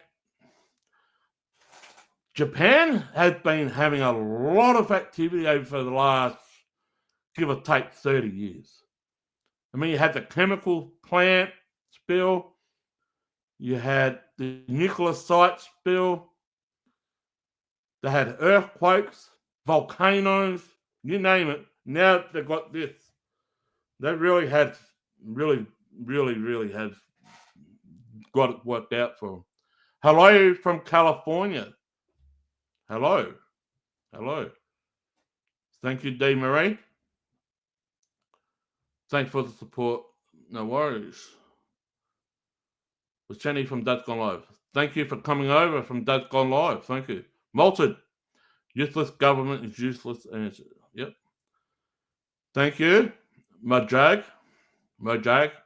Japan has been having a lot of activity over the last, give or take, 30 years. I mean, you had the chemical plant spill. You had the nuclear site spill. They had earthquakes, volcanoes, you name it. Now they've got this. They really had, really have got it worked out for them. Hello from California. Hello. Hello. Thank you, Dee Marie. Thanks for the support. No worries. With Jenny from Dad's Gone Live. Thank you for coming over from Dad's Gone Live. Thank you. Malted. Useless government is useless answer. Yep. Thank you. Mojag,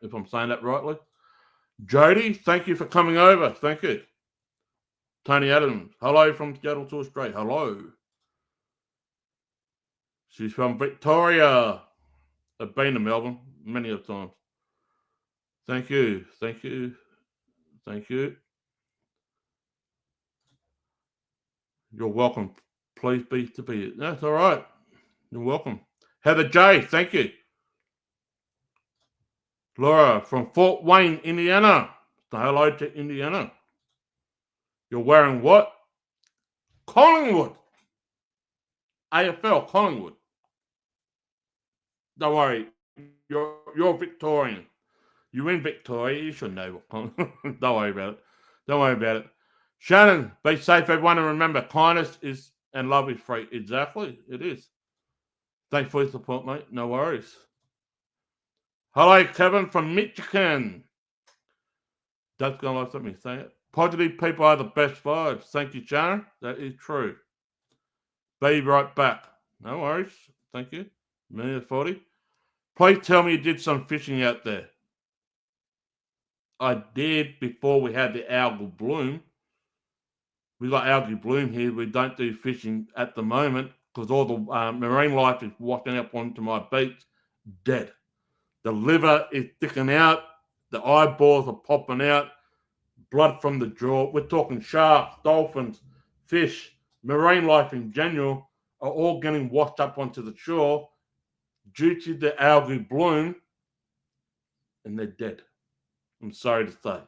if I'm saying that rightly. Jody, thank you for coming over. Thank you. Tony Adams, hello from Seattle to Australia. Hello. She's from Victoria. I've been to Melbourne many a times. Thank you. Thank you. Thank you. You're welcome. Please be to be. That's all right. You're welcome. Heather J, thank you. Laura from Fort Wayne, Indiana. Say hello to Indiana. You're wearing what? Collingwood. AFL, Collingwood. Don't worry. You're Victorian. You're in Victoria. You should know what Collingwood. Don't worry about it. Don't worry about it. Shannon, be safe, everyone, and remember, kindness is and love is free. Exactly. It is. Thanks for your support, mate. No worries. Hello, Kevin from Michigan. That's going to like something saying it. Positive people are the best vibes. Thank you, Sharon. That is true. Be right back. No worries. Thank you. Minute 40. Please tell me you did some fishing out there. I did before we had the algal bloom. We got algae bloom here. We don't do fishing at the moment because all the marine life is washing up onto my beach, dead. The liver is sticking out. The eyeballs are popping out. Blood from the jaw. We're talking sharks, dolphins, fish, marine life in general are all getting washed up onto the shore due to the algae bloom, and they're dead. I'm sorry to say.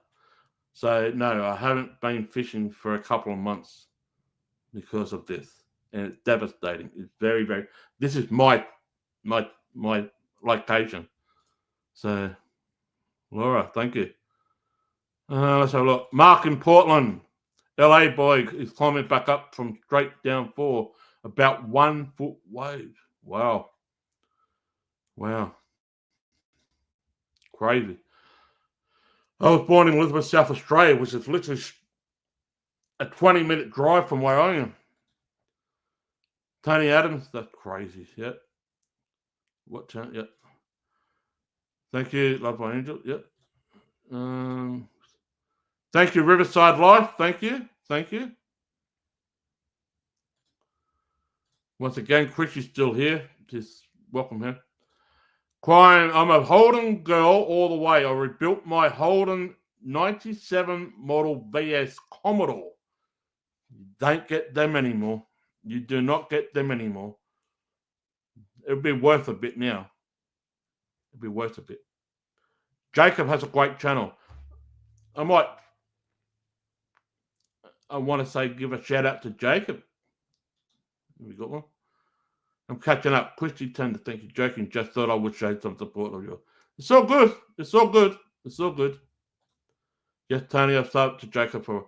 So no, I haven't been fishing for a couple of months because of this, and it's devastating. It's very, very. This is my location. So, Laura, thank you. Let's have a look. Mark in Portland, LA boy is climbing back up from straight down 4, about 1 foot wave. Wow. Crazy. I was born in Elizabeth, South Australia, which is literally a 20-minute drive from where I am. Tony Adams, that's crazy. Yep. What channel? Yep. Thank you, Love by Angel. Yep. Thank you, Riverside Life. Thank you. Once again, Chris is still here. Just welcome here. Crying, I'm a Holden girl all the way. I rebuilt my Holden 97 model VS Commodore. You don't get them anymore. You do not get them anymore. It'll be worth a bit now. Jacob has a great channel. I want to say give a shout out to Jacob. We got one. I'm catching up. Christy turned to think you're joking. Just thought I would show some support of you. It's all good. Yes, Tony, I've started to Jacob for.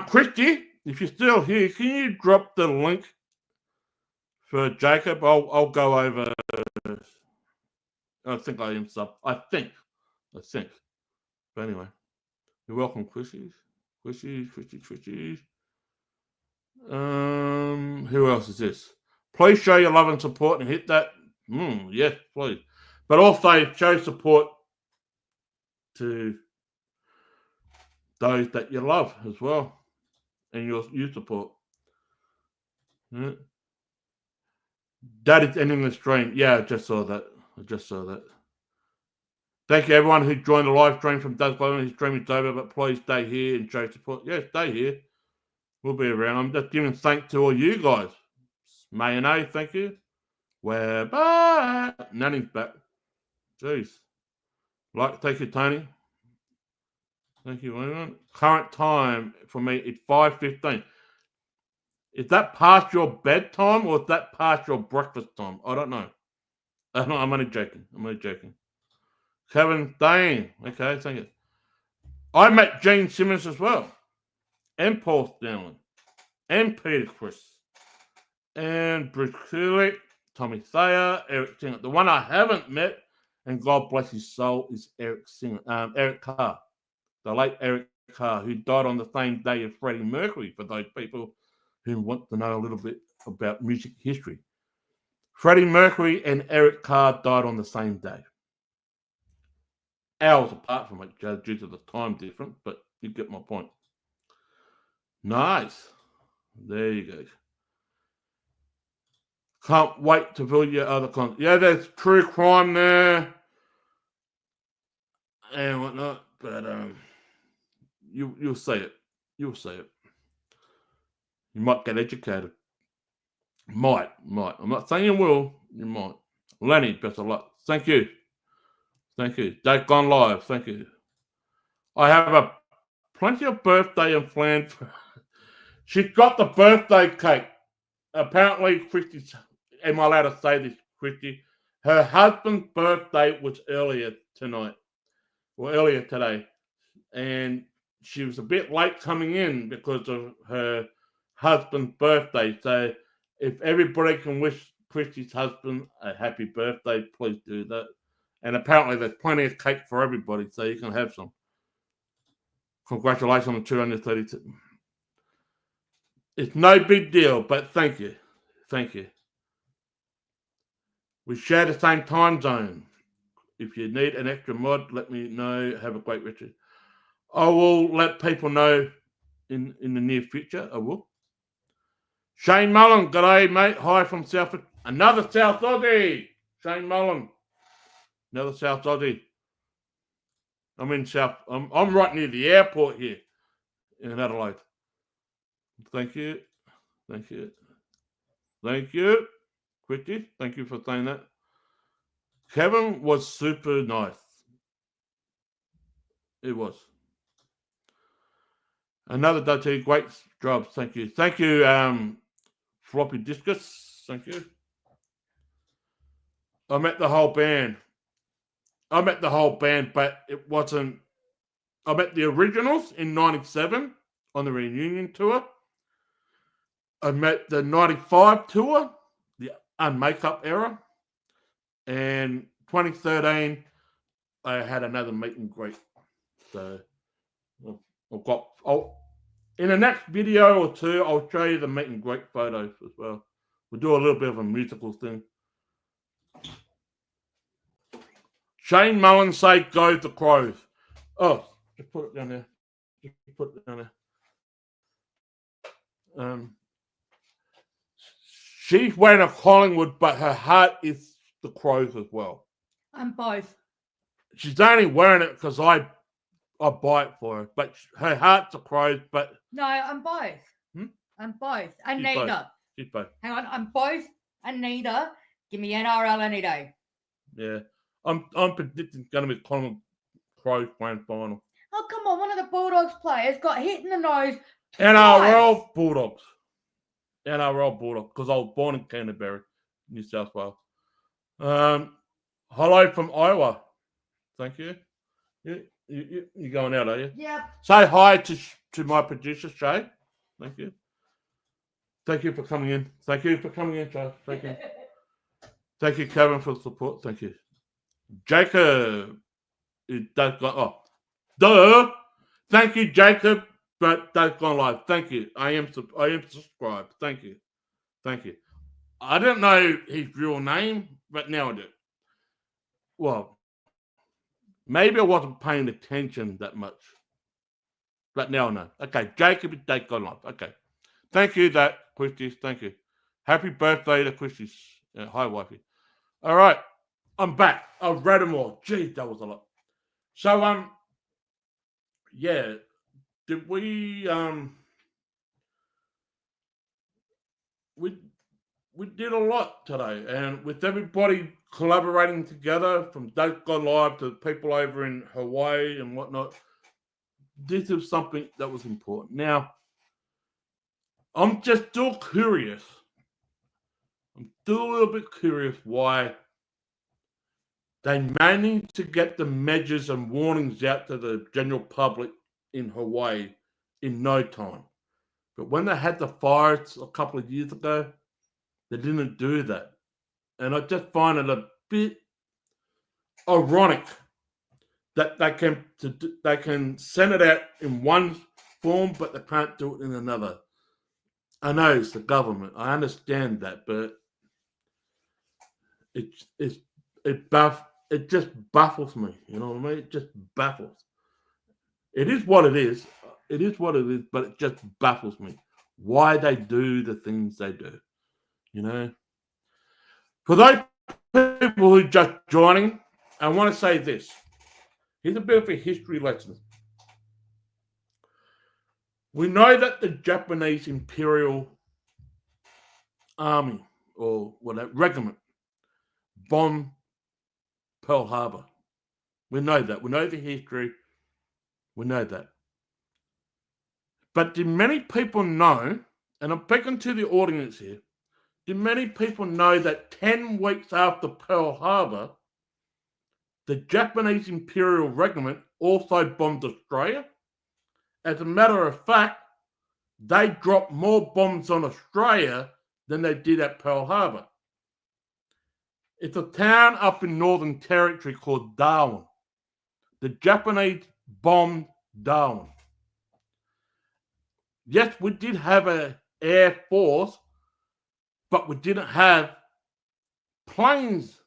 Christy, if you're still here, can you drop the link for Jacob? I'll go over. I think I am sub. I think. But anyway, you're welcome, Christy. Who else is this? Please show your love and support and hit that. Yes, please. But also show support to those that you love as well, and you support. That is ending the stream. Yeah, I just saw that. Thank you, everyone who joined the live stream from Doug Bowman. His stream is over, but please stay here and show support. Yeah, stay here. We'll be around. I'm just giving thanks to all you guys. Mayonnaise, thank you. We're back. Nanny's back. Jeez. Thank you, Tony. Thank you, everyone. Current time for me is 5:15. Is that past your bedtime or is that past your breakfast time? I don't know. I'm only joking. Kevin Dane. Okay, thank you. I met Gene Simmons as well. And Paul Stanley. And Peter Chris. And Bruce Kulick. Tommy Thayer. Eric Singer. The one I haven't met, and God bless his soul, is Eric Carr. The late Eric Carr, who died on the same day as Freddie Mercury, for those people who want to know a little bit about music history. Freddie Mercury and Eric Carr died on the same day. Hours apart from each other due to the time difference, but you get my point. Nice. There you go. Can't wait to view your other content. Yeah, there's true crime there and whatnot, but you'll see it. You might get educated. Might. I'm not saying you will. You might. Lenny, best of luck. Thank you. Date gone live. Thank you. I have plenty of birthday and planned. She got the birthday cake. Apparently, Christy, am I allowed to say this, Christy? Her husband's birthday was earlier today. And she was a bit late coming in because of her husband's birthday. So if everybody can wish Christy's husband a happy birthday, please do that. And apparently there's plenty of cake for everybody, so you can have some. Congratulations on the 232. It's no big deal, but thank you. Thank you. We share the same time zone. If you need an extra mod, let me know. Have a great Richard. I will let people know in the near future. I will. Shane Mullen, g'day, mate. Hi from South. Another South Aussie. Shane Mullen. Another South Aussie. I'm in South. I'm right near the airport here in Adelaide. Thank you. Thank you. Thank you. Quickie, thank you for saying that. Kevin was super nice. It was. Another Dutty, great job. Thank you. Thank you, Floppy Discus. Thank you. I met the whole band. But it wasn't. I met the originals in 97 on the reunion tour. I met the 95 tour, the Unmakeup era. And 2013, I had another meet and greet. So I've got. In the next video or two, I'll show you the meet and greet photos as well. We'll do a little bit of a musical thing. Shane Mullen say go the Crows. Oh, just put it down there. Just put it down there. She's wearing a Collingwood, but her heart is the Crows as well. I'm both. She's only wearing it because I buy it for her, but her heart's the Crows. But No, I'm both. I'm both. And neither. She's both. Hang on, I'm both and neither. Give me NRL any day. Yeah, I'm predicting it's going to be Collingwood Crows grand final. Oh, come on. One of the Bulldogs players got hit in the nose. NRL Bulldogs. NRL Bulldogs, because I was born in Canterbury, New South Wales. Hello from Iowa. Thank you. You're going out, are you? Yeah. Say hi to my producer, Shay. Thank you. Thank you for coming in. Thank you for coming in, Shay. Thank you. Thank you, Kevin, for the support. Thank you. Jacob. Duh. Thank you, Jacob. But that's gone live. Thank you. I am subscribed. Thank you. Thank you. I don't know his real name, but now I do. Well, maybe I wasn't paying attention that much. But now I know. Okay, Jacob is gone live. Okay. Thank you, Christies. Thank you. Happy birthday to Christies. Hi, wifey. All right. I'm back. I've read them all. Geez, that was a lot. So, yeah. Did we did a lot today, and with everybody collaborating together, from Doug Gone Live to people over in Hawaii and whatnot, this is something that was important. Now, I'm just still curious. I'm still a little bit curious why they managed to get the measures and warnings out to the general public in Hawaii in no time. But when they had the fires a couple of years ago, they didn't do that. And I just find it a bit ironic that they can send it out in one form, but they can't do it in another. I know it's the government. I understand that, but it just baffles me. You know what I mean? It just baffles. It is what it is. It is what it is, but it just baffles me why they do the things they do. You know? For those people who are just joining, I want to say this. Here's a bit of a history lesson. We know that the Japanese Imperial Army, or whatever, regiment, bombed Pearl Harbor. We know that. We know the history. We know that. But do many people know, and I'm speaking to the audience here, do many people know that 10 weeks after Pearl Harbor, the Japanese Imperial Regiment also bombed Australia? As a matter of fact, they dropped more bombs on Australia than they did at Pearl Harbor. It's a town up in Northern Territory called Darwin. The Japanese bombed Darwin. Yes, we did have an air force, but we didn't have planes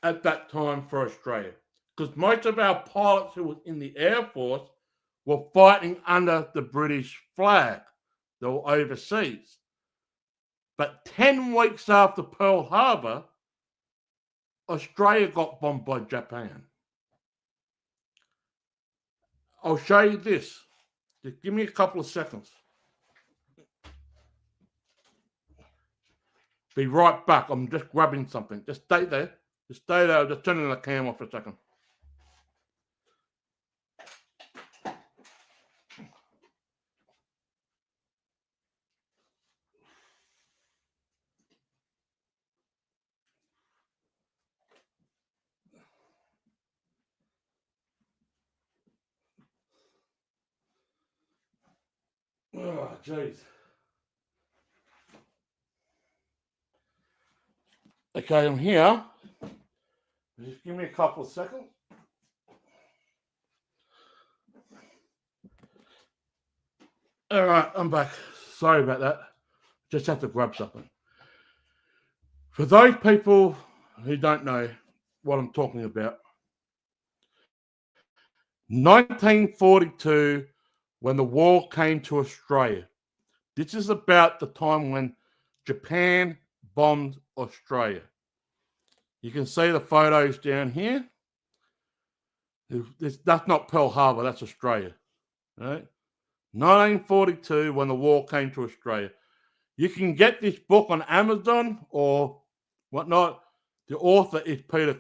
at that time for Australia, because most of our pilots who were in the Air Force were fighting under the British flag. They were overseas. But 10 weeks after Pearl Harbor, Australia got bombed by Japan. I'll show you this. Just give me a couple of seconds. Be right back. I'm just grabbing something. Just stay there. Just stay there. I'll just turning the cam off for a second. Oh, jeez. Okay, I'm here. Just give me a couple of seconds. All right, I'm back. Sorry about that. Just have to grab something. For those people who don't know what I'm talking about, 1942, when the war came to Australia. This is about the time when Japan bombed Australia. You can see the photos down here. That's not Pearl Harbor, that's Australia. Right? 1942, when the war came to Australia. You can get this book on Amazon or whatnot. The author is Peter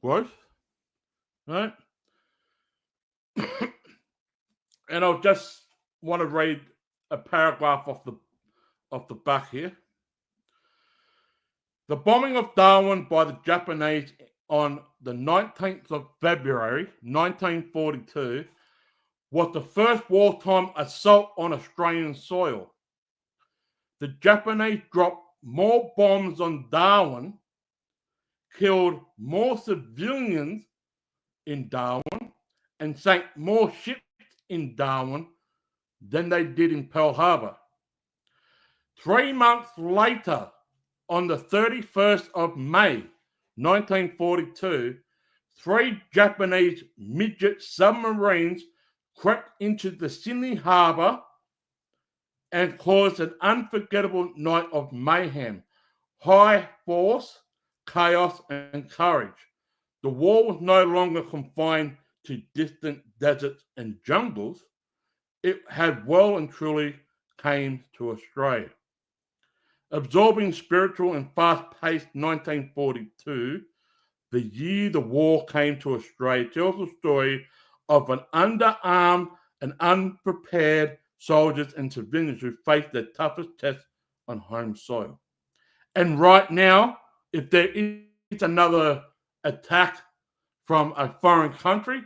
Gross. Right? And I'll just want to read a paragraph off the back here. The bombing of Darwin by the Japanese on the 19th of February 1942 was the first wartime assault on Australian soil. The Japanese dropped more bombs on Darwin, killed more civilians in Darwin, and sank more ships in Darwin than they did in Pearl Harbor. 3 months later, on the 31st of May 1942, 3 Japanese midget submarines crept into the Sydney harbour and caused an unforgettable night of mayhem, high force, chaos, and courage. The war was no longer confined to distant deserts and jungles. It had well and truly came to Australia. Absorbing spiritual and fast-paced 1942, the year the war came to Australia, tells the story of an underarmed and unprepared soldiers and civilians who faced their toughest tests on home soil. And right now, if there is another attack from a foreign country,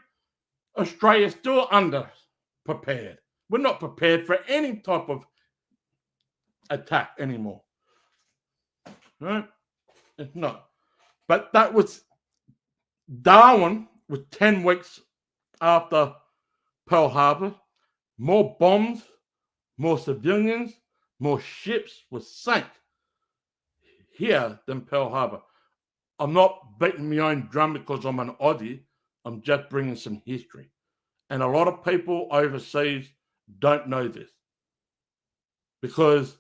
Australia is still underprepared. We're not prepared for any type of attack anymore. Right? It's not. But that was Darwin was 10 weeks after Pearl Harbor. More bombs, more civilians, more ships were sank here than Pearl Harbor. I'm not beating my own drum because I'm an Aussie. I'm just bringing some history. And a lot of people overseas don't know this because,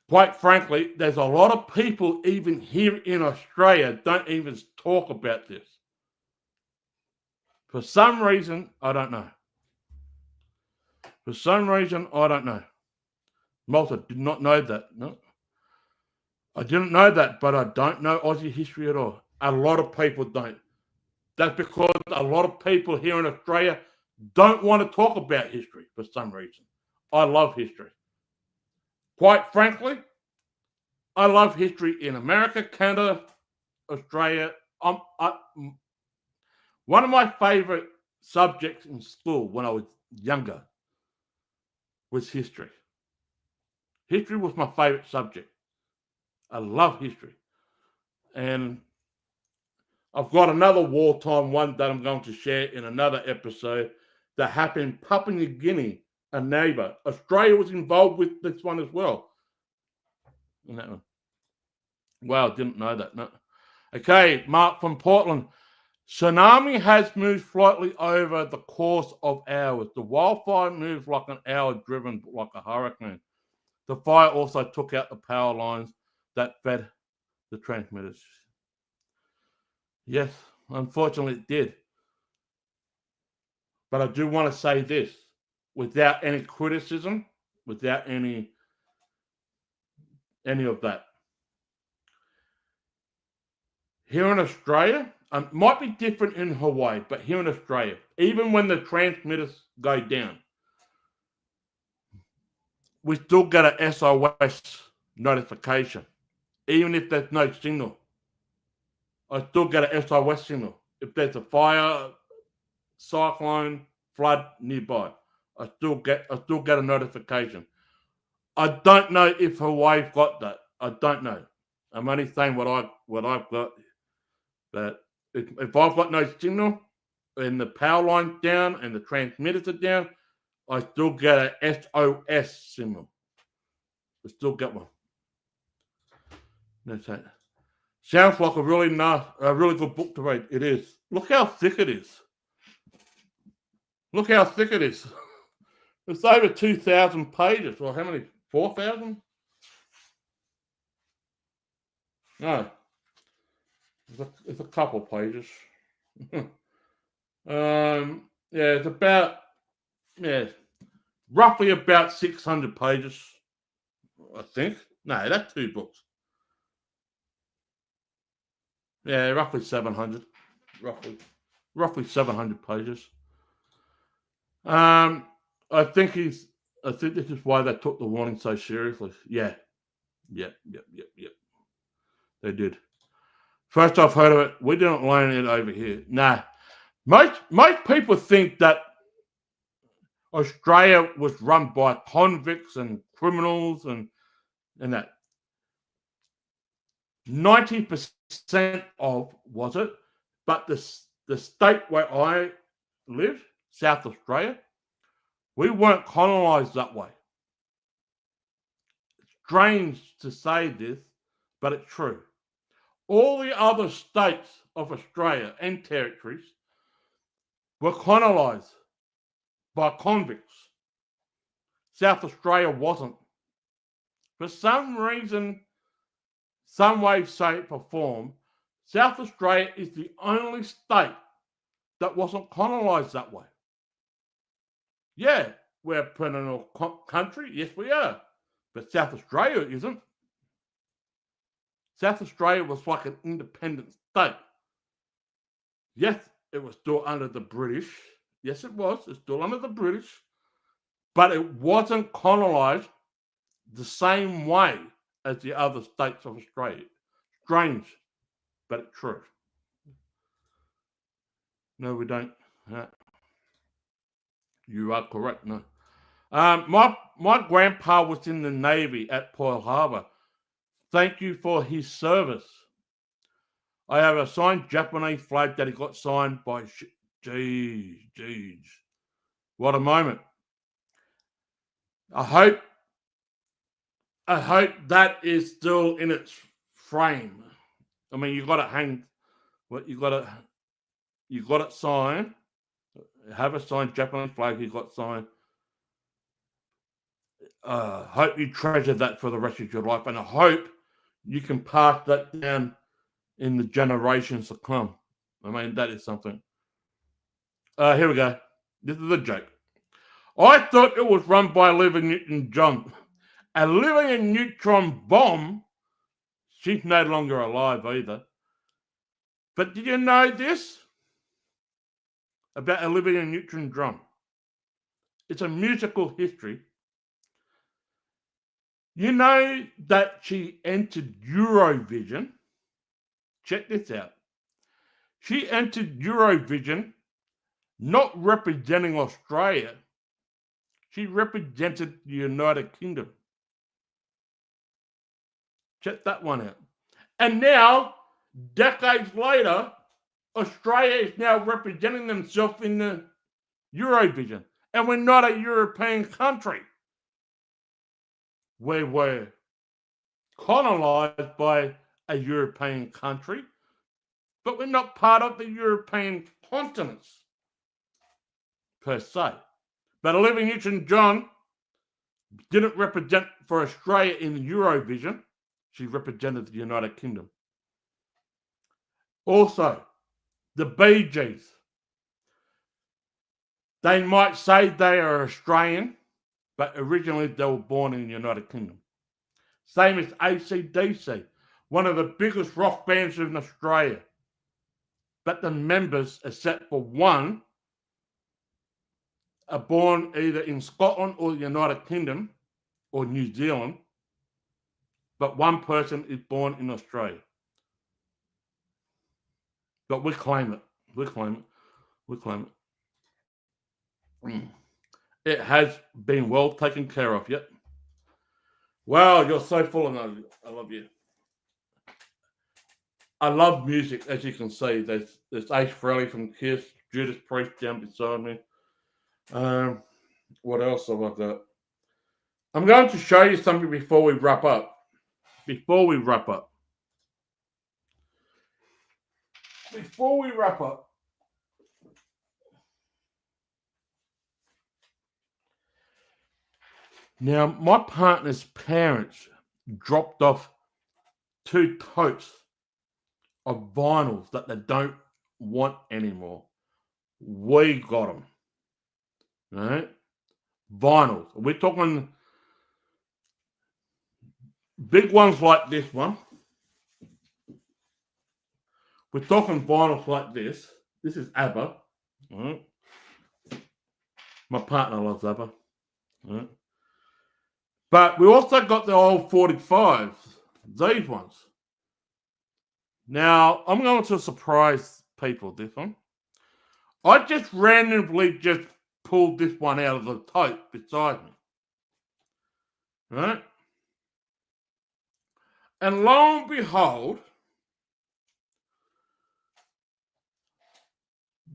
quite frankly, there's a lot of people even here in Australia don't even talk about this. For some reason, I don't know. For some reason, I don't know. Malta did not know that. No. I didn't know that, but I don't know Aussie history at all. A lot of people don't. That's because a lot of people here in Australia don't want to talk about history for some reason. I love history. Quite frankly, I love history in America, Canada, Australia. One of my favorite subjects in school when I was younger was history. History was my favorite subject. I love history. And I've got another wartime one that I'm going to share in another episode. that happened in Papua New Guinea, a neighbor. Australia was involved with this one as well. In that one. Wow, didn't know that. No. Okay, Mark from Portland. Tsunami has moved slightly over the course of hours. The wildfire moved like an hour driven like a hurricane. The fire also took out the power lines that fed the transmitters. Yes, unfortunately it did. But I do want to say this, without any criticism, without any of that. Here in Australia, might be different in Hawaii, but here in Australia, even when the transmitters go down, we still get a SOS notification, even if there's no signal. I still get a SOS signal. If there's a fire, cyclone, flood nearby, I still get a notification. I don't know if Hawaii's got that. I don't know. I'm only saying what I've got. But if I've got no signal and the power line's down and the transmitters are down, I still get a SOS signal. I still get one. That's it. Sounds like a really good book to read. It is. Look how thick it is. Look how thick it is. It's over 2,000 pages. Well, how many? 4,000? No. It's a couple pages. Yeah, it's about, roughly about 600 pages, I think. No, that's 2 books. Yeah, roughly 700. Roughly 700 pages. I think this is why they took the warning so seriously. Yeah. Yep. They did. First I've heard of it. We didn't learn it over here. Nah. Most people think that Australia was run by convicts and criminals and that. 90% of was it, but the state where I live, South Australia, we weren't colonised that way. It's strange to say this, but it's true. All the other states of Australia and territories were colonised by convicts. South Australia wasn't. For some reason, some way, shape, or form, South Australia is the only state that wasn't colonised that way. Yeah, we're a colonial country. Yes, we are. But South Australia isn't. South Australia was like an independent state. Yes, it was still under the British. Yes, it was. It's still under the British. But it wasn't colonised the same way as the other states of Australia. Strange, but it's true. No, we don't. You are correct. No. My grandpa was in the Navy at Pearl Harbor. Thank you for his service. I have a signed Japanese flag that he got signed by. Jeez. What a moment. I hope that is still in its frame. I mean, you got it hanged. What you got it signed. Have a signed Japanese flag. He got signed. Hope you treasure that for the rest of your life, and I hope you can pass that down in the generations to come. I mean, that is something. Here we go. This is a joke. I thought it was run by Olivia Newton-John. Olivia Newton-Bomb, she's no longer alive either. But did you know this about Olivia Newton-John? It's a musical history. You know that she entered Eurovision. Check this out. She entered Eurovision not representing Australia. She represented the United Kingdom. Check that one out. And now, decades later, Australia is now representing themselves in the Eurovision. And we're not a European country. We were colonized by a European country, but we're not part of the European continents per se. But Olivia Newton-John didn't represent for Australia in Eurovision. She represented the United Kingdom. Also, the Bee Gees. They might say they are Australian, but originally they were born in the United Kingdom. Same as AC/DC, one of the biggest rock bands in Australia. But the members, except for one, are born either in Scotland or the United Kingdom or New Zealand, but one person is born in Australia. But we claim it. We claim it. We claim it. It has been well taken care of, yep. Wow, you're so full of knowledge. I love you. I love music, as you can see. There's Ace Frehley from Kiss, Judas Priest down beside me. What else have I got? I'm going to show you something before we wrap up. Before we wrap up. Now, my partner's parents dropped off 2 totes of vinyls that they don't want anymore. We got them. Right? Vinyls. We're talking big ones like this one. We're talking vinyls like this. This is ABBA. Right? My partner loves ABBA. Right? But we also got the old 45s. These ones. Now, I'm going to surprise people this one. I just randomly just pulled this one out of the tote beside me. Right? And lo and behold,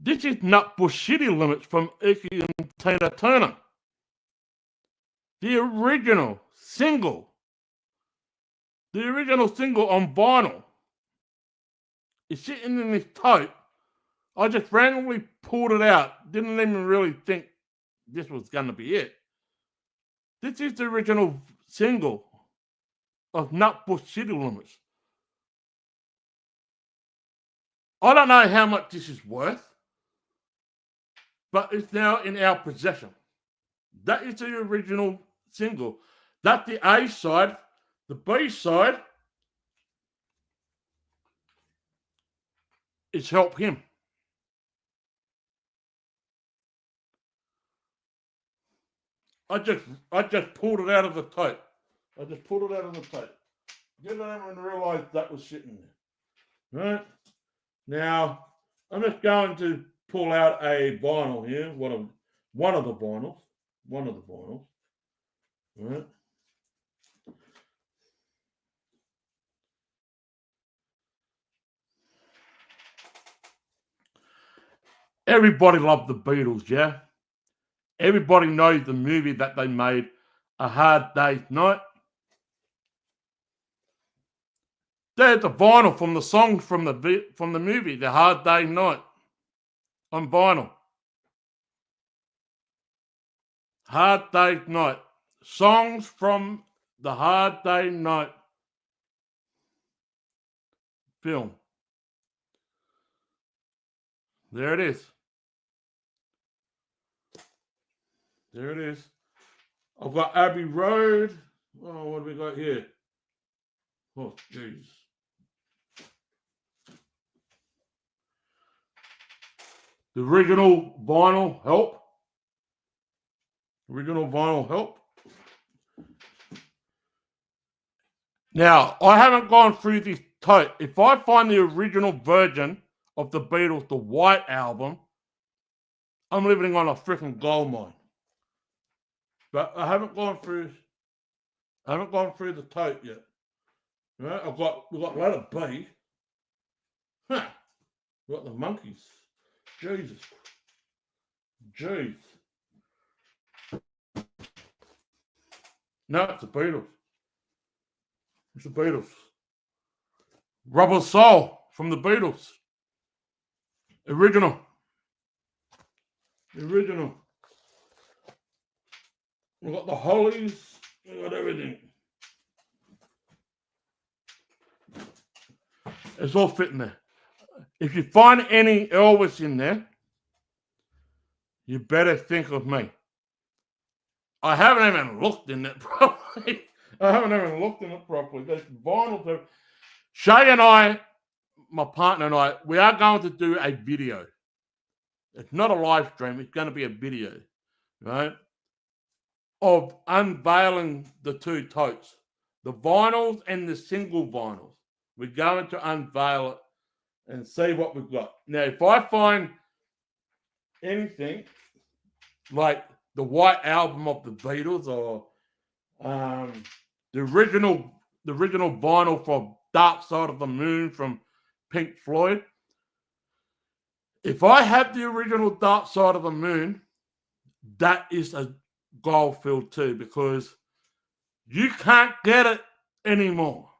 this is Nutbush City Limits from Icky and Tina Turner. The original single. The original single on vinyl is sitting in this tote. I just randomly pulled it out. Didn't even really think this was going to be it. This is the original single of Nutbush City Limits. I don't know how much this is worth, but it's now in our possession. That is the original single. That's the A side. The B side is Help Him. I just pulled it out of the tote. Didn't even realise that was sitting there. Right? Now, I'm just going to pull out a vinyl here. One of the vinyls. Right? Everybody loved the Beatles, yeah? Everybody knows the movie that they made, A Hard Day's Night. There's the vinyl from the song from the movie, The Hard Day's Night, on vinyl. Hard Day's Night. Songs from the Hard Day's Night film. There it is. There it is. I've got Abbey Road. Oh, what have we got here? Oh, jeez. The original vinyl Help. Now, I haven't gone through this tote. If I find the original version of the Beatles, the White Album, I'm living on a freaking gold mine. But I haven't gone through the tote yet. Right? We've got letter B. Huh. We've got the Monkeys. Jeez. No, it's the Beatles. It's the Beatles. Rubber Soul from the Beatles. Original. Original. We've got the Hollies. We've got everything. It's all fitting there. If you find any Elvis in there, you better think of me. I haven't even looked in it properly. There's vinyl there. Shay and I, my partner and I, we are going to do a video. It's not a live stream. It's going to be a video, right, of unveiling the two totes, the vinyls and the single vinyls. We're going to unveil it and see what we've got. Now, if I find anything like the White Album of the Beatles or the original vinyl for Dark Side of the Moon from Pink Floyd, if I have the original Dark Side of the Moon, that is a gold field too, because you can't get it anymore.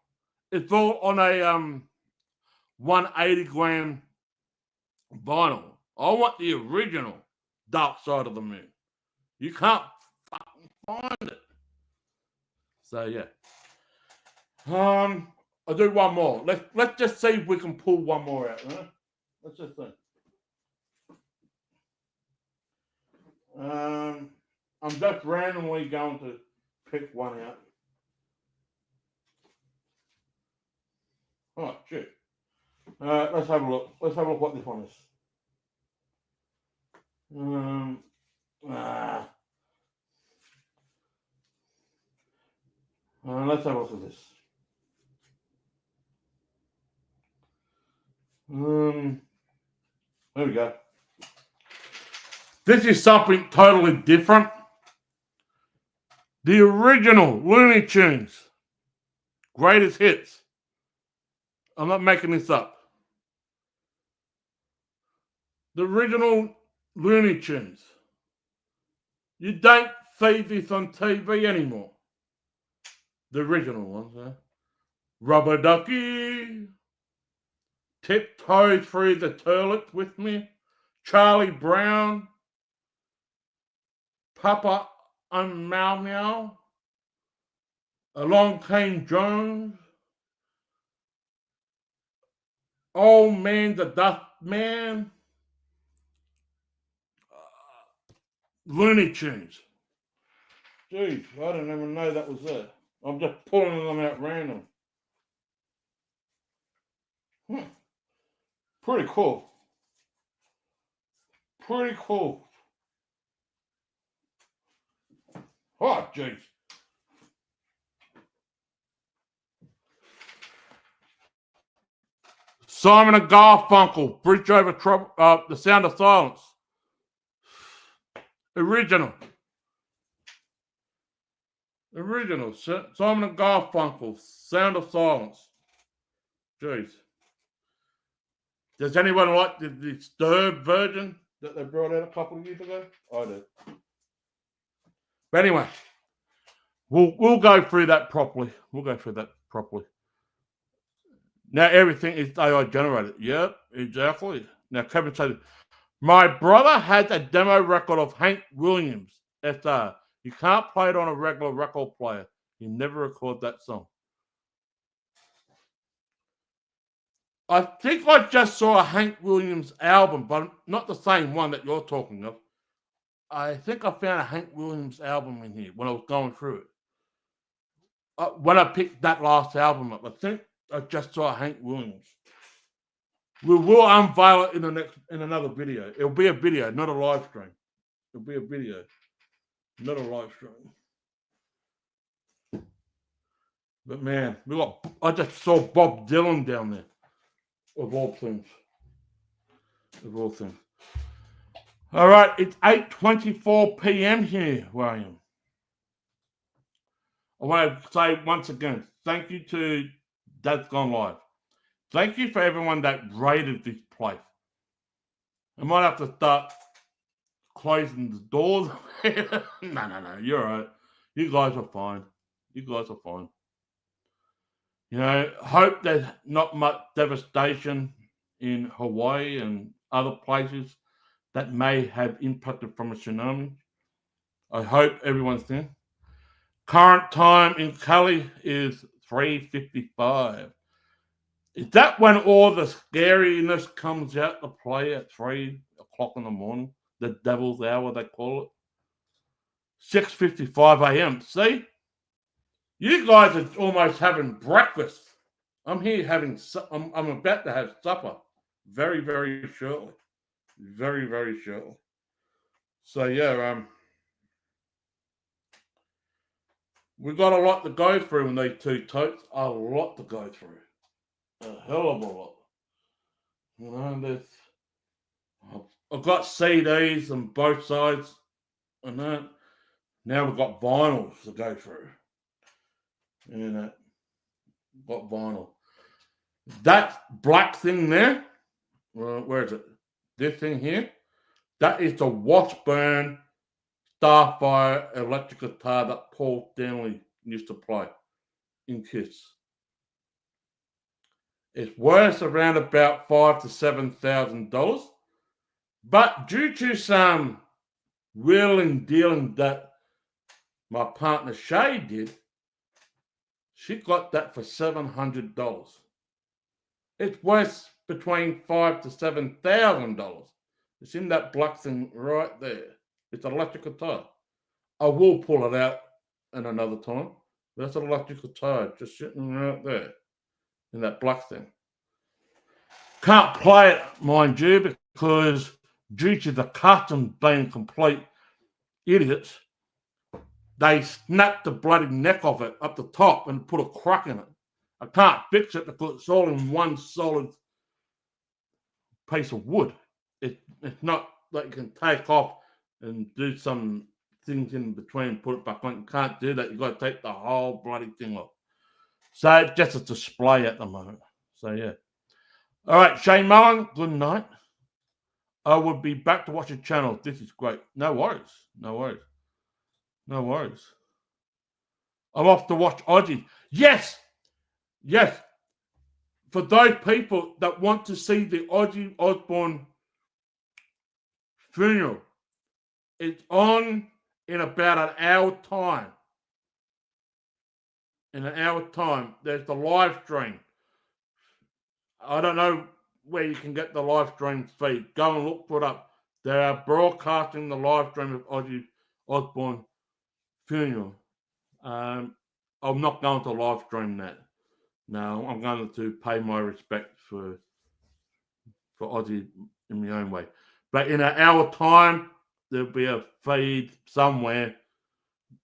It's all on a 180 gram vinyl. I want the original Dark Side of the Moon. You can't fucking find it. So yeah. I'll do one more. Let's just see if we can pull one more out, right? Let's just see. I'm just randomly going to pick one out. Oh shit. Let's have a look. Let's have a look what this one is. Let's have a look at this. There we go. This is something totally different. The original Looney Tunes. Greatest hits. I'm not making this up. The original Looney Tunes. You don't see this on TV anymore. The original ones, huh? Rubber Ducky. Tiptoe Through the Toilet with Me. Charlie Brown. Papa and Meow Meow. Along Came Jones. Old Man the Dust Man. Looney Tunes. Jeez, I didn't even know that was there. I'm just pulling them out random. Pretty cool. Pretty cool. Oh, jeez. Simon and Garfunkel, Bridge Over Trouble, The Sound of Silence. Original. Simon and Garfunkel, Sound of Silence. Jeez. Does anyone like the Disturbed version that they brought out a couple of years ago? I do. But anyway, we'll go through that properly. Now everything is AI generated. Yep, exactly. Now Kevin said, my brother has a demo record of Hank Williams, SR. You can't play it on a regular record player. You never record that song. I think I just saw a Hank Williams album, but not the same one that you're talking of. I think I found a Hank Williams album in here when I was going through it. When I picked that last album up, I think I just saw Hank Williams. We will unveil it in another video. It'll be a video, not a live stream. It'll be a video, not a live stream. But man, I just saw Bob Dylan down there. Of all things. All right, it's 8:24 p.m. here, William. I want to say once again, thank you to Dad's Gone Live. Thank you for everyone that rated this place. I might have to start closing the doors. No. You're all right. You guys are fine. You guys are fine. You know, hope there's not much devastation in Hawaii and other places that may have impacted from a tsunami. I hope everyone's there. Current time in Cali is 3:55. Is that when all the scariness comes out to play at 3 o'clock in the morning? The devil's hour, they call it. 6:55 a.m. See? You guys are almost having breakfast. I'm here having, I'm about to have supper very, very shortly. Very, very shortly. So, yeah, we've got a lot to go through in these two totes. A lot to go through. A hell of a lot. You know, I've got CDs on both sides and that. Now we've got vinyls to go through. And got vinyl. That black thing there, where is it? This thing here, that is the Washburn Starfire electric guitar that Paul Stanley used to play in Kiss. It's worth around about $5,000 to $7,000, but due to some wheeling dealing that my partner Shay did, she got that for $700. It's worth between $5,000 to $7,000. It's in that black thing right there. It's an electric guitar. I will pull it out in another time. That's an electric guitar just sitting right there in that black thing. Can't play it, mind you, because due to the customs being complete idiots, they snapped the bloody neck of it up the top and put a crack in it. I can't fix it because it's all in one solid piece of wood. It's not like you can take off and do some things in between, put it back on. You can't do that. You've got to take the whole bloody thing off. So it's just a display at the moment. So, yeah. All right, Shane Mullen, good night. I will be back to watch your channel. This is great. No worries. No worries. No worries. I'm off to watch Ozzy. Yes. Yes. For those people that want to see the Ozzy Osbourne funeral, it's on in about an hour time. In an hour time, there's the live stream. I don't know where you can get the live stream feed. Go and look for it up. They are broadcasting the live stream of Ozzy Osbourne funeral. I'm not going to live stream that. No, I'm going to pay my respect for Ozzy in my own way. But in an hour time, there'll be a feed somewhere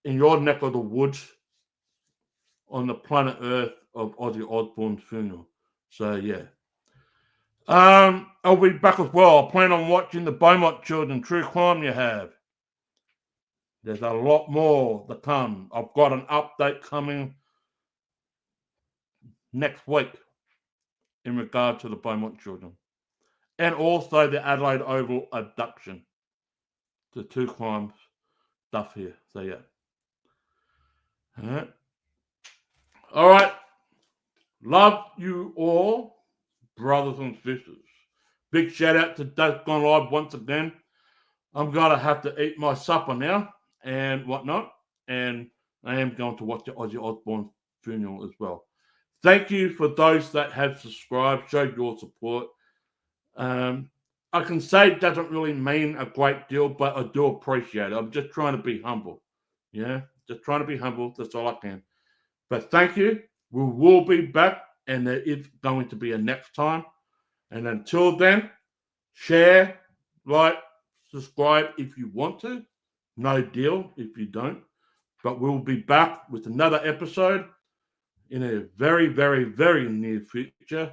in your neck of the woods on the planet Earth of Ozzy Osbourne's funeral. So, yeah. I'll be back as well. I plan on watching the Beaumont Children True Crime you have. There's a lot more to come. I've got an update coming next week in regard to the Beaumont Children. And also the Adelaide Oval abduction. The two crimes stuff here. So, yeah. All right. Love you all, brothers and sisters. Big shout out to Death Gone Live once again. I'm going to have to eat my supper now and whatnot. And I am going to watch the Ozzy Osbourne funeral as well. Thank you for those that have subscribed, showed your support. I can say it doesn't really mean a great deal, but I do appreciate it. I'm just trying to be humble. Yeah, just trying to be humble. That's all I can. But thank you. We will be back, and there is going to be a next time. And until then, share, like, subscribe if you want to. No deal if you don't. But we'll be back with another episode in a very, very, very near future.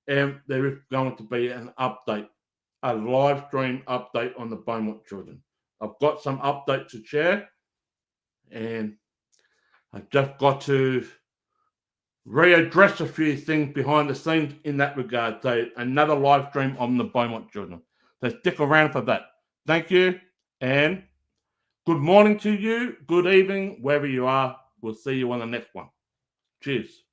And there is going to be an update, a live stream update on the Beaumont Children. I've got some updates to share. And I've just got to readdress a few things behind the scenes in that regard. So another live stream on the Beaumont Children. So stick around for that. Thank you And good morning to you, good evening, wherever you are. We'll see you on the next one. Cheers.